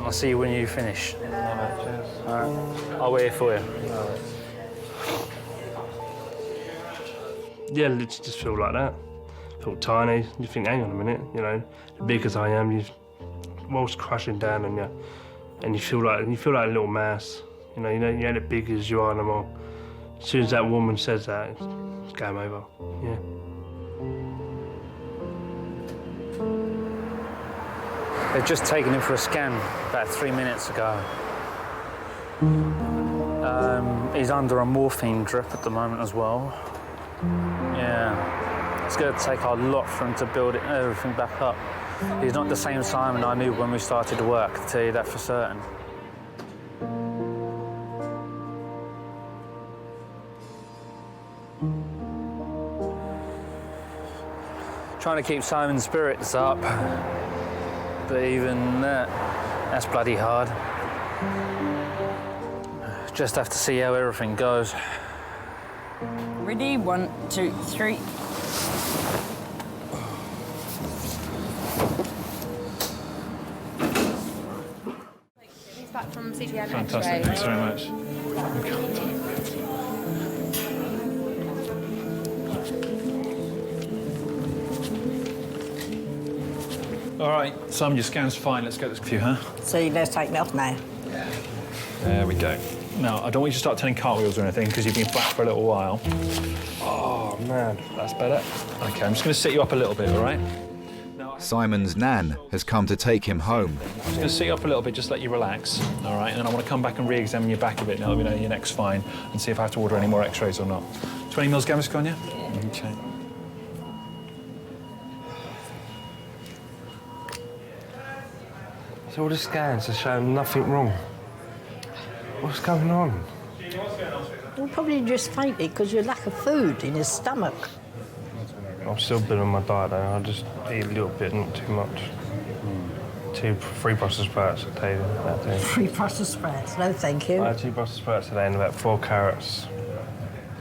I'll see you when you finish. All right, cheers. All right. I'll wait for you. All right. Yeah, you just feel like that. Feel tiny. You think, hang on a minute, you know, big as I am, the world's crashing down on you, and you feel like a little mouse. You know, you ain't as big as you are no more. As soon as that woman says that, it's game over. Yeah. They've just taken him for a scan about 3 minutes ago. He's under a morphine drip at the moment as well. Yeah, it's going to take a lot for him to build everything back up. He's not the same Simon I knew when we started work, to tell you that for certain. Trying to keep Simon's spirits up, but even that's bloody hard. Just have to see how everything goes. Ready? 1, 2, 3. He's back from CTM. Fantastic, thanks very much. All right, Simon, your scan's fine. Let's get this for you, huh? So you're going to take me off now? There we go. Now, I don't want you to start turning cartwheels or anything because you've been flat for a little while. Oh, man. That's better. OK, I'm just going to sit you up a little bit, all right? Simon's nan has come to take him home. I'm just going to sit you up a little bit, just let you relax, all right? And then I want to come back and re-examine your back a bit now that we know your neck's fine and see if I have to order any more x-rays or not. 20 mils Gaviscon, yeah? OK. So all the scans are showing nothing wrong. What's going on? Well, probably just fainted because you lack of food in his stomach. I've still been on my diet though. I just eat a little bit, not too much. 3 Brussels sprouts a day. That day. 3 Brussels sprouts? No, thank you. I had 2 Brussels sprouts today and about 4 carrots.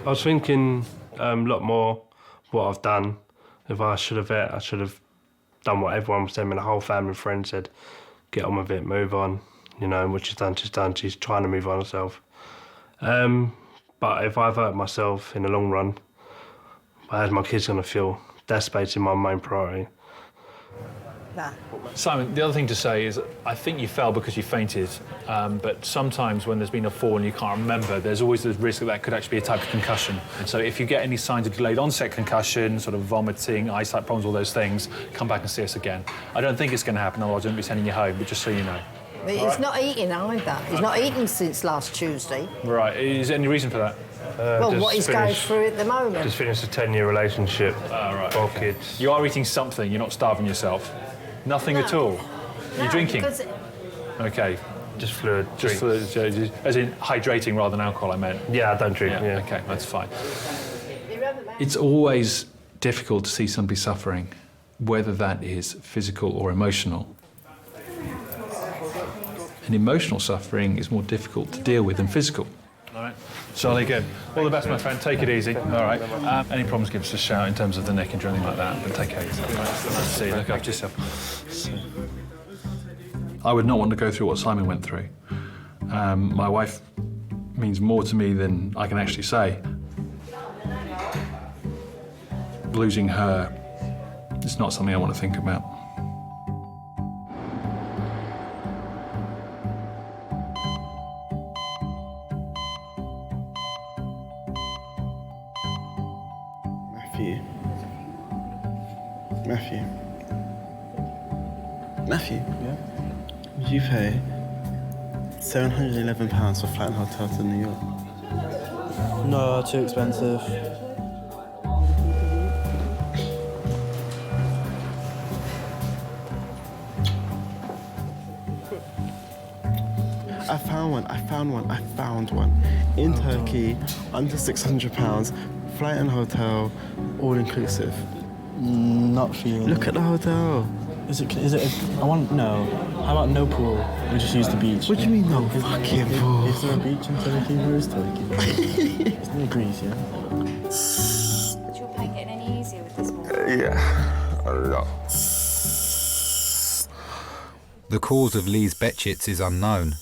I was thinking a lot more what I've done. If I should have done what everyone was telling me, the whole family and friends said, get on with it, move on. You know, what she's done, she's done. She's trying to move on herself. But if I've hurt myself in the long run, I had my kids going to feel that's basically my main priority. Nah. Simon, the other thing to say is I think you fell because you fainted, but sometimes when there's been a fall and you can't remember, there's always the risk that could actually be a type of concussion. And so if you get any signs of delayed onset concussion, sort of vomiting, eyesight problems, all those things, come back and see us again. I don't think it's going to happen, otherwise I wouldn't be sending you home, but just so you know. But he's not eating either. He's not eaten since last Tuesday. Right. Is there any reason for that? Well, what he's going through at the moment. Just finished a 10-year relationship. Right. 4 kids. You are eating something. You're not starving yourself. Nothing at all. You're drinking. OK. Just fluid. Just fluid, as in hydrating rather than alcohol. I meant. Yeah, I don't drink. Yeah. OK, that's fine. It's always difficult to see somebody suffering, whether that is physical or emotional. And emotional suffering is more difficult to deal with than physical. All right. Jolly good. All the best, my friend. Take it easy. All right. Any problems, give us a shout in terms of the neck injury or anything like that, but take care of yourself. Let's see. Look after yourself. I would not want to go through what Simon went through. My wife means more to me than I can actually say. Losing her is not something I want to think about. Matthew, yeah? Would you pay £711 for flight and hotel to New York? No, too expensive. I found one. In Turkey, under £600, flight and hotel, all inclusive. Not for you. Look at the hotel. Is it? I want no. How about no pool? We just use the beach. What do you mean no fucking pool? Is there a beach in Turkey? Where is Turkey? It's near Greece, yeah. Would your pain getting any easier with this one? Yeah, a lot. The cause of Lee's Betchits is unknown.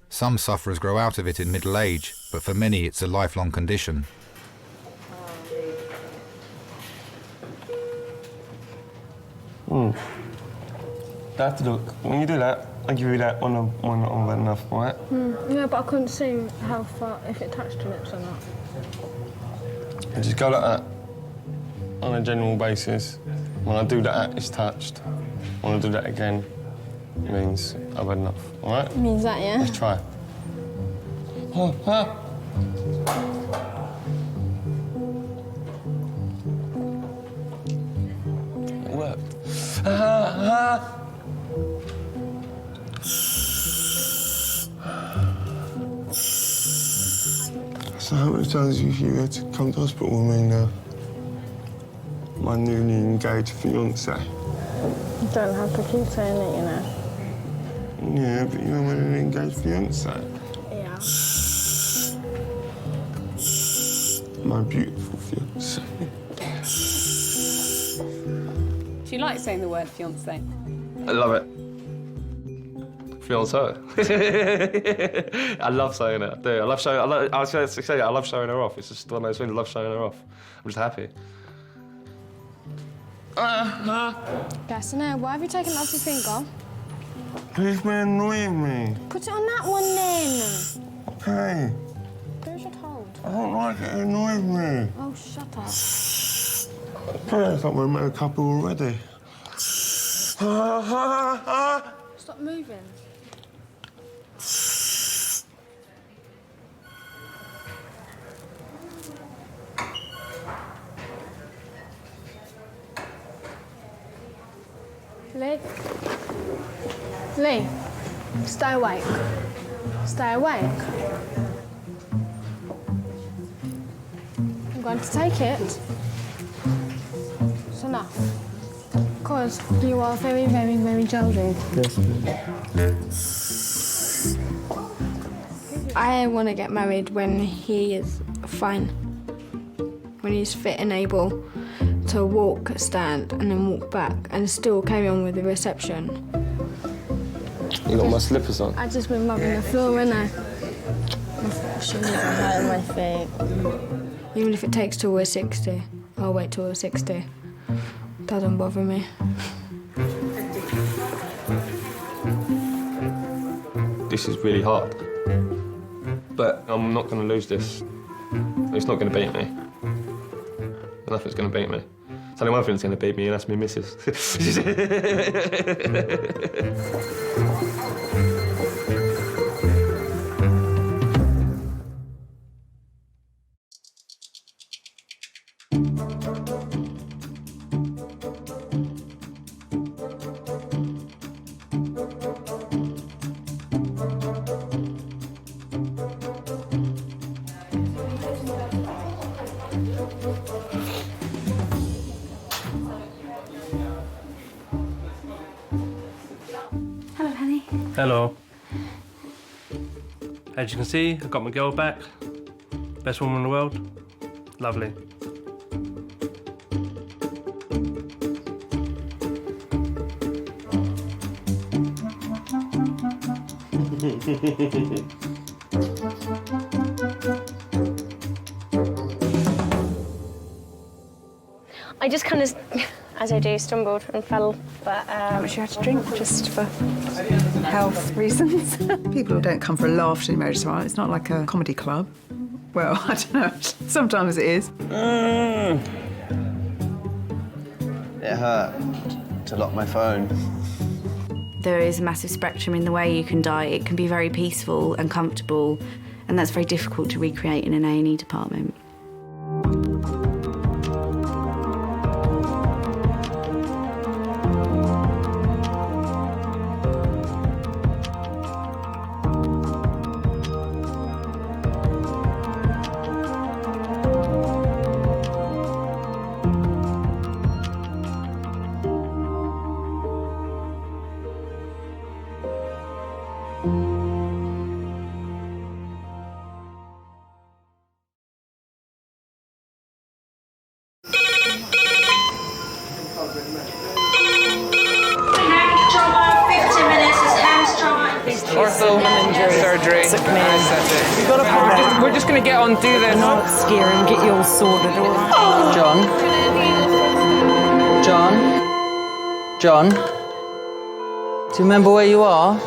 Some sufferers grow out of it in middle age, but for many it's a lifelong condition. That's look. When you do that, I give you that one on that enough, right? Yeah, but I couldn't see how far, if it touched your lips or not. I just go like that on a general basis. When I do that, it's touched. When I do that again, it means I've had enough, all right? Means that, yeah? Let's try. It worked. So how many times have you had to come to hospital with me now? My newly engaged fiancé. You don't have to keep saying it, you know. Yeah, but you're my newly engaged fiancé. Yeah. My beautiful fiancé. Do you like saying the word fiancé? I love it. Fiancé. I love saying it. I do. I love showing. I love showing her off. It's just one of those things. I love showing her off. I'm just happy. Gassina, why have you taken off your finger? He's been annoying me. Put it on that one then. Okay. Do as you're told. I don't like it. It annoys me. Oh, shut up. I thought we met a couple already. Stop moving. Lee, stay awake. Stay awake. I'm going to take it. It's enough. Because you are very, very, very jolly. Yes, I want to get married when he is fine. When he's fit and able to walk, stand, and then walk back, and still carry on with the reception. You got my slippers on. I've just been rubbing the floor, innit? My shoes are hurting my feet. Even if it takes till we're 60, I'll wait till we're 60. Doesn't bother me. This is really hard. But I'm not going to lose this. It's not going to beat me. Nothing's going to beat me. It's only one thing that's going to beat me, and that's me missus. Hello, honey. Hello. As you can see, I got my girl back. Best woman in the world. Lovely. I just kind of, as I do, stumbled and fell, but How much you had to drink, just for health reasons? People who don't come for a laugh to the marriage trial, it's not like a comedy club. Well, I don't know, sometimes it is. It hurt to lock my phone. There is a massive spectrum in the way you can die. It can be very peaceful and comfortable, and that's very difficult to recreate in an A&E department. Ortho surgery. We're just going to get on, do this. Not scare and get you all sorted, all right? John. John. Do you remember where you are?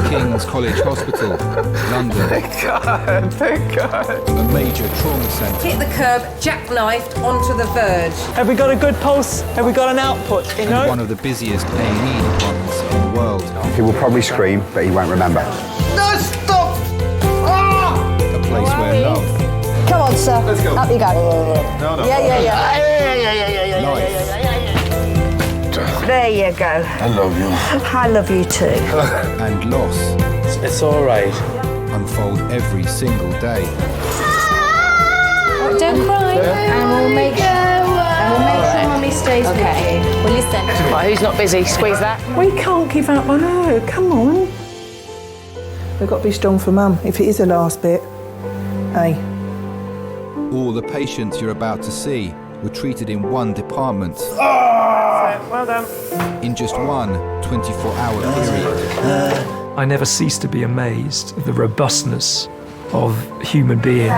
King's College Hospital, London. Thank God. A major trauma centre. Hit the curb, jackknifed onto the verge. Have we got a good pulse? Have we got an output? You know? One of the busiest A&E departments in the world. He will probably scream, but he won't remember. No, stop! A place where love, Come on, sir. Let's go. Up you go. No. Yeah. life, There you go. I love you. I love you too. and loss It's all right. unfold every single day. Don't cry. And we'll make sure Mummy stays with you. Well, listen. Right, who's not busy? Squeeze that. We can't give up on her. Come on. We've got to be strong for Mum, if it is the last bit. Hey. All the patients you're about to see were treated in one department Well done. in just one 24-hour period. I never cease to be amazed at the robustness of human beings.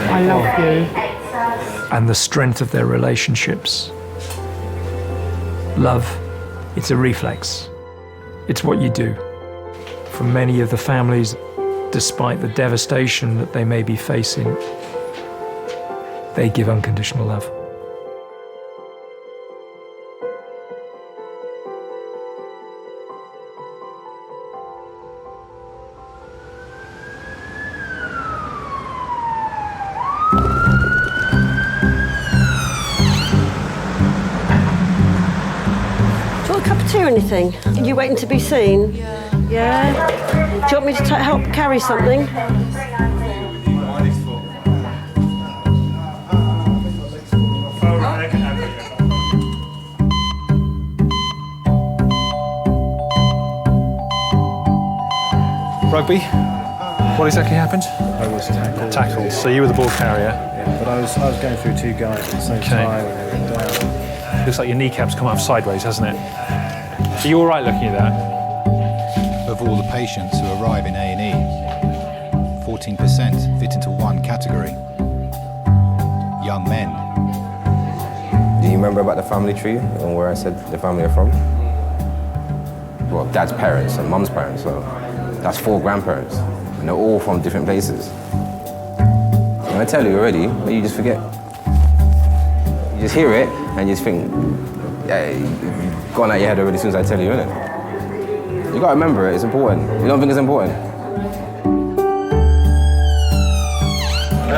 I love you. And the strength of their relationships. Love, it's a reflex. It's what you do. For many of the families, despite the devastation that they may be facing, they give unconditional love. Do you want a cup of tea or anything? Are you waiting to be seen? Yeah. Do you want me to help carry something? Rugby? What exactly happened? I was tackled. Tackled. So you were the ball carrier? Yeah, but I was going through two guys at the same time and they went down. Looks like your kneecap's come up sideways, hasn't it? Are you all right looking at that? Of all the patients who arrive in A&E, 14% fit into one category: young men. Do you remember about the family tree and where I said the family are from? Well, Dad's parents and Mum's parents, so that's 4 grandparents, and they're all from different places. And I tell you already, but you just forget. You just hear it and you just think, yeah, you've gone out your head already as soon as I tell you, innit? You gotta remember it, it's important. You don't think it's important?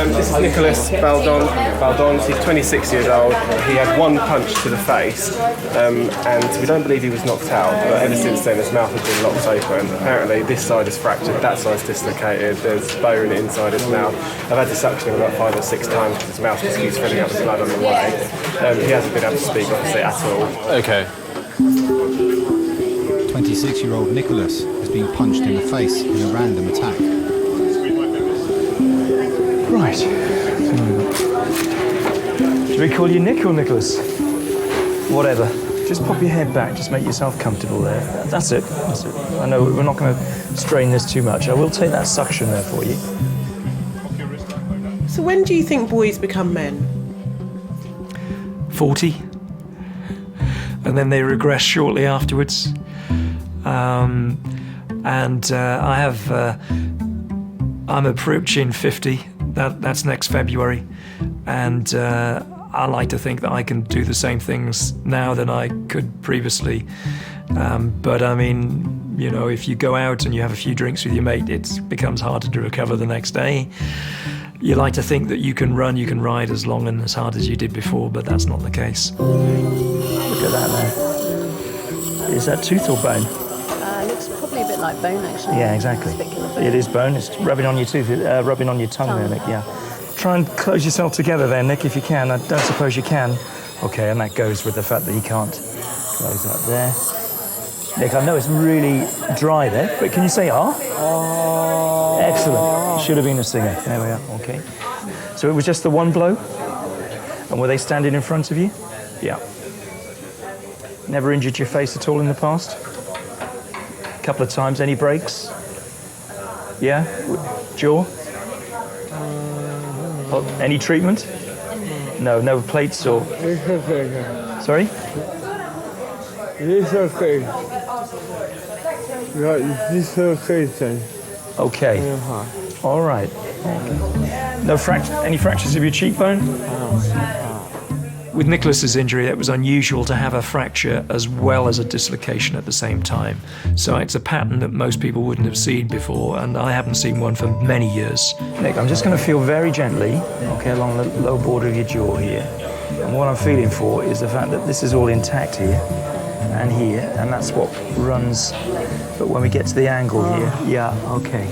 This is Nicholas Baldon. He's 26 years old. He had one punch to the face, and we don't believe he was knocked out, but ever since then his mouth has been locked open. Apparently this side is fractured, that side's dislocated, there's bone inside his mouth. I've had to suction him about 5 or 6 times because his mouth just keeps filling up with blood on the way. He hasn't been able to speak, obviously, at all. Okay. 26-year-old Nicholas has been punched in the face in a random attack. Right. Should we call you Nick or Nicholas? Whatever. Just pop your head back, just make yourself comfortable there. That's it, that's it. I know we're not going to strain this too much. I will take that suction there for you. So when do you think boys become men? 40. And then they regress shortly afterwards. I'm approaching 50. That's next February, and I like to think that I can do the same things now than I could previously. But I mean, you know, if you go out and you have a few drinks with your mate, it becomes harder to recover the next day. You like to think that you can run, you can ride as long and as hard as you did before, but that's not the case. Look at that there. Is that tooth or bone? Looks probably a bit like bone, actually. Yeah, exactly. It is bone. It's rubbing on your tooth, rubbing on your tongue there, Nick, yeah. Try and close yourself together there, Nick, if you can. I don't suppose you can. Okay, and that goes with the fact that you can't close that there. Nick, I know it's really dry there, but can you say ah? Excellent. Should have been a singer. There we are. Okay. So it was just the one blow? And were they standing in front of you? Yeah. Never injured your face at all in the past? A couple of times. Any breaks? Yeah? Jaw? Any treatment? No, no plates or... It's okay. Sorry? It's okay. Dislocation. Okay. All right. No any fractures of your cheekbone? With Nicholas's injury, it was unusual to have a fracture as well as a dislocation at the same time. So it's a pattern that most people wouldn't have seen before, and I haven't seen one for many years. Nick, I'm just going to feel very gently, okay, along the low border of your jaw here. And what I'm feeling for is the fact that this is all intact here, and that's what runs. But when we get to the angle here, yeah, okay.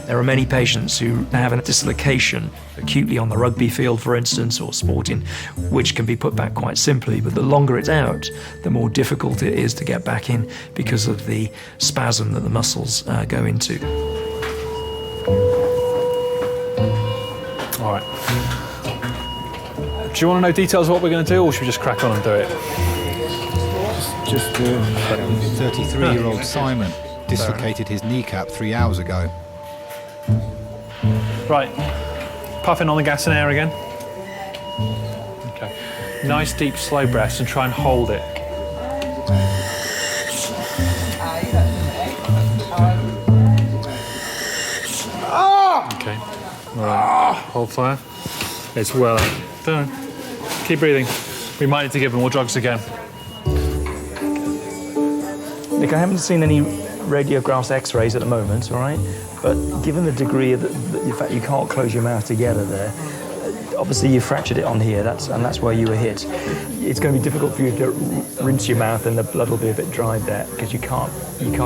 There are many patients who have a dislocation acutely on the rugby field, for instance, or sporting, which can be put back quite simply. But the longer it's out, the more difficult it is to get back in because of the spasm that the muscles go into. All right. Do you want to know details of what we're going to do, or should we just crack on and do it? Just do it. 33-year-old Simon dislocated his kneecap 3 hours ago. Right, puffing on the gas and air again. Okay, nice deep slow breaths and try and hold it. Okay, all right, hold fire. It's well done. Keep breathing. We might need to give him more drugs again. Nick, I haven't seen any radiographs, X-rays at the moment, all right? But given the degree of the fact you can't close your mouth together there, obviously you fractured it on here, that's where you were hit. It's going to be difficult for you to rinse your mouth, and the blood will be a bit dried there because you can't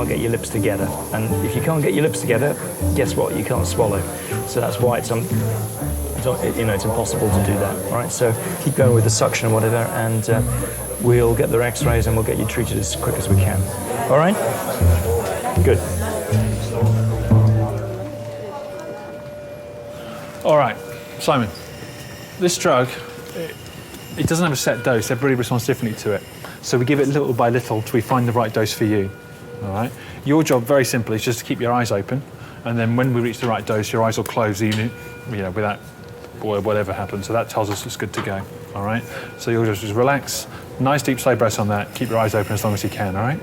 get your lips together. And if you can't get your lips together, guess what? You can't swallow. So that's why it's impossible to do that. All right. So keep going with the suction and whatever, and we'll get the X-rays and we'll get you treated as quick as we can. All right. Good. All right, Simon, this drug, it doesn't have a set dose. Everybody responds differently to it. So we give it little by little till we find the right dose for you, all right? Your job, very simply, is just to keep your eyes open, and then when we reach the right dose, your eyes will close, without whatever happens. So that tells us it's good to go, all right? So you'll just relax, nice deep slow breaths on that, keep your eyes open as long as you can, all right?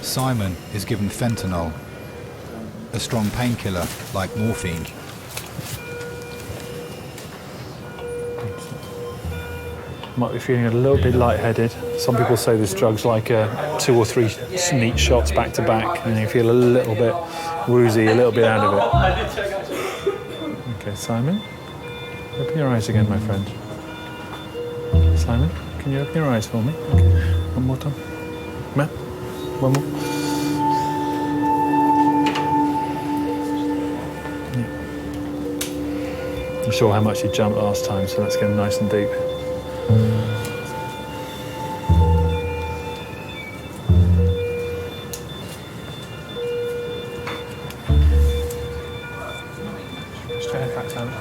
Simon is given fentanyl, a strong painkiller like morphine. Might be feeling a little bit lightheaded. Some people say this drug's like 2 or 3 neat shots back to back, and you feel a little bit woozy, a little bit out of it. Okay, Simon, open your eyes again, my friend. Simon, can you open your eyes for me? Okay. One more time. Matt, one more. I'm sure how much you jumped last time, so let's get nice and deep. Straight head back, Simon.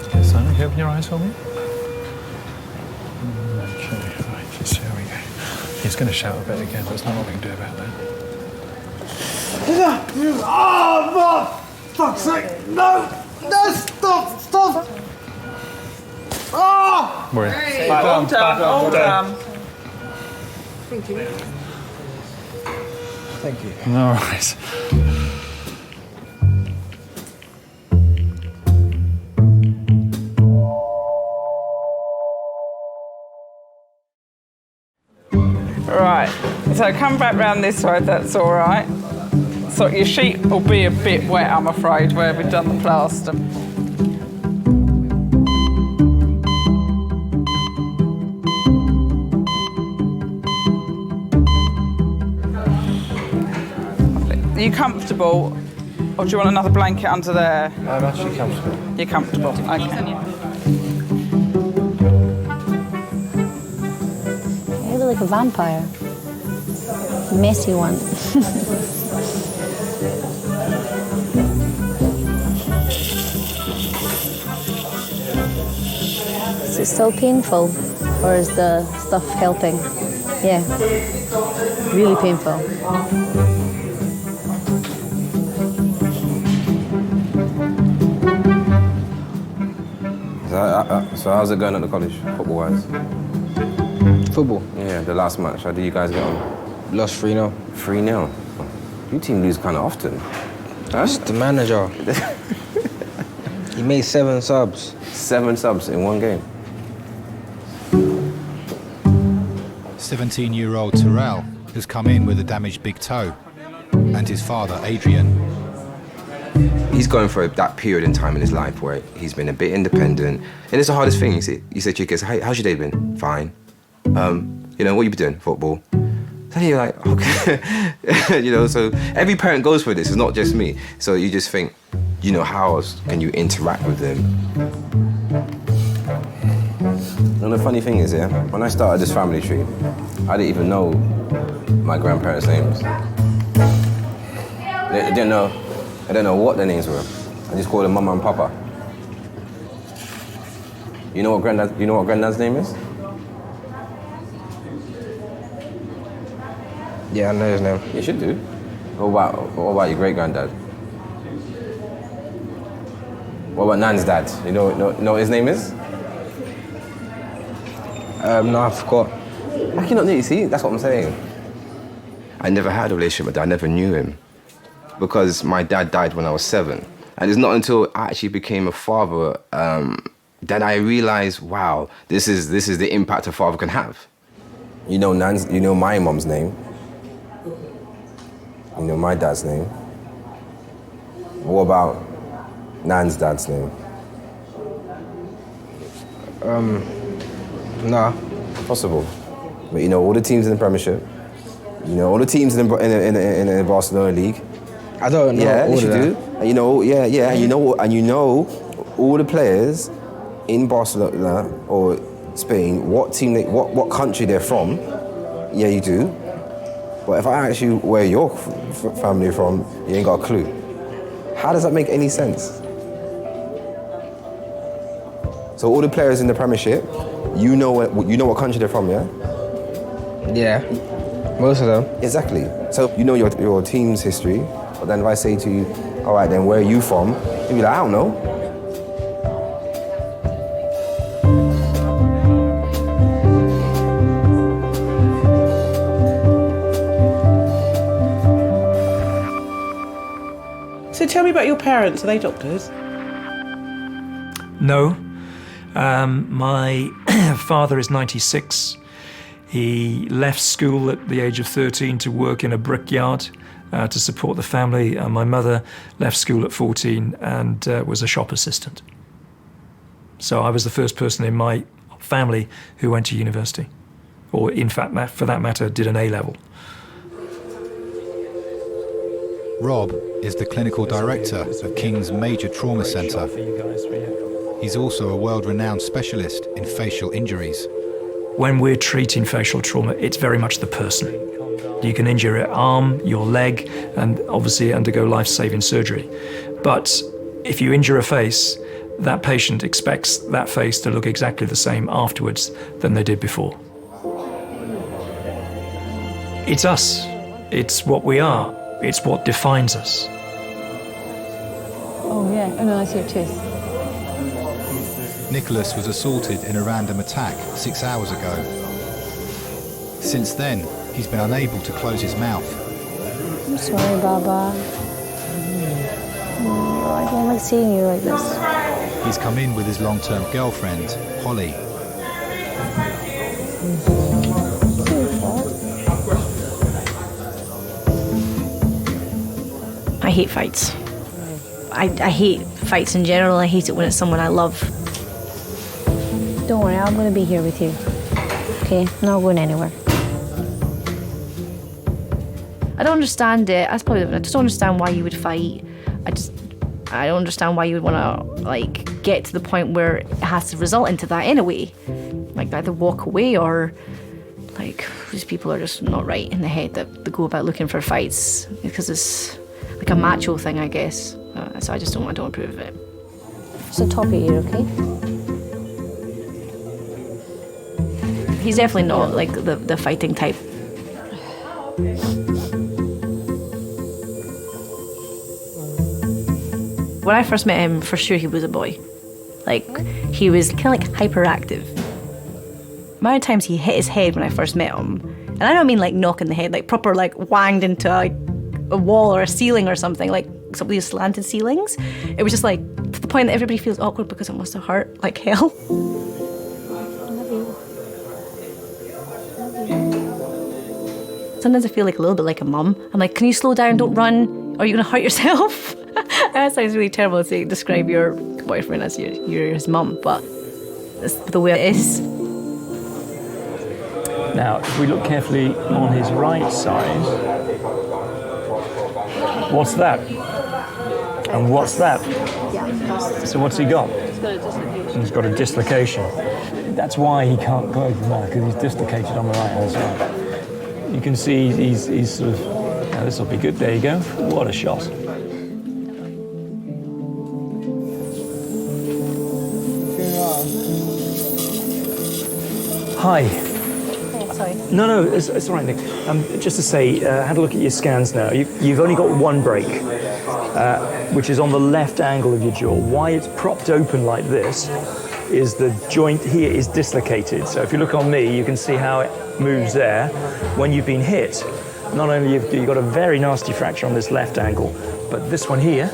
Okay, Simon, can you open your eyes for me? Okay, right, just here we go. He's going to shout a bit again, but there's not what we can do about that. Oh, for fuck's sake! No! No, stop! Oh! We're in. Hold down. Thank you. Thank you. All right. Right, so come back round this way, that's all right. So your sheet will be a bit wet, I'm afraid, where we've done the plaster. Are you comfortable, or do you want another blanket under there? I'm actually comfortable. You're comfortable, okay. You look like a vampire. Messy one. Is it still painful, or is the stuff helping? Yeah, really painful. So how's it going at the college, football-wise? Football? Yeah, the last match. How did you guys get on? Lost 3-0. 3-0? Your team lose kind of often. That's the manager. He made 7 subs. 7 subs in one game? 17-year-old Terrell has come in with a damaged big toe, and his father, Adrian. He's going through that period in time in his life where he's been a bit independent, and it's the hardest thing. You say to your kids, "Hey, how's your day been?" "Fine." You know, "What you been doing?" "Football." Then you're like, okay. You know, so every parent goes through this. It's not just me. So you just think, you know, how else can you interact with them? And the funny thing is, yeah, when I started this family tree, I didn't even know my grandparents' names. I didn't know what their names were. I just called them Mama and Papa. You know what Granddad's name is? Yeah, I know his name. You should do. What about your great-granddad? What about Nan's dad? You know what his name is? No, I forgot. How can you not know? You see, that's what I'm saying. I never had a relationship with dad. I never knew him because my dad died when I was 7. And it's not until I actually became a father that I realized, wow, this is the impact a father can have. You know my mom's name. You know my dad's name. What about Nan's dad's name? Nah. Possible. But you know all the teams in the Premiership. You know all the teams in the Barcelona League. I don't know. Yeah, all yes, you of do. that. And you know, yeah, and you know all the players in Barcelona or Spain, what what country they're from. Yeah, you do. But if I ask you where your family are from, you ain't got a clue. How does that make any sense? So all the players in the Premiership, you know what country they're from, yeah? Yeah, most of them. Exactly. So you know your team's history, but then if I say to you, all right, then where are you from? You'll be like, I don't know. So tell me about your parents. Are they doctors? No. My father is 96. He left school at the age of 13 to work in a brickyard to support the family. My mother left school at 14 and was a shop assistant. So I was the first person in my family who went to university, or in fact, for that matter, did an A-level. Rob is the clinical director of King's major trauma centre. He's also a world-renowned specialist in facial injuries. When we're treating facial trauma, it's very much the person. You can injure your arm, your leg, and obviously undergo life-saving surgery. But if you injure a face, that patient expects that face to look exactly the same afterwards than they did before. It's us. It's what we are. It's what defines us. Oh yeah, oh no, I see your tooth. Nicholas was assaulted in a random attack 6 hours ago. Since then, he's been unable to close his mouth. I'm sorry, Baba. I don't like seeing you like this. He's come in with his long-term girlfriend, Holly. I hate fights. I hate fights in general. I hate it when it's someone I love. Don't worry, I'm going to be here with you. Okay, not going anywhere. I don't understand it. I just don't understand why you would fight. I don't understand why you would want to like get to the point where it has to result into that anyway. Like either walk away or like these people are just not right in the head that they go about looking for fights because it's like a macho thing, I guess. So I don't approve of it. So Toppy, you're okay? He's definitely not like the fighting type. When I first met him, for sure he was a boy. Like, he was kind of like hyperactive. The amount of times he hit his head when I first met him, and I don't mean like knocking the head, like proper like wanged into a wall or a ceiling or something, like some of these slanted ceilings. It was just like, to the point that everybody feels awkward because it must have hurt like hell. Sometimes I feel like a little bit like a mum. I'm like, can you slow down, don't run, or are you gonna hurt yourself? That sounds really terrible to describe your boyfriend as you're his mum, but that's the way it is. Now, if we look carefully on his right side, what's that? And what's that? So what's he got? He's got a dislocation. That's why he can't go over now, because he's dislocated on the right-hand side. You can see he's sort of, now this will be good, there you go. What a shot. Hi. Sorry. No, it's all right, Nick. Just to say, had a look at your scans now. You've only got one break, which is on the left angle of your jaw. Why it's propped open like this is the joint here is dislocated. So if you look on me, you can see how it moves there. When you've been hit, not only have you got a very nasty fracture on this left angle, but this one here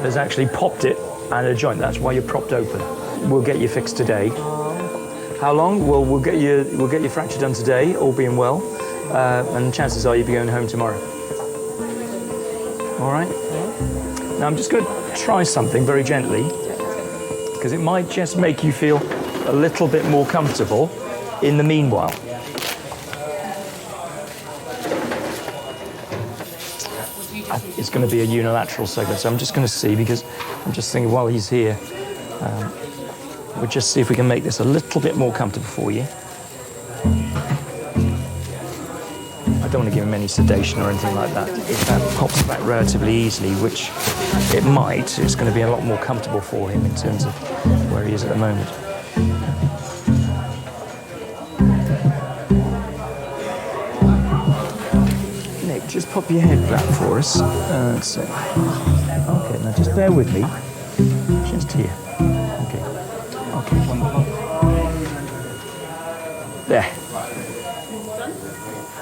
has actually popped it and a joint. That's why you're propped open. We'll get you fixed today. How long? Well, we'll get your fracture done today, all being well, and chances are you'll be going home tomorrow. All right? Now I'm just going to try something very gently, because it might just make you feel a little bit more comfortable in the meanwhile. It's going to be a unilateral segment, so I'm just going to see, because I'm just thinking while he's here, we'll just see if we can make this a little bit more comfortable for you. I don't want to give him any sedation or anything like that. If that pops back relatively easily, which it might, it's going to be a lot more comfortable for him in terms of where he is at the moment. Nick, just pop your head back for us. That's it. Okay, now just bear with me. Just here. There.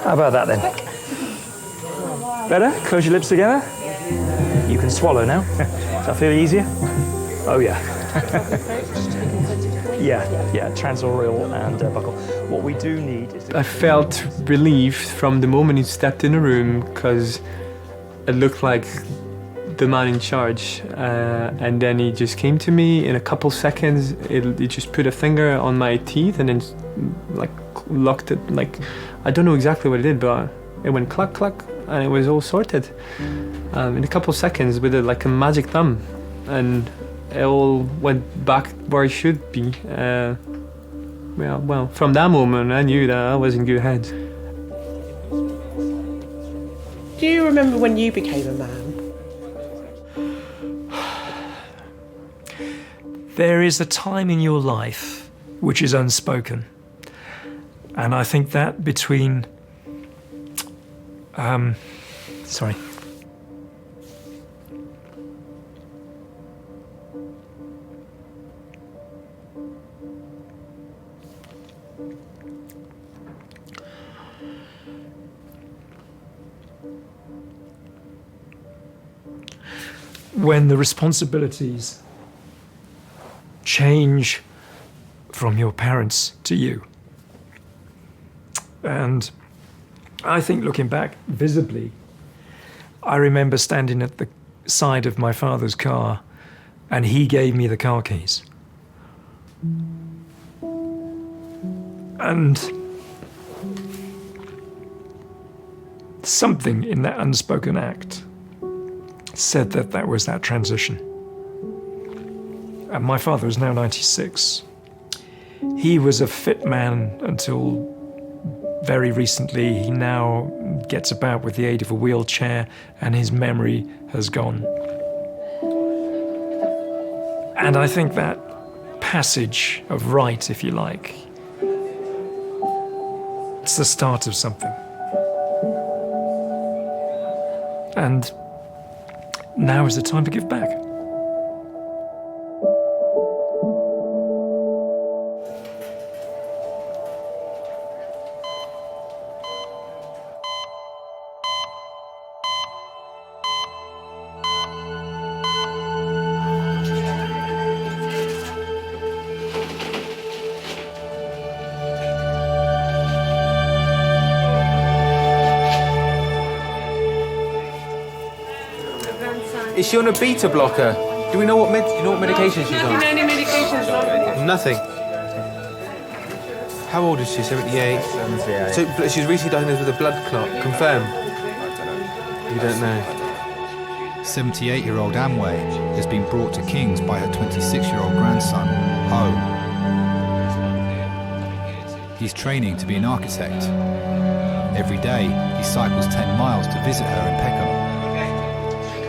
How about that then? Better? Close your lips together. You can swallow now. Does that feel easier? Oh yeah. yeah, transoral and buccal. What we do need is... I felt relieved from the moment he stepped in the room, because it looked like the man in charge, and then he just came to me in a couple seconds. He just put a finger on my teeth and then like locked it, like I don't know exactly what it did, but it went cluck cluck and it was all sorted in a couple seconds with like a magic thumb, and it all went back where it should be. Well, from that moment I knew that I was in good hands. Do you remember when you became a man? There is a time in your life which is unspoken. And I think that between... sorry. When the responsibilities change from your parents to you. And I think looking back visibly, I remember standing at the side of my father's car and he gave me the car keys. And something in that unspoken act said that that was that transition. And my father is now 96. He was a fit man until very recently. He now gets about with the aid of a wheelchair, and his memory has gone. And I think that passage of right, if you like, it's the start of something. And now is the time to give back. Is she on a beta blocker? Do we know what medication she's on? Any medications? Nothing. How old is she? 78? 78. So but she's recently diagnosed with a blood clot. Confirm. You don't know. 78-year-old Amway has been brought to King's by her 26-year-old grandson, Ho. He's training to be an architect. Every day, he cycles 10 miles to visit her in Peckham.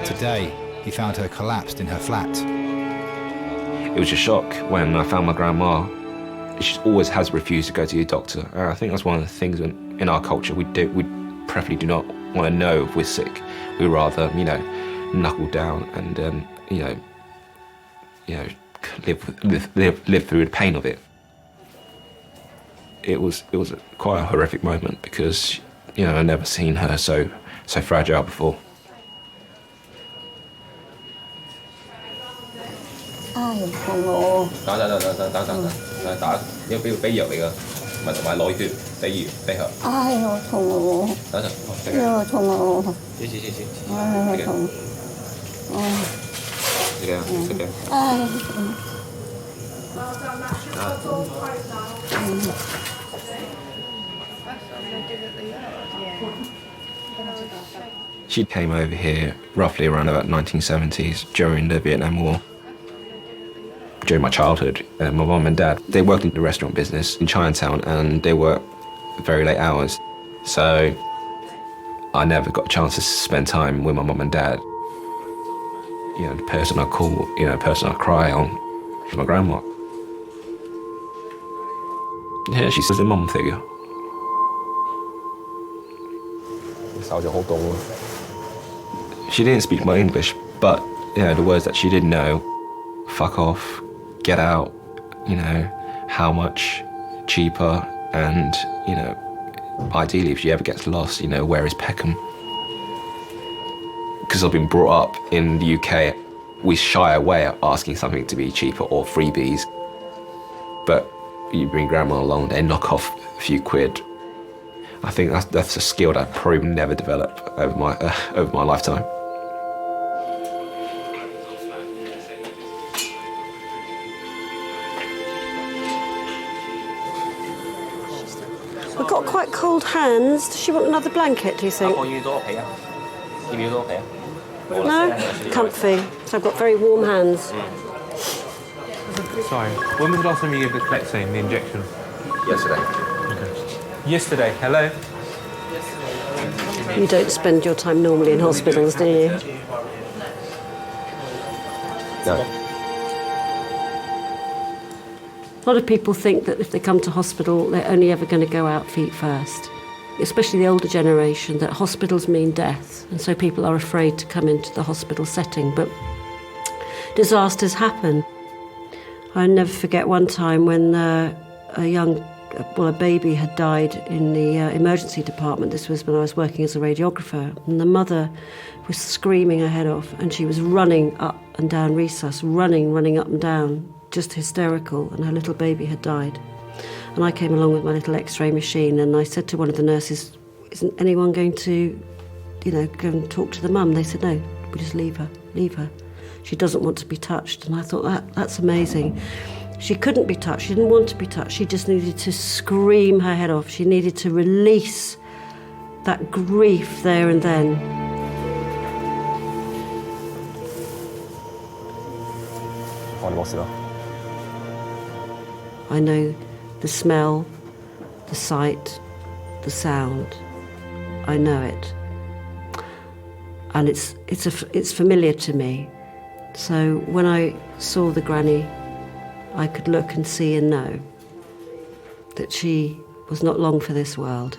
Today, he found her collapsed in her flat. It was a shock when I found my grandma. She always has refused to go to a doctor. I think that's one of the things in our culture we preferably do not want to know if we're sick. We rather, knuckle down and live through the pain of it. It was quite a horrific moment because I'd never seen her so fragile before. She came over here roughly around about 1970s during the Vietnam War. During my childhood, my mum and dad, they worked in the restaurant business in Chinatown and they worked very late hours. So I never got a chance to spend time with my mum and dad. The person I call, the person I cry on is my grandma. Yeah, she's a mum figure. She didn't speak my English, but the words that she did know, fuck off, get out, how much, cheaper, and, ideally if she ever gets lost, where is Peckham? Because I've been brought up in the UK, we shy away at asking something to be cheaper or freebies. But you bring grandma along, they knock off a few quid. I think that's a skill that I probably never develop over my lifetime. We've got quite cold hands. Does she want another blanket, do you think? No? Comfy. So I've got very warm hands. Sorry, when was the last time you gave the Clexane, the injection? Yesterday. Okay. Yesterday, hello? You don't spend your time normally in hospitals, do you? No. A lot of people think that if they come to hospital, they're only ever going to go out feet first. Especially the older generation, that hospitals mean death, and so people are afraid to come into the hospital setting. But disasters happen. I'll never forget one time when a baby had died in the emergency department. This was when I was working as a radiographer, and the mother was screaming her head off, and she was running up and down resus, running up and down, just hysterical, and her little baby had died. And I came along with my little X-ray machine, and I said to one of the nurses, "Isn't anyone going to, go and talk to the mum?" They said, "No, we just leave her. She doesn't want to be touched." And I thought, that's amazing. She couldn't be touched, she didn't want to be touched, she just needed to scream her head off. She needed to release that grief there and then. I know the smell, the sight, the sound. I know it. And it's familiar to me. So when I saw the granny, I could look and see and know that she was not long for this world.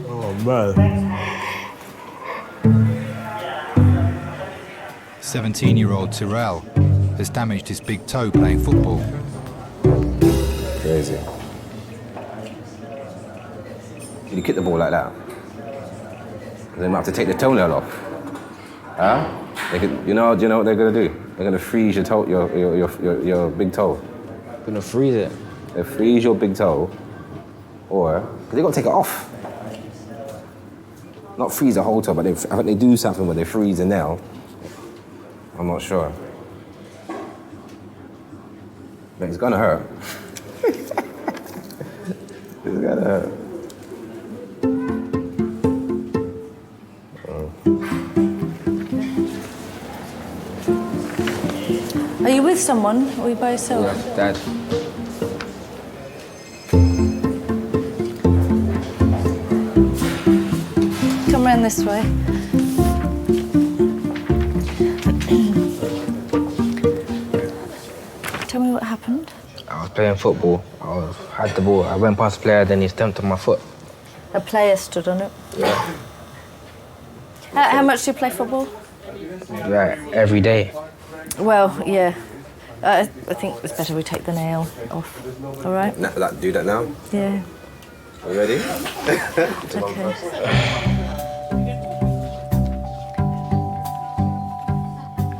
Oh man. 17-year-old Tyrell has damaged his big toe playing football. Crazy. You kick the ball like that, they might have to take the toenail off. Huh? They could, you know what they're gonna do? They're gonna freeze your toe, your big toe. They're gonna freeze it. They freeze your big toe, or because they gotta take it off. Not freeze the whole toe, but I think they do something where they freeze the nail. I'm not sure. But it's gonna hurt. It's gonna hurt. Are you with someone or are you by yourself? Yeah, Dad. Come round this way. Tell me what happened. I was playing football. I had the ball. I went past the player, then he stamped on my foot. A player stood on it. Yeah. How much do you play football? Right, every day. Well, yeah. I think it's better we take the nail off. All right? Do that now? Yeah. Are you ready? Okay.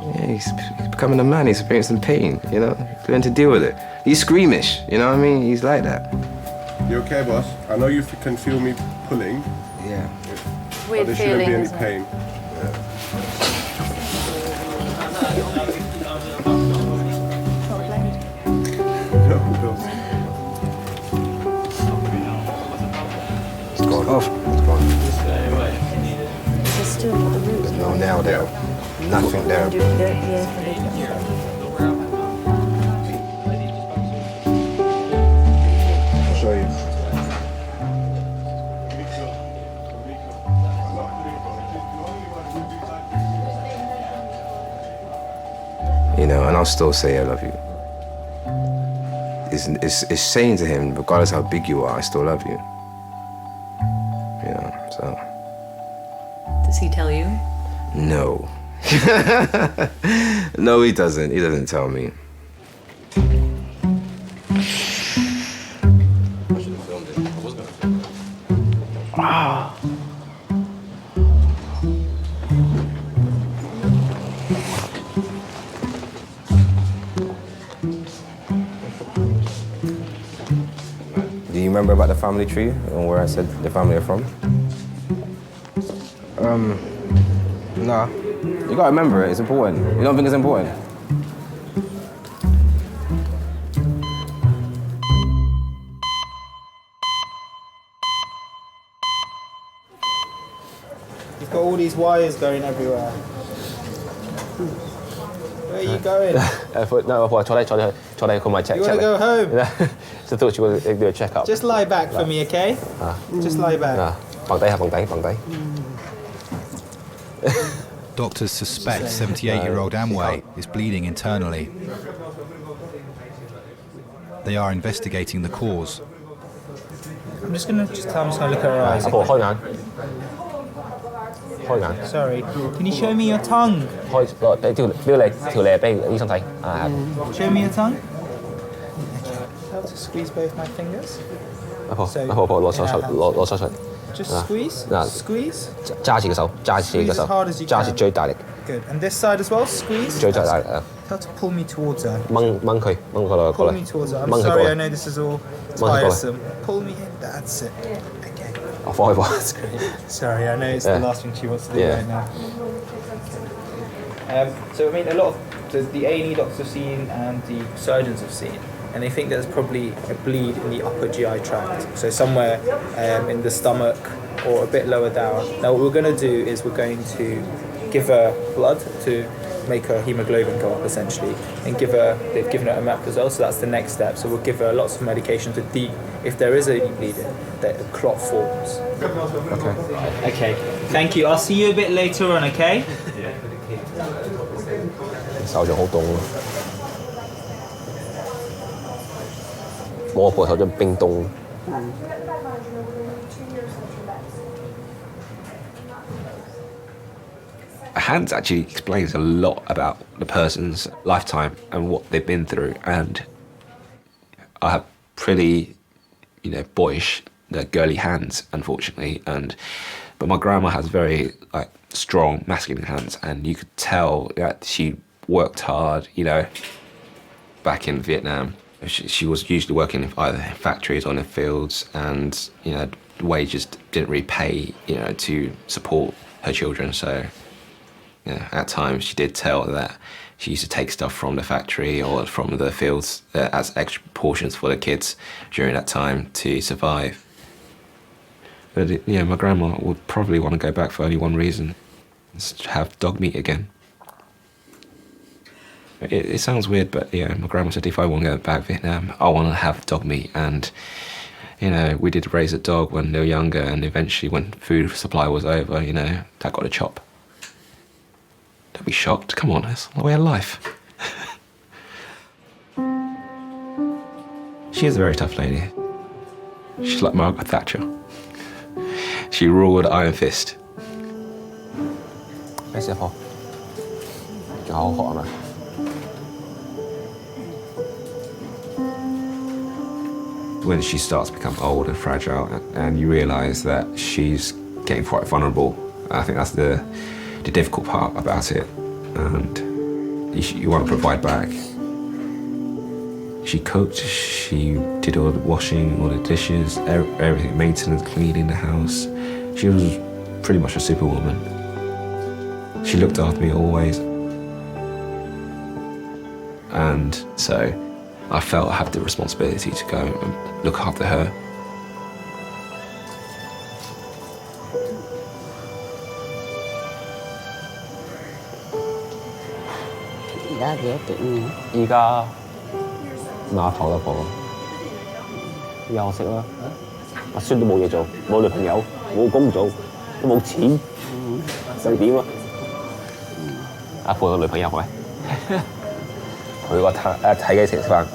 Yeah, he's becoming a man. He's experiencing pain, you know? He's learning to deal with it. He's squeamish, you know what I mean? He's like that. You okay, boss? I know you can feel me pulling. Yeah. Weird there shouldn't feeling, be any isn't it? pain. No, It's gone off. It's gone. There's still got the roots. There's no nail there. Nothing there. I'll show you. You know, and I'll still say I love you. It's saying to him, regardless how big you are, I still love you. You know, so. Does he tell you? No. No, he doesn't. He doesn't tell me. Ah. Do you remember about the family tree and where I said the family are from? Nah. You gotta remember it, it's important. You don't think it's important? You've got all these wires going everywhere. Where are you going? I thought check. You want to go home? So I thought you were going to do a checkup. Just lie back for me, okay? Just lie back. Doctors suspect 78-year-old Amway is bleeding internally. They are investigating the cause. I'm just going to tell him to look at her eyes. Sorry. Can you show me your tongue? Show me your tongue. How to squeeze both my fingers? Just squeeze? Squeeze? Squeeze as hard as you can. Good. And this side as well? Squeeze? How to pull me towards her. Pull me towards her. I'm sorry, I know this is all tiresome. Pull me in. That's it. Okay. I thought it was. Sorry, I know it's the last thing she wants to do right now. So I mean, a lot of the A&E doctors have seen and the surgeons have seen, and they think there's probably a bleed in the upper GI tract, so somewhere in the stomach or a bit lower down. Now what we're going to do is we're going to give her blood to make her hemoglobin go up essentially, and they've given her a omeprazole, so that's the next step. So we'll give her lots of medication to if there is any bleeding, that the clot forms. Okay, thank you. I'll see you a bit later on, okay? 手就好凍咯，我個膊頭真係冰凍。Hands actually explains a lot about the person's lifetime and what they've been through, and I have pretty, boyish, girly hands, unfortunately, but my grandma has very strong masculine hands, and you could tell that she worked hard, back in Vietnam. She was usually working in either factories or in the fields, and the wages didn't really pay, to support her children. So at times she did tell that she used to take stuff from the factory or from the fields as extra portions for the kids during that time to survive. But my grandma would probably want to go back for only one reason: to have dog meat again. It sounds weird, but my grandma said if I want to go back to Vietnam, I want to have dog meat. And we did raise a dog when they were younger, and eventually when food supply was over, Dad got a chop. Don't be shocked. Come on, that's the way of life. She is a very tough lady. She's like Margaret Thatcher. She ruled iron fist. 咩事啊，婆？仲好渴係咪？ When she starts to become old and fragile, and you realise that she's getting quite vulnerable, I think that's the difficult part about it. And you want to provide back. She cooked, she did all the washing, all the dishes, everything, maintenance, cleaning the house. She was pretty much a superwoman. She looked after me always. And so I felt I had the responsibility to go and look after her. Bây giờ碼頭啦，婆。休息啦。阿孫都冇嘢做，冇女朋友，冇工做，都冇錢，想點啊？阿婆有女朋友喂，佢個睇幾時食飯？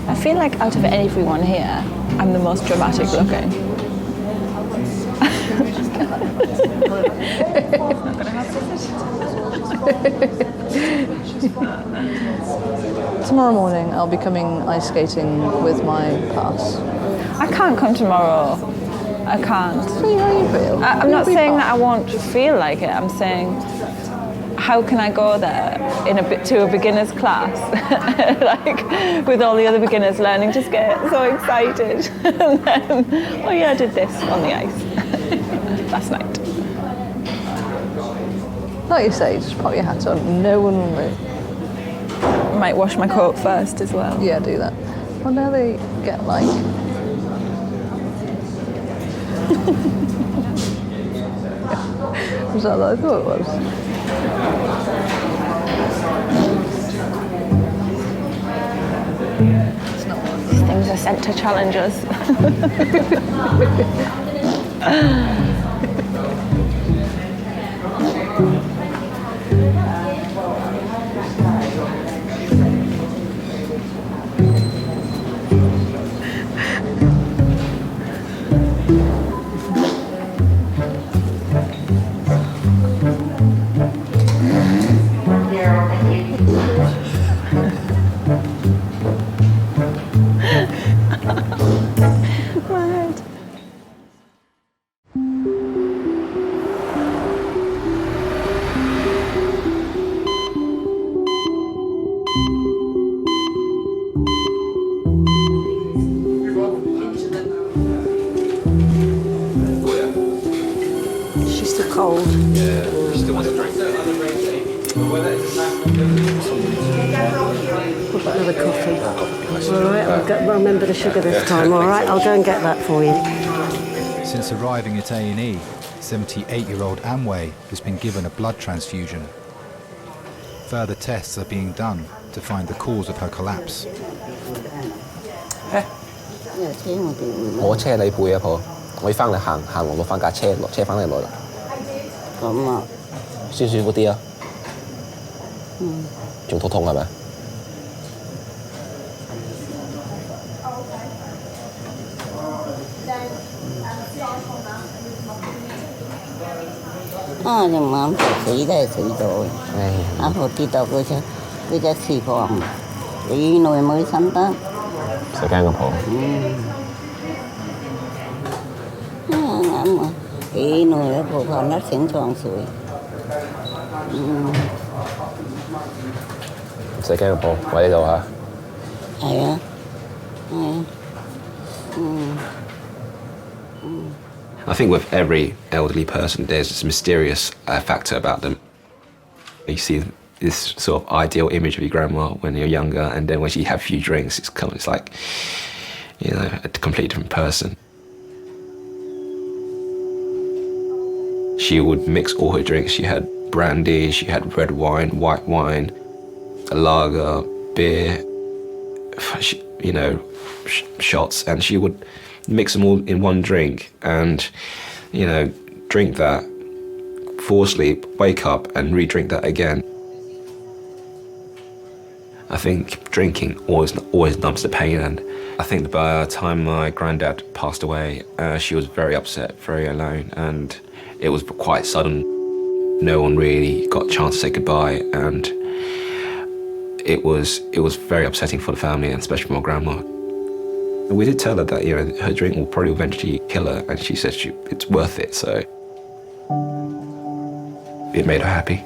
I feel like out of everyone here, I'm the most dramatic looking. Tomorrow morning I'll be coming ice skating with my class. I can't come tomorrow. I can't. See how you feel. I'm not saying that I won't feel like it. I'm saying, how can I go there to a beginner's class, like with all the other beginners learning to skate, so excited, and then, oh yeah, I did this on the ice last night. Like you say, just pop your hat on, no one will move. I might wash my coat first as well. Yeah, do that. Well, now they get like... Was that what I thought it was? These things are sent to challenge us. cold. Yeah, still want to drink. What about another coffee? All right, I'll remember the sugar this time. All right, I'll go and get that for you. Since arriving at A&E, 78-year-old Amway has been given a blood transfusion. Further tests are being done to find the cause of her collapse. 我車你背啊，婆，我要翻嚟行落翻架車，落車翻嚟攞啦。咁啊，舒服啲啊？仲肚痛係咪？啊，隻眼死都係死咗，啊，我跌到嗰隻翅膀，幾耐冇生得。食驚個婆。啱啊，幾耐啦，婆婆甩醒床水。唔使驚個婆，我喺呢度嚇。係啊，I think with every elderly person, there's this mysterious factor about them. You see this sort of ideal image of your grandma when you're younger, and then when you have a few drinks, it's like, you know, a completely different person. She would mix all her drinks. She had brandy, she had red wine, white wine, a lager, beer, you know, shots, and she would mix them all in one drink and, you know, drink that, fall asleep, wake up and re-drink that again. I think drinking always numbs the pain, and I think by the time my granddad passed away, she was very upset, very alone, and it was quite sudden. No one really got a chance to say goodbye, and it was very upsetting for the family, and especially for my grandma. We did tell her that, you know, her drink will probably eventually kill her, and she said it's worth it, so it made her happy.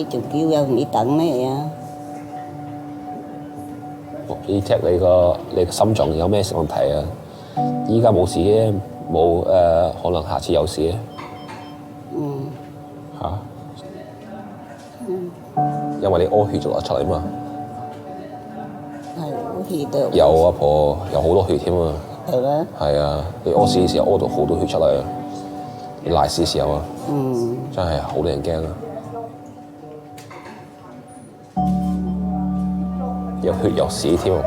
仲叫有你等咩啊？你 check 你個心臟有咩問題啊？依家冇事嘅，冇可能下次有事嘅。嚇？因為你屙血就流出嚟嘛。係屙血都有啊，婆，有好多血添啊。係咩？係啊，你屙屎嘅時候屙到好多血出嚟啊！你賴屎嘅時候啊，真係好令人驚啊！有血有屎添啊！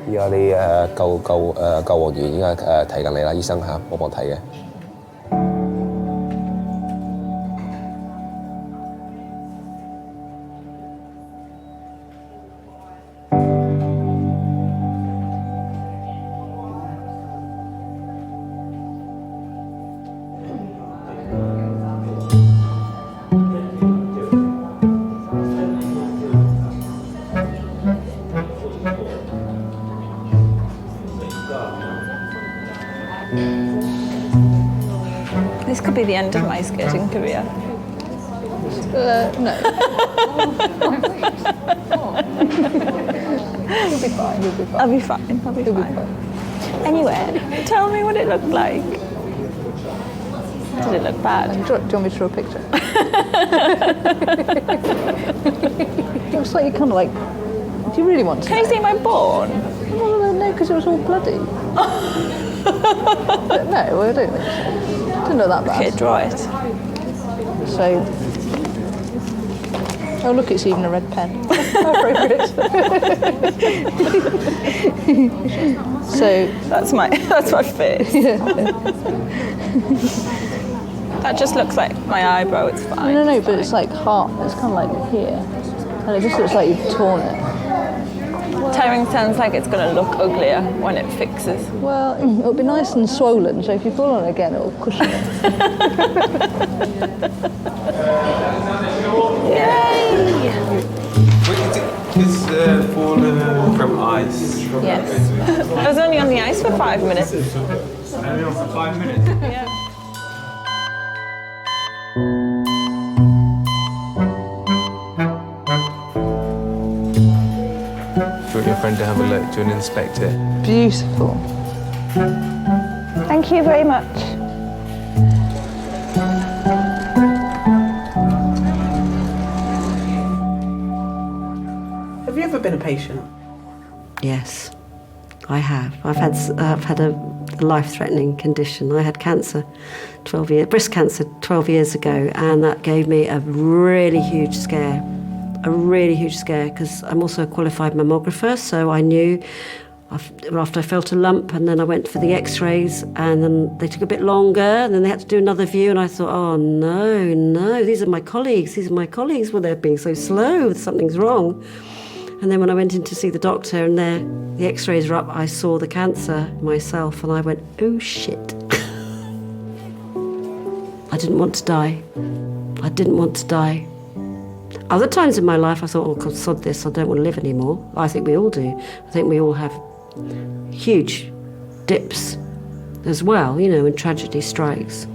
而家你救護員而家睇緊你啦，醫生嚇，我幫睇嘅。This could be the end of my skating career. No. You'll be fine. You'll be fine. I'll be fine. I'll be fine. Anyway, tell me what it looked like. Did it look bad? Do you want me to draw a picture? It was like you kind of like. Do you really want to? Can you see my bone? No, because it was all bloody. But no, I don't think so. Didn't look that bad. Okay, draw it. So. Oh look, it's even a red pen. Appropriate. So that's my face. That just looks like my eyebrow. It's fine. No, but it's like heart. It's kind of like here, and it just looks like you've torn it. Tearing sounds like it's going to look uglier when it fixes. Well, it'll be nice and swollen, so if you fall on it again, it'll cushion it. Yay! It's fallen from ice. Yes. I was only on the ice for 5 minutes. Only on for 5 minutes? Yeah. friend to have a look, to an inspector. Beautiful. Thank you very much. Have you ever been a patient? Yes, I have. I've had a life-threatening condition. I had cancer, breast cancer 12 years ago, and that gave me a really huge scare. Because I'm also a qualified mammographer, so I knew after I felt a lump, and then I went for the x-rays, and then they took a bit longer, and then they had to do another view, and I thought, oh no, these are my colleagues, well, they're being so slow, something's wrong. And then when I went in to see the doctor and the x-rays were up, I saw the cancer myself, and I went, oh shit. I didn't want to die. Other times in my life I thought, oh God, sod this, I don't want to live anymore. I think we all do. I think we all have huge dips as well, when tragedy strikes.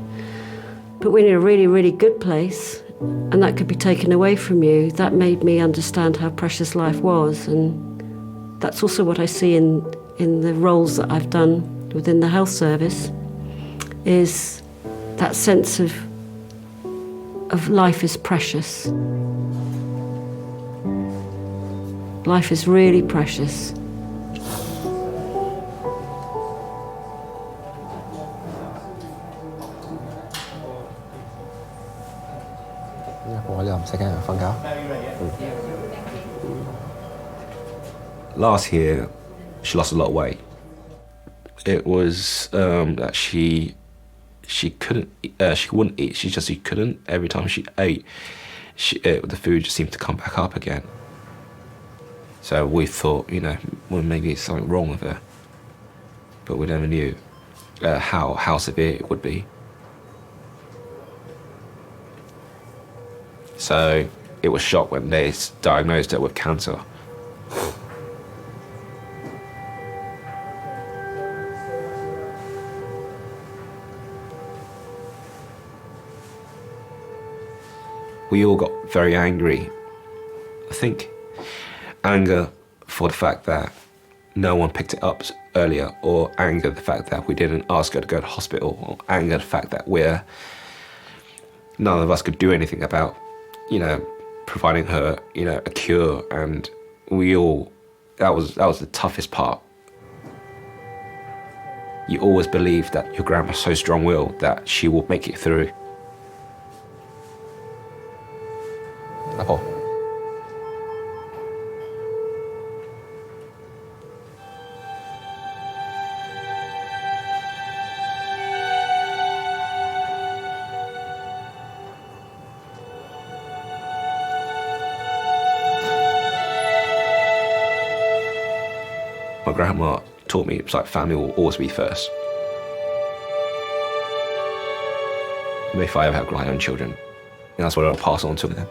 But when you're in a really, really good place, and that could be taken away from you, that made me understand how precious life was. And that's also what I see in the roles that I've done within the health service, is that sense of life is precious. Life is really precious. Last year, she lost a lot of weight. It was that she couldn't, she wouldn't eat. She couldn't. Every time she ate, the food just seemed to come back up again. So we thought, well, maybe it's something wrong with her, but we never knew how severe it would be. So it was shocked when they diagnosed her with cancer. We all got very angry. I think anger for the fact that no one picked it up earlier, or anger the fact that we didn't ask her to go to hospital, or anger the fact that none of us could do anything about, providing her, a cure, and that was the toughest part. You always believe that your grandma's so strong-willed that she will make it through. My grandma taught me it's like family will always be first. If I ever have my own children, that's what I'll pass on to them.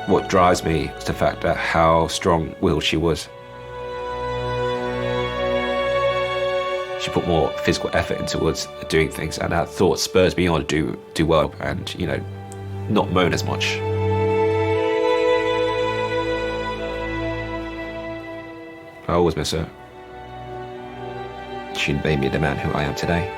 What drives me is the fact that how strong-willed she was. She put more physical effort into doing things, and that thought spurs me on to do well and, not moan as much. I always miss her. She made me the man who I am today.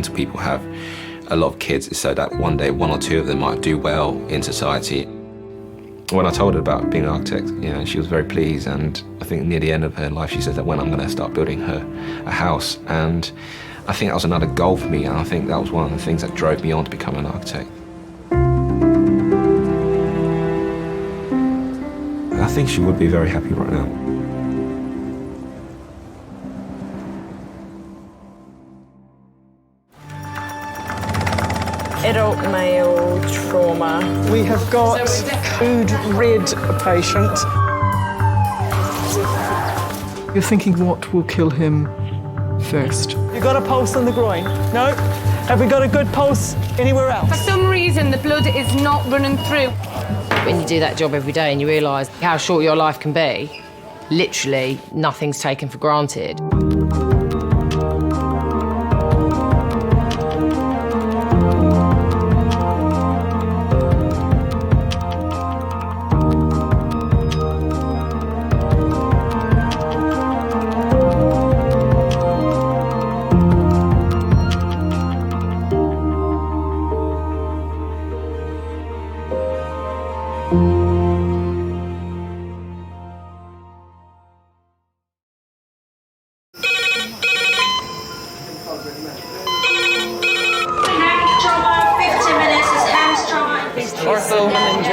mental people have a lot of kids is so that one day 1 or 2 of them might do well in society. When I told her about being an architect, she was very pleased, and I think near the end of her life she said that when I'm going to start building her a house, and I think that was another goal for me, and I think that was one of the things that drove me on to become an architect. I think she would be very happy right now. Adult male trauma. We have got food rid patient. You're thinking what will kill him first? You got a pulse on the groin? No? Have we got a good pulse anywhere else? For some reason, the blood is not running through. When you do that job every day and you realise how short your life can be, literally nothing's taken for granted.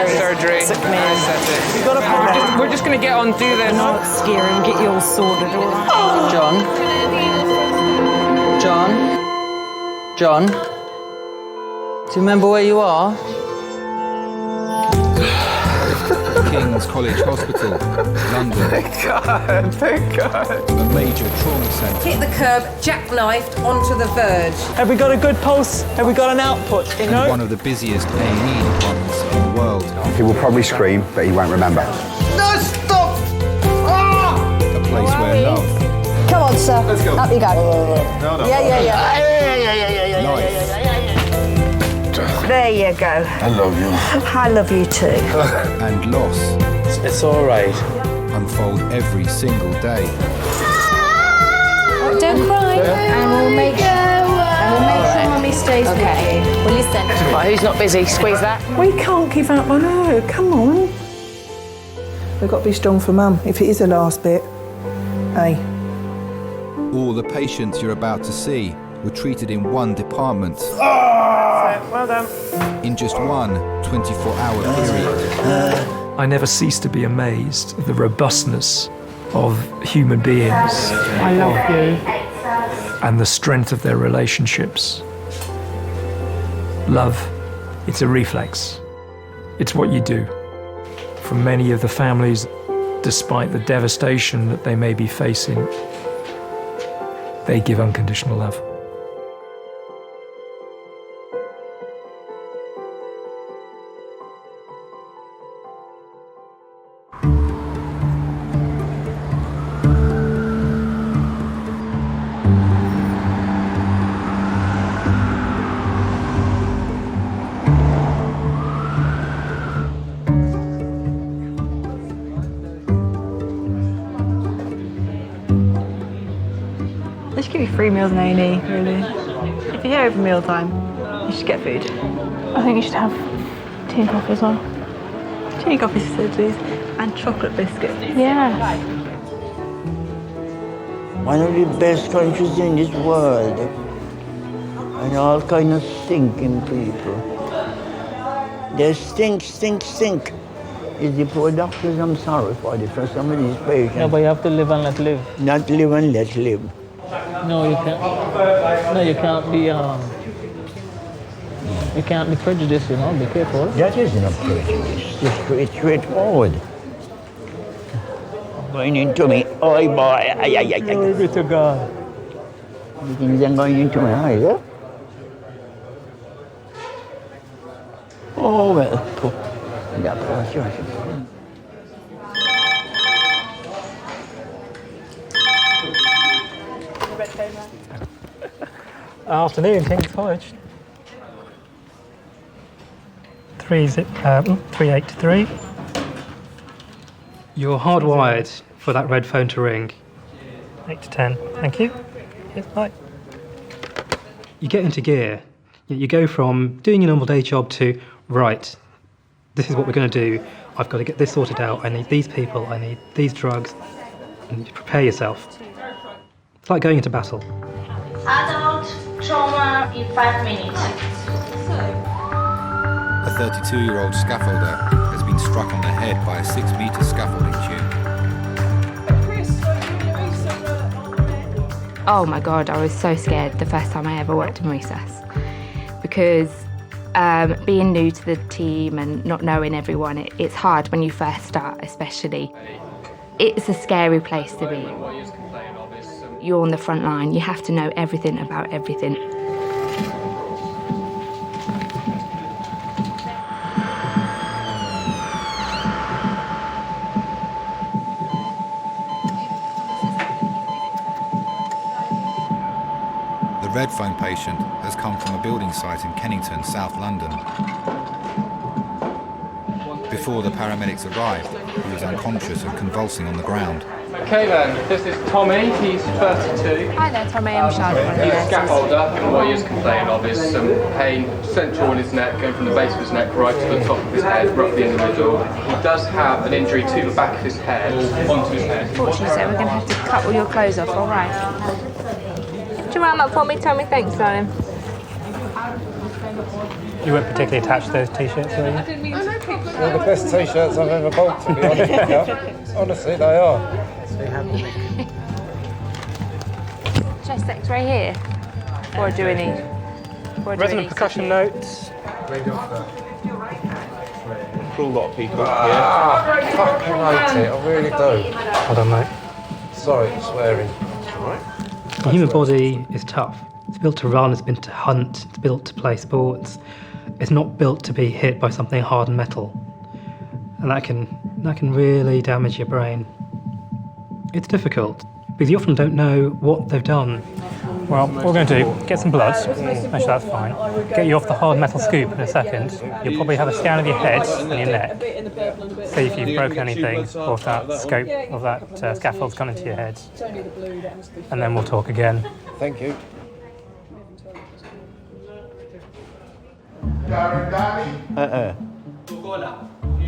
Surgery. We're just going to get on, do this. Not scare him, get you all sorted, all right? John? Do you remember where you are? King's College Hospital, London. Thank God. A major trauma centre. Hit the curb, jackknifed onto the verge. Have we got a good pulse? Have we got an output? And one of the busiest A&E departments in the world. He will probably scream, but he won't remember. No, stop! Ah! A place where love. Come on, sir. Let's go. Up you go. No. Yeah. There you go. I love you. I love you too. And loss. It's all right. Unfold every single day. Don't cry. And we'll make sure Mummy stays with you. Well, listen. Right, who's not busy? Squeeze that. We can't give up on her. Come on. We've got to be strong for Mum. If it is the last bit. Hey. All the patients you're about to see were treated in one department. Well done. In just one 24-hour period. I never cease to be amazed at the robustness of human beings. I love you. And the strength of their relationships. Love, it's a reflex. It's what you do. For many of the families, despite the devastation that they may be facing, they give unconditional love. They should give you free meals in A&E, really. If you're here over mealtime, you should get food. I think you should have tea and coffee as well. Tea and coffee facilities and chocolate biscuits. Yeah. One of the best countries in this world. And all kind of stinking people. They stink. It's the poor doctors I'm sorry for some of these patients. Yeah, but you have to live and let live. Not live and let live. No, you can't. No, you can't be. You can't be prejudiced. Be careful. That isn't a prejudice. It's straightforward. Going into me. Oh boy. Glory be to God. You think they're going into my eyes, huh? Oh well. Yeah, but sure. Afternoon, King's College. 383. You're hardwired for that red phone to ring. 8 to 10. Thank you. Yes, bye. you get into gear. You go from doing your normal day job to, right, this is what we're going to do. I've got to get this sorted out. I need these people. I need these drugs. And you prepare yourself. It's like going into battle. Adult trauma in 5 minutes. A 32-year-old scaffolder has been struck on the head by a 6-metre scaffolding tube. Oh my God, I was so scared the first time I ever worked in recess, because being new to the team and not knowing everyone, it's hard when you first start, especially. It's a scary place to be. You're on the front line, you have to know everything about everything. The red phone patient has come from a building site in Kennington, South London. Before the paramedics arrived, he was unconscious and convulsing on the ground. Okay then, this is Tommy, he's 32. Hi there, Tommy, I'm Charlotte. He's a scaffolder, and what he is complaining of is some pain central in his neck, going from the base of his neck right to the top of his head, roughly in the middle. He does have an injury to the back of his head, onto his head. Unfortunately, so we're going to have to cut all your clothes off, all right? Do you round up for me, Tommy? Thanks, darling. You weren't particularly attached to those t-shirts, were you? They're the best t-shirts I've ever bought, to be honest with you. Honestly, they are. Chest X-ray here? Or do any? Resonant percussion notes. Cruel lot of people I fucking hate it, I really do. Hold on, mate. Sorry for swearing. It's all right. The human body is tough. It's built to run, it's built to hunt, it's built to play sports. It's not built to be hit by something hard and metal. And that can really damage your brain. It's difficult, because you often don't know what they've done. Well, what we're going to do, get some blood, make sure that's fine. Get you off the hard metal scoop in a second. You'll probably have a scan of your head and your neck. See if you've broken anything, or if that scope of that scaffold's gone into your head. And then we'll talk again. Thank you.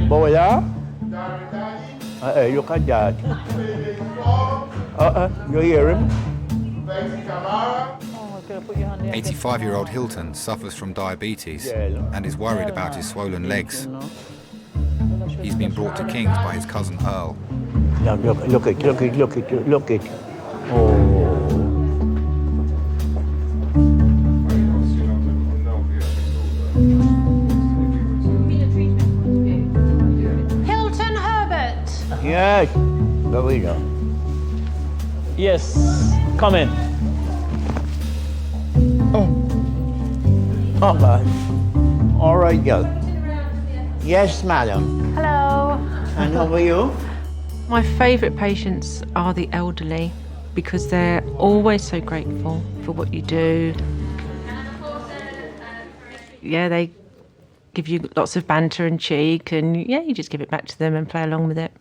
Bola? Look at that. You hear him? 85-year-old Hilton suffers from diabetes and is worried about his swollen legs. He's been brought to King's by his cousin Earl. Now look it. Oh. Hilton Herbert. Yes. There we go. Yes, come in. Oh, God. All right, girl. Yes, madam. Hello. And how are you? My favourite patients are the elderly, because they're always so grateful for what you do. Yeah, they give you lots of banter and cheek, and yeah, you just give it back to them and play along with it.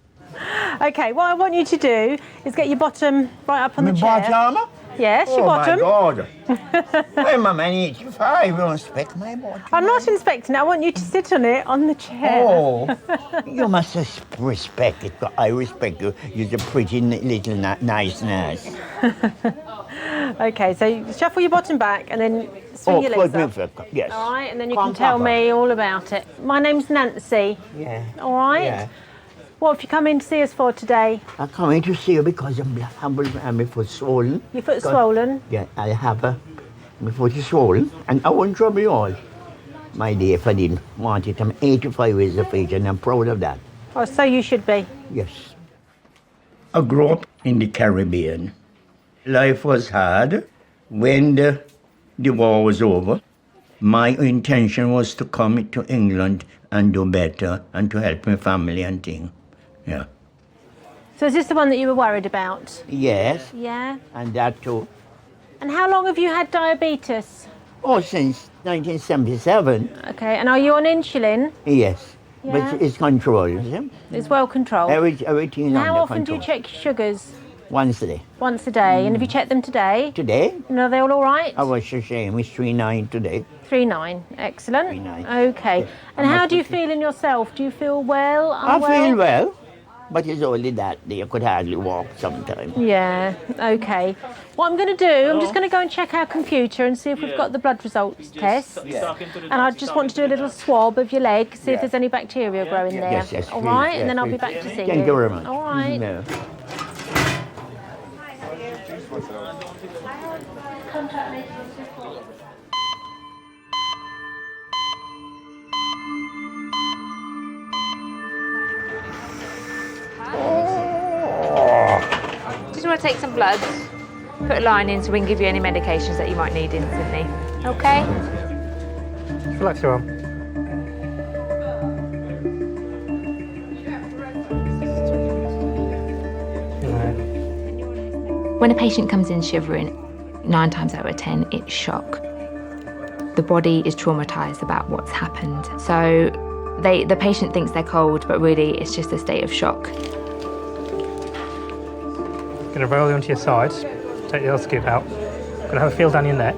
Okay, what I want you to do is get your bottom right up on the chair. Bottom? Yes, your bottom. Oh, my God. I'm a man 85. You don't inspect my bottom. I'm not inspecting it. I want you to sit on it on the chair. Oh, you must respect it. I respect you. You're a pretty little nice nurse. Okay, so you shuffle your bottom back and then swing your legs up. Yes. All right, and then you can tell me all about it. My name's Nancy. Yeah. All right? Yeah. What have you come in to see us for today? I come in to see you because my foot swollen. Your foot's swollen? Yeah, I have my foot is swollen, and I won't trouble you all, my dear, if I didn't want it. I'm 85 years of age, and I'm proud of that. Oh, so you should be. Yes. I grew up in the Caribbean. Life was hard. When the war was over, my intention was to come to England and do better and to help my family and things. Yeah. So is this the one that you were worried about? Yes. Yeah. And that too. And how long have you had diabetes? Oh, since 1977. Okay, and are you on insulin? Yes. Yeah. But it's controlled. Yeah? It's well controlled. Everything How under often control. do you check your sugars? Once a day. Once a day. And have you checked them today? Today? And are they all right? I was ashamed. It's 3.9 today. 3.9. Excellent. 3.9. Okay. And how do you feel in yourself? Do you feel well? Unwell? I feel well, but it's only that day I could hardly walk sometimes. Yeah, okay. What I'm going to do, I'm just going to go and check our computer and see if we've got the blood results test. And I just want to do a little swab of your leg, see if there's any bacteria growing there. Yes, yes, all please, right, yes, and then I'll be please. back to see you. Thank you very much. All right. No. Just want to take some blood, put a line in so we can give you any medications that you might need instantly. Okay? Relax your arm. When a patient comes in shivering, 9 times out of 10, it's shock. The body is traumatised about what's happened. So the patient thinks they're cold, but really it's just a state of shock. Going to roll you onto your side, take the other scoop out. Going to have a feel down your neck,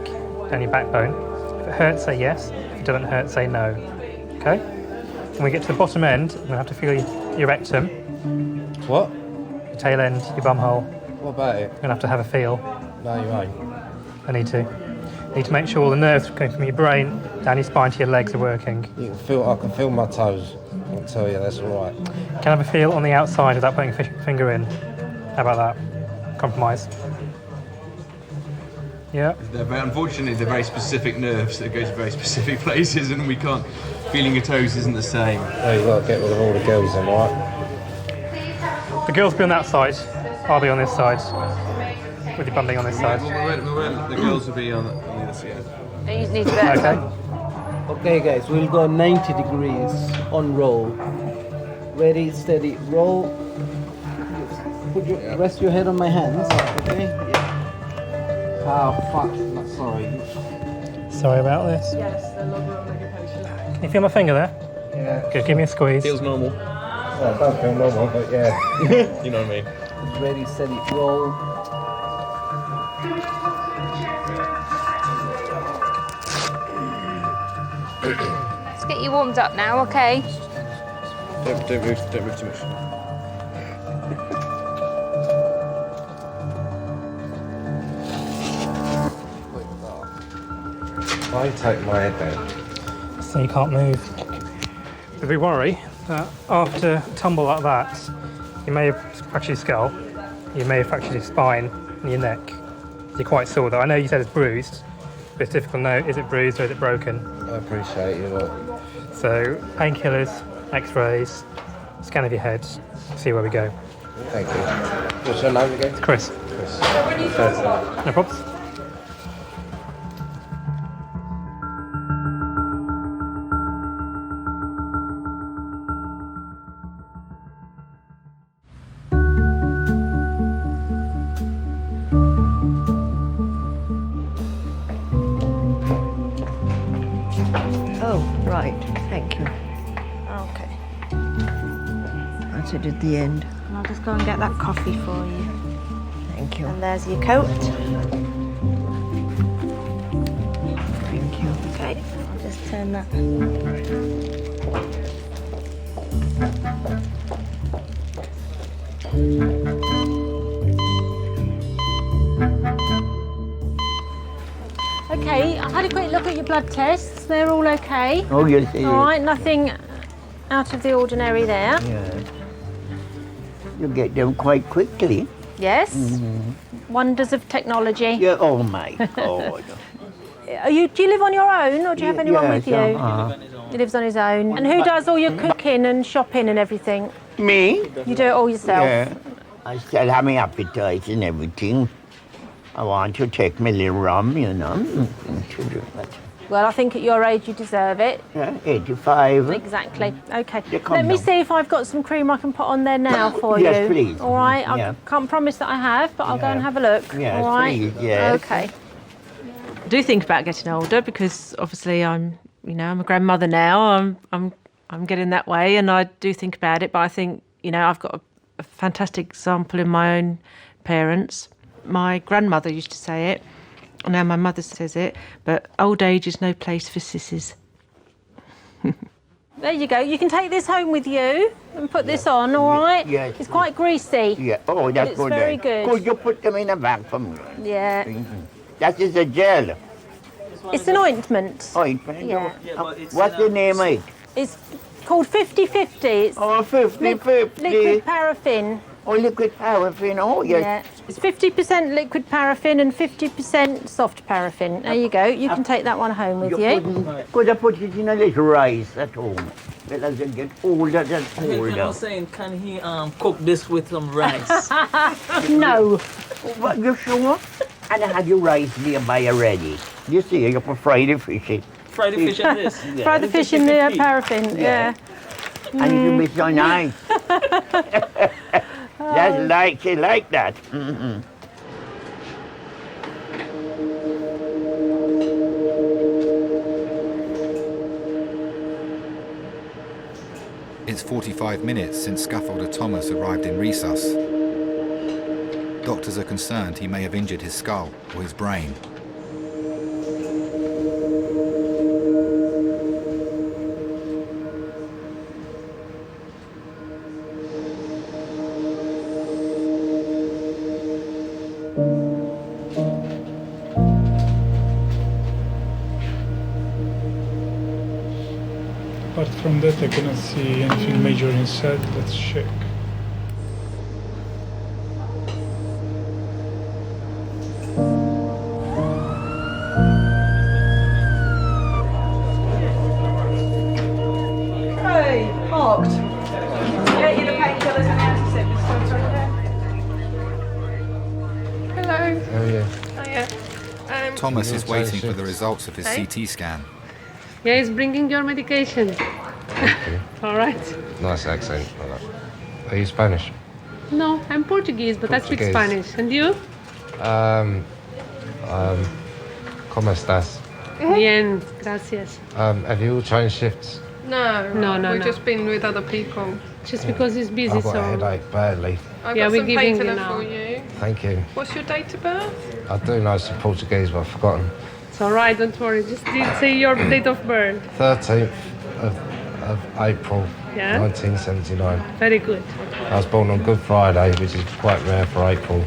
down your backbone. If it hurts, say yes. If it doesn't hurt, say no. Okay? When we get to the bottom end, we're going to have to feel your rectum. What? Your tail end, your bum hole. What about it? You're going to have to have a feel. No, you ain't. I need to. Need to make sure all the nerves going from your brain down your spine to your legs are working. I can feel my toes. I'll tell you, that's all right. Can I have a feel on the outside without putting a finger in? How about that? Compromise. Yeah. Unfortunately, they're very specific nerves that go to very specific places, and we can't. Feeling your toes isn't the same. No, you've got to get rid of all the girls then, right? The girls be on that side. I'll be on this side. With your bum being on this side. The girls will be on the other side. You need to Okay. Okay, guys, we'll go 90 degrees on roll. Very steady. Roll. Rest your head on my hands. Okay. Yeah. Oh fuck! Sorry. Sorry about this. Yes, the longer on medication. Can you feel my finger there? Yeah. Good, give me a squeeze. Feels normal. Well, I don't feel normal, but yeah. You know what I mean. Very steady. Roll. Let's get you warmed up now, okay? Don't move too much. Why you take my head down? So you can't move. But we worry that after a tumble like that, you may have fractured your skull, you may have fractured your spine and your neck. You're quite sore though. I know you said it's bruised, but it's difficult to know, is it bruised or is it broken? I appreciate you. Look. So painkillers, x-rays, scan of your head, see where we go. Thank you. What's your name again? It's Chris. Chris. No problems. Oh, right. Thank you. Okay. That's it at the end. And I'll just go and get that coffee for you. Thank you. And there's your coat. Thank you. Okay, I'll just turn that. Okay, I had a quick look at your blood tests. They're all okay. Oh, yes, it All is. right, nothing out of the ordinary there. Yeah. You get them quite quickly. Yes. Mhm. Wonders of technology. Yeah, oh my God. Do you live on your own or do you have anyone with you? uh-huh. He lives on his own. And who does all your cooking and shopping and everything? Me? You do it all yourself? Yeah. I still have my appetite and everything. I want to take my little rum, you know. Well, I think at your age you deserve it. Yeah, 85. Exactly. Okay. come Let me now. see if I've got some cream I can put on there now for you. Yes, please. All right. Yeah. I can't promise that I have, but I'll go Yeah. and have a look. Yes, all right. please, yes. Okay. I do think about getting older because obviously I'm a grandmother now. I'm getting that way, and I do think about it. But I think I've got a fantastic example in my own parents. My grandmother used to say it, and now my mother says it, but old age is no place for sissies. There you go. You can take this home with you and put this on, all right? Yes. It's quite greasy. Yeah. Oh, that's It's good. very then. good. Could you put them in a bag for me? Yeah. That is a gel. It's an ointment. Ointment? Yeah. What's the name of it? It's called 50-50. It's 50-50. liquid paraffin. Oh, liquid paraffin. Oh, yes. Yeah. It's 50% liquid paraffin and 50% soft paraffin. There you go. You can take that one home with you. Could I put it in a little rice at home? Well, as I get older and older. I'm saying, can he cook this with some rice? No. What, you sure? And I had your rice nearby already. You see, you can fry the fish. Fry the fish in this? Yeah. Fry the fish in the paraffin, yeah. And it will be so nice. That's like, she like that. It's 45 minutes since scaffolder Thomas arrived in resus. Doctors are concerned he may have injured his skull or his brain. Apart from that, I cannot see anything major inside. Let's check. Hey, marked. Get you the painkillers and the antiseptics. Hello. Oh, yeah. Hiya. Thomas is waiting for the results of his CT scan. Yeah, he's bringing your medication. All right. Nice accent. Are you Spanish? No, I'm Portuguese, but I speak Portuguese. Spanish. And you? ¿Cómo estás? Bien, gracias. Have you all changed shifts? No, We've no. just been with other people. Just because he's busy, I've got so. a headache badly. I've Yeah, got we're some giving you painkiller now. for you. Thank you. What's your date of birth? I do know some Portuguese, but I've forgotten. It's all right, don't worry. Just say your date of birth. 13th of April, Yeah? 1979. Very good. I was born on Good Friday, which is quite rare for April.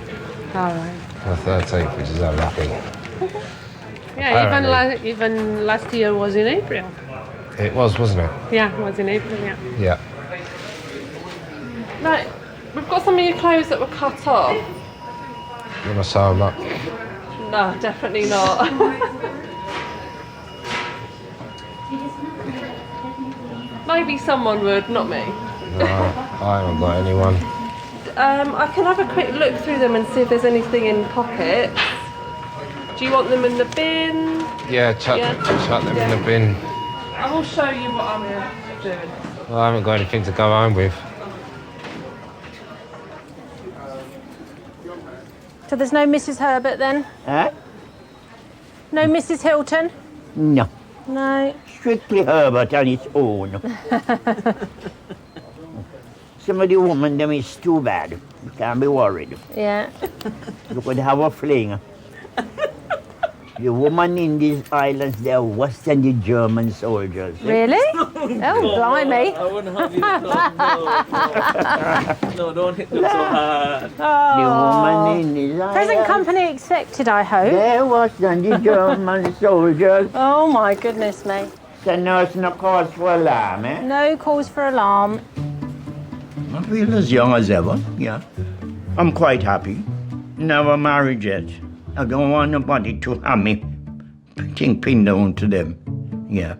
All right. The 13th, which is unlucky. Yeah, Apparently. even last year was in April. It was, wasn't it? Yeah, it was in April, yeah. Yeah. Right, we've got some of your clothes that were cut off. You want to sew them up? No, definitely not. Maybe someone would, not me. No, I haven't got anyone. I can have a quick look through them and see if there's anything in pockets. Do you want them in the bin? Yeah, chuck them in the bin. I will show you what I'm doing. Well, I haven't got anything to go home with. So there's no Mrs. Herbert then? Huh? No Mrs. Hilton? No. No. Strictly Herbert on its own. Some of the women, them is too bad. You can't be worried. Yeah. You could have a fling. The women in these islands, they're worse than the German soldiers. Really? Oh, blimey. I wouldn't have you. No, don't hit them so hard. The woman in these islands. Present company accepted, I hope. They're worse than the German soldiers. Oh, my goodness me. So no, it's no cause for alarm, eh? No cause for alarm. I feel as young as ever, yeah. I'm quite happy. Never married yet. I don't want nobody to have me pin down to them. Yeah.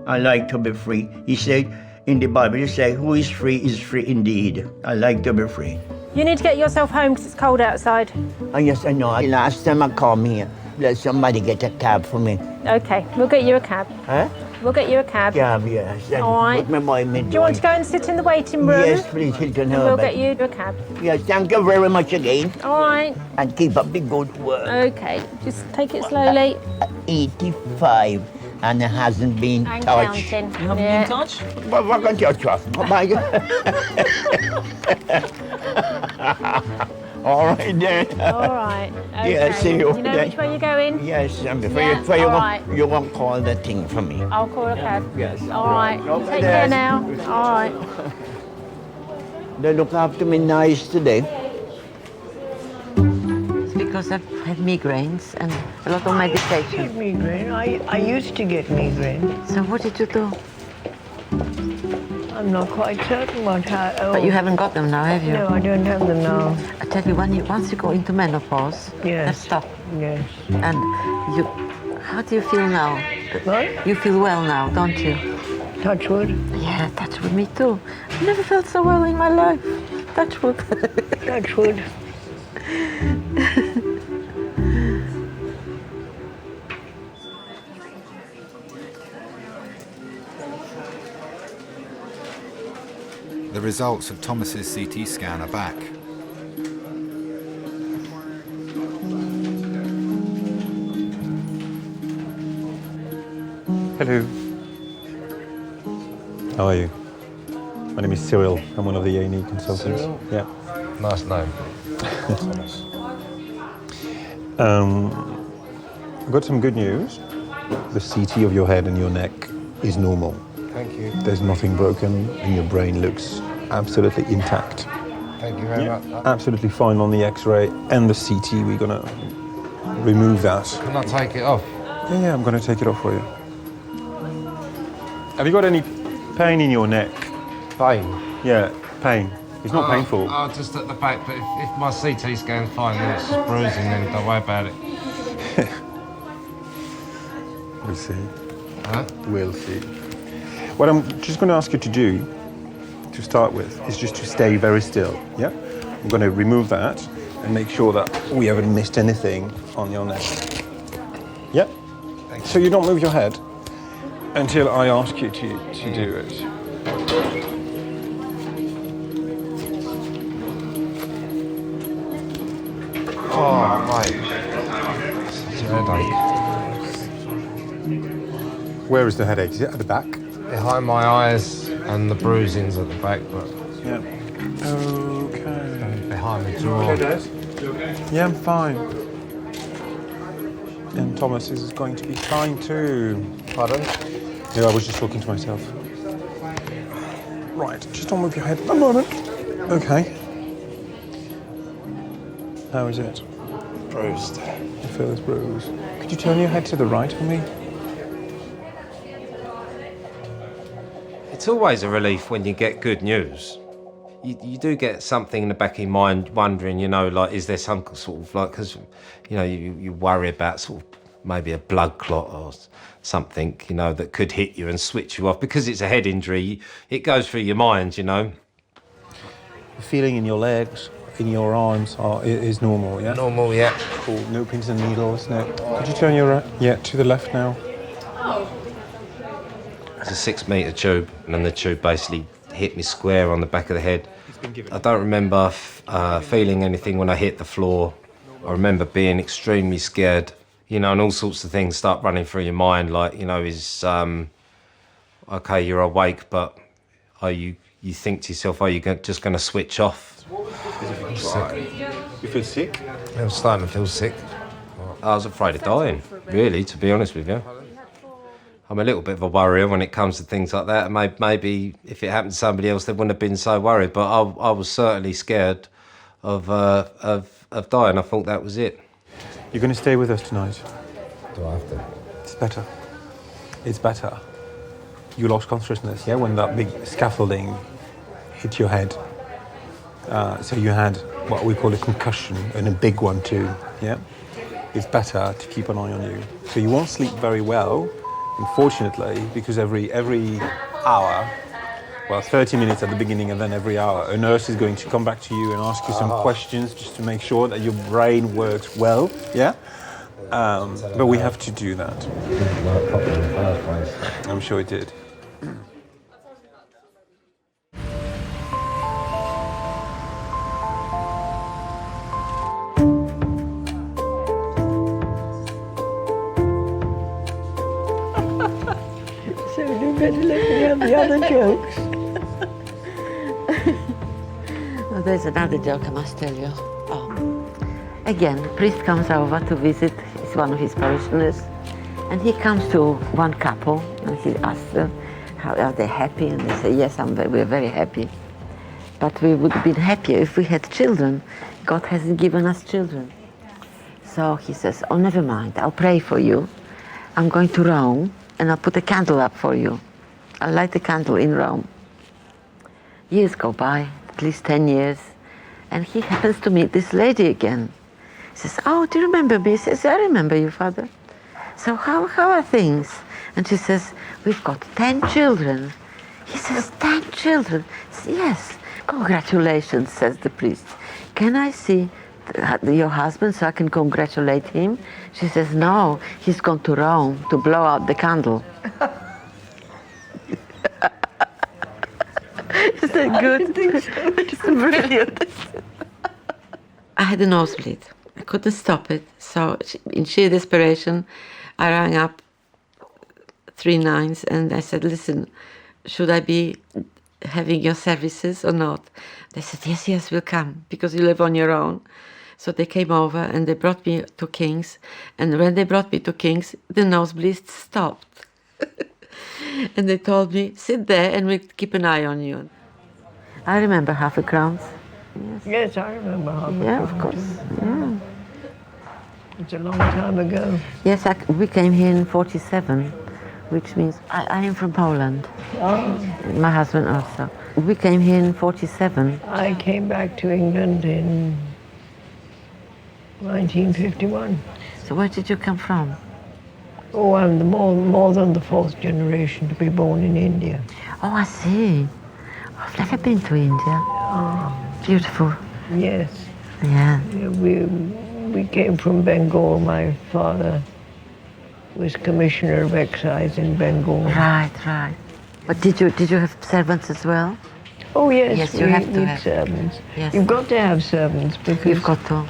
I like to be free. He said in the Bible, he said, who is free indeed. I like to be free. You need to get yourself home because it's cold outside. Oh, yes, I know. Last time I come here, let somebody get a cab for me. Okay, we'll get you a cab. Huh? We'll get you a cab. Cab, yes. And All right. put my boy in. Do you want to go and sit in the waiting room? Yes, please, Hilton And we'll Herbert. get you a cab. Yes, thank you very much again. All right. And keep up the good work. Okay, just take it slowly. 85 and it hasn't been And touched. counting. You haven't been touched? What can you trust? All right then. All right. Okay. Yeah, see you. You know which way you're going? Yes, and before Yeah, you all right. you won't call the thing for me. I'll call a cab. Yes. All right. Okay, Take care then. now. All right. They look after me nice today. It's because I've had migraines and a lot of medication. Migraine? I used to get migraine. So what did you do? I'm not quite certain what happened. But you haven't got them now, have you? No, I don't have them now. I tell you, once you go into menopause, Yes. that's tough. Yes. And how do you feel now? What? You feel well now, don't you? Touch wood? Yeah, touch wood, me too. I've never felt so well in my life. Touch wood. Touch wood. The results of Thomas's CT scan are back. Hello. How are you? My name is Cyril. I'm one of the A&E consultants. Cyril? Yeah. Nice name. I've got some good news. The CT of your head and your neck is normal. Thank you. There's nothing broken and your brain looks absolutely intact. Thank you very much. Absolutely fine on the X-ray and the CT. We're gonna remove that. Can I take it off? Yeah, I'm gonna take it off for you. Have you got any pain in your neck? Pain? Yeah, pain. It's not painful. Oh, just at the back, but if my CT scan's fine, then it's just bruising, then don't worry about it. We'll see. Huh? We'll see. What I'm just going to ask you to do, to start with, is just to stay very still, yeah? I'm going to remove that and make sure that we haven't missed anything on your neck. Yeah? So you don't move your head until I ask you to do it. Oh, mate. Such a headache. Where is the headache? Is it at the back? Behind my eyes and the bruising's at the back, but... Yeah. Okay. Behind the jaw. Okay, Dad? You okay? Yeah, I'm fine. And Thomas is going to be fine too. Pardon? Yeah, I was just talking to myself. Right, just don't move your head a moment. Okay. How is it? Bruised. You feel it's bruised. Could you turn your head to the right for me? It's always a relief when you get good news. You do get something in the back of your mind wondering, you know, like, is there some sort of, like, because, you know, you worry about sort of maybe a blood clot or something, you know, that could hit you and switch you off. Because it's a head injury, it goes through your mind, you know. The feeling in your legs, in your arms is normal, yeah? Normal, yeah. Cool. No pins and needles, no. Could you turn your to the left now? It's a 6 metre tube, and then the tube basically hit me square on the back of the head. I don't remember feeling anything when I hit the floor. I remember being extremely scared, you know, and all sorts of things start running through your mind, like, you know, is, okay, you're awake, but are you think to yourself, are you just going to switch off? You feel sick? I'm starting to feel sick. I was afraid of dying, really, to be honest with you. I'm a little bit of a worrier when it comes to things like that. Maybe if it happened to somebody else, they wouldn't have been so worried. But I was certainly scared of dying. I thought that was it. You're going to stay with us tonight. Do I have to? It's better. It's better. You lost consciousness, yeah, when that big scaffolding hit your head. So you had what we call a concussion, and a big one too, yeah? It's better to keep an eye on you. So you won't sleep very well, unfortunately, because every hour, well, 30 minutes at the beginning and then every hour, a nurse is going to come back to you and ask you some questions just to make sure that your brain works well, yeah? But we have to do that. I'm sure it did. So you better let me have the other jokes. Oh, there's another joke I must tell you. Oh. Again, a priest comes over to visit. It's one of his parishioners. And he comes to one couple and he asks them, how are they happy? And they say, yes, we're very happy. But we would have been happier if we had children. God hasn't given us children. So he says, oh, never mind, I'll pray for you. I'm going to Rome and I'll put a candle up for you. I'll light a candle in Rome. Years go by, at least 10 years, and he happens to meet this lady again. He says, oh, do you remember me? He says, I remember you, Father. So how are things? And she says, we've got 10 children. He says, 10 children? Says, yes. Congratulations, says the priest. Can I see your husband so I can congratulate him? She says, no, he's gone to Rome to blow out the candle. Is that good? It's brilliant. I had a nosebleed. I couldn't stop it. So in sheer desperation, I rang up 39s and I said, listen, should I be having your services or not? They said, yes, we'll come because you live on your own. So they came over and they brought me to King's. And when they brought me to King's, the nosebleed stopped. And they told me, sit there and we'll keep an eye on you. I remember half a crown. Yes, I remember half a crown. Yeah, of course. Yeah. It's a long time ago. Yes, we came here in 47, which means I am from Poland. Oh. My husband also. We came here in 47. I came back to England in 1951. So where did you come from? Oh, I'm more than the fourth generation to be born in India. Oh, I see. I've never been to India. Oh. Beautiful. Yes. Yeah. We came from Bengal. My father was Commissioner of Excise in Bengal. Right. But did you have servants as well? Oh yes, yes, you have to have servants. Yes. You've got to have servants because you've got to.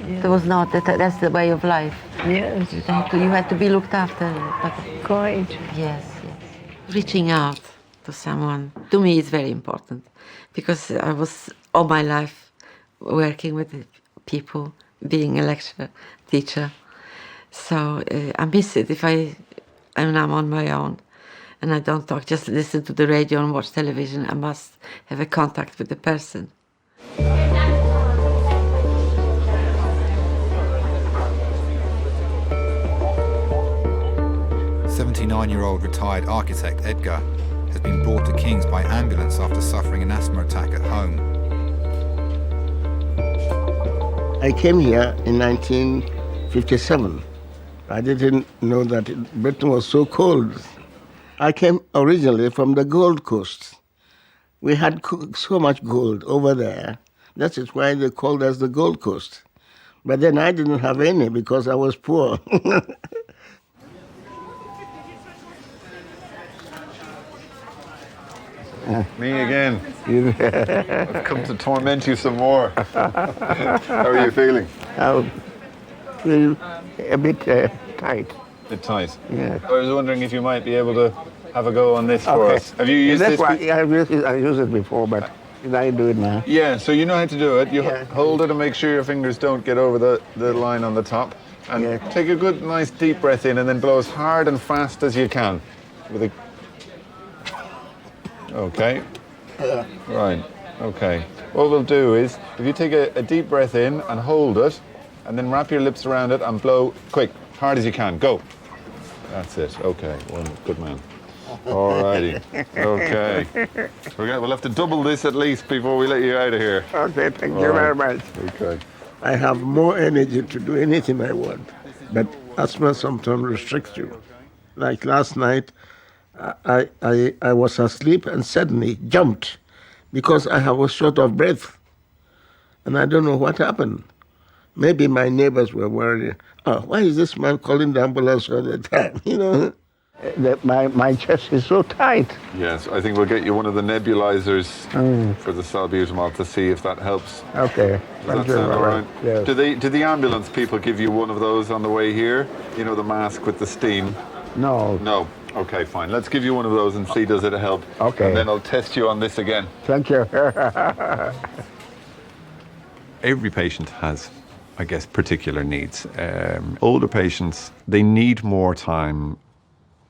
Yeah. There was not that's the way of life. Yes. You had to be looked after. But quite. Yes. Reaching out to someone to me is very important because I was all my life working with people, being a lecturer, teacher. So I miss it if I'm on my own and I don't talk, just listen to the radio and watch television. I must have a contact with the person. 79-year-old retired architect Edgar has been brought to King's by ambulance after suffering an asthma attack at home. I came here in 1957. I didn't know that Britain was so cold. I came originally from the Gold Coast. We had so much gold over there. That is why they called us the Gold Coast. But then I didn't have any because I was poor. Me again. I've come to torment you some more. How are you feeling? I feel a bit tight. A bit tight? Yeah. I was wondering if you might be able to have a go on this for us. Have you used this? I've used it before, but did I do it now? Yeah, so you know how to do it. You hold it and make sure your fingers don't get over the line on the top. And take a good, nice deep breath in and then blow as hard and fast as you can. Okay. Right. Okay. What we'll do is, if you take a deep breath in and hold it, and then wrap your lips around it and blow quick, hard as you can. Go. That's it. Okay. Good man. Alrighty. Okay. We'll have to double this at least before we let you out of here. Okay. Thank you very much. Okay. I have more energy to do anything I want, but asthma sometimes restricts you. Like last night, I was asleep and suddenly jumped because I was short of breath. And I don't know what happened. Maybe my neighbors were worried. Oh, why is this man calling the ambulance all the time? You know, my chest is so tight. Yes, I think we'll get you one of the nebulizers for the salbutamol to see if that helps. Okay. Does that sound all right? Yes. Do the ambulance people give you one of those on the way here? You know, the mask with the steam? No. No. Okay, fine. Let's give you one of those and see does it help. Okay. And then I'll test you on this again. Thank you. every patient has, I guess, particular needs. Older patients, they need more time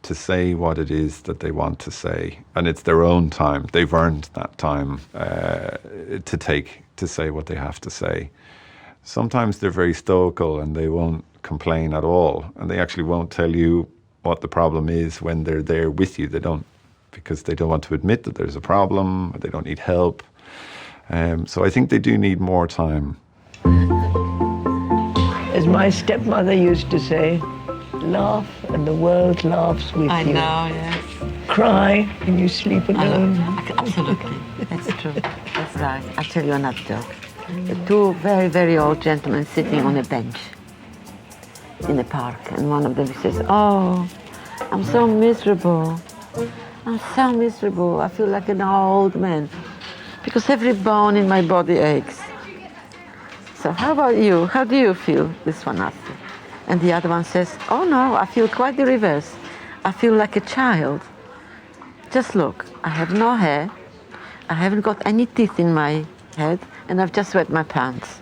to say what it is that they want to say, and it's their own time. They've earned that time to take to say what they have to say. Sometimes they're very stoical and they won't complain at all, and they actually won't tell you what the problem is when they're there with you. They don't, because they don't want to admit that there's a problem, or they don't need help. So I think they do need more time. As my stepmother used to say, laugh and the world laughs with I you. know, yes. Cry and you sleep alone. Absolutely, that's true. That's right. I'll tell you another joke. Two very, very old gentlemen sitting on a bench in the park, and one of them says, "Oh, I'm so miserable. I'm so miserable. I feel like an old man because every bone in my body aches." "So how about you? How do you feel?" this one asked. And the other one says, "Oh no, I feel quite the reverse. I feel like a child. Just look, I have no hair, I haven't got any teeth in my head, and I've just wet my pants."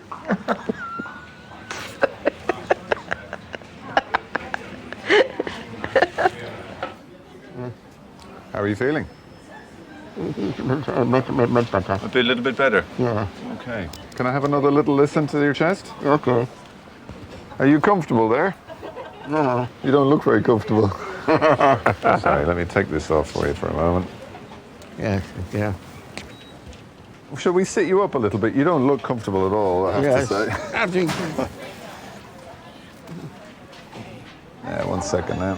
How are you feeling? A little bit better? Yeah. Okay. Can I have another little listen to your chest? Okay. Are you comfortable there? No. You don't look very comfortable. Sorry, let me take this off for you for a moment. Yes, yeah. Shall we sit you up a little bit? You don't look comfortable at all, I have Yes. to say. I think. Yeah, 1 second now.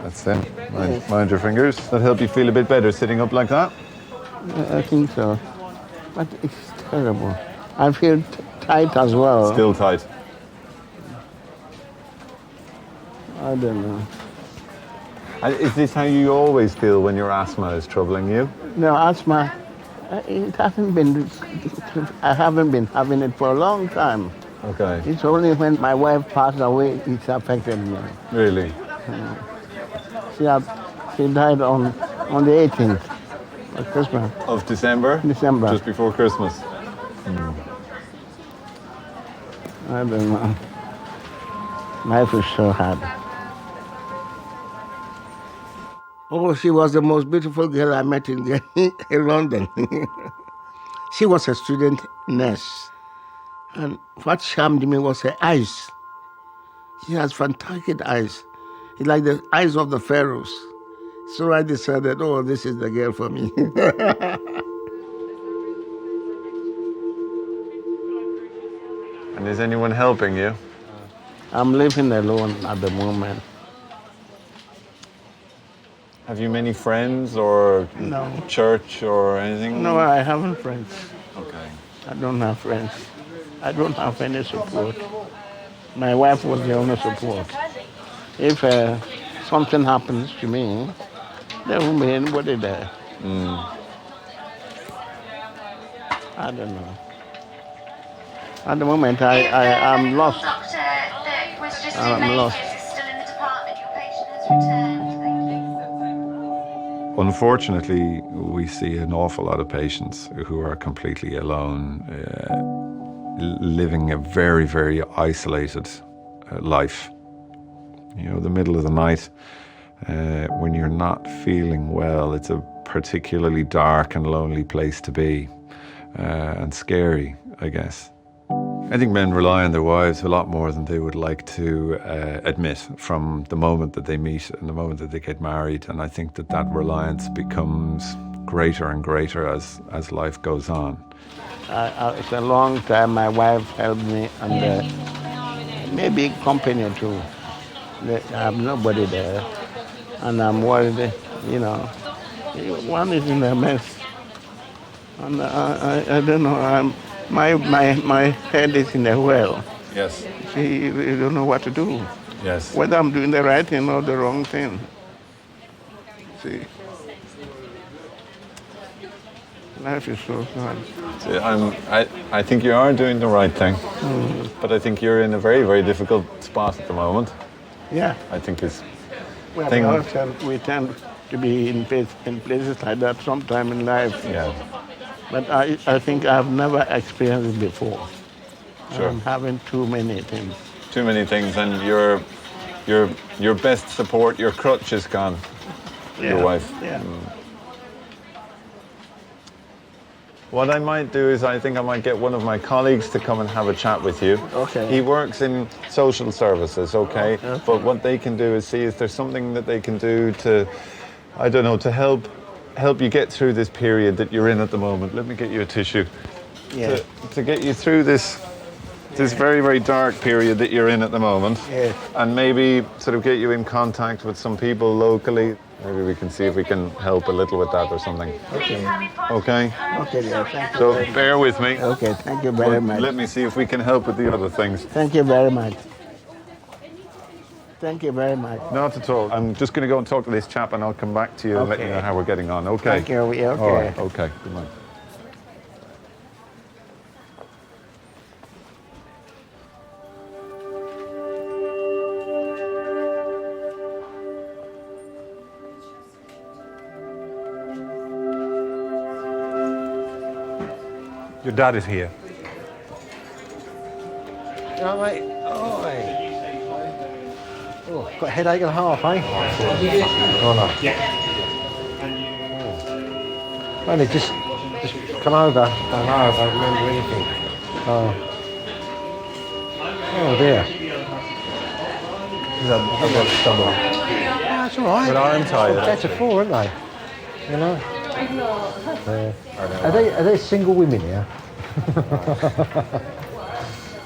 That's it. Mind your fingers. That help you feel a bit better sitting up like that? I think so. But it's terrible. I feel tight as well. Still tight. I don't know. Is this how you always feel when your asthma is troubling you? No, asthma, it hasn't been, I haven't been having it for a long time. Okay. It's only when my wife passed away, it's affected me. Really? She died on the 18th of Christmas. Of December? December. Just before Christmas? I don't know. Life is so hard. Oh, she was the most beautiful girl I met in London. She was a student nurse. And what charmed me was her eyes. She has fantastic eyes. It's like the eyes of the pharaohs. So I decided, oh, this is the girl for me. And is anyone helping you? I'm living alone at the moment. Have you many friends or No. church or anything? No, I haven't friends. Okay. I don't have friends. I don't have any support. My wife was the only support. If something happens to me, there won't be anybody there. I don't know. At the moment, I'm lost. I'm lost. Unfortunately, we see an awful lot of patients who are completely alone, living a very, very isolated life. You know, the middle of the night, when you're not feeling well, it's a particularly dark and lonely place to be, and scary, I guess. I think men rely on their wives a lot more than they would like to admit from the moment that they meet and the moment that they get married. And I think that reliance becomes greater and greater as life goes on. It's a long time my wife helped me, and maybe company too. I have nobody there, and I'm worried, you know. One is in a mess, and I don't know, my head is in a well. Yes. See, I don't know what to do. Yes. Whether I'm doing the right thing or the wrong thing. See. Life is so hard. See, I think you are doing the right thing, but I think you're in a very, very difficult spot at the moment. Yeah. I think it's... Well, we tend to be in places like that sometime in life. Yeah. But I think I've never experienced it before. Sure. I'm having too many things. Too many things, and your best support, your crutch is gone. Your wife. Yeah. What I might do is I think I might get one of my colleagues to come and have a chat with you. Okay. He works in social services, okay? But what they can do is see if there's something that they can do to, I don't know, to help you get through this period that you're in at the moment. Let me get you a tissue. Yeah. To get you through this very, very dark period that you're in at the moment. Yeah. And maybe sort of get you in contact with some people locally. Maybe we can see if we can help a little with that or something. Okay. Okay? Okay, yeah, thank you. So bear with me. Okay, thank you very much. Let me see if we can help with the other things. Thank you very much. Thank you very much. Not at all. I'm just going to go and talk to this chap and I'll come back to you and let you know how we're getting on. Okay? Thank you. Yeah, okay. All right. Okay. Good night. Your dad is here. Yeah, mate. Oh, got a headache and a half, eh? Oh, no. Oh. Well, just come over. I don't know, I don't remember anything. Oh. Oh, dear. I've got stomach. That's all right. But I'm tired. Better for, aren't they? You know? Are they single women here?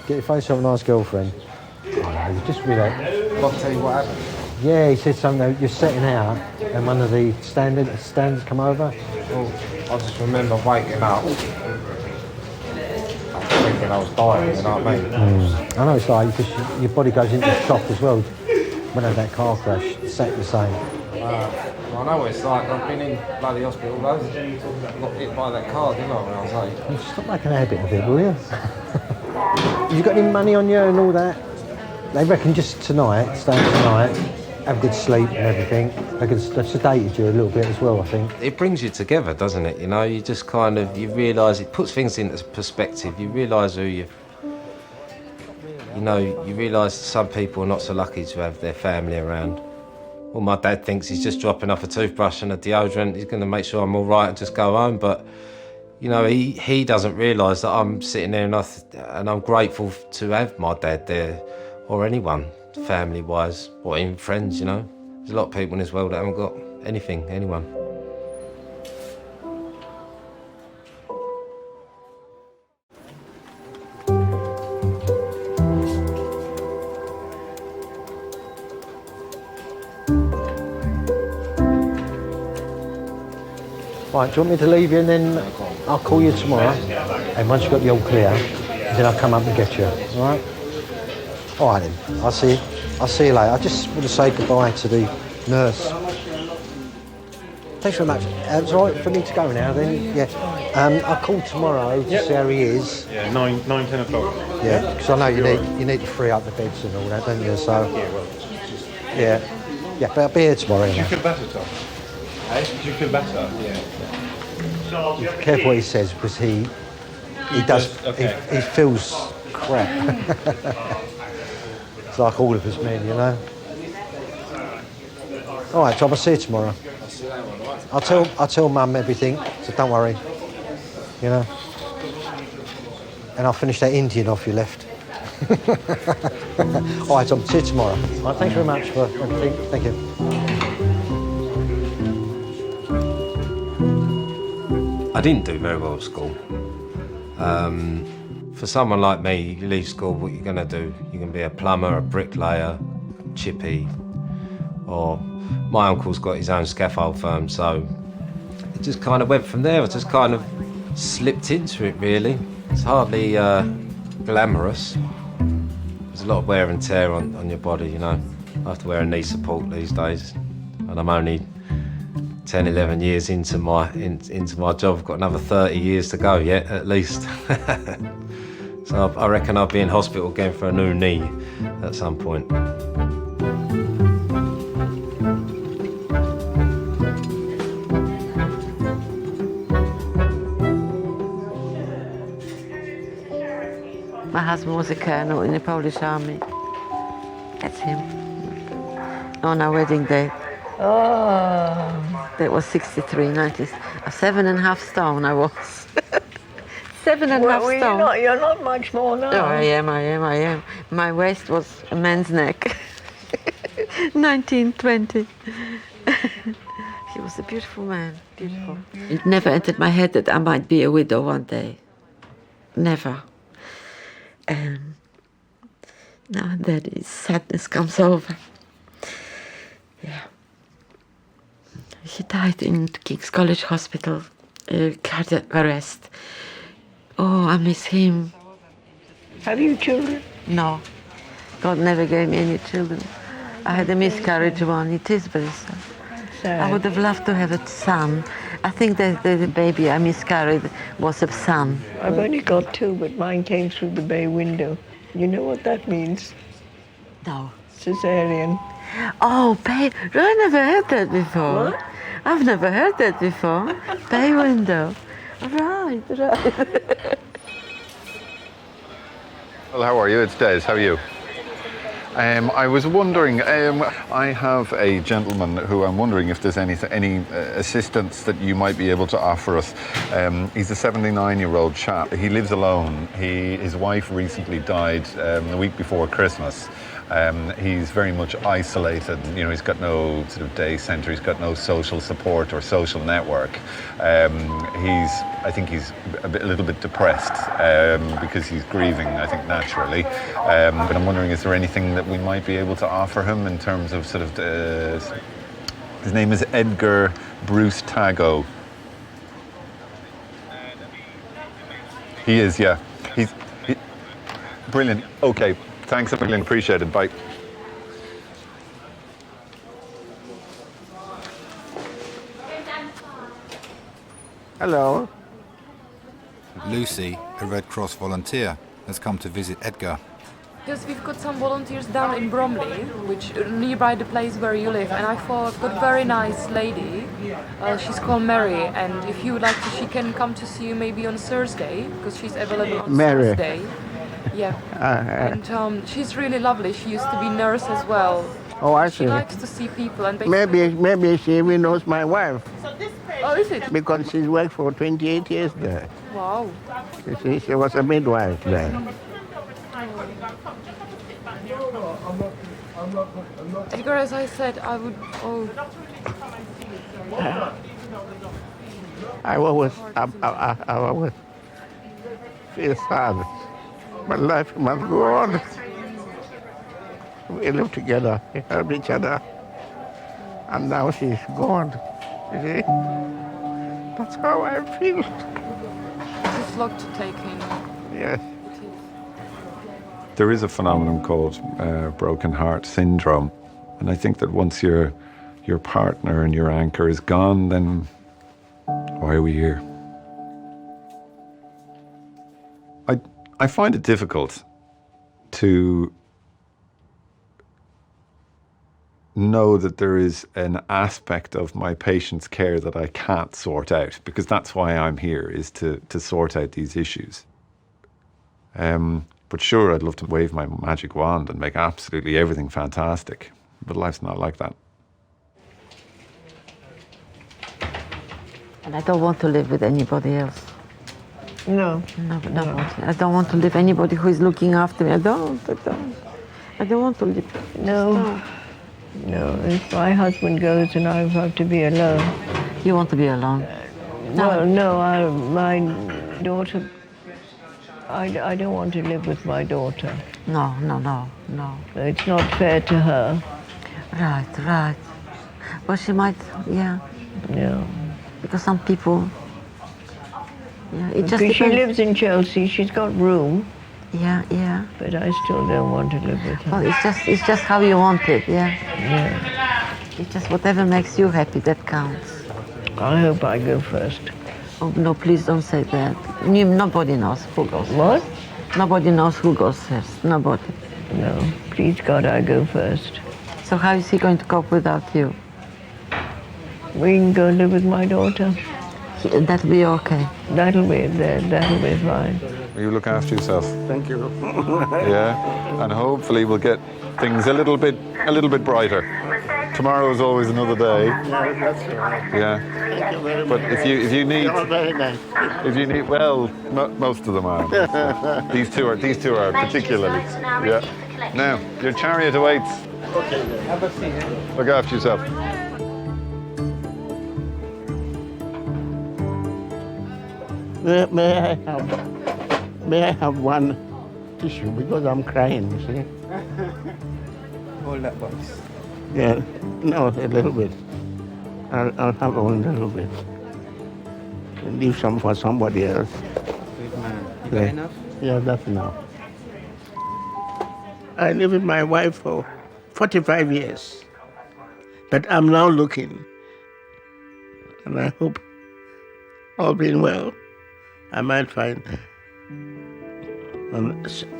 Get your face on a nice girlfriend. Oh, no, you just relax. I'll tell you what happened. Yeah, he said something. You're setting out, and one of the stands come over. Well, I just remember waking up, thinking I was dying. You know what I mean? I know it's like because your body goes into shock as well. When I had that car crash, exactly the same. I know what it's like. I've been in bloody hospital loads. Got hit by that car, didn't I, when I was 8? Stop making a habit of it, will you? You got any money on you and all that? They reckon just tonight, staying tonight, have good sleep and everything. They can sedated you a little bit as well, I think. It brings you together, doesn't it? You know, you just kind of, you realise, it puts things into perspective. You realise who you realise some people are not so lucky to have their family around. Well, my dad thinks he's just dropping off a toothbrush and a deodorant. He's going to make sure I'm all right and just go home. But, you know, he doesn't realise that I'm sitting there and I'm grateful to have my dad there, or anyone, family-wise, or even friends, you know. There's a lot of people in this world that haven't got anyone. Right, do you want me to leave you and then I'll call you tomorrow? And once you've got the all clear, then I'll come up and get you, all right? All right then, I'll see you later. I just want to say goodbye to the nurse. Thanks very much. It's all right for me to go now then? Yeah. I'll call tomorrow to see how he is. Yeah, 9, 10 o'clock. Yeah, because I know you need to free up the beds and all that, don't you? So, Yeah, well, yeah, but I'll be here tomorrow. Do you Anyway. feel better, Tom? Hey? Do you feel better? Yeah. Be careful what he says because he does. Okay. He feels crap. It's like all of us men, you know. All right, Tom. I'll see you tomorrow. I'll tell Mum everything, so don't worry. You know. And I'll finish that Indian off you left. All right, Tom. See you tomorrow. All right, thanks very much for everything. Thank you. I didn't do very well at school. For someone like me, you leave school, what you're going to do? You're going to be a plumber, a bricklayer, chippy, or my uncle's got his own scaffold firm, so it just kind of went from there. I just kind of slipped into it, really. It's hardly glamorous. There's a lot of wear and tear on your body, you know. I have to wear a knee support these days, and I'm only 10, 11 years into my job. I've got another 30 years to go yet, at least. So I reckon I'll be in hospital again for a new knee at some point. My husband was a colonel in the Polish army. That's him. On our wedding day. Oh. That was 63, 7.5 stone I was. 7.5 stone. You're not much more now. Oh, I am. My waist was a man's neck. 1920. He was a beautiful man, beautiful. It never entered my head that I might be a widow one day. Never. And now and then sadness comes over. Yeah. He died in King's College Hospital, cardiac arrest. Oh, I miss him. Have you children? No. God never gave me any children. I had a miscarriage one. It is very sad. I would have loved to have a son. I think that the baby I miscarried was a son. I've only got 2, but mine came through the bay window. You know what that means? No. Cesarean. Oh, bay. I never heard that before. What? I've never heard that before. Bay window. Right. Well, how are you? It's Des. How are you? I was wondering, I have a gentleman who I'm wondering if there's any assistance that you might be able to offer us. He's a 79-year-old chap. He lives alone. His wife recently died the week before Christmas. He's very much isolated. You know, he's got no sort of day centre. He's got no social support or social network. I think he's a little bit depressed because he's grieving, I think, naturally. But I'm wondering, is there anything that we might be able to offer him in terms of sort of his name is Edgar Bruce Tago. He is, yeah. Brilliant. Okay. Thanks a million. Appreciate it. Bye. Hello. Lucy, a Red Cross volunteer, has come to visit Edgar. Because we've got some volunteers down in Bromley, which nearby the place where you live, and I thought I've got a very nice lady. She's called Mary, and if you would like to, she can come to see you maybe on Thursday, because she's available on Mary. Thursday. Yeah. And she's really lovely. She used to be nurse as well. Oh, I see. She likes to see people and basically... Maybe she even knows my wife. Oh, is it? Because she's worked for 28 years there. Wow. She was a midwife there. Edgar, as I said, I would... Oh. I always feel sad. But life must go on. We live together, we help each other. And now she's gone. You see? That's how I feel. It's a lot to take in. Yes. There is a phenomenon called broken heart syndrome. And I think that once your partner and your anchor is gone, then why are we here? I find it difficult to know that there is an aspect of my patient's care that I can't sort out, because that's why I'm here, is to sort out these issues. But sure, I'd love to wave my magic wand and make absolutely everything fantastic, but life's not like that. And I don't want to live with anybody else. No. No. I don't want to live anybody who is looking after me. I don't want to live. No. No, if my husband goes and I have to be alone. You want to be alone? Well, no, my daughter, I don't want to live with my daughter. No. It's not fair to her. Right. Well, she might, yeah. No. Because some people, yeah, it just depends. She lives in Chelsea, she's got room. Yeah. But I still don't want to live with her. Well, it's just how you want it, yeah. Yeah. It's just whatever makes you happy, that counts. I hope I go first. Oh, no, please don't say that. Nobody knows who goes first. What? Nobody knows who goes first. Nobody. No, please God, I go first. So how is he going to cope without you? We can go live with my daughter. That'll be okay. That'll be fine. Will you look after yourself? Thank you. Yeah, and hopefully we'll get things a little bit brighter. Tomorrow is always another day. Yeah, that's right. Yeah. Thank you very But much. if you need, You're very nice. well, most of them are. These two are particularly. Yeah. Now your chariot awaits. Okay. Have a seat. Look after yourself. May I have one tissue because I'm crying, you see? Hold that box. Yeah, no, a little bit. I'll have only a little bit. And leave some for somebody else. Good man. You Yeah. got enough? Yeah, that's enough. I lived with my wife for 45 years. But I'm now looking. And I hope, all being well, I might find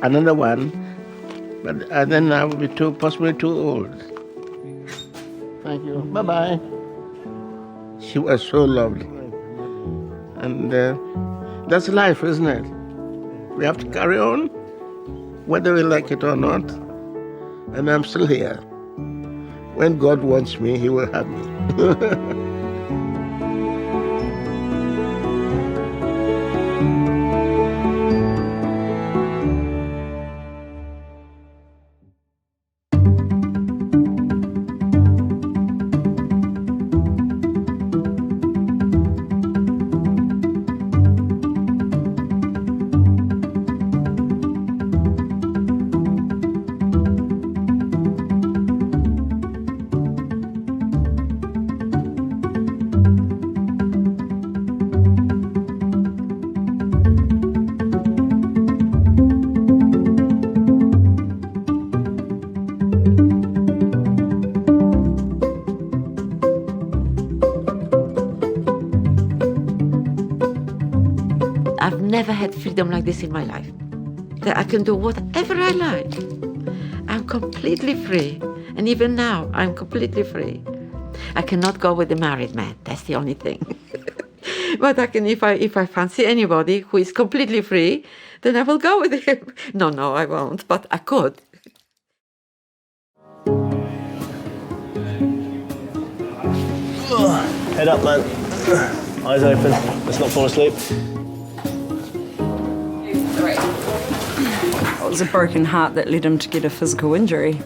another one. But then I will be possibly too old. Thank you. Bye-bye. She was so lovely. And that's life, isn't it? We have to carry on, whether we like it or not. And I'm still here. When God wants me, He will have me. I've never had freedom like this in my life. That I can do whatever I like. I'm completely free. And even now, I'm completely free. I cannot go with a married man. That's the only thing. But I can, if I fancy anybody who is completely free, then I will go with him. No, I won't, but I could. Head up, man. Eyes open. Let's not fall asleep. It was a broken heart that led him to get a physical injury.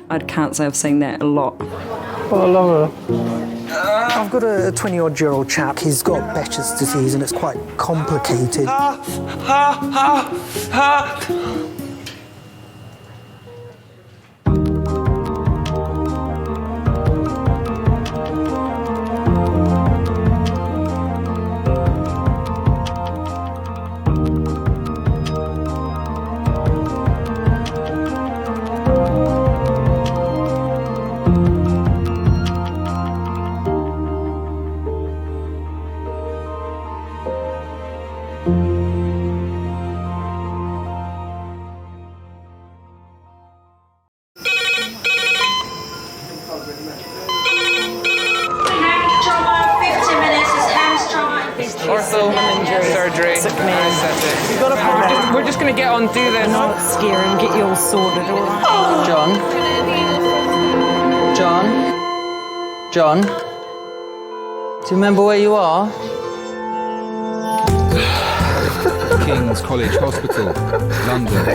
I can't say I've seen that a lot. Well, I love her. I've got a 20-odd-year-old chap. He's got Behçet's disease and it's quite complicated. Ortho, surgery, you got a problem? We're just going to get on through this. Not scare him, get you all sorted, all right? John? Do you remember where you are? King's College Hospital, London.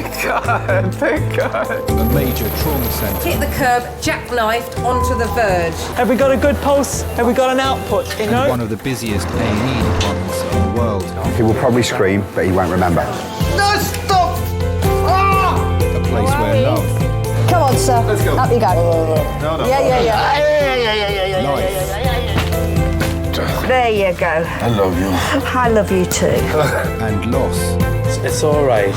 Thank God. A major trauma centre. Hit the curb, jackknifed onto the verge. Have we got a good pulse? Have we got an output? You know? And one of the busiest A&E departments in the world. He will probably scream, but he won't remember. No, stop! A place where love, Come on, sir. Let's go. Up you go. No. Yeah. life, There you go. I love you. I love you too. and loss It's all right.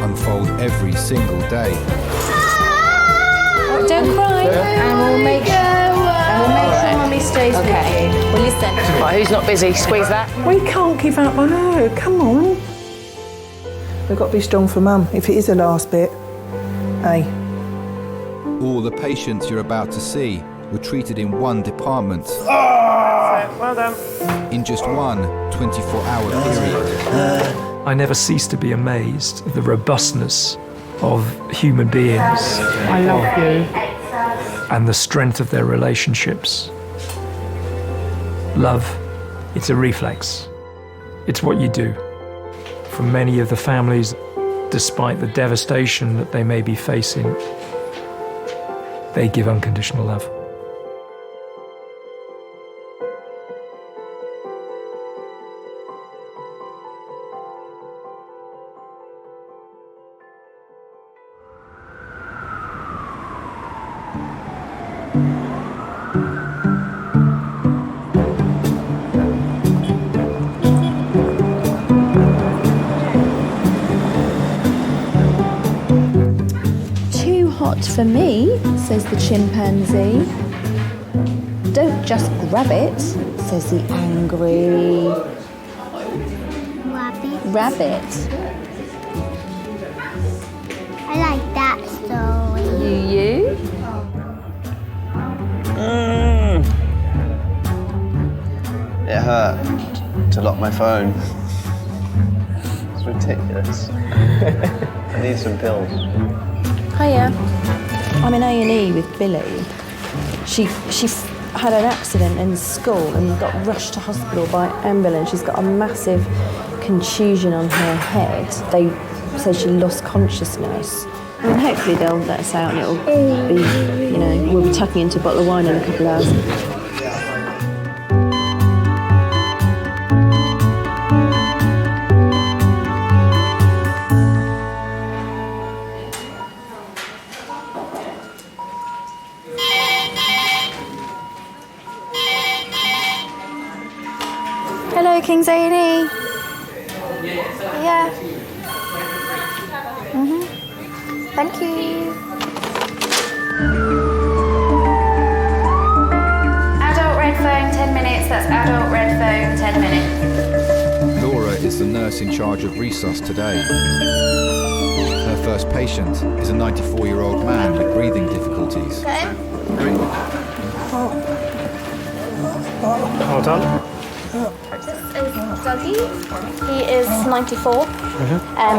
unfold every single day. Don't cry. And we'll make sure Mummy stays with you. Well, listen. Right, who's not busy? Squeeze that. We can't give up on her, come on. We've got to be strong for Mum, if it is the last bit. Hey. All the patients you're about to see were treated in one department. Well done. In just one 24-hour period. I never cease to be amazed at the robustness of human beings. I love you. And the strength of their relationships. Love, it's a reflex. It's what you do. For many of the families, despite the devastation that they may be facing, they give unconditional love. For me, says the chimpanzee. Don't just grab it, says the angry rabbit. I like that story. You? It hurt to lock my phone. It's ridiculous. I need some pills. Hiya. I'm in A&E with Billy. She had an accident in school and got rushed to hospital by ambulance. She's got a massive contusion on her head. They said she lost consciousness. I mean, hopefully they'll let us out and it'll be, you know, we'll be tucking into a bottle of wine in a couple of hours. King's A&E. Yeah. Thank you. Adult red phone, 10 minutes. That's adult red phone, 10 minutes. Laura is the nurse in charge of resus today. Her first patient is a 94-year-old man with breathing difficulties. Hold on. Dougie. He is 94.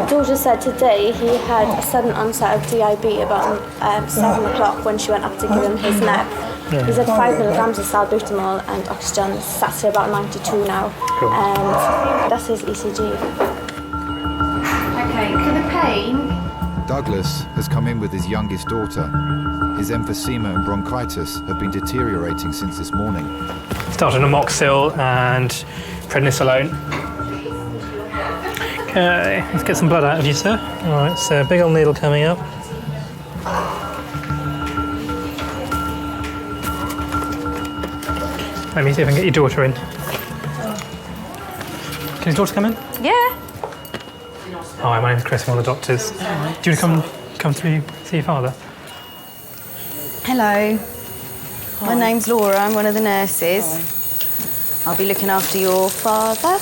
Georgia said today he had a sudden onset of DIB about 7 o'clock when she went up to give him his nap. He's at 5 milligrams of salbutamol and oxygen. Sat at about 92 now. Cool. And that's his ECG. Okay, for the pain. Douglas has come in with his youngest daughter. His emphysema and bronchitis have been deteriorating since this morning. Started on amoxil and prednisolone. Okay, let's get some blood out of you, sir. All right, so big old needle coming up. Let me see if I can get your daughter in. Can your daughter come in? Yeah. Hi, my name's Chris, I'm one of the doctors. Do you want to come through, see your father? Hello. My name's Laura, I'm one of the nurses. I'll be looking after your father.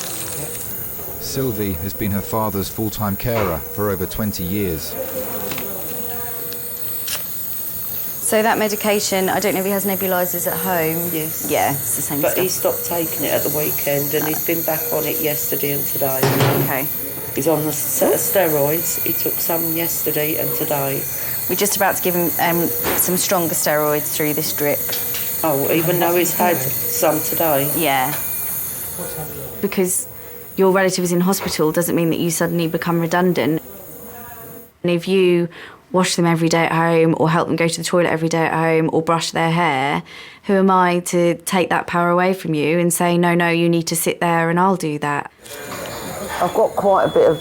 Sylvie has been her father's full-time carer for over 20 years. So that medication, I don't know if he has nebulizers at home. Yes. Yeah, it's the same But stuff. he stopped taking it at the weekend and he's been back on it yesterday and today. Okay. He's on a set of steroids. He took some yesterday and today. We're just about to give him some stronger steroids through this drip. Oh, even though he's had some today? Yeah. Because your relative is in hospital doesn't mean that you suddenly become redundant. And if you wash them every day at home or help them go to the toilet every day at home or brush their hair, who am I to take that power away from you and say, no, you need to sit there and I'll do that? I've got quite a bit of,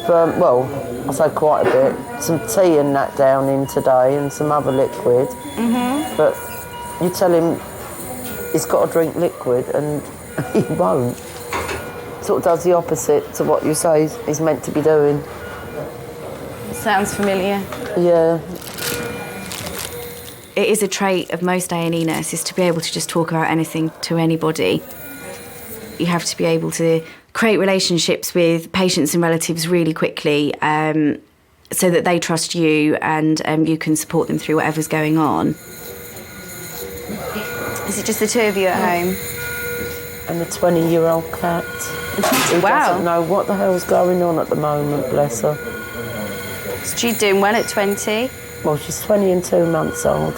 I say quite a bit, some tea and that down in today and some other liquid. But you tell him he's got to drink liquid and he won't. Sort of does the opposite to what you say he's meant to be doing. Sounds familiar. Yeah. It is a trait of most A&E nurses to be able to just talk about anything to anybody. You have to be able to create relationships with patients and relatives really quickly so that they trust you and you can support them through whatever's going on. Is it just the two of you at home? And a 20-year-old cat. Who doesn't know what the hell's going on at the moment, bless her. So she's doing well at 20? Well, she's 20 and 2 months old.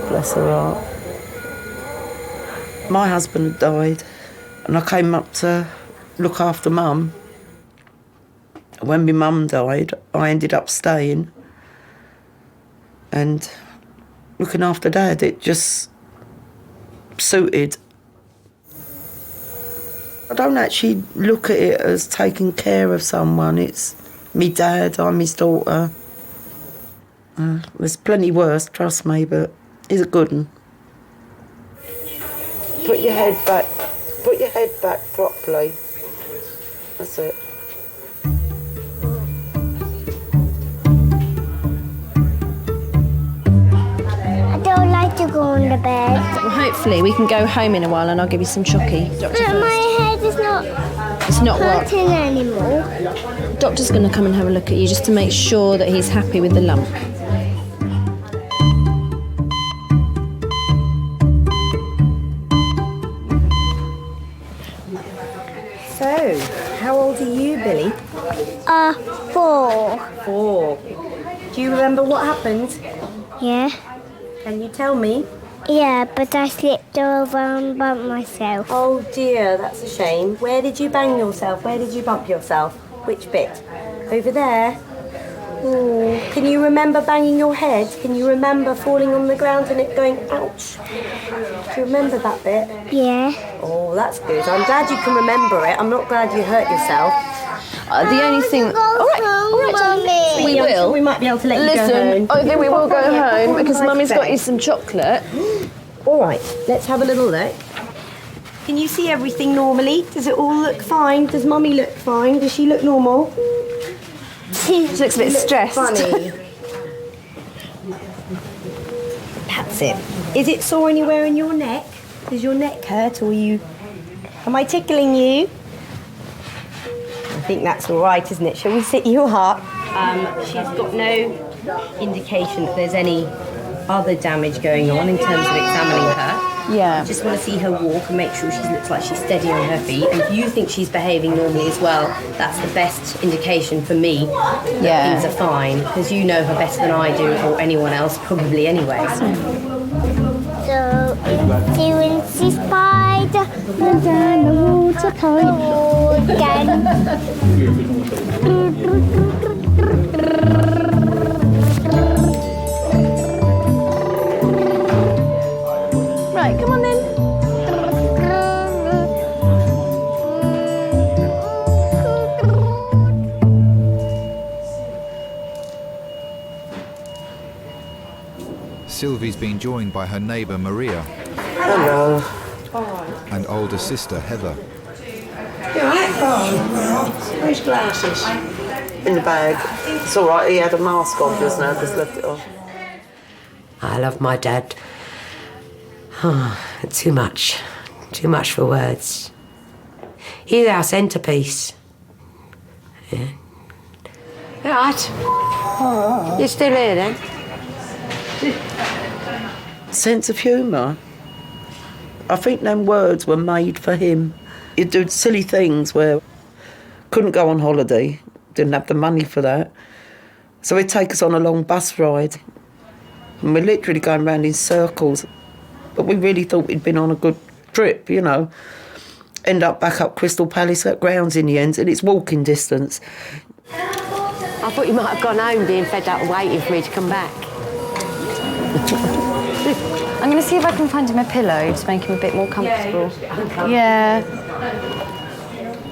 Bless her heart. My husband had died, and I came up to look after Mum. When my mum died, I ended up staying and looking after Dad. It just suited. I don't actually look at it as taking care of someone. It's me dad, I'm his daughter. There's plenty worse, trust me, but he's a good one. Put your head back. Put your head back properly. That's it. I don't like to go on the bed. Well, hopefully we can go home in a while and I'll give you some chocky. But my head is not It's not what? hurting anymore. Doctor's going to come and have a look at you just to make sure that he's happy with the lump. So, how old are you, Billy? 4. 4. Do you remember what happened? Yeah. Can you tell me? Yeah, but I slipped over and bumped myself. Oh dear, that's a shame. Where did you bang yourself? Where did you bump yourself? Which bit? Over there? Ooh. Can you remember banging your head? Can you remember falling on the ground and it going, ouch? Do you remember that bit? Yeah. Oh, that's good. I'm glad you can remember it. I'm not glad you hurt yourself. The only thing... All right, Mummy. we will. We might be able to let you go Listen, home. I think we will go home because Like Mummy's got today. you some chocolate. All right, let's have a little look. Can you see everything normally? Does it all look fine? Does Mummy look fine? Does she look normal? She looks a bit stressed. Funny. That's it. Is it sore anywhere in your neck? Does your neck hurt or you... Am I tickling you? I think that's all right, isn't it? Shall we sit you up? She's got no indication that there's any other damage going on in terms of examining her. Yeah. I just want to see her walk and make sure she looks like she's steady on her feet. And if you think she's behaving normally as well, that's the best indication for me that things are fine, because you know her better than I do, or anyone else, probably anyway. So, Incy Spider was on the water point again. Right, come on then. Sylvie's been joined by her neighbour Maria Hello. and older sister Heather. You alright? Oh, where's glasses? In the bag. It's all right, he had a mask on just now, just left it on. I love my dad. Too much for words. He's our centrepiece. Yeah. Right. You're still here then? Sense of humour. I think them words were made for him. He'd do silly things where couldn't go on holiday, didn't have the money for that. So he'd take us on a long bus ride. And we're literally going round in circles. But we really thought we'd been on a good trip, you know. End up back up Crystal Palace at grounds in the end, and it's walking distance. I thought you might have gone home being fed up waiting for me to come back. I'm going to see if I can find him a pillow to make him a bit more comfortable. Yeah.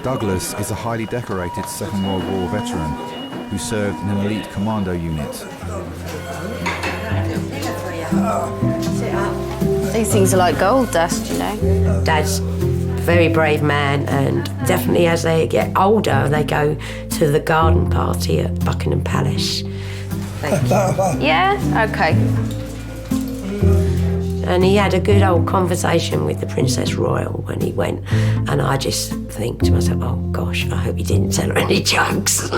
Douglas is a highly decorated Second World War veteran who served in an elite commando unit. These things are like gold dust, you know. Dad's a very brave man, and definitely as they get older, they go to the garden party at Buckingham Palace. Yeah? Okay. And he had a good old conversation with the Princess Royal when he went, and I just think to myself, oh gosh, I hope he didn't tell her any jokes.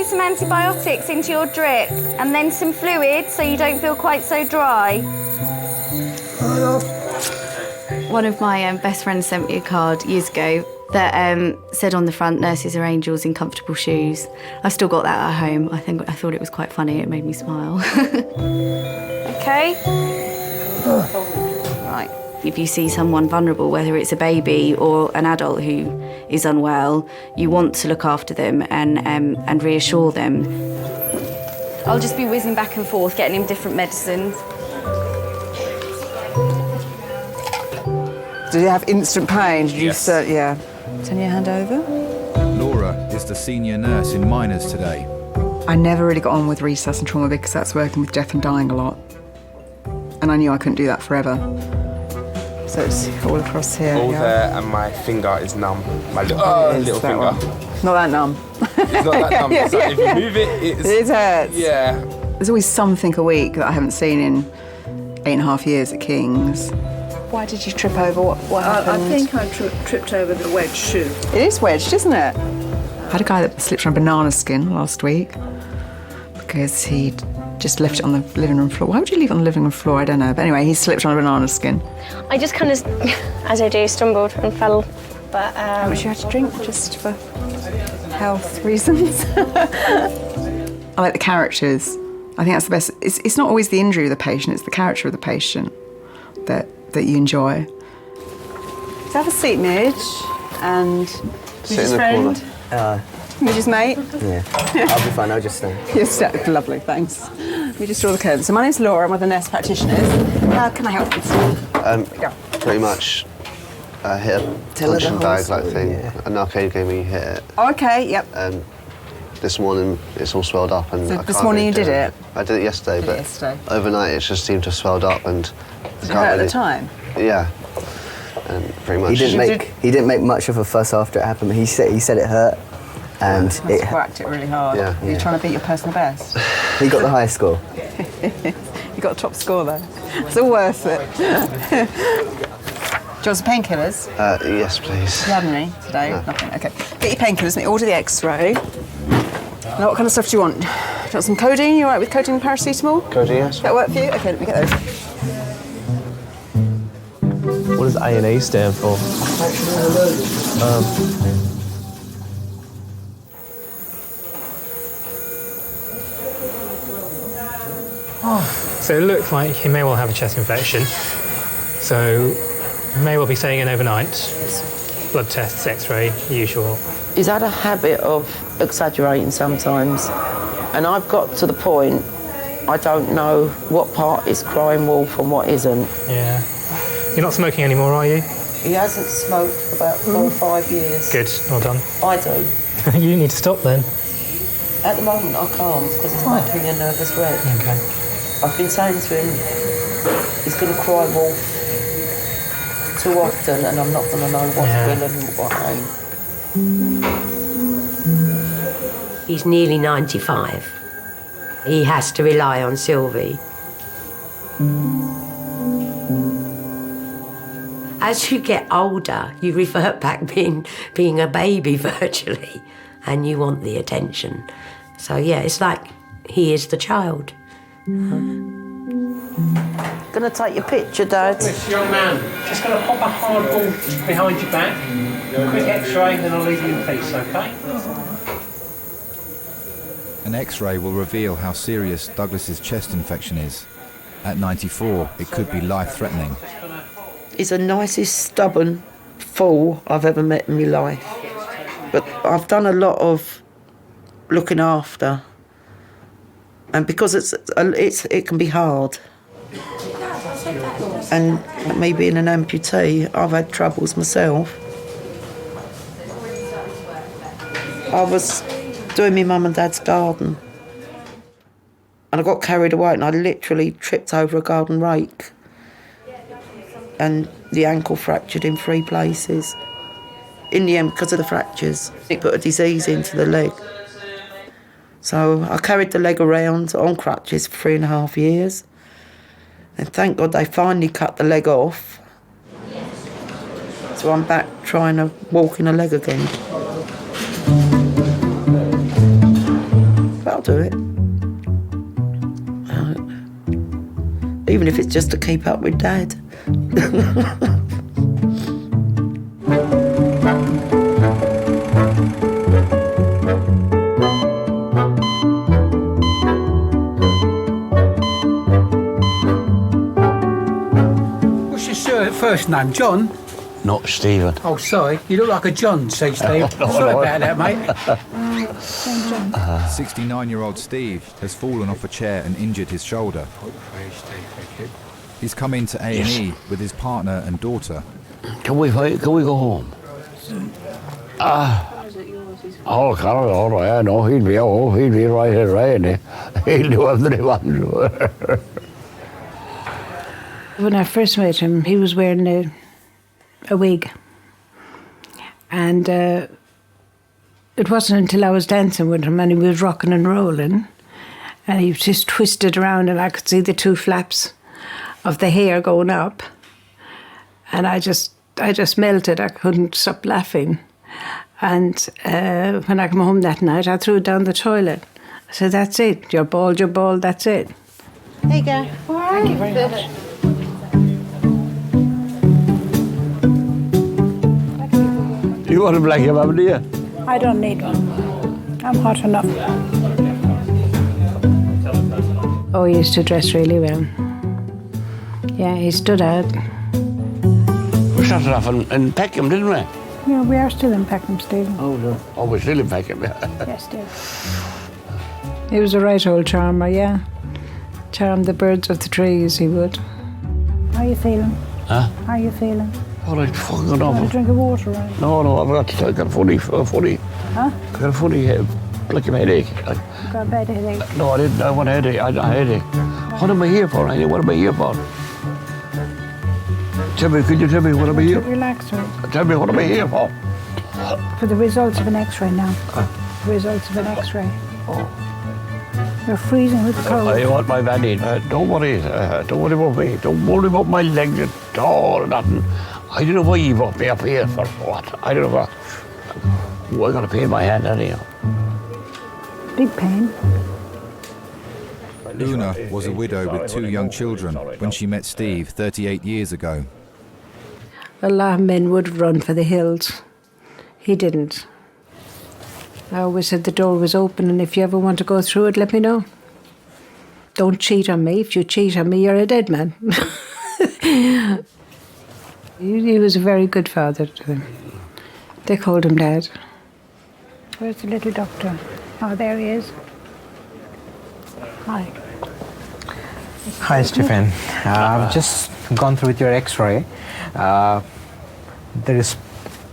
do some antibiotics into your drip and then some fluid so you don't feel quite so dry? One of my best friends sent me a card years ago that said on the front, "Nurses are angels in comfortable shoes." I've still got that at home. I thought it was quite funny. It made me smile. Okay. Right. If you see someone vulnerable, whether it's a baby or an adult who is unwell, you want to look after them and reassure them. I'll just be whizzing back and forth, getting him different medicines. Did you have instant pain? Did you yeah. Turn your hand over. Laura is the senior nurse in minors today. I never really got on with resus and trauma because that's working with death and dying a lot. And I knew I couldn't do that forever. So it's all across here. All there, and my finger is numb. My little finger. Not that numb. It's not that numb. It's like if you move it, it hurts. Yeah. There's always something a week that I haven't seen in 8.5 years at King's. Why did you trip over? What happened? I think I tripped over the wedge shoe. It is wedged, isn't it? I had a guy that slipped on a banana skin last week because he'd just left it on the living room floor. Why would you leave it on the living room floor? I don't know. But anyway, he slipped on a banana skin. I just kind of, as I do, stumbled and fell. But how much you had to drink just for health reasons? I like the characters. I think that's the best. It's not always the injury of the patient, it's the character of the patient that you enjoy. So have a seat, Midge. And Sit in the friend? Corner. Midge's mate? Yeah. I'll be fine, I'll just stay. Yes, lovely, thanks. Let me just draw the curtain. So my name's Laura, I'm one of the nurse practitioners. How can I help you? Pretty much hit a punching bag like thing. A narcade game where you hit it. Oh, okay, yep. This morning it's all swelled up and So I this can't morning really you did do it? I did it yesterday, but overnight it just seemed to have swelled up and Did it hurt at the time? Yeah. And pretty much He didn't make much of a fuss after it happened. He said it hurt, and Must have whacked it really hard. Yeah. You're trying to beat your personal best. He got the highest score. You got a top score though. It's all worth it. Do you want some painkillers? Yes, please. Do you have any today? No. Nothing. Okay. Get your painkillers. Let me order the X-ray. Now, what kind of stuff do you want? Do you want some codeine? You all right with codeine and paracetamol? Codeine, yes. Does that work for you? Okay, let me get those. What does INA stand for? So it looks like he may well have a chest infection. So he may well be staying in overnight. Blood tests, X-ray, usual. He's had a habit of exaggerating sometimes, and I've got to the point I don't know what part is crying wolf and what isn't. Yeah. You're not smoking anymore, are you? He hasn't smoked for about 4 or 5 years. Good, well done. I do. You need to stop then. At the moment I can't because it's making me a nervous wreck. Okay. I've been saying to him he's going to cry wolf too often and I'm not going to know what's real and what ain't. He's nearly 95. He has to rely on Sylvie. As you get older, you revert back being a baby virtually, and you want the attention. So yeah, it's like he is the child. Gonna take your picture, Dad. This young man, just gonna pop a hard ball behind your back. Quick X-ray, then I'll leave you in peace, okay? An X-ray will reveal how serious Douglas's chest infection is. At 94, it could be life-threatening. He's the nicest, stubborn fool I've ever met in my life. But I've done a lot of looking after. And because it can be hard. And me being an amputee, I've had troubles myself. I was doing my mum and dad's garden. And I got carried away and I literally tripped over a garden rake. And the ankle fractured in 3 places. In the end, because of the fractures, it put a disease into the leg. So I carried the leg around on crutches for 3.5 years. And thank God they finally cut the leg off. So I'm back trying to walk in a leg again. do it. Even if it's just to keep up with Dad. What's your first name, John? Not Stephen. Oh, sorry. You look like a John, see, Steve. Sorry about that, mate. 69-year-old Steve has fallen off a chair and injured his shoulder. He's come into A&E with his partner and daughter. Can we go home? Oh, Carol, all right, I know. He'll be right here, right? He'll do everything he wants. When I first met him, he was wearing a wig. And it wasn't until I was dancing with him and he was rocking and rolling and he was just twisted around and I could see the two flaps of the hair going up and I just melted. I couldn't stop laughing. And when I came home that night, I threw it down the toilet. I said, that's it. You're bald, that's it. There you go. Thank you very much. You want a blanket, Mum, do you? I don't need one. I'm hot enough. Oh, he used to dress really well. Yeah, he stood out. We started off in Peckham, didn't we? Yeah, we are still in Peckham, Stephen. Oh, no. Oh, we're still in Peckham, yeah. Yes, dear. He was a right old charmer, yeah. Charmed the birds of the trees, he would. How are you feeling? Huh? How are you feeling? All right, fucking Want a awful. drink of water, right? No, I've got a funny. Huh? I got a funny headache. You got a bad headache? No, I didn't. I want a headache. I headache. What am I here for, Annie? What am I here for? Could you tell me what am I here? Relax, right? Tell me what am I here for? For the results of an X-ray now. The results of an X-ray. Oh. You're freezing with the cold. I want my bandage. Don't worry. Don't worry about me. Don't worry about my legs at all. Nothing. I don't know why you brought me up here for what. I don't know what. Oh, I got a pain in my hand anyhow. Big pain. Una was a widow with 2 young children when she met Steve 38 years ago. A lot of men would run for the hills. He didn't. I always said the door was open and if you ever want to go through it, let me know. Don't cheat on me. If you cheat on me, you're a dead man. He was a very good father to them. They called him Dad. Where's the little doctor? Oh, there he is. Hi. Hi, Stephen. I've just gone through with your X-ray. There is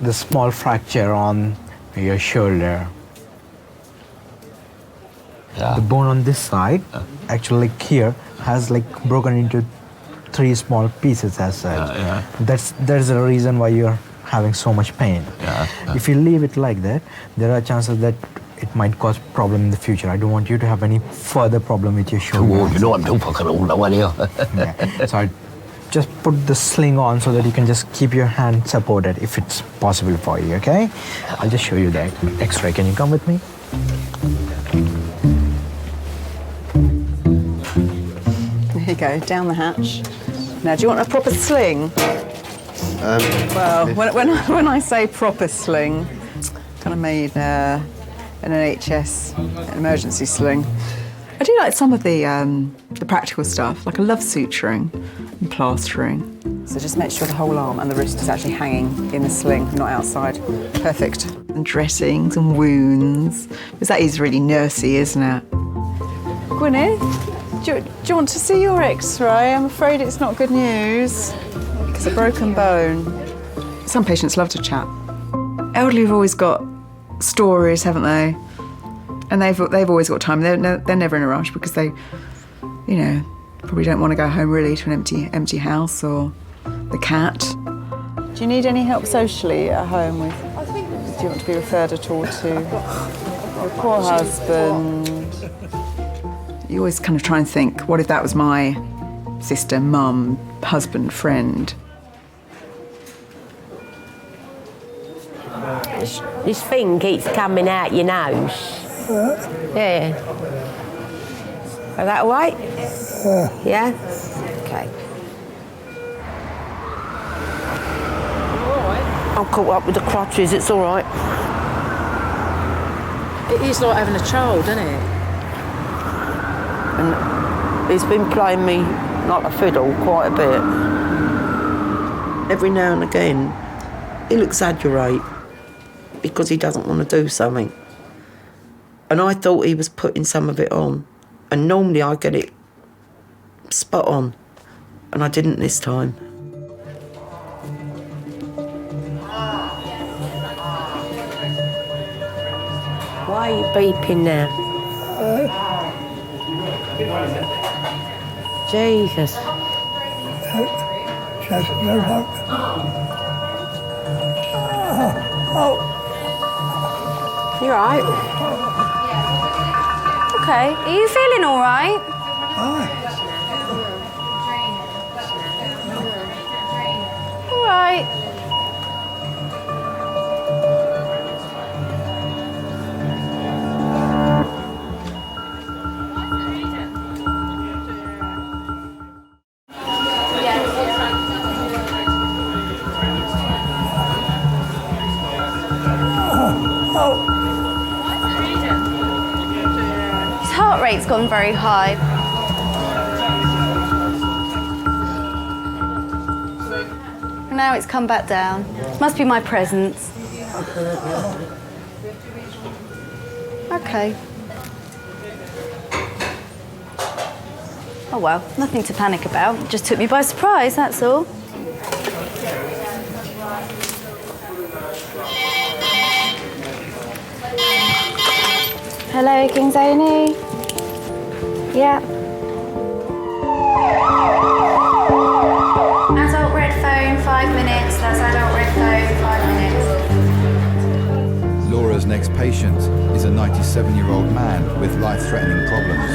the small fracture on your shoulder. Yeah. The bone on this side, actually like here, has like broken into 3 small pieces as such. Yeah. There's a reason why you're having so much pain. Yeah. If you leave it like that, there are chances that it might cause problem in the future. I don't want you to have any further problem with your shoulder. Oh, you know I'm too fucking old now, anyhow. Yeah. So I just put the sling on so that you can just keep your hand supported if it's possible for you, okay? I'll just show you the X-ray. Can you come with me? There you go, down the hatch. Now, do you want a proper sling? Well, when I say proper sling, kind of made an NHS emergency sling. I do like some of the practical stuff, like I love suturing and plastering. So just make sure the whole arm and the wrist is actually hanging in the sling, not outside. Perfect. And dressings and wounds. Because that is really nursey, isn't it? Gwyneth, do you want to see your X-ray? I'm afraid it's not good news. It's a broken bone. Some patients love to chat. Elderly have always got stories, haven't they? And they've always got time. They're never in a rush because they, you know, probably don't want to go home really to an empty house or the cat. Do you need any help socially at home with? Do you want to be referred at all to your poor husband? You always kind of try and think, what if that was my sister, mum, husband, friend? This thing keeps coming out your nose. Yeah. Is that all right? Yeah? Okay. I'm caught up with the crutches, it's all right. It is like having a child, isn't it? And he's been playing me like a fiddle quite a bit. Every now and again, he'll exaggerate because he doesn't want to do something. And I thought he was putting some of it on. And normally I get it spot on. And I didn't this time. Why are you beeping now? Jesus. You right? Okay. Are you feeling all right? All right. His heart rate's gone very high. Now it's come back down. Must be my presence. Okay. Oh well, nothing to panic about. Just took me by surprise, that's all. Hello, King's A&E. Yeah. Adult red phone, 5 minutes. That's adult red phone, 5 minutes. Laura's next patient is a 97-year-old man with life-threatening problems.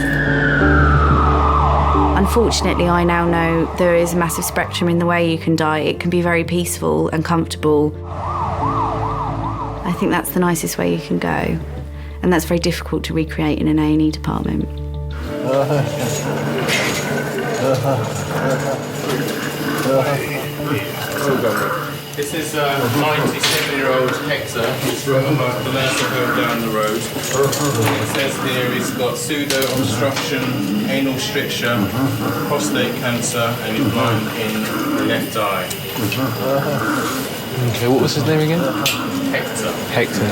Unfortunately, I now know there is a massive spectrum in the way you can die. It can be very peaceful and comfortable. I think that's the nicest way you can go. And that's very difficult to recreate in an A&E department. This is a 97-year-old Hector. He's from the nursing home down the road. It says here he's got pseudo-obstruction, anal stricture, prostate cancer, and he's blind in the left eye. Okay, what was his name again? Hector.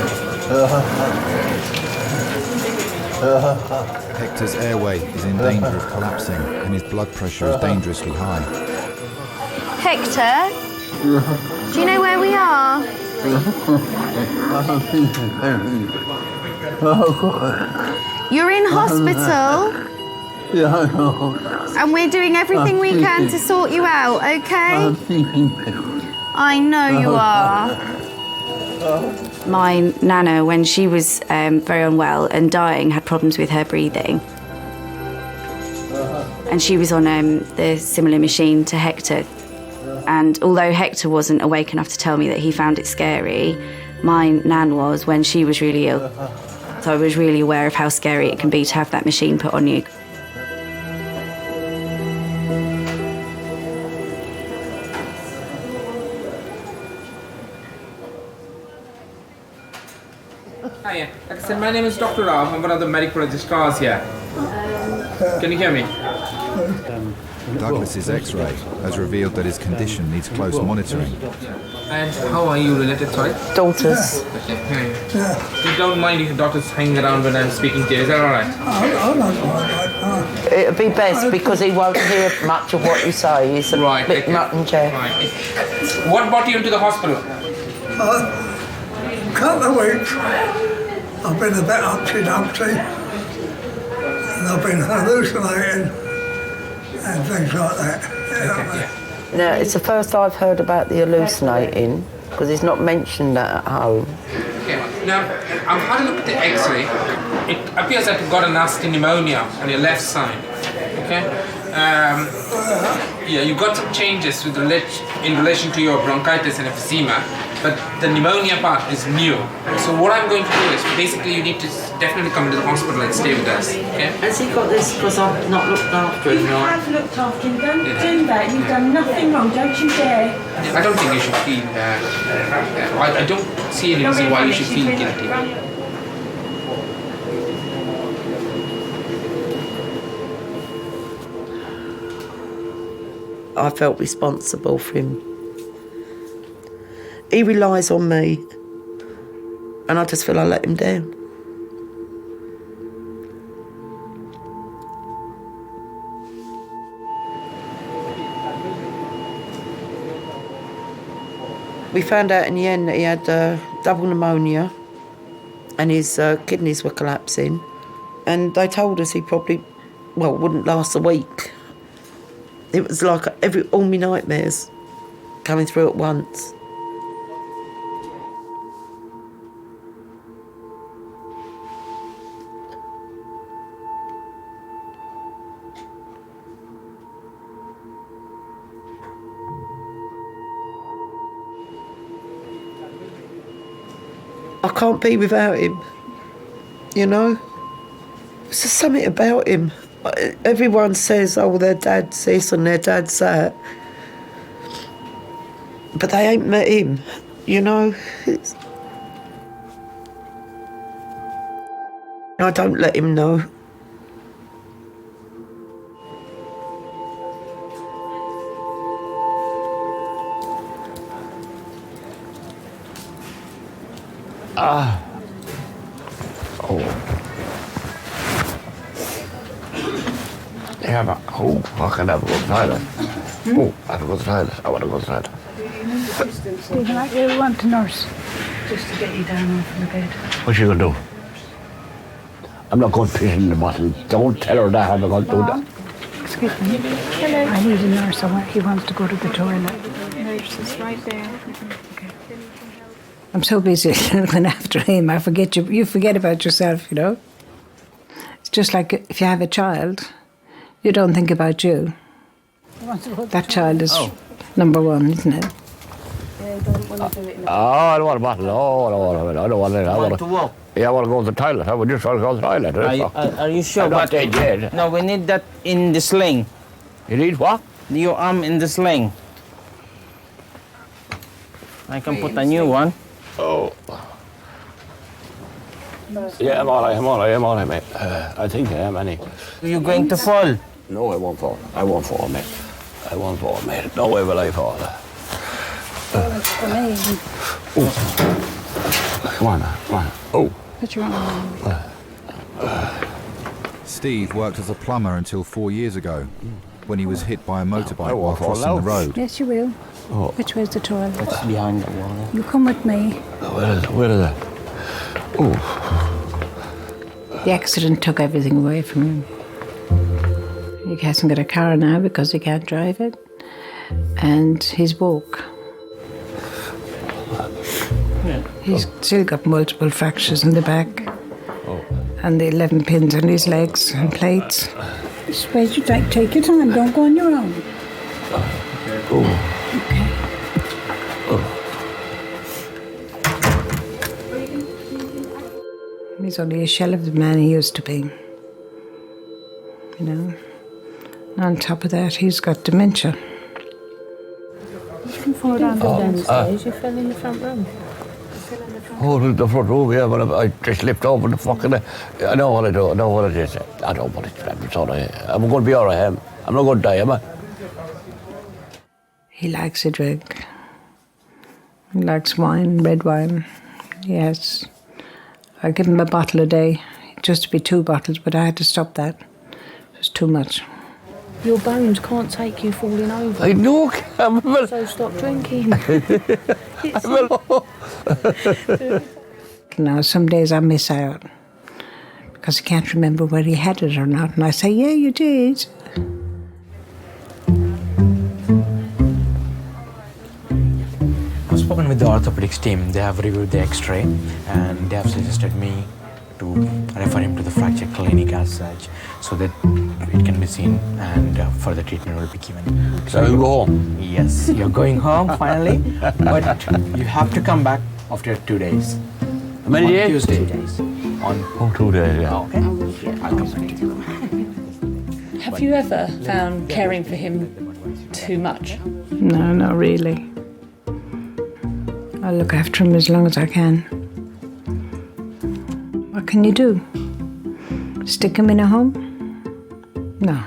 Hector's airway is in danger of collapsing and his blood pressure is dangerously high. Hector, do you know where we are? You're in hospital. And we're doing everything we can to sort you out, okay? I know you are. My nana, when she was very unwell and dying, had problems with her breathing. And she was on the similar machine to Hector. And although Hector wasn't awake enough to tell me that he found it scary, my nan was when she was really ill. So I was really aware of how scary it can be to have that machine put on you. Hi, like I said, my name is Dr. Rao. I'm one of the medical registrars here. Can you hear me? Douglas's X-ray has revealed that his condition needs close monitoring. And how are you related, sorry? Daughters. Okay. You don't mind if the doctor's hanging around when I'm speaking to you, is that alright? It'd be best because he won't hear much of what you say. He's a bit nut and chair. Right. What brought you into the hospital? Couple of weeks. I've been a bit upsy-dumpsy and I've been hallucinating and things like that. Now, it's the first I've heard about the hallucinating because he's not mentioned that at home. Okay. Now, I've had a look at the X-ray. It appears that you've got a nasty pneumonia on your left side. Okay. Yeah, you've got some changes in relation to your bronchitis and emphysema. but the pneumonia part is new. So what I'm going to do is, basically you need to definitely come to the hospital and stay with us, okay? Has he got this because I've not looked after him? You have looked after him. Don't do that. You've done nothing wrong. Don't you dare. I don't think you should feel bad. I don't see any reason why you should feel guilty. I felt responsible for him. He relies on me, and I just feel I let him down. We found out in the end that he had double pneumonia and his kidneys were collapsing, and they told us he probably, wouldn't last a week. It was like all my nightmares coming through at once. I can't be without him, you know? There's just something about him. Everyone says, oh, their dad's this and their dad's that. But they ain't met him, you know? I don't let him know. Yeah, but I can have a go to the toilet. I have to go to the toilet. I want to go to the toilet. Stephen, I really want a nurse just to get you down off the bed. What's she going to do? I'm not going to piss in the bottle. Don't tell her that I'm not going to do that. Excuse me. Hello. I need a nurse. He wants to go to the toilet. Nurse is right there. Okay. I'm so busy looking after him. I forget you. You forget about yourself, you know. It's just like if you have a child, you don't think about you. That child is number one, isn't it? Yeah, you don't want to do it in I don't want a bottle. I don't want it. I want to walk. Yeah, I want to go to the toilet. I would just want to go to the toilet. Are you sure? I'm not dead yet. No, we need that in the sling. You need what? Your arm in the sling. I can put a new one. Oh. Yeah, I'm all right, mate. I think I am, anyway. You're going to fall. No, I won't fall. I won't fall, mate. I won't fall, mate. No way will I fall. Come on now, come on. Oh. Put your arm on. Steve worked as a plumber until 4 years ago, when he was hit by a motorbike while crossing the road. Yes, you will. Oh. Which way's the toilet? It's behind the wall. You come with me. Where is it? Oh. The accident took everything away from him. He hasn't got a car now because he can't drive it. And he's woke. He's still got multiple fractures in the back. And the 11 pins in his legs and plates. Just wait your time. Take your time. Don't go on your own. Okay. He's only a shell of the man he used to be. You know. And on top of that, he's got dementia. You can fall down downstairs. You fell in the front room. Oh, the front room, yeah, but I just slipped over the fucking... I know what I do, I know what it is. I don't want it. I'm going to be all right, I'm not going to die, am I? He likes a drink. He likes wine, red wine. Yes. I give him a bottle a day. It used to be 2 bottles, but I had to stop that. It was too much. Your bones can't take you falling over. I know, Campbell. So stop drinking. Now, some days I miss out because I can't remember whether he had it or not. And I say, yeah, you did. I've spoken with the orthopedics team. They have reviewed the x-ray and they have suggested me to refer him to the fracture clinic as such, so that it can be seen, and further treatment will be given. So you go home? Yes, you're going home finally, but you have to come back after 2 days. How many days? Tuesday. 2 days. On 2 days, yeah. Okay. I'll come back to you. Have you ever found caring for him too much? No, not really. I'll look after him as long as I can. What can you do? Stick him in a home? No.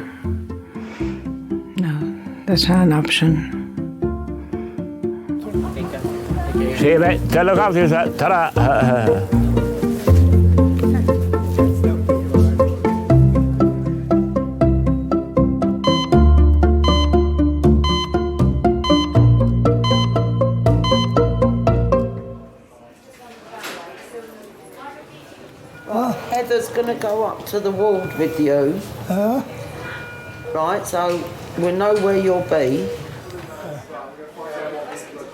No, that's not an option. See, mate, look after yourself. Ta-ra. Heather's going to go up to the ward with you. Right, so we'll know where you'll be.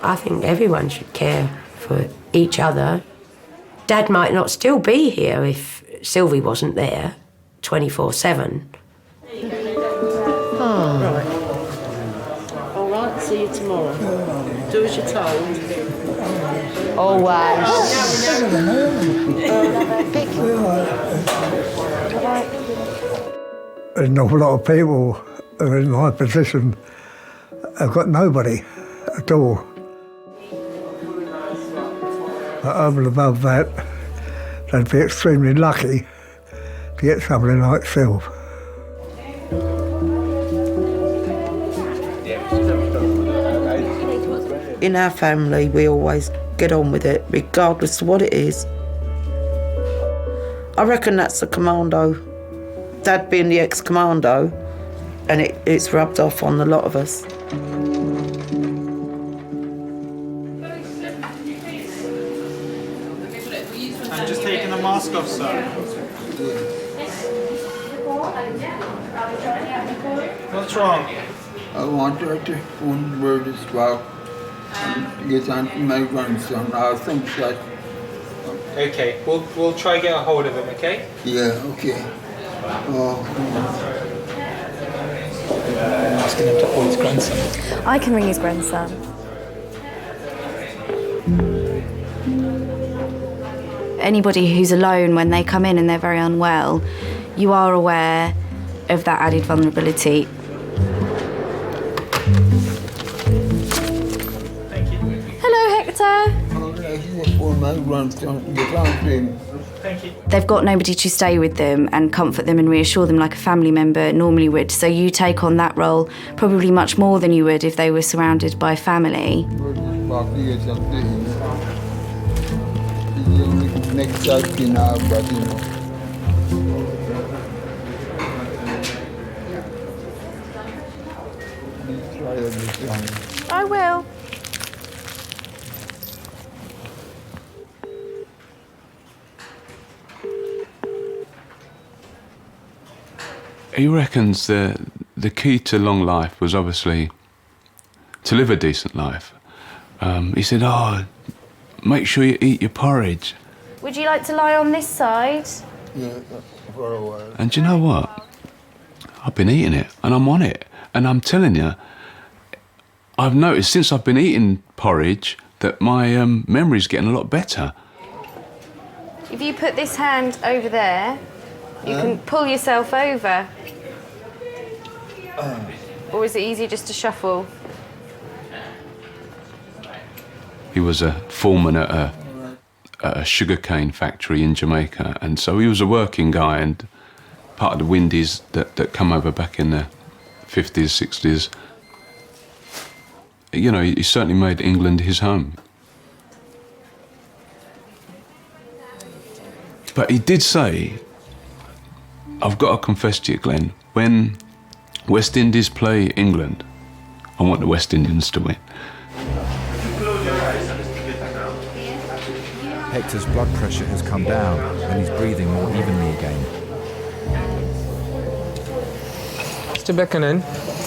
I think everyone should care for each other. Dad might not still be here if Sylvie wasn't there 24/7. Oh. Right. All right, see you tomorrow. Do as you're told. Always. There's an awful lot of people who are in my position have got nobody at all. But over and above that, they'd be extremely lucky to get somebody like Sylv. In our family, we always get on with it, regardless of what it is. I reckon that's the commando. Dad being the ex-commando, and it's rubbed off on a lot of us. I'm just taking the mask off, sir. What's wrong? I want her to phone word as well. Get on to my grandson. I think that. Okay, we'll try get a hold of him, okay? Yeah, okay. Asking him to call his grandson. I can ring his grandson. Anybody who's alone when they come in and they're very unwell, you are aware of that added vulnerability. Hello, Hector. Thank you. They've got nobody to stay with them and comfort them and reassure them like a family member normally would. So you take on that role probably much more than you would if they were surrounded by family. I will. He reckons the key to long life was obviously to live a decent life. He said, make sure you eat your porridge. Would you like to lie on this side? Yeah, for a while. And do you know what? I've been eating it, and I'm on it. And I'm telling you, I've noticed since I've been eating porridge that my memory's getting a lot better. If you put this hand over there, you can pull yourself over. Or is it easier just to shuffle? He was a foreman at a sugarcane factory in Jamaica, and so he was a working guy and part of the Windies that come over back in the 50s, 60s. You know, he certainly made England his home. But he did say, I've got to confess to you, Glenn, when West Indies play England, I want the West Indians to win. Hector's blood pressure has come down and he's breathing more evenly again. Mr. Buchanan.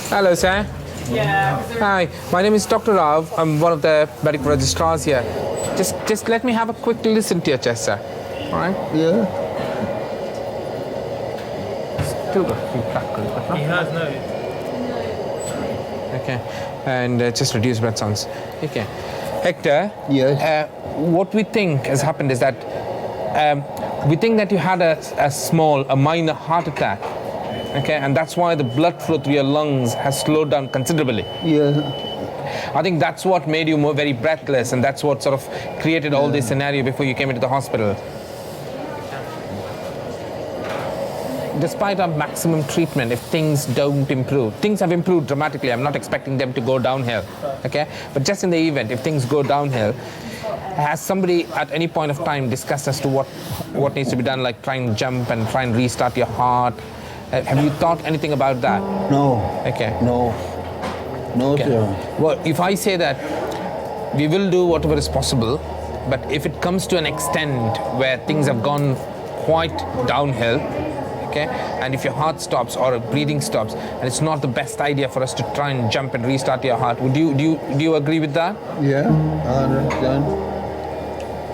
Hello, sir. Yeah. Hi, my name is Dr. Rao. I'm one of the medical registrars here. Just let me have a quick listen to your chest, sir. All right? Yeah. still got a few crackles, but not. He has no. Okay, and just reduce breath sounds. Okay, Hector. Yes. What we think has happened is that we think that you had a minor heart attack. Okay, and that's why the blood flow through your lungs has slowed down considerably. Yeah. I think that's what made you very breathless, and that's what sort of created all this scenario before you came into the hospital. Despite our maximum treatment, if things don't improve, things have improved dramatically. I'm not expecting them to go downhill, okay? But just in the event, if things go downhill, has somebody at any point of time discussed as to what needs to be done, like try and jump and try and restart your heart? Have you thought anything about that? No. Okay. No. No, Okay. sir. Well, if I say that we will do whatever is possible, but if it comes to an extent where things have gone quite downhill, okay, and if your heart stops or breathing stops, and it's not the best idea for us to try and jump and restart your heart, do you agree with that? Yeah, I understand.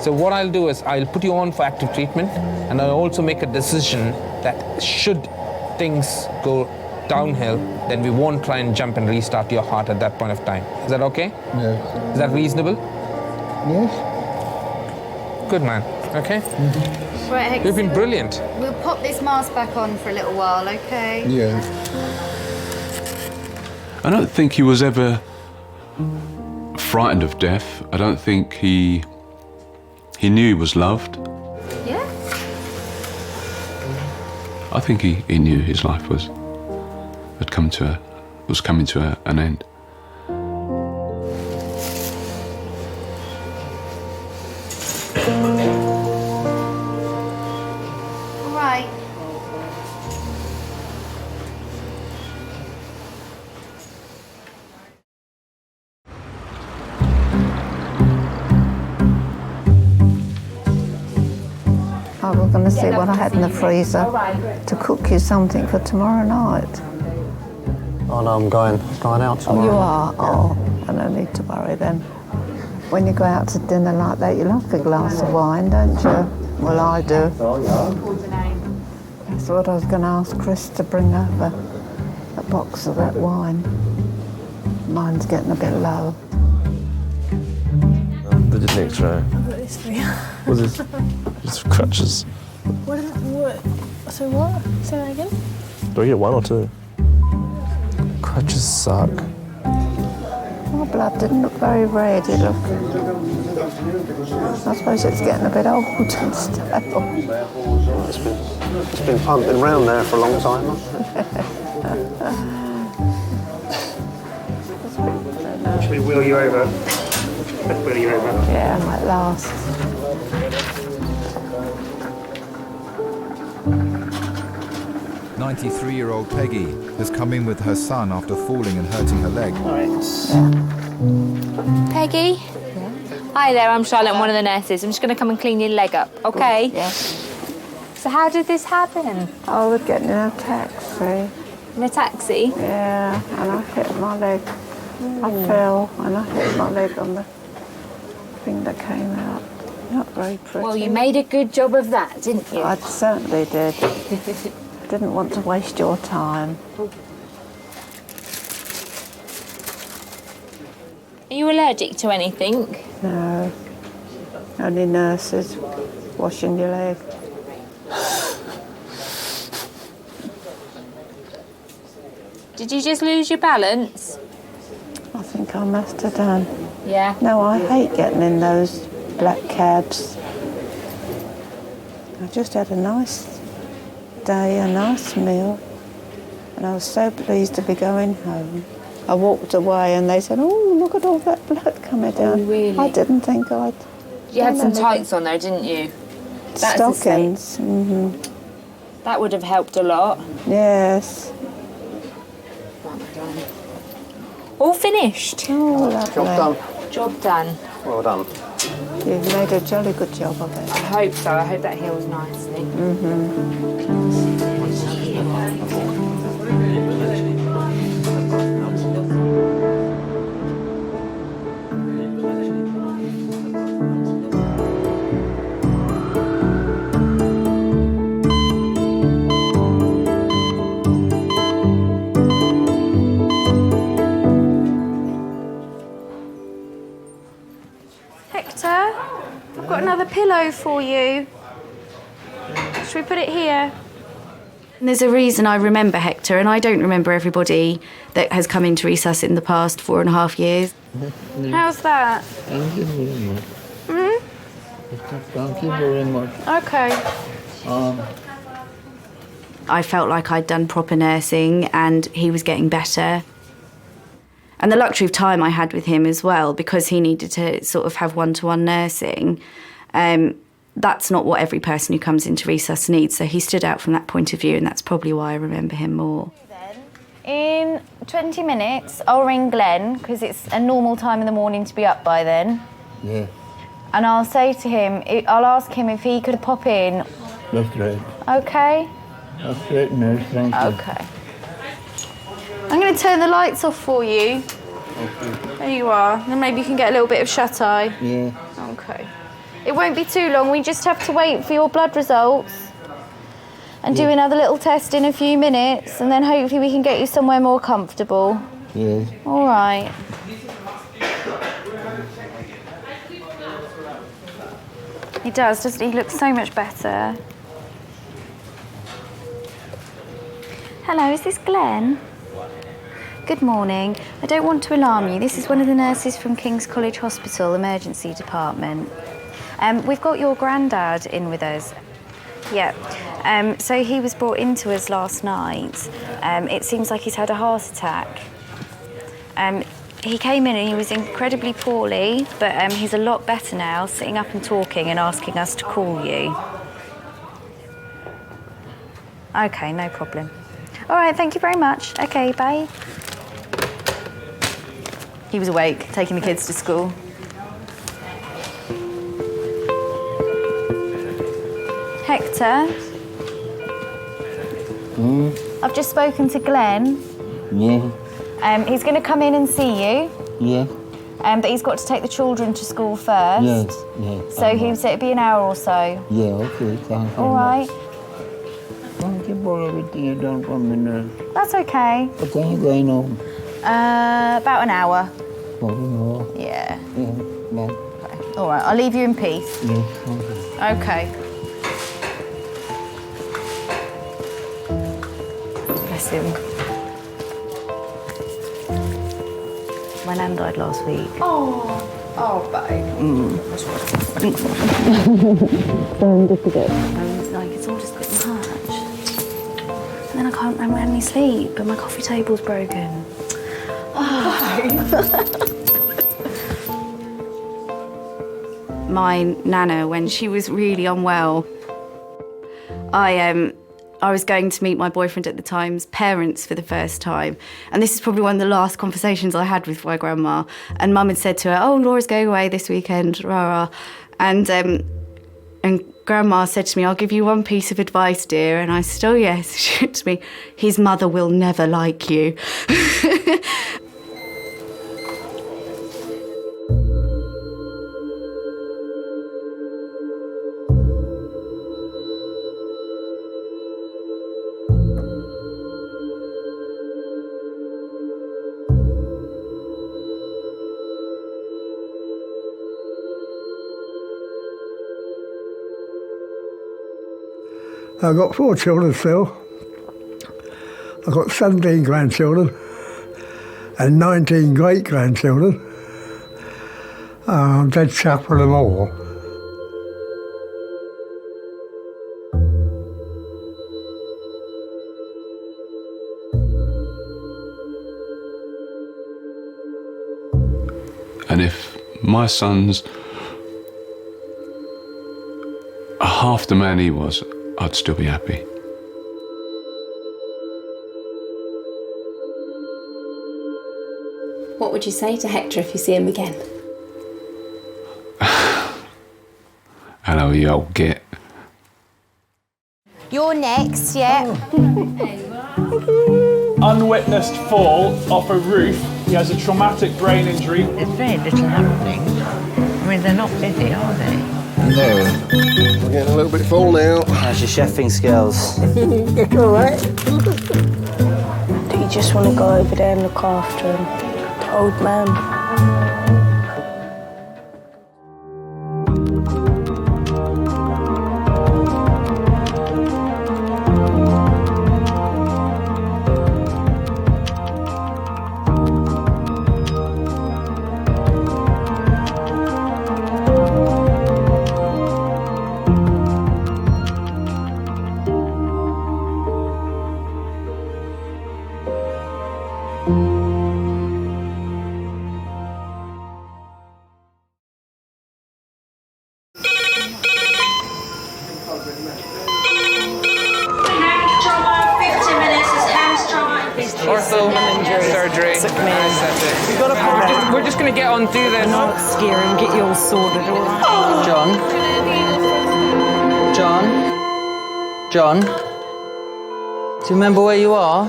So what I'll do is I'll put you on for active treatment, and I'll also make a decision that should things go downhill, then we won't try and jump and restart your heart at that point of time. Is that okay? Yes. Is that reasonable? Yes. Good man. Okay. Right, Hector, You've been brilliant. We'll pop this mask back on for a little while, okay? Yeah. I don't think he was ever frightened of death. I don't think he knew he was loved. Yeah? I think he knew his life was coming to an end. All right. I was going to see what I had in the freezer to cook you something for tomorrow night. Oh no, I'm going out tomorrow. Oh, you are? Oh, I don't need to worry then. When you go out to dinner like that, you like a glass of wine, don't you? Well, I do. That's what I was going to ask Chris to bring over, a box of that wine. Mine's getting a bit low. They did an X-ray. I've got this for you. Was it just crutches? What? So what? Say that again? Do I get one or two? Crutches suck. My blood didn't look very red, it looked... I suppose it's getting a bit old and stale. It's been pumping round there for a long time, hasn't it? Should we wheel you over? Wheel you over. Yeah, at last. "93-year-old Peggy has come in with her son after falling and hurting her leg. Peggy? Hi there, I'm Charlotte, I'm one of the nurses. I'm just going to come and clean your leg up, okay? Yes. So how did this happen? I was getting in a taxi. In a taxi? Yeah, and I hit my leg. I fell and I hit my leg on the thing that came out. Not very pretty. Well, you made a good job of that, didn't you? I certainly did. Didn't want to waste your time. Are you allergic to anything? No. Only nurses washing your leg. Did you just lose your balance? I think I must have done. Yeah. No, I hate getting in those black cabs. I just had a nice day, a nice meal, and I was so pleased to be going home. I walked away and they said, "Oh, look at all that blood coming down." Oh, really? I didn't think I'd... You had some done tights on though, didn't you? That's the same. Stockings. Mm-hmm. That would have helped a lot. Yes. All finished? Oh, lovely. Job done. Job done. Well done. You've made a jolly good job of it. I hope so. I hope that heals nicely. Hector, I've got another pillow for you. Should we put it here? There's a reason I remember Hector, and I don't remember everybody that has come into resus in the past 4.5 years. How's that? Thank you very much. Hmm? Thank you very much. Okay. I felt like I'd done proper nursing and he was getting better. And the luxury of time I had with him as well, because he needed to sort of have one-to-one nursing. That's not what every person who comes into resus needs, so he stood out from that point of view, and that's probably why I remember him more. In 20 minutes, I'll ring Glenn, because it's a normal time in the morning to be up by then. Yeah, And I'll say to him, I'll ask him if he could pop in. that's great. Okay? That's great, nurse. Thank you. Okay. I'm going to turn the lights off for you. There you are. Then maybe you can get a little bit of shut-eye. Yeah. Okay. It won't be too long. We just have to wait for your blood results and do another little test in a few minutes, and then hopefully we can get you somewhere more comfortable. Yeah. All right. He does, doesn't he? He looks so much better. Hello, is this Glenn? Good morning. I don't want to alarm you. This is one of the nurses from King's College Hospital, Emergency Department. We've got your granddad in with us. Yeah. So he was brought into us last night. It seems like he's had a heart attack. He came in and he was incredibly poorly, but he's a lot better now, sitting up and talking and asking us to call you. Okay, no problem. All right, thank you very much. Okay, bye. He was awake, taking the kids to school. Hector? I've just spoken to Glenn. Yeah. He's going to come in and see you. Yeah. But he's got to take the children to school first. Yes. Yeah. So he said it'd be an hour or so. Yeah. Okay. Thank you. All right. Thank you for everything you've done for me, nurse. That's okay. What time you going home? About an hour. Oh, no. Yeah. Yeah. Bye. All right, I'll leave you in peace. Yes. Okay. Okay. Bless him. My nan died last week. Oh, babe. Like, it's all just a bit much. And then I haven't had any sleep, and my coffee table's broken. My nana, when she was really unwell, I was going to meet my boyfriend at the time's parents for the first time. And this is probably one of the last conversations I had with my grandma. And Mum had said to her, "Oh, Laura's going away this weekend, rah, rah." And Grandma said to me, "I'll give you one piece of advice, dear." And I said, "Oh, yes." She said to me, "His mother will never like you." I've got 4 children still. I've got 17 grandchildren and 19 great-grandchildren. I'm dead chuffed with them all. And if my son's half the man he was, I'd still be happy. What would you say to Hector if you see him again? Hello, you old git. You're next, yeah. Unwitnessed fall off a roof. He has a traumatic brain injury. There's very little happening. I mean, they're not busy, are they? No. We're getting a little bit full now. How's your chefing skills? It's all right. Do you just want to go over there and look after him? The old man. trauma, 50 minutes is hands trauma. Ortho, surgery. Sick man. That's it. We're just going to get on through this. Not scare him, get you all sorted, all right? John? Do you remember where you are?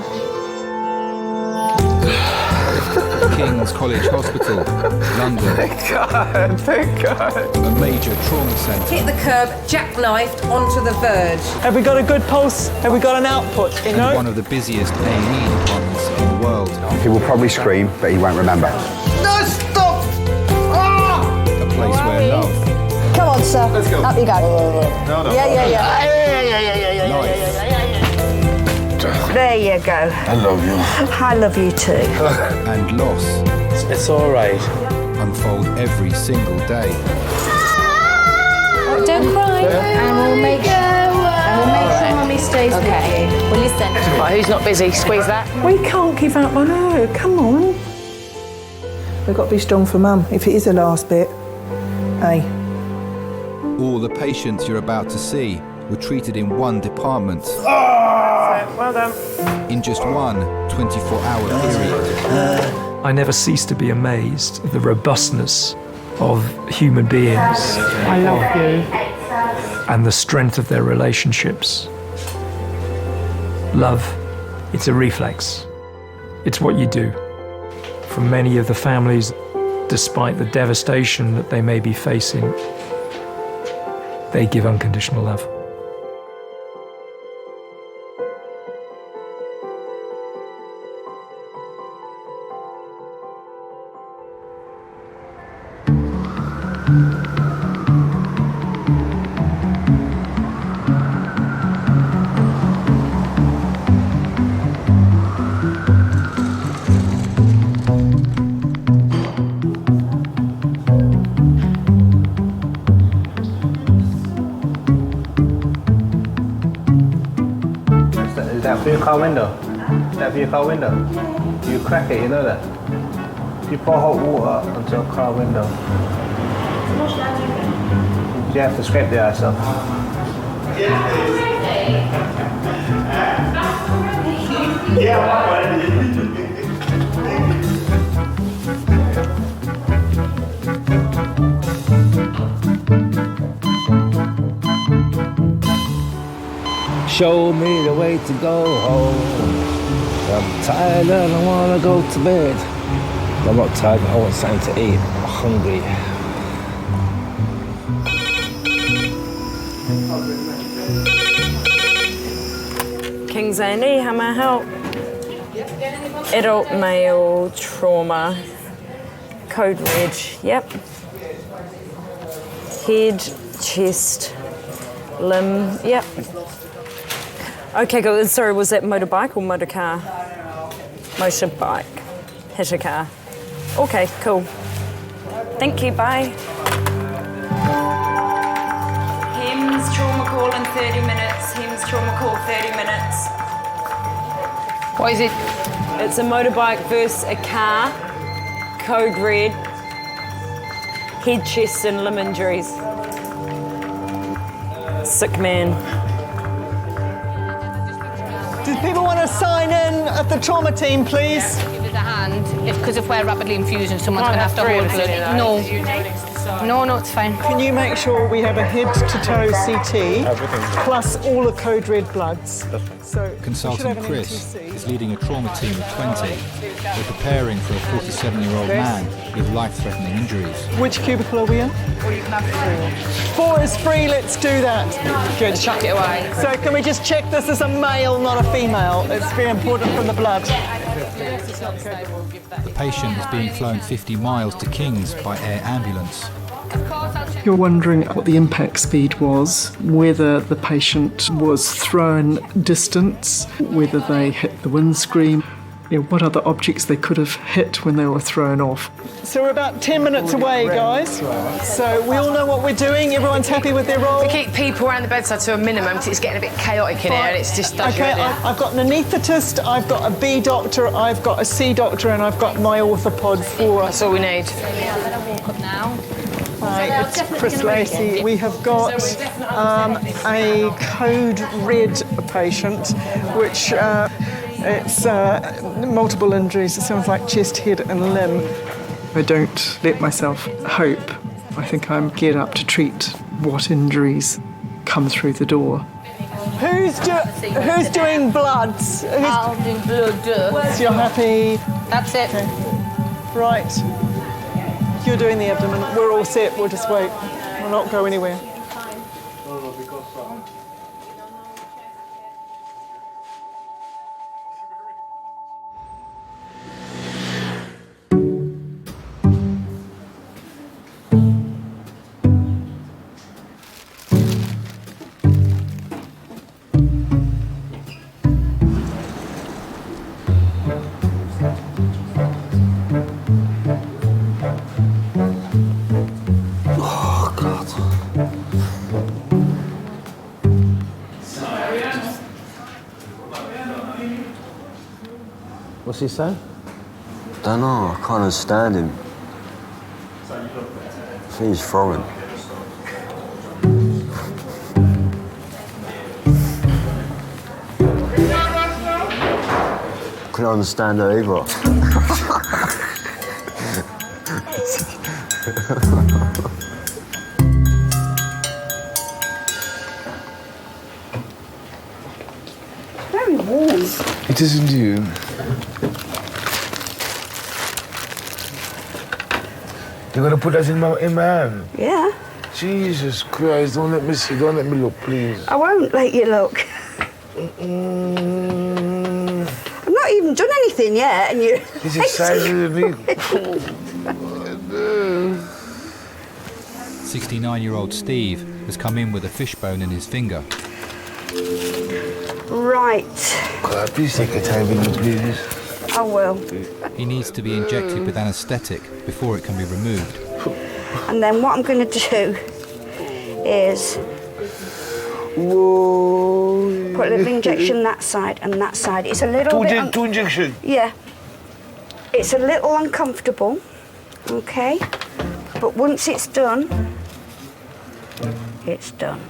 King's College Hospital, London. Thank God. A major trauma centre. Hit the curb, jackknifed onto the verge. Have we got a good pulse? Have we got an output? And one of the busiest A&E departments in the world. He will probably scream, but he won't remember. No, stop! A place where love, Come on, sir. Let's go. Up you go. No. Yeah. There you go. I love you. I love you too. and loss It's all right. unfold every single day. Don't cry. And we'll make sure Mummy stays with you. Well, listen. Right, who's not busy? Squeeze that. We can't give up on her. Come on. We've got to be strong for Mum. If it is the last bit, hey. All the patients you're about to see were treated in one department. Well done. In just one 24-hour period. I never cease to be amazed at the robustness of human beings. I love you. And the strength of their relationships. Love, it's a reflex. It's what you do. For many of the families, despite the devastation that they may be facing, they give unconditional love. Is that for your car window? Is that for your car window? You crack it, you know that? You pour hot water onto your car window. You have to scrape the ice off. Show me the way to go home. I'm tired and I wanna go to bed. I'm not tired, I want something to eat. I'm hungry. King's A&E, how may I help? Adult male trauma. Code red, yep. Head, chest, limb, yep. Okay, good. Sorry, was that motorbike or motor car? Motorbike. Hit a car. Okay, cool. Thank you, bye. HEMS trauma call in 30 minutes. HEMS trauma call 30 minutes. What is it? It's a motorbike versus a car. Code red. Head, chest and limb injuries. Sick man. Did people want to sign in at the trauma team, please? Give us a hand, because if we're rapidly infusing, someone's going to have to hold blood. No, it's fine. Can you make sure we have a head-to-toe CT, plus all the code red bloods? So Consultant Chris is leading a trauma team of 20. They're preparing for a 47-year-old man with life-threatening injuries. Which cubicle are we in? Or you can have 4 is free, let's do that. Good. Chuck it away. So can we just check this is a male, not a female? It's very important from the blood. The patient is being flown 50 miles to King's by air ambulance. You're wondering what the impact speed was, whether the patient was thrown distance, whether they hit the windscreen, what other objects they could have hit when they were thrown off. So we're about 10 minutes away, guys. So we all know what we're doing. Everyone's happy with their role. We keep people around the bedside to a minimum because it's getting a bit chaotic in here and it's just... Okay, I've got an anaesthetist, I've got a B doctor, I've got a C doctor and I've got my orthopod for us. That's all we need. I'm going to walk up now. Hi, it's Chris Lacey. We have got a code red patient, which it's multiple injuries. It sounds like chest, head and limb. I don't let myself hope. I think I'm geared up to treat what injuries come through the door. Who's doing bloods? I'll do blood. So you're happy? That's it. Okay. Right. You're doing the abdomen. We're all set. We'll just wait. We'll not go anywhere. What's he saying? Don't know, I can't understand him. I think he's throwing. Couldn't understand her either. Very warm. It isn't you. You're gonna put that in my hand? Yeah. Jesus Christ, don't let me see, don't let me look, please. I won't let you look. I've not even done anything yet, and you. He's excited me. 69-year-old Steve has come in with a fishbone in his finger. Right. God, please take your time with me, please. I will. He needs to be injected with anaesthetic before it can be removed. And then what I'm going to do is put a little injection that side and that side. It's a little bit... Two injections? Yeah. It's a little uncomfortable, okay? But once it's done, it's done.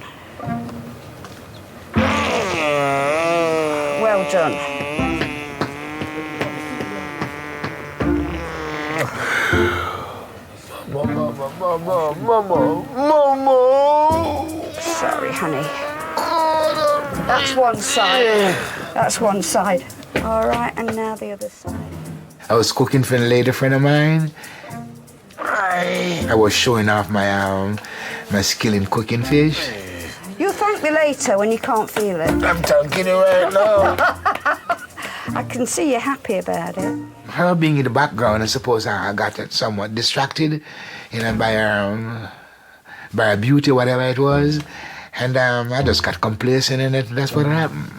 Well done. Mama. Sorry, honey. That's one side. That's one side. All right, and now the other side. I was cooking for a lady friend of mine. I was showing off my skill in cooking fish. You'll thank me later when you can't feel it. I'm thanking you right now. I can see you're happy about it. Her being in the background, I suppose I got somewhat distracted, by her beauty, whatever it was, and I just got complacent in it. That's what happened.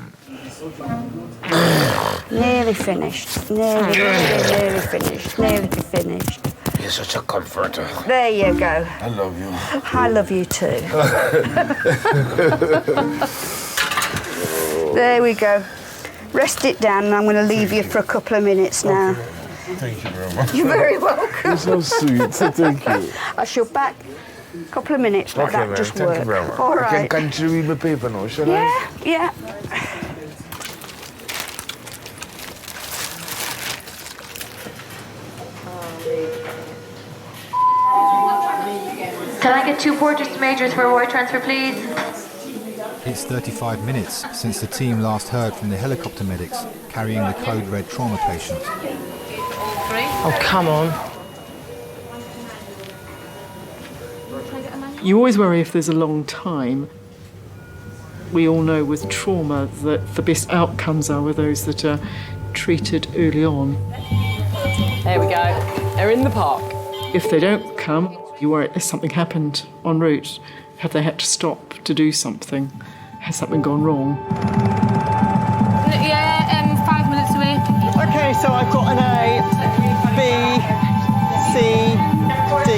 Nearly finished. Nearly finished. Nearly finished. You're such a comforter. There you go. I love you. I love you too. There we go. Rest it down, and I'm going to leave you for a couple of minutes now. Okay. Thank you very much. You're very welcome. You're so sweet. Thank you. I shall back a couple of minutes, let that just Thank work. you very much. All right. I can continue to read my paper now, shall I? Yeah. Can I get 2 porters to majors for a wire transfer, please? It's 35 minutes since the team last heard from the helicopter medics carrying the code red trauma patient. Oh, come on. You always worry if there's a long time. We all know with trauma that the best outcomes are with those that are treated early on. There we go. They're in the park. If they don't come, you worry, has something happened en route? Have they had to stop to do something? Has something gone wrong? Yeah, 5 minutes away. Okay, so I've got an A, B, C, D.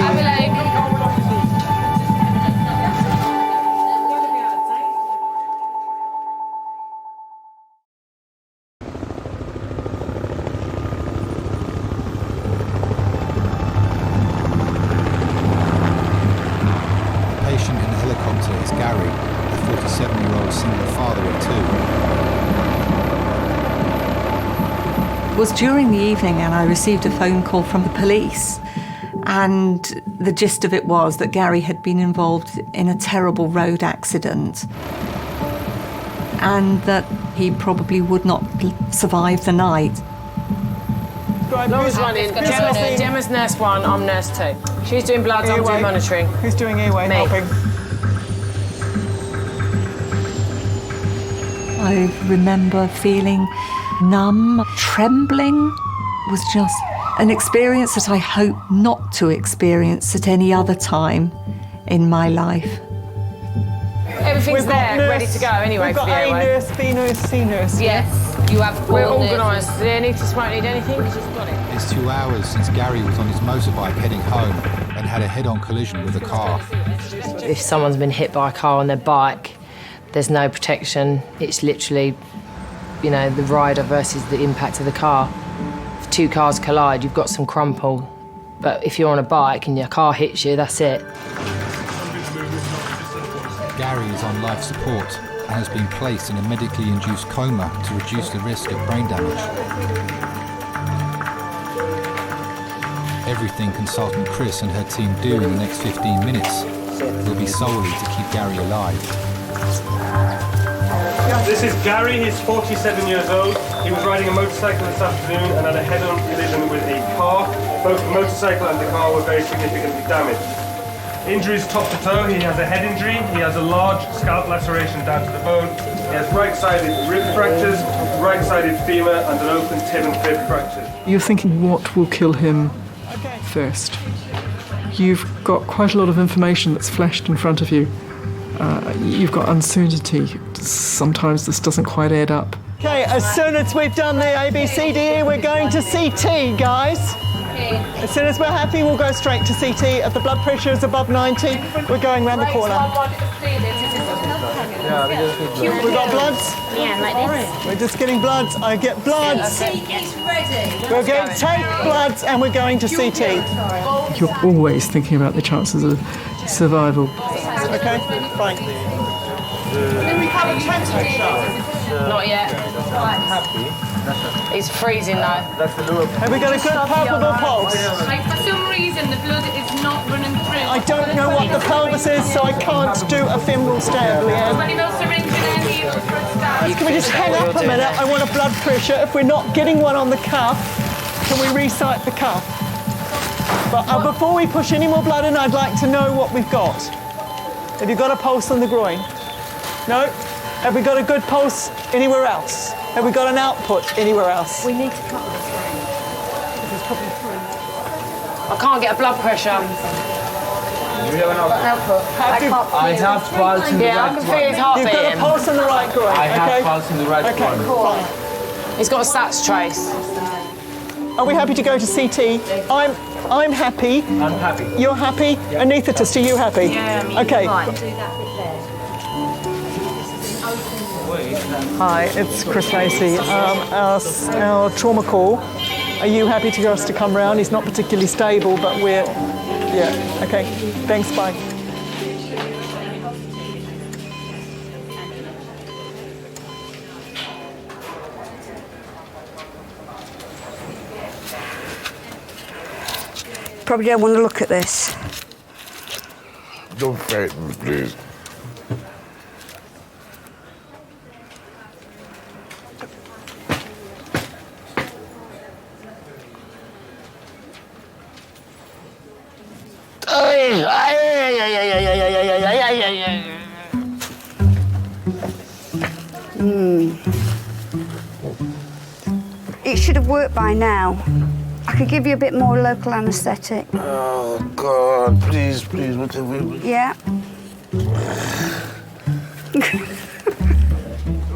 helicopter is Gary, a 47-year-old single father of two. It was during the evening and I received a phone call from the police, and the gist of it was that Gary had been involved in a terrible road accident and that he probably would not survive the night. Laura's running. Gemma's nurse 1, I'm nurse 2. She's doing bloods, I'm doing monitoring. Who's doing airway helping? I remember feeling numb, trembling. It was just an experience that I hope not to experience at any other time in my life. Everything's there, ready to go anyway for the airway. We've got A nurse, B nurse, C nurse. Yes, you have. We're organised. Do they need to smoke, need anything? She's got it. It's 2 hours since Gary was on his motorbike heading home and had a head-on collision with a car. If someone's been hit by a car on their bike, there's no protection. It's literally, you know, the rider versus the impact of the car. If 2 cars collide, you've got some crumple. But if you're on a bike and your car hits you, that's it. Gary is on life support and has been placed in a medically induced coma to reduce the risk of brain damage. Everything consultant Chris and her team do in the next 15 minutes will be solely to keep Gary alive. This is Gary, he's 47 years old. He was riding a motorcycle this afternoon and had a head-on collision with a car. Both the motorcycle and the car were very significantly damaged. Injuries top to toe, he has a head injury, he has a large scalp laceration down to the bone, he has right-sided rib fractures, right-sided femur and an open tib and fib fracture. You're thinking, what will kill him first? You've got quite a lot of information that's flashed in front of you. You've got uncertainty. Sometimes this doesn't quite add up. Okay, as soon as we've done the ABCDE, we're going to CT, guys. As soon as we're happy, we'll go straight to CT. If the blood pressure is above 90, we're going round the corner. We've got bloods? Yeah, like this. We're just getting bloods. I get bloods. We're going to take bloods and we're going to CT. You're always thinking about the chances of survival. Okay, fine. Can we have a temperature? Not yet. It's freezing though. Have we got a good palpable pulse? Like for some reason the blood is not running through. I don't know what the pelvis is, so I can't do a femoral stab, Leanne. Can we just hang up a minute? I want a blood pressure. If we're not getting one on the cuff, can we recite the cuff? But before we push any more blood in, I'd like to know what we've got. Have you got a pulse on the groin? No? Have we got a good pulse anywhere else? Have we got an output anywhere else? We need to cut this. This is probably through. I can't get a blood pressure. Output. I have pulse in the right I can feel his heart You've got a pulse on the right groin. I have pulse in the right groin. Fine. He's got a SATS trace. Are we happy to go to CT? I'm happy. I'm happy. You're happy? Yeah. Anaesthetist, are you happy? Yeah, okay. Right. Do that bit there. Hi, it's Chris Lacey. Our trauma call. Are you happy to us to come round? He's not particularly stable, but we're... Yeah, okay. Thanks, bye. Probably don't want to look at this. Don't frighten me, please. It should have worked by now. I could give you a bit more local anaesthetic. Oh, God, please, what have we... Yeah.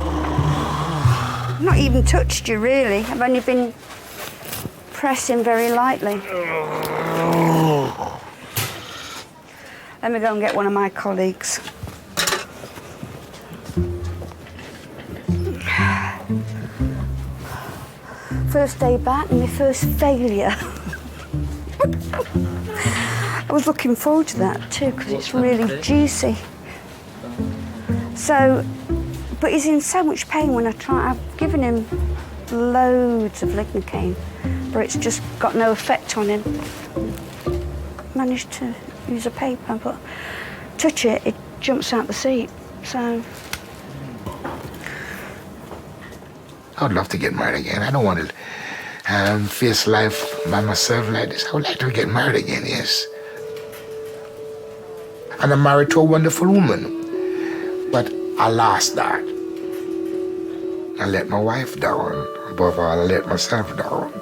I've not even touched you, really. I've only been pressing very lightly. Let me go and get one of my colleagues. First day back and my first failure. I was looking forward to that too because it's really juicy. So, but he's in so much pain when I've given him loads of lignocaine, but it's just got no effect on him. Managed to use a paper, but touch it, it jumps out the seat, so. I would love to get married again. I don't want to face life by myself like this. I would like to get married again, yes. And I'm married to a wonderful woman. But I lost that. I let my wife down. Above all, I let myself down.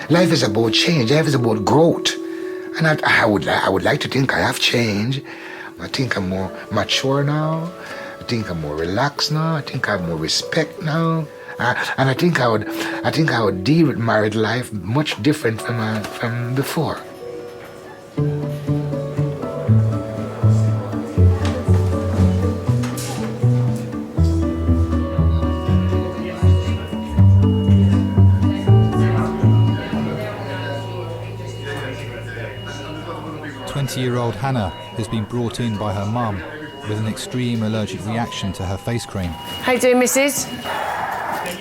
Life is about change. Life is about growth. And I would like to think I have changed. I think I'm more mature now. I think I'm more relaxed now. I think I have more respect now. And I think I would deal with married life much different from before. Year-old Hannah has been brought in by her mum with an extreme allergic reaction to her face cream. How you doing, missus?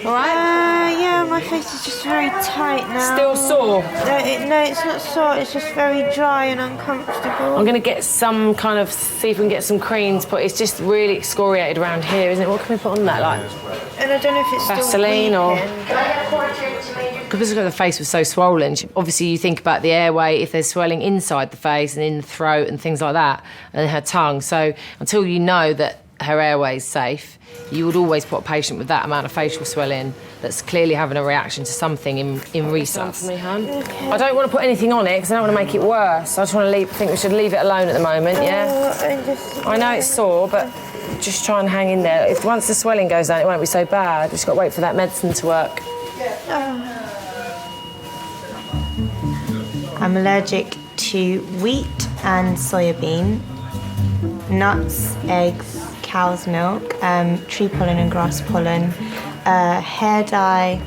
All right? Yeah, my face is just very tight now. Still sore? No, it's not sore. It's just very dry and uncomfortable. I'm going to get some kind of, see if we can get some creams, but it's just really excoriated around here, isn't it? What can we put on that, like? And I don't know if it's Vaseline still or... Because the face was so swollen, obviously you think about the airway, if there's swelling inside the face and in the throat and things like that, and her tongue. So until you know that her airway is safe, you would always put a patient with that amount of facial swelling that's clearly having a reaction to something in resus. Okay. I don't want to put anything on it because I don't want to make it worse. I just want to think we should leave it alone at the moment, yeah? I know it's sore, but just try and hang in there. If once the swelling goes down, it won't be so bad. We've just got to wait for that medicine to work. I'm allergic to wheat and soybean, nuts, eggs, cow's milk, tree pollen and grass pollen, hair dye,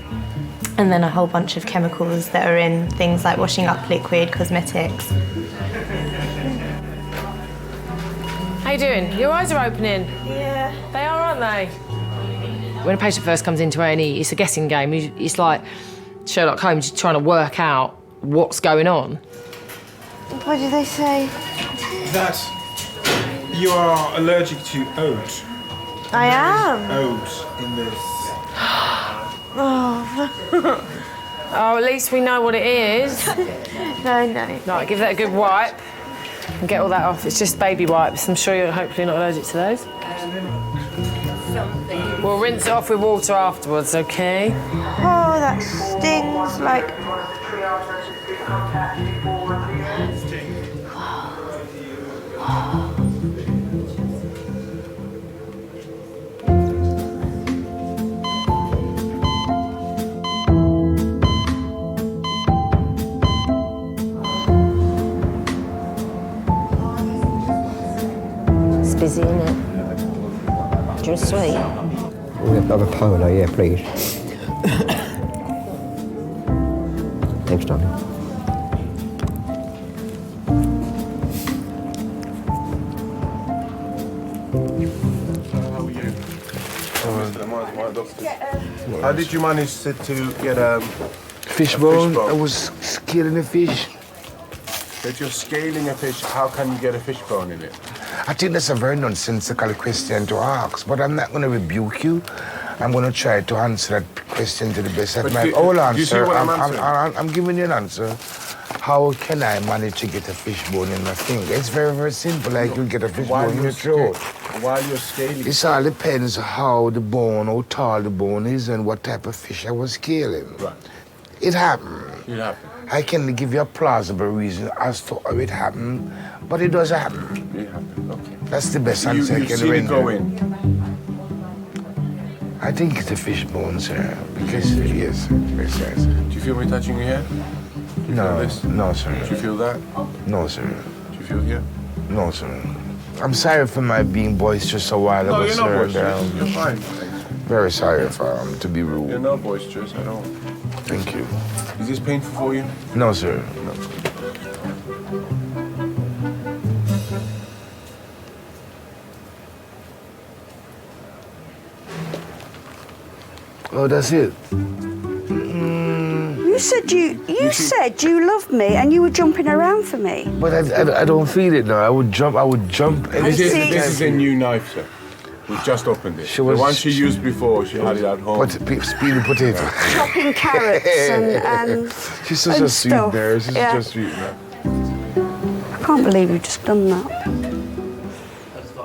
and then a whole bunch of chemicals that are in things like washing up liquid, cosmetics. How you doing? Your eyes are opening. Yeah. They are, aren't they? When a patient first comes into A&E, it's a guessing game. It's like Sherlock Holmes trying to work out what's going on. What did they say? That you are allergic to oat. I am. Oat in this. Oh. Oh, at least we know what it is. No. Right, give that a good wipe and get all that off. It's just baby wipes. I'm sure you're hopefully not allergic to those. We'll rinse it off with water afterwards, okay? Oh, that stings like... It's busy, isn't it? Do you want a sweet? We'll have a polo, yeah, please. Thanks, darling. How did you manage to get Fishbone. I was scaling a fish. If you're scaling a fish, how can you get a fishbone in it? I think that's a very nonsensical question to ask, but I'm not going to rebuke you. I'm going to try to answer that question to the best of my own answer. I'm giving you an answer. How can I manage to get a fishbone in my finger? It's very, very simple. Like you get a fishbone in your throat. While you're scaling. It all depends how the bone, how tall the bone is, and what type of fish I was scaling. Right. It happened. It happened. I can give you a plausible reason as to how it happened, but it does happen. It happened. Okay. That's the best answer I can render. It go in. I think it's a fishbone, sir. Because yes. Do you feel me touching your head? No, no, sir. Do you feel that? No, sir. Do you feel here? No, sir. I'm sorry for my being boisterous a while ago, you're sir. not boisterous. You're fine. Very sorry for to be rude. You're not boisterous at all. Thank you. Is this painful for you? No, sir. No. Oh, that's it. You said you loved me and you were jumping around for me. But I don't feel it now. I would jump. This is a new knife, sir. We just opened it. The one she used before, she had it at home. Peeling potato. Chopping carrots and She's such a sweet bear. She's just sweet, man. I can't believe you've just done that.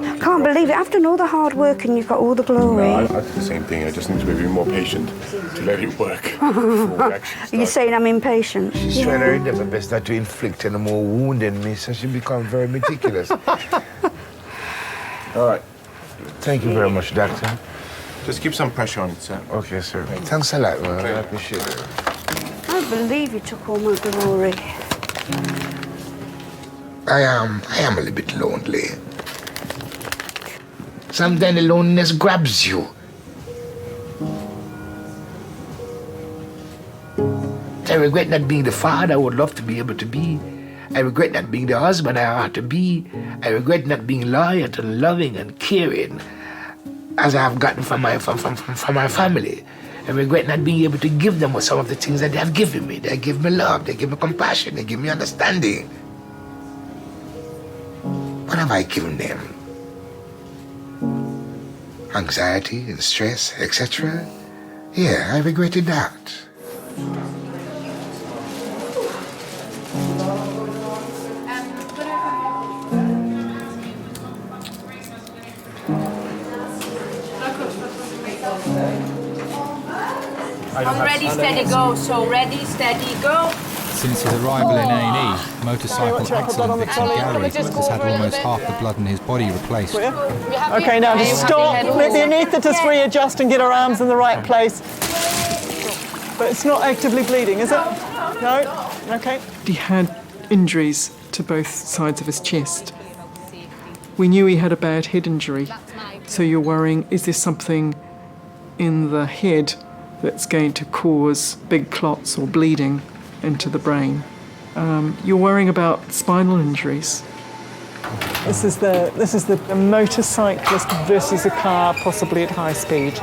I can't believe it. I've done all the hard work and you've got all the glory. No, I do the same thing. I just need to be a bit more patient to let it work. Are you saying I'm impatient? She's trying her endeavor best not to inflict any more wound in me, so she becomes very meticulous. All right. Thank you very much, Doctor. Just keep some pressure on it, sir. Okay, sir. Thanks a lot, man. I appreciate it. I believe you took all my glory. I am a little bit lonely. Sometimes the loneliness grabs you. I regret not being the father I would love to be able to be. I regret not being the husband I ought to be. I regret not being loyal and loving and caring as I have gotten from my family. I regret not being able to give them some of the things that they have given me. They give me love, they give me compassion, they give me understanding. What have I given them? Anxiety and stress, etc. Yeah, I regretted that. On ready, steady, go. So ready, steady, go. Since his arrival in A&E, motorcycle accident victim Gary has had almost half the blood in his body replaced. Okay, now just stop. The anaesthetist readjust and get her arms in the right place. But it's not actively bleeding, is it? No? Okay. He had injuries to both sides of his chest. We knew he had a bad head injury. So you're worrying, is there something in the head that's going to cause big clots or bleeding into the brain? You're worrying about spinal injuries. This is the motorcyclist versus a car, possibly at high speed.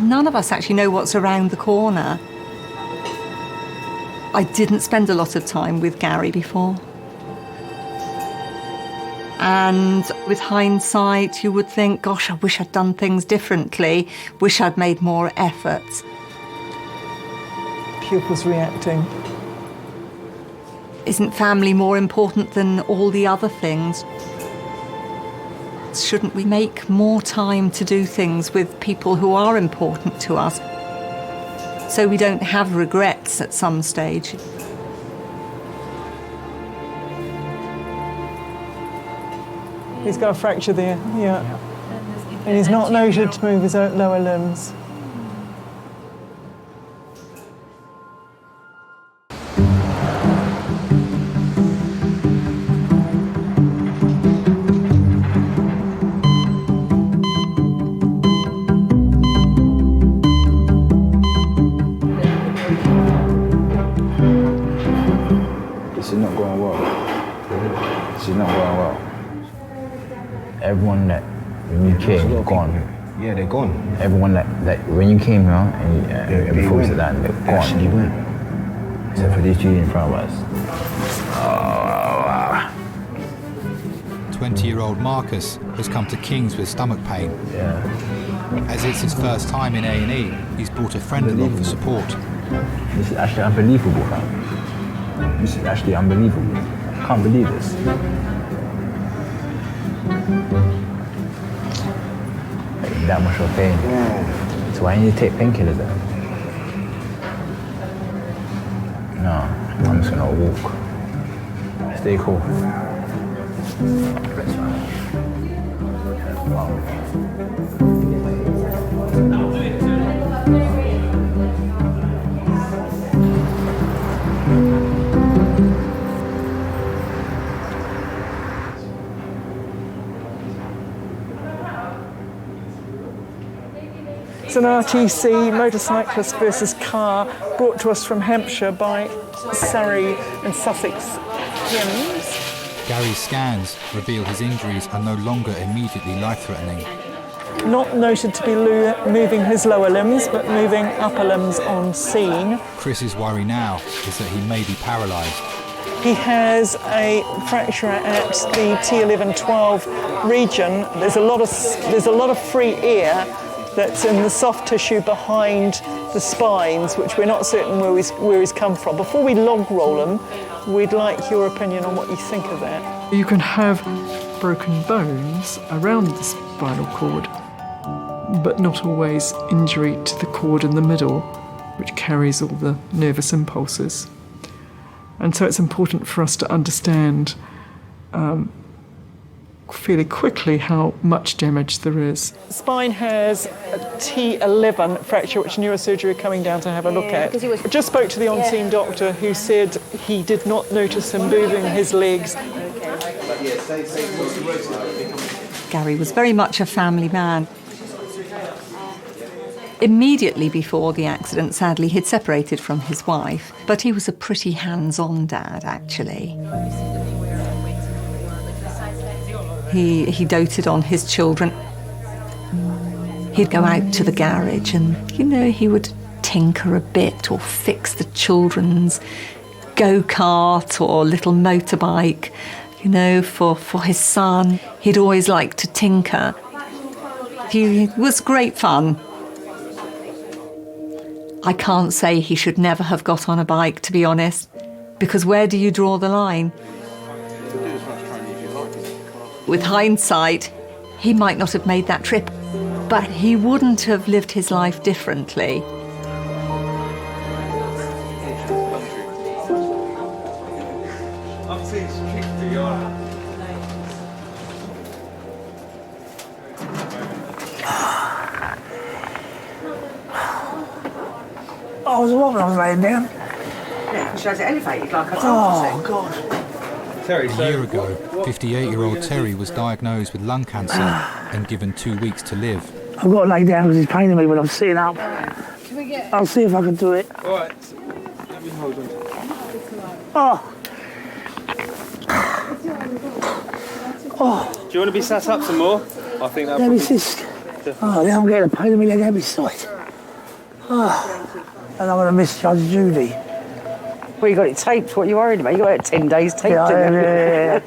None of us actually know what's around the corner. I didn't spend a lot of time with Gary before. And with hindsight, you would think, gosh, I wish I'd done things differently, wish I'd made more effort. Pupils reacting. Isn't family more important than all the other things? Shouldn't we make more time to do things with people who are important to us so we don't have regrets at some stage? He's got a fracture there, yeah. And he's not noted to move his lower limbs. This is not going well. This is not going well. Everyone that when you came, gone. Yeah, they're gone. Everyone that when you came here and before we said that, they're gone. Actually went. Except for these two in front of us. 20-year-old Marcus has come to King's with stomach pain. Yeah. As it's his first time in A&E, he's brought a friend along for support. This is actually unbelievable, man. This is actually unbelievable. I can't believe this. That much of pain. So why didn't you take painkillers then? No, I'm just gonna walk. Stay cool. It's an RTC, motorcyclist versus car, brought to us from Hampshire by Surrey and Sussex limbs. Gary's scans reveal his injuries are no longer immediately life-threatening. Not noted to be moving his lower limbs, but moving upper limbs on scene. Chris's worry now is that he may be paralysed. He has a fracture at the T11-12 region. There's a lot of free air that's in the soft tissue behind the spines, which we're not certain where he's come from. Before we log roll him, we'd like your opinion on what you think of that. You can have broken bones around the spinal cord, but not always injury to the cord in the middle, which carries all the nervous impulses. And so it's important for us to understand fairly quickly how much damage there is. Spine has a T11 fracture, which neurosurgery are coming down to have a look at. I just spoke to the on-scene doctor who said he did not notice him moving his legs. Gary was very much a family man. Immediately before the accident, sadly, he'd separated from his wife, but he was a pretty hands-on dad, actually. He doted on his children. He'd go out to the garage and, he would tinker a bit or fix the children's go-kart or little motorbike, for his son. He'd always liked to tinker. He was great fun. I can't say he should never have got on a bike, to be honest, because where do you draw the line? With hindsight, he might not have made that trip, but he wouldn't have lived his life differently. I was walking, I was laying down. Yeah, because she has it elevated like I told Oh, God. A year ago, 58-year-old Terry was diagnosed with lung cancer and given 2 weeks to live. I've got to lay down because it's paining me when I'm sitting up. I'll see if I can do it. All right. Let me hold on. Oh. Oh. Do you want to be sat up some more? I think that. Let me just. Oh, now I'm getting a pain in my leg every side. Oh. And I'm going to miss Judge Judy. Well, you got it taped. What are you worried about? You got it 10 days taped. Yeah.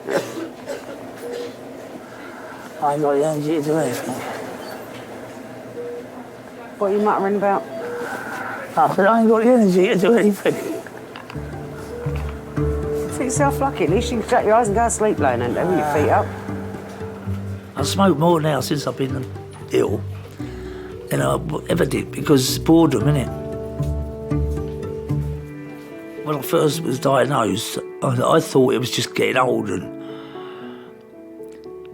I ain't got the energy to do anything. What are you muttering about? I said I ain't got the energy to do anything. Think yourself lucky. At least you can shut your eyes and go to sleep lying under with your feet up. I smoke more now since I've been ill than I ever did because it's boredom, innit? When I first was diagnosed, I thought it was just getting old and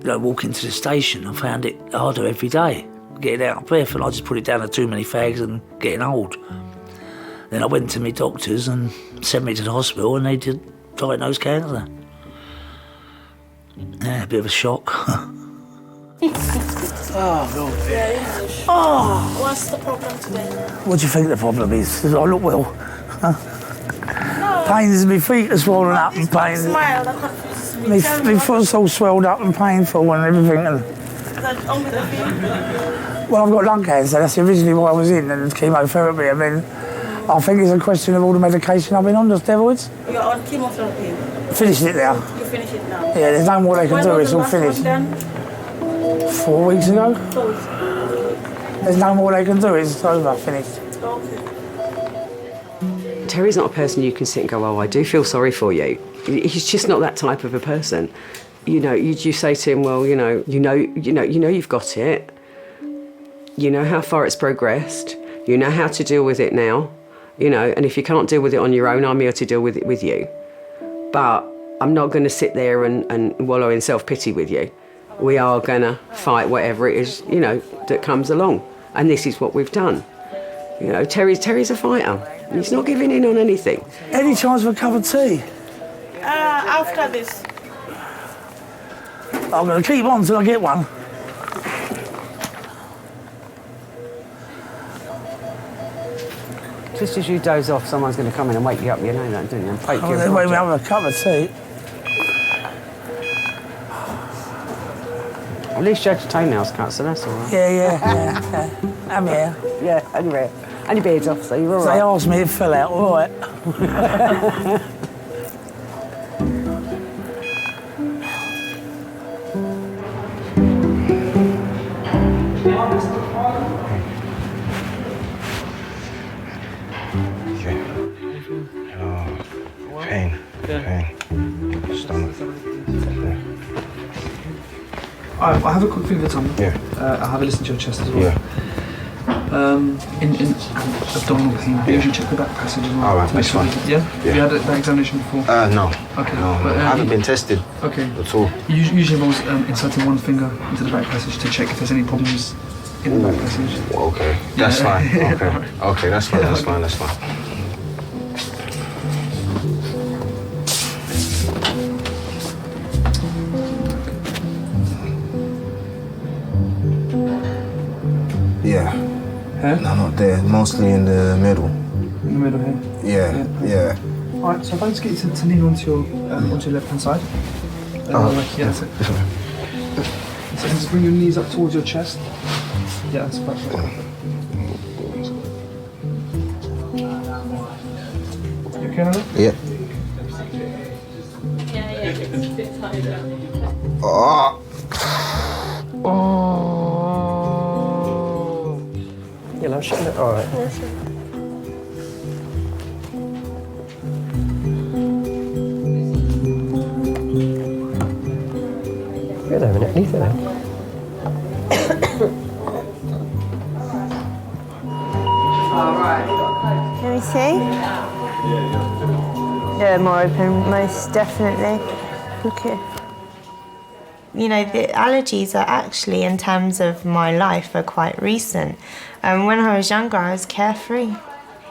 walking to the station. I found it harder every day, getting out of breath, and I just put it down to too many fags and getting old. Then I went to my doctors and sent me to the hospital and they did diagnose cancer. Yeah, a bit of a shock. Oh, God. Yeah, Oh! What's the problem today? What do you think the problem is? Does I look well? Huh? Pains in my feet are swollen up and pain. Smile. My foot's all swelled up and painful and everything. And Only the feet. well, I've got lung cancer. That's originally what I was in, and chemotherapy. And then I think it's a question of all the medication I've been on, the steroids. You're on chemotherapy. Finished it now. You finish it now. Yeah, there's no more they can do. It's all finished. 4 weeks ago. 4 weeks. There's no more they can do. It's over. Finished. Okay. Terry's not a person you can sit and go, oh, I do feel sorry for you. He's just not that type of a person. You say to him, well, you know you've got it. You know how far it's progressed. You know how to deal with it now. And if you can't deal with it on your own, I'm here to deal with it with you. But I'm not going to sit there and wallow in self-pity with you. We are going to fight whatever it is, that comes along. And this is what we've done. Terry's a fighter. He's not giving in on anything. Any chance for a cup of tea? After this. I'm going to keep on till I get one. Just as you doze off, someone's going to come in and wake you up, that, don't you? And poke you. Then wait, we have a cup of tea. least you had your toenails cut, so that's all right. Yeah. I'm here. Yeah, and your hair. And your beard's off, so you're all So right. they asked me, it fell out, all right. Pain. Stomach. I'll have a quick finger, Tom. Yeah. I'll have a listen to your chest as well. Yeah. In abdominal pain, usually check the back passage as well. All right, that's fine. Yeah? Have you had that examination before? No. Okay. No, But, I haven't been tested Okay. at all. It usually involves inserting one finger into the back passage to check if there's any problems in the back passage. Okay, that's fine. Okay. Okay, that's fine, that's fine, that's fine. Yeah. Here? No, not there. Mostly in the middle. In the middle here? Yeah. Alright, so if I just get you to lean onto your left hand side. Yeah, that's it. So just bring your knees up towards your chest. Yeah, that's perfect. You okay now? Yeah. Oh. You know, shut it. All right. Wait a minute, leave it there. Can we see? Yeah, more open, most definitely. Look here. You know, the allergies are actually, in terms of my life, are quite recent. When I was younger, I was carefree.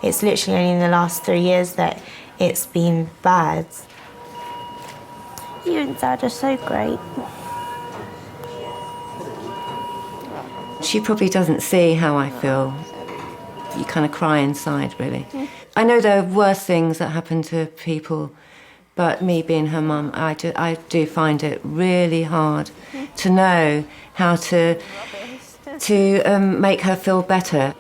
It's literally only in the last 3 years that it's been bad. You and Dad are so great. She probably doesn't see how I feel. You kind of cry inside, really. I know there are worse things that happen to people, but me being her mum, I do find it really hard to know how to make her feel better.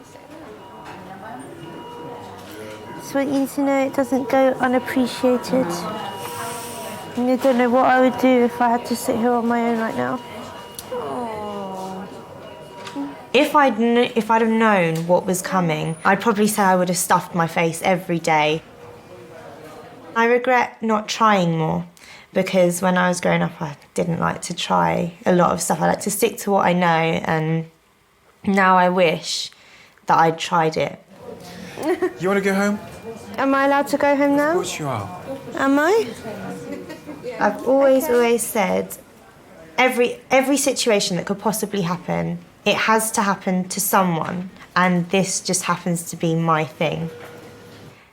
Just want you to know it doesn't go unappreciated. And I don't know what I would do if I had to sit here on my own right now. If I'd have known what was coming, I'd probably say I would have stuffed my face every day. I regret not trying more, because when I was growing up, I didn't like to try a lot of stuff. I like to stick to what I know, and now I wish that I'd tried it. You want to go home? Am I allowed to go home now? Of course you are. Am I? I've always said, every situation that could possibly happen, it has to happen to someone, and this just happens to be my thing.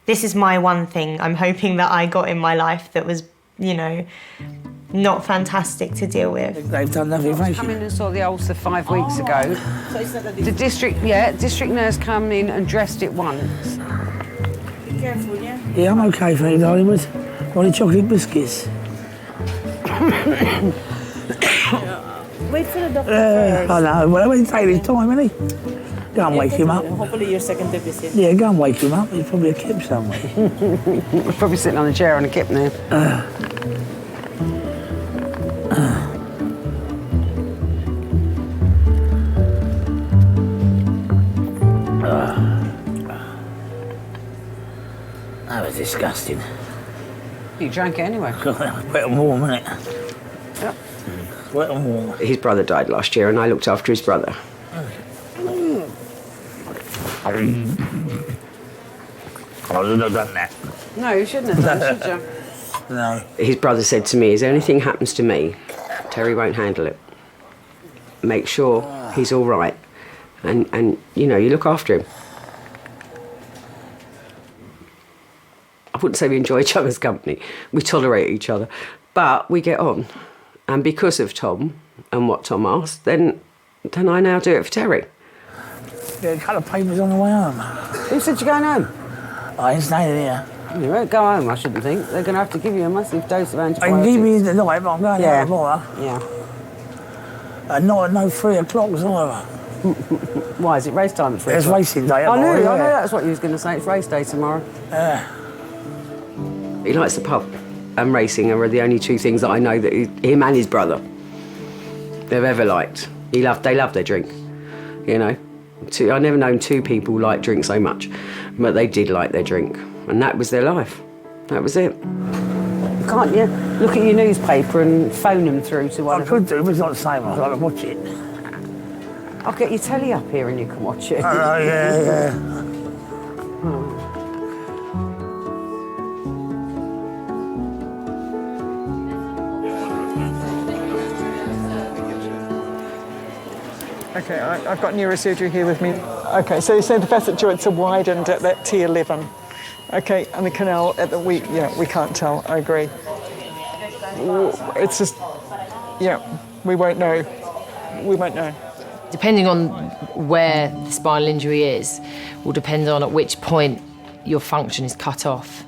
This is my one thing I'm hoping that I got in my life that was, you know, not fantastic to deal with. They've done nothing, thank Come you. in and saw the ulcer 5 weeks ago. The district nurse came in and dressed it once. Be careful, yeah? Yeah, I'm okay, thank you, darling, with all the chocolate biscuits. Wait for the doctor first. I know, well, I won't take his time, innit? Go and wake him up. Hopefully your second visit. Yeah, go and wake him up. He's probably a kip somewhere. We're probably sitting on a chair on a kip now. That was disgusting. You drank it anyway. Wet and warm, isn't it? Yep. Wet and warm. His brother died last year, and I looked after his brother. I wouldn't have done that. No, you shouldn't have done, should you? No. His brother said to me, if anything happens to me, Terry won't handle it. Make sure he's all right. And you know, you look after him. I wouldn't say we enjoy each other's company. We tolerate each other. But we get on. And because of Tom and what Tom asked, then I now do it for Terry. Yeah, a couple of papers on the way home. Who said you're going home? I ain't staying here. You won't go home, I shouldn't think. They're going to have to give you a massive dose of antibiotics. I can give you the night, but I'm going out tomorrow. Yeah. And not at no 3 o'clock either. Why, is it race time at 3 It's o'clock? racing day I tomorrow, knew yeah. that's what you was going to say. It's race day tomorrow. He likes the pub and racing are the only two things that I know that him and his brother they've ever liked. They love their drink, you know. I've never known two people like drink so much, but they did like their drink, and that was their life. That was it. Can't you look at your newspaper and phone them through to one? I could do, but it's not the same. I'd like to watch it. I'll get your telly up here and you can watch it. Yeah. Okay, I've got neurosurgery here with me. Okay, so you say the facet joints are widened at that T11. Okay, and the canal at the we can't tell. I agree. It's just, we won't know. We won't know. Depending on where the spinal injury is, will depend on at which point your function is cut off.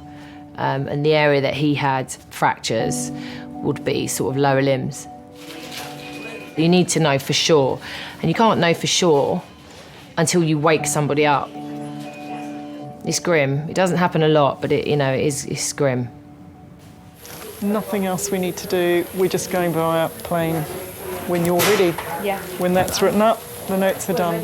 And the area that he had fractures would be sort of lower limbs. You need to know for sure, and you can't know for sure until you wake somebody up. It's grim. It doesn't happen a lot, but it's grim. Nothing else we need to do. We're just going via plane when you're ready. Yeah. When that's written up, the notes are done.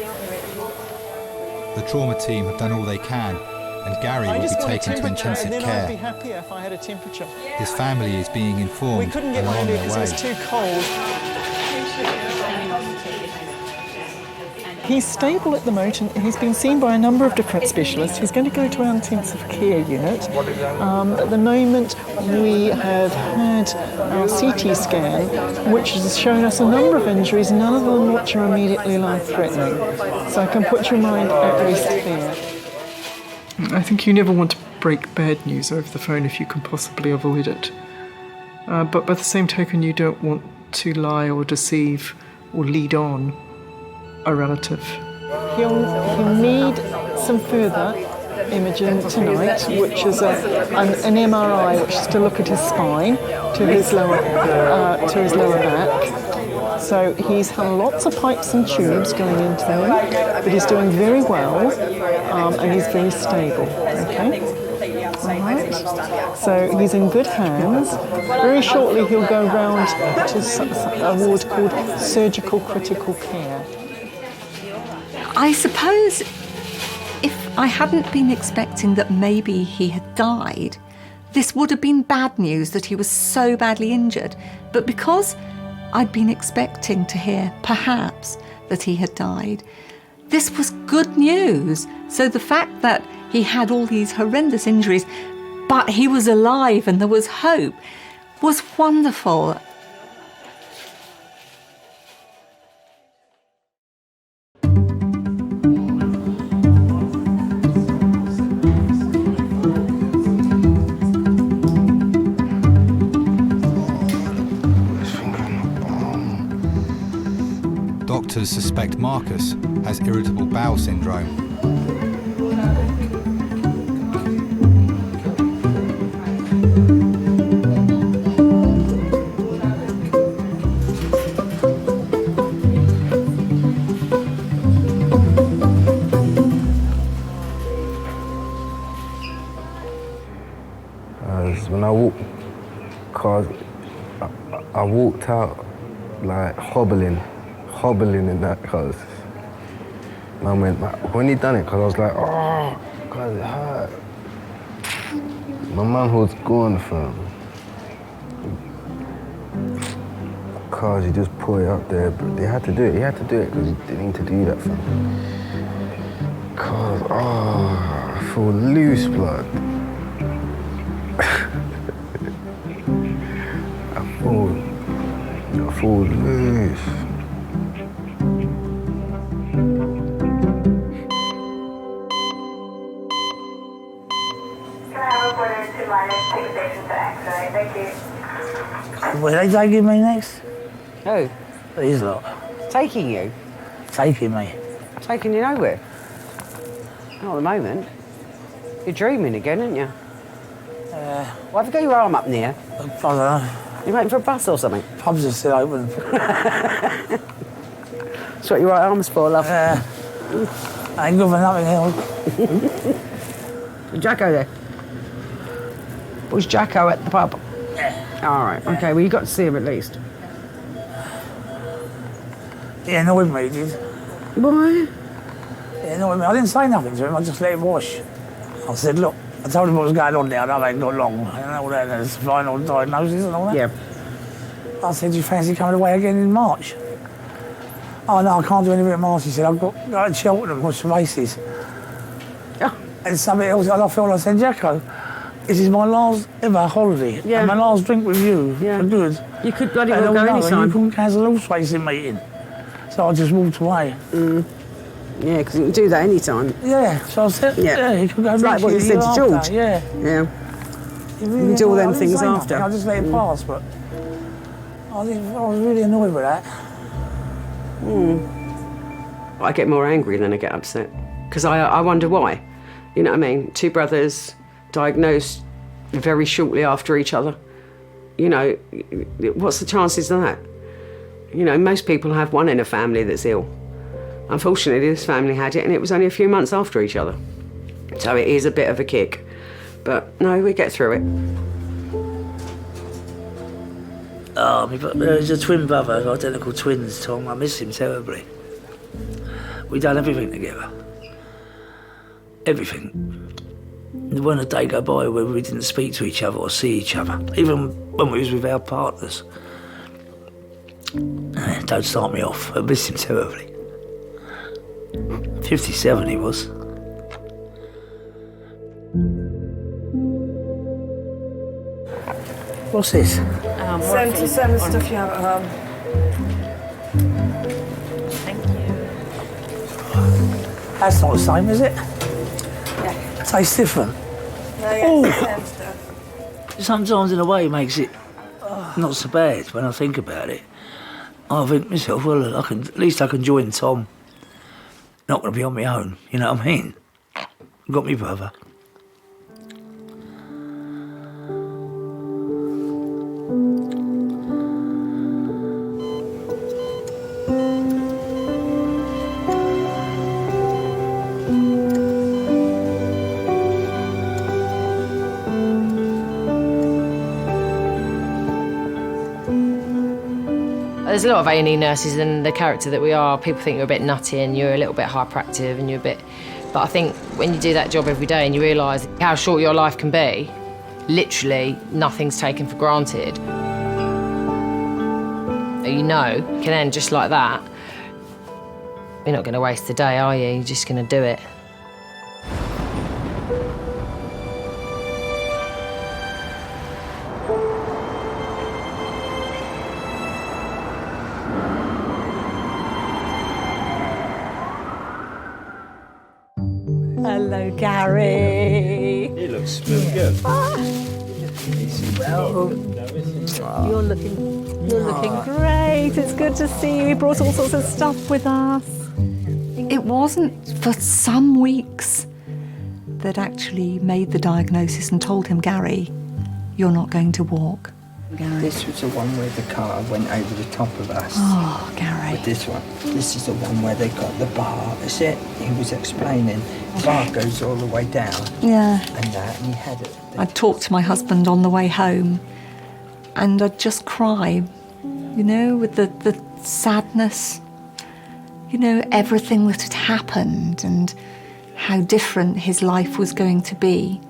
The trauma team have done all they can, and Gary will be taken to intensive I'd be care. happier if I had a temperature. His family is being We informed couldn't and get are my on loo their because it was way. too cold. He's stable at the moment and he's been seen by a number of different specialists. He's going to go to our intensive care unit. At the moment, we have had our CT scan, which has shown us a number of injuries, none of them which are immediately life-threatening. So I can put your mind at rest there. I think you never want to break bad news over the phone if you can possibly avoid it. But by the same token, you don't want to lie or deceive or lead on a relative. He'll need some further imaging tonight, which is an MRI, which is to look at his spine, to his lower back. So he's had lots of pipes and tubes going into him, but he's doing very well, and he's very stable. Okay. All right. So he's in good hands. Very shortly he'll go round to a ward called surgical critical care. I suppose if I hadn't been expecting that maybe he had died, this would have been bad news that he was so badly injured. But because I'd been expecting to hear, perhaps, that he had died, this was good news. So the fact that he had all these horrendous injuries, but he was alive and there was hope, was wonderful. Doctors suspect Marcus has irritable bowel syndrome. When I walked, cause I walked out like hobbling in that, cause I went, when he done it, cause I was like, oh, cause it hurt. My mum was gone from, cause he just put it up there, but they had to do it. He had to do it because he didn't need to do that for me. Cause I feel loose blood. I feel loose. Were they taking me next? Who? These lot. Taking you? Taking me. Taking you nowhere? Not at the moment. You're dreaming again, aren't you? Why have you got your arm up near? I don't know. You waiting for a bus or something? Pubs are still open. That's what your right arm's for, love. I ain't good for nothing else. Jacko there? Was Jacko at the pub? Yeah. All right, okay, well, you got to see him at least. He annoyed me, he did. Why? He annoyed me. I didn't say nothing to him, I just let him wash. I said, look, I told him what was going on there, I ain't got long, and all that, there's final diagnosis and all that. Yeah. I said, do you fancy coming away again in March? Oh, no, I can't do anything in March. He said, I've got to go to Cheltenham, watch some races. Oh. And something else, and I felt like saying, Jacko, this is my last ever holiday, and my last drink with you, for good. You could bloody well go anytime. You couldn't cancel a horse racing meeting. So I just walked away. Yeah, because you can do that anytime. Yeah, so I said, you can go it's like what you said to George. Yeah. Yeah. You can do all them things after. I just let it pass, but I was really annoyed with that. I get more angry than I get upset. Because I wonder why. You know what I mean? Two brothers diagnosed very shortly after each other. You know, what's the chances of that? You know, most people have one in a family that's ill. Unfortunately, this family had it, and it was only a few months after each other. So it is a bit of a kick. But no, we get through it. Oh, there's a twin brother, identical twins, Tom. I miss him terribly. We done everything together. Everything. There wasn't a day go by where we didn't speak to each other or see each other, even when we was with our partners. Don't start me off. I miss him terribly. 57 he was. What's this? Same stuff you have at home. Thank you. That's not the same, is it? Yeah. Tastes different. No, yeah, Ooh. same stuff. Sometimes in a way it makes it not so bad when I think about it. I think to myself, well, at least I can join Tom. Not going to be on my own, you know what I mean? I've got me brother. There's a lot of A&E nurses, and the character that we are, people think you're a bit nutty and you're a little bit hyperactive and you're a bit... But I think when you do that job every day and you realise how short your life can be, literally nothing's taken for granted. You know, you can end just like that. You're not going to waste a day, are you? You're just going to do it. Hello, Gary. He looks really good. You're looking great. It's good to see you. We brought all sorts of stuff with us. It wasn't for some weeks that actually made the diagnosis and told him, Gary, you're not going to walk. This was the one where the car went over the top of us. Oh, Gary. With this one. This is the one where they got the bar. That's it. He was explaining. The bar goes all the way down. Yeah. And that, and he had it. I'd talk to my husband on the way home and I'd just cry, you know, with the sadness, you know, everything that had happened and how different his life was going to be.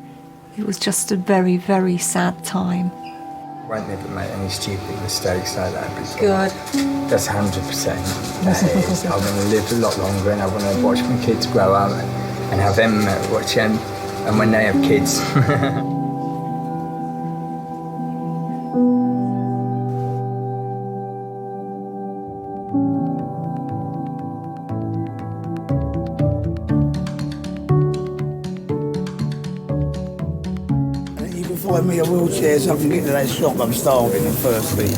It was just a very, very sad time. I won't never make any stupid mistakes like that before. Good. That's 100%. That is. I want to live a lot longer and I want to watch my kids grow up and have them watch them and when they have kids. Find me a wheelchair so I can get to that shop. I'm starving and thirsty.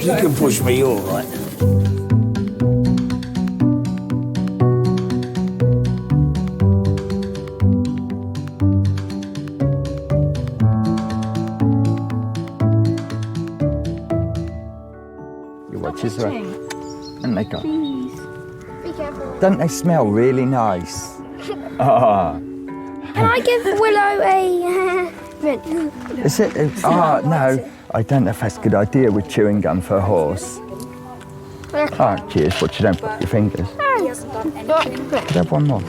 You can push me, all right. Your watch is right. And they go. Please. Don't they smell really nice? Ah. Can I give Willow a mint? Is it? No. I don't know if that's a good idea with chewing gum for a horse. Oh, cheers, but you don't put your fingers. Could I have one more?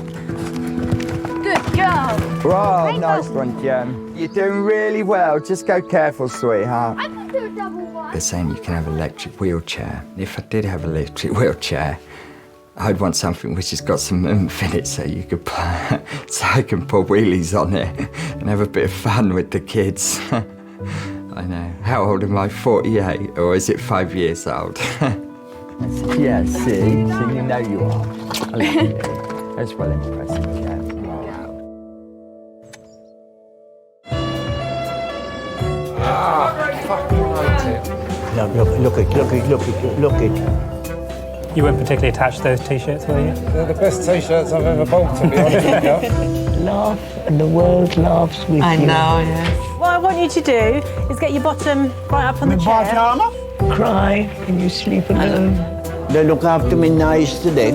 Good job. Wow, nice one, Jem. You're doing really well. Just go careful, sweetheart. I can do a double one. They're saying you can have an electric wheelchair. If I did have an electric wheelchair, I'd want something which has got some oomph in it so you could so I can pull wheelies on it and have a bit of fun with the kids. I know. How old am I? 48, or is it 5 years old? Yeah, see, so you know you are. I love you. That's well impressive, yeah. Look it. You weren't particularly attached to those t-shirts, were you? They're the best t-shirts I've ever bought, to be honest with you. Laugh, and the world laughs with you. I know, yeah. What I want you to do is get your bottom right up on the chair. Cry and you sleep alone. They look after me nice today.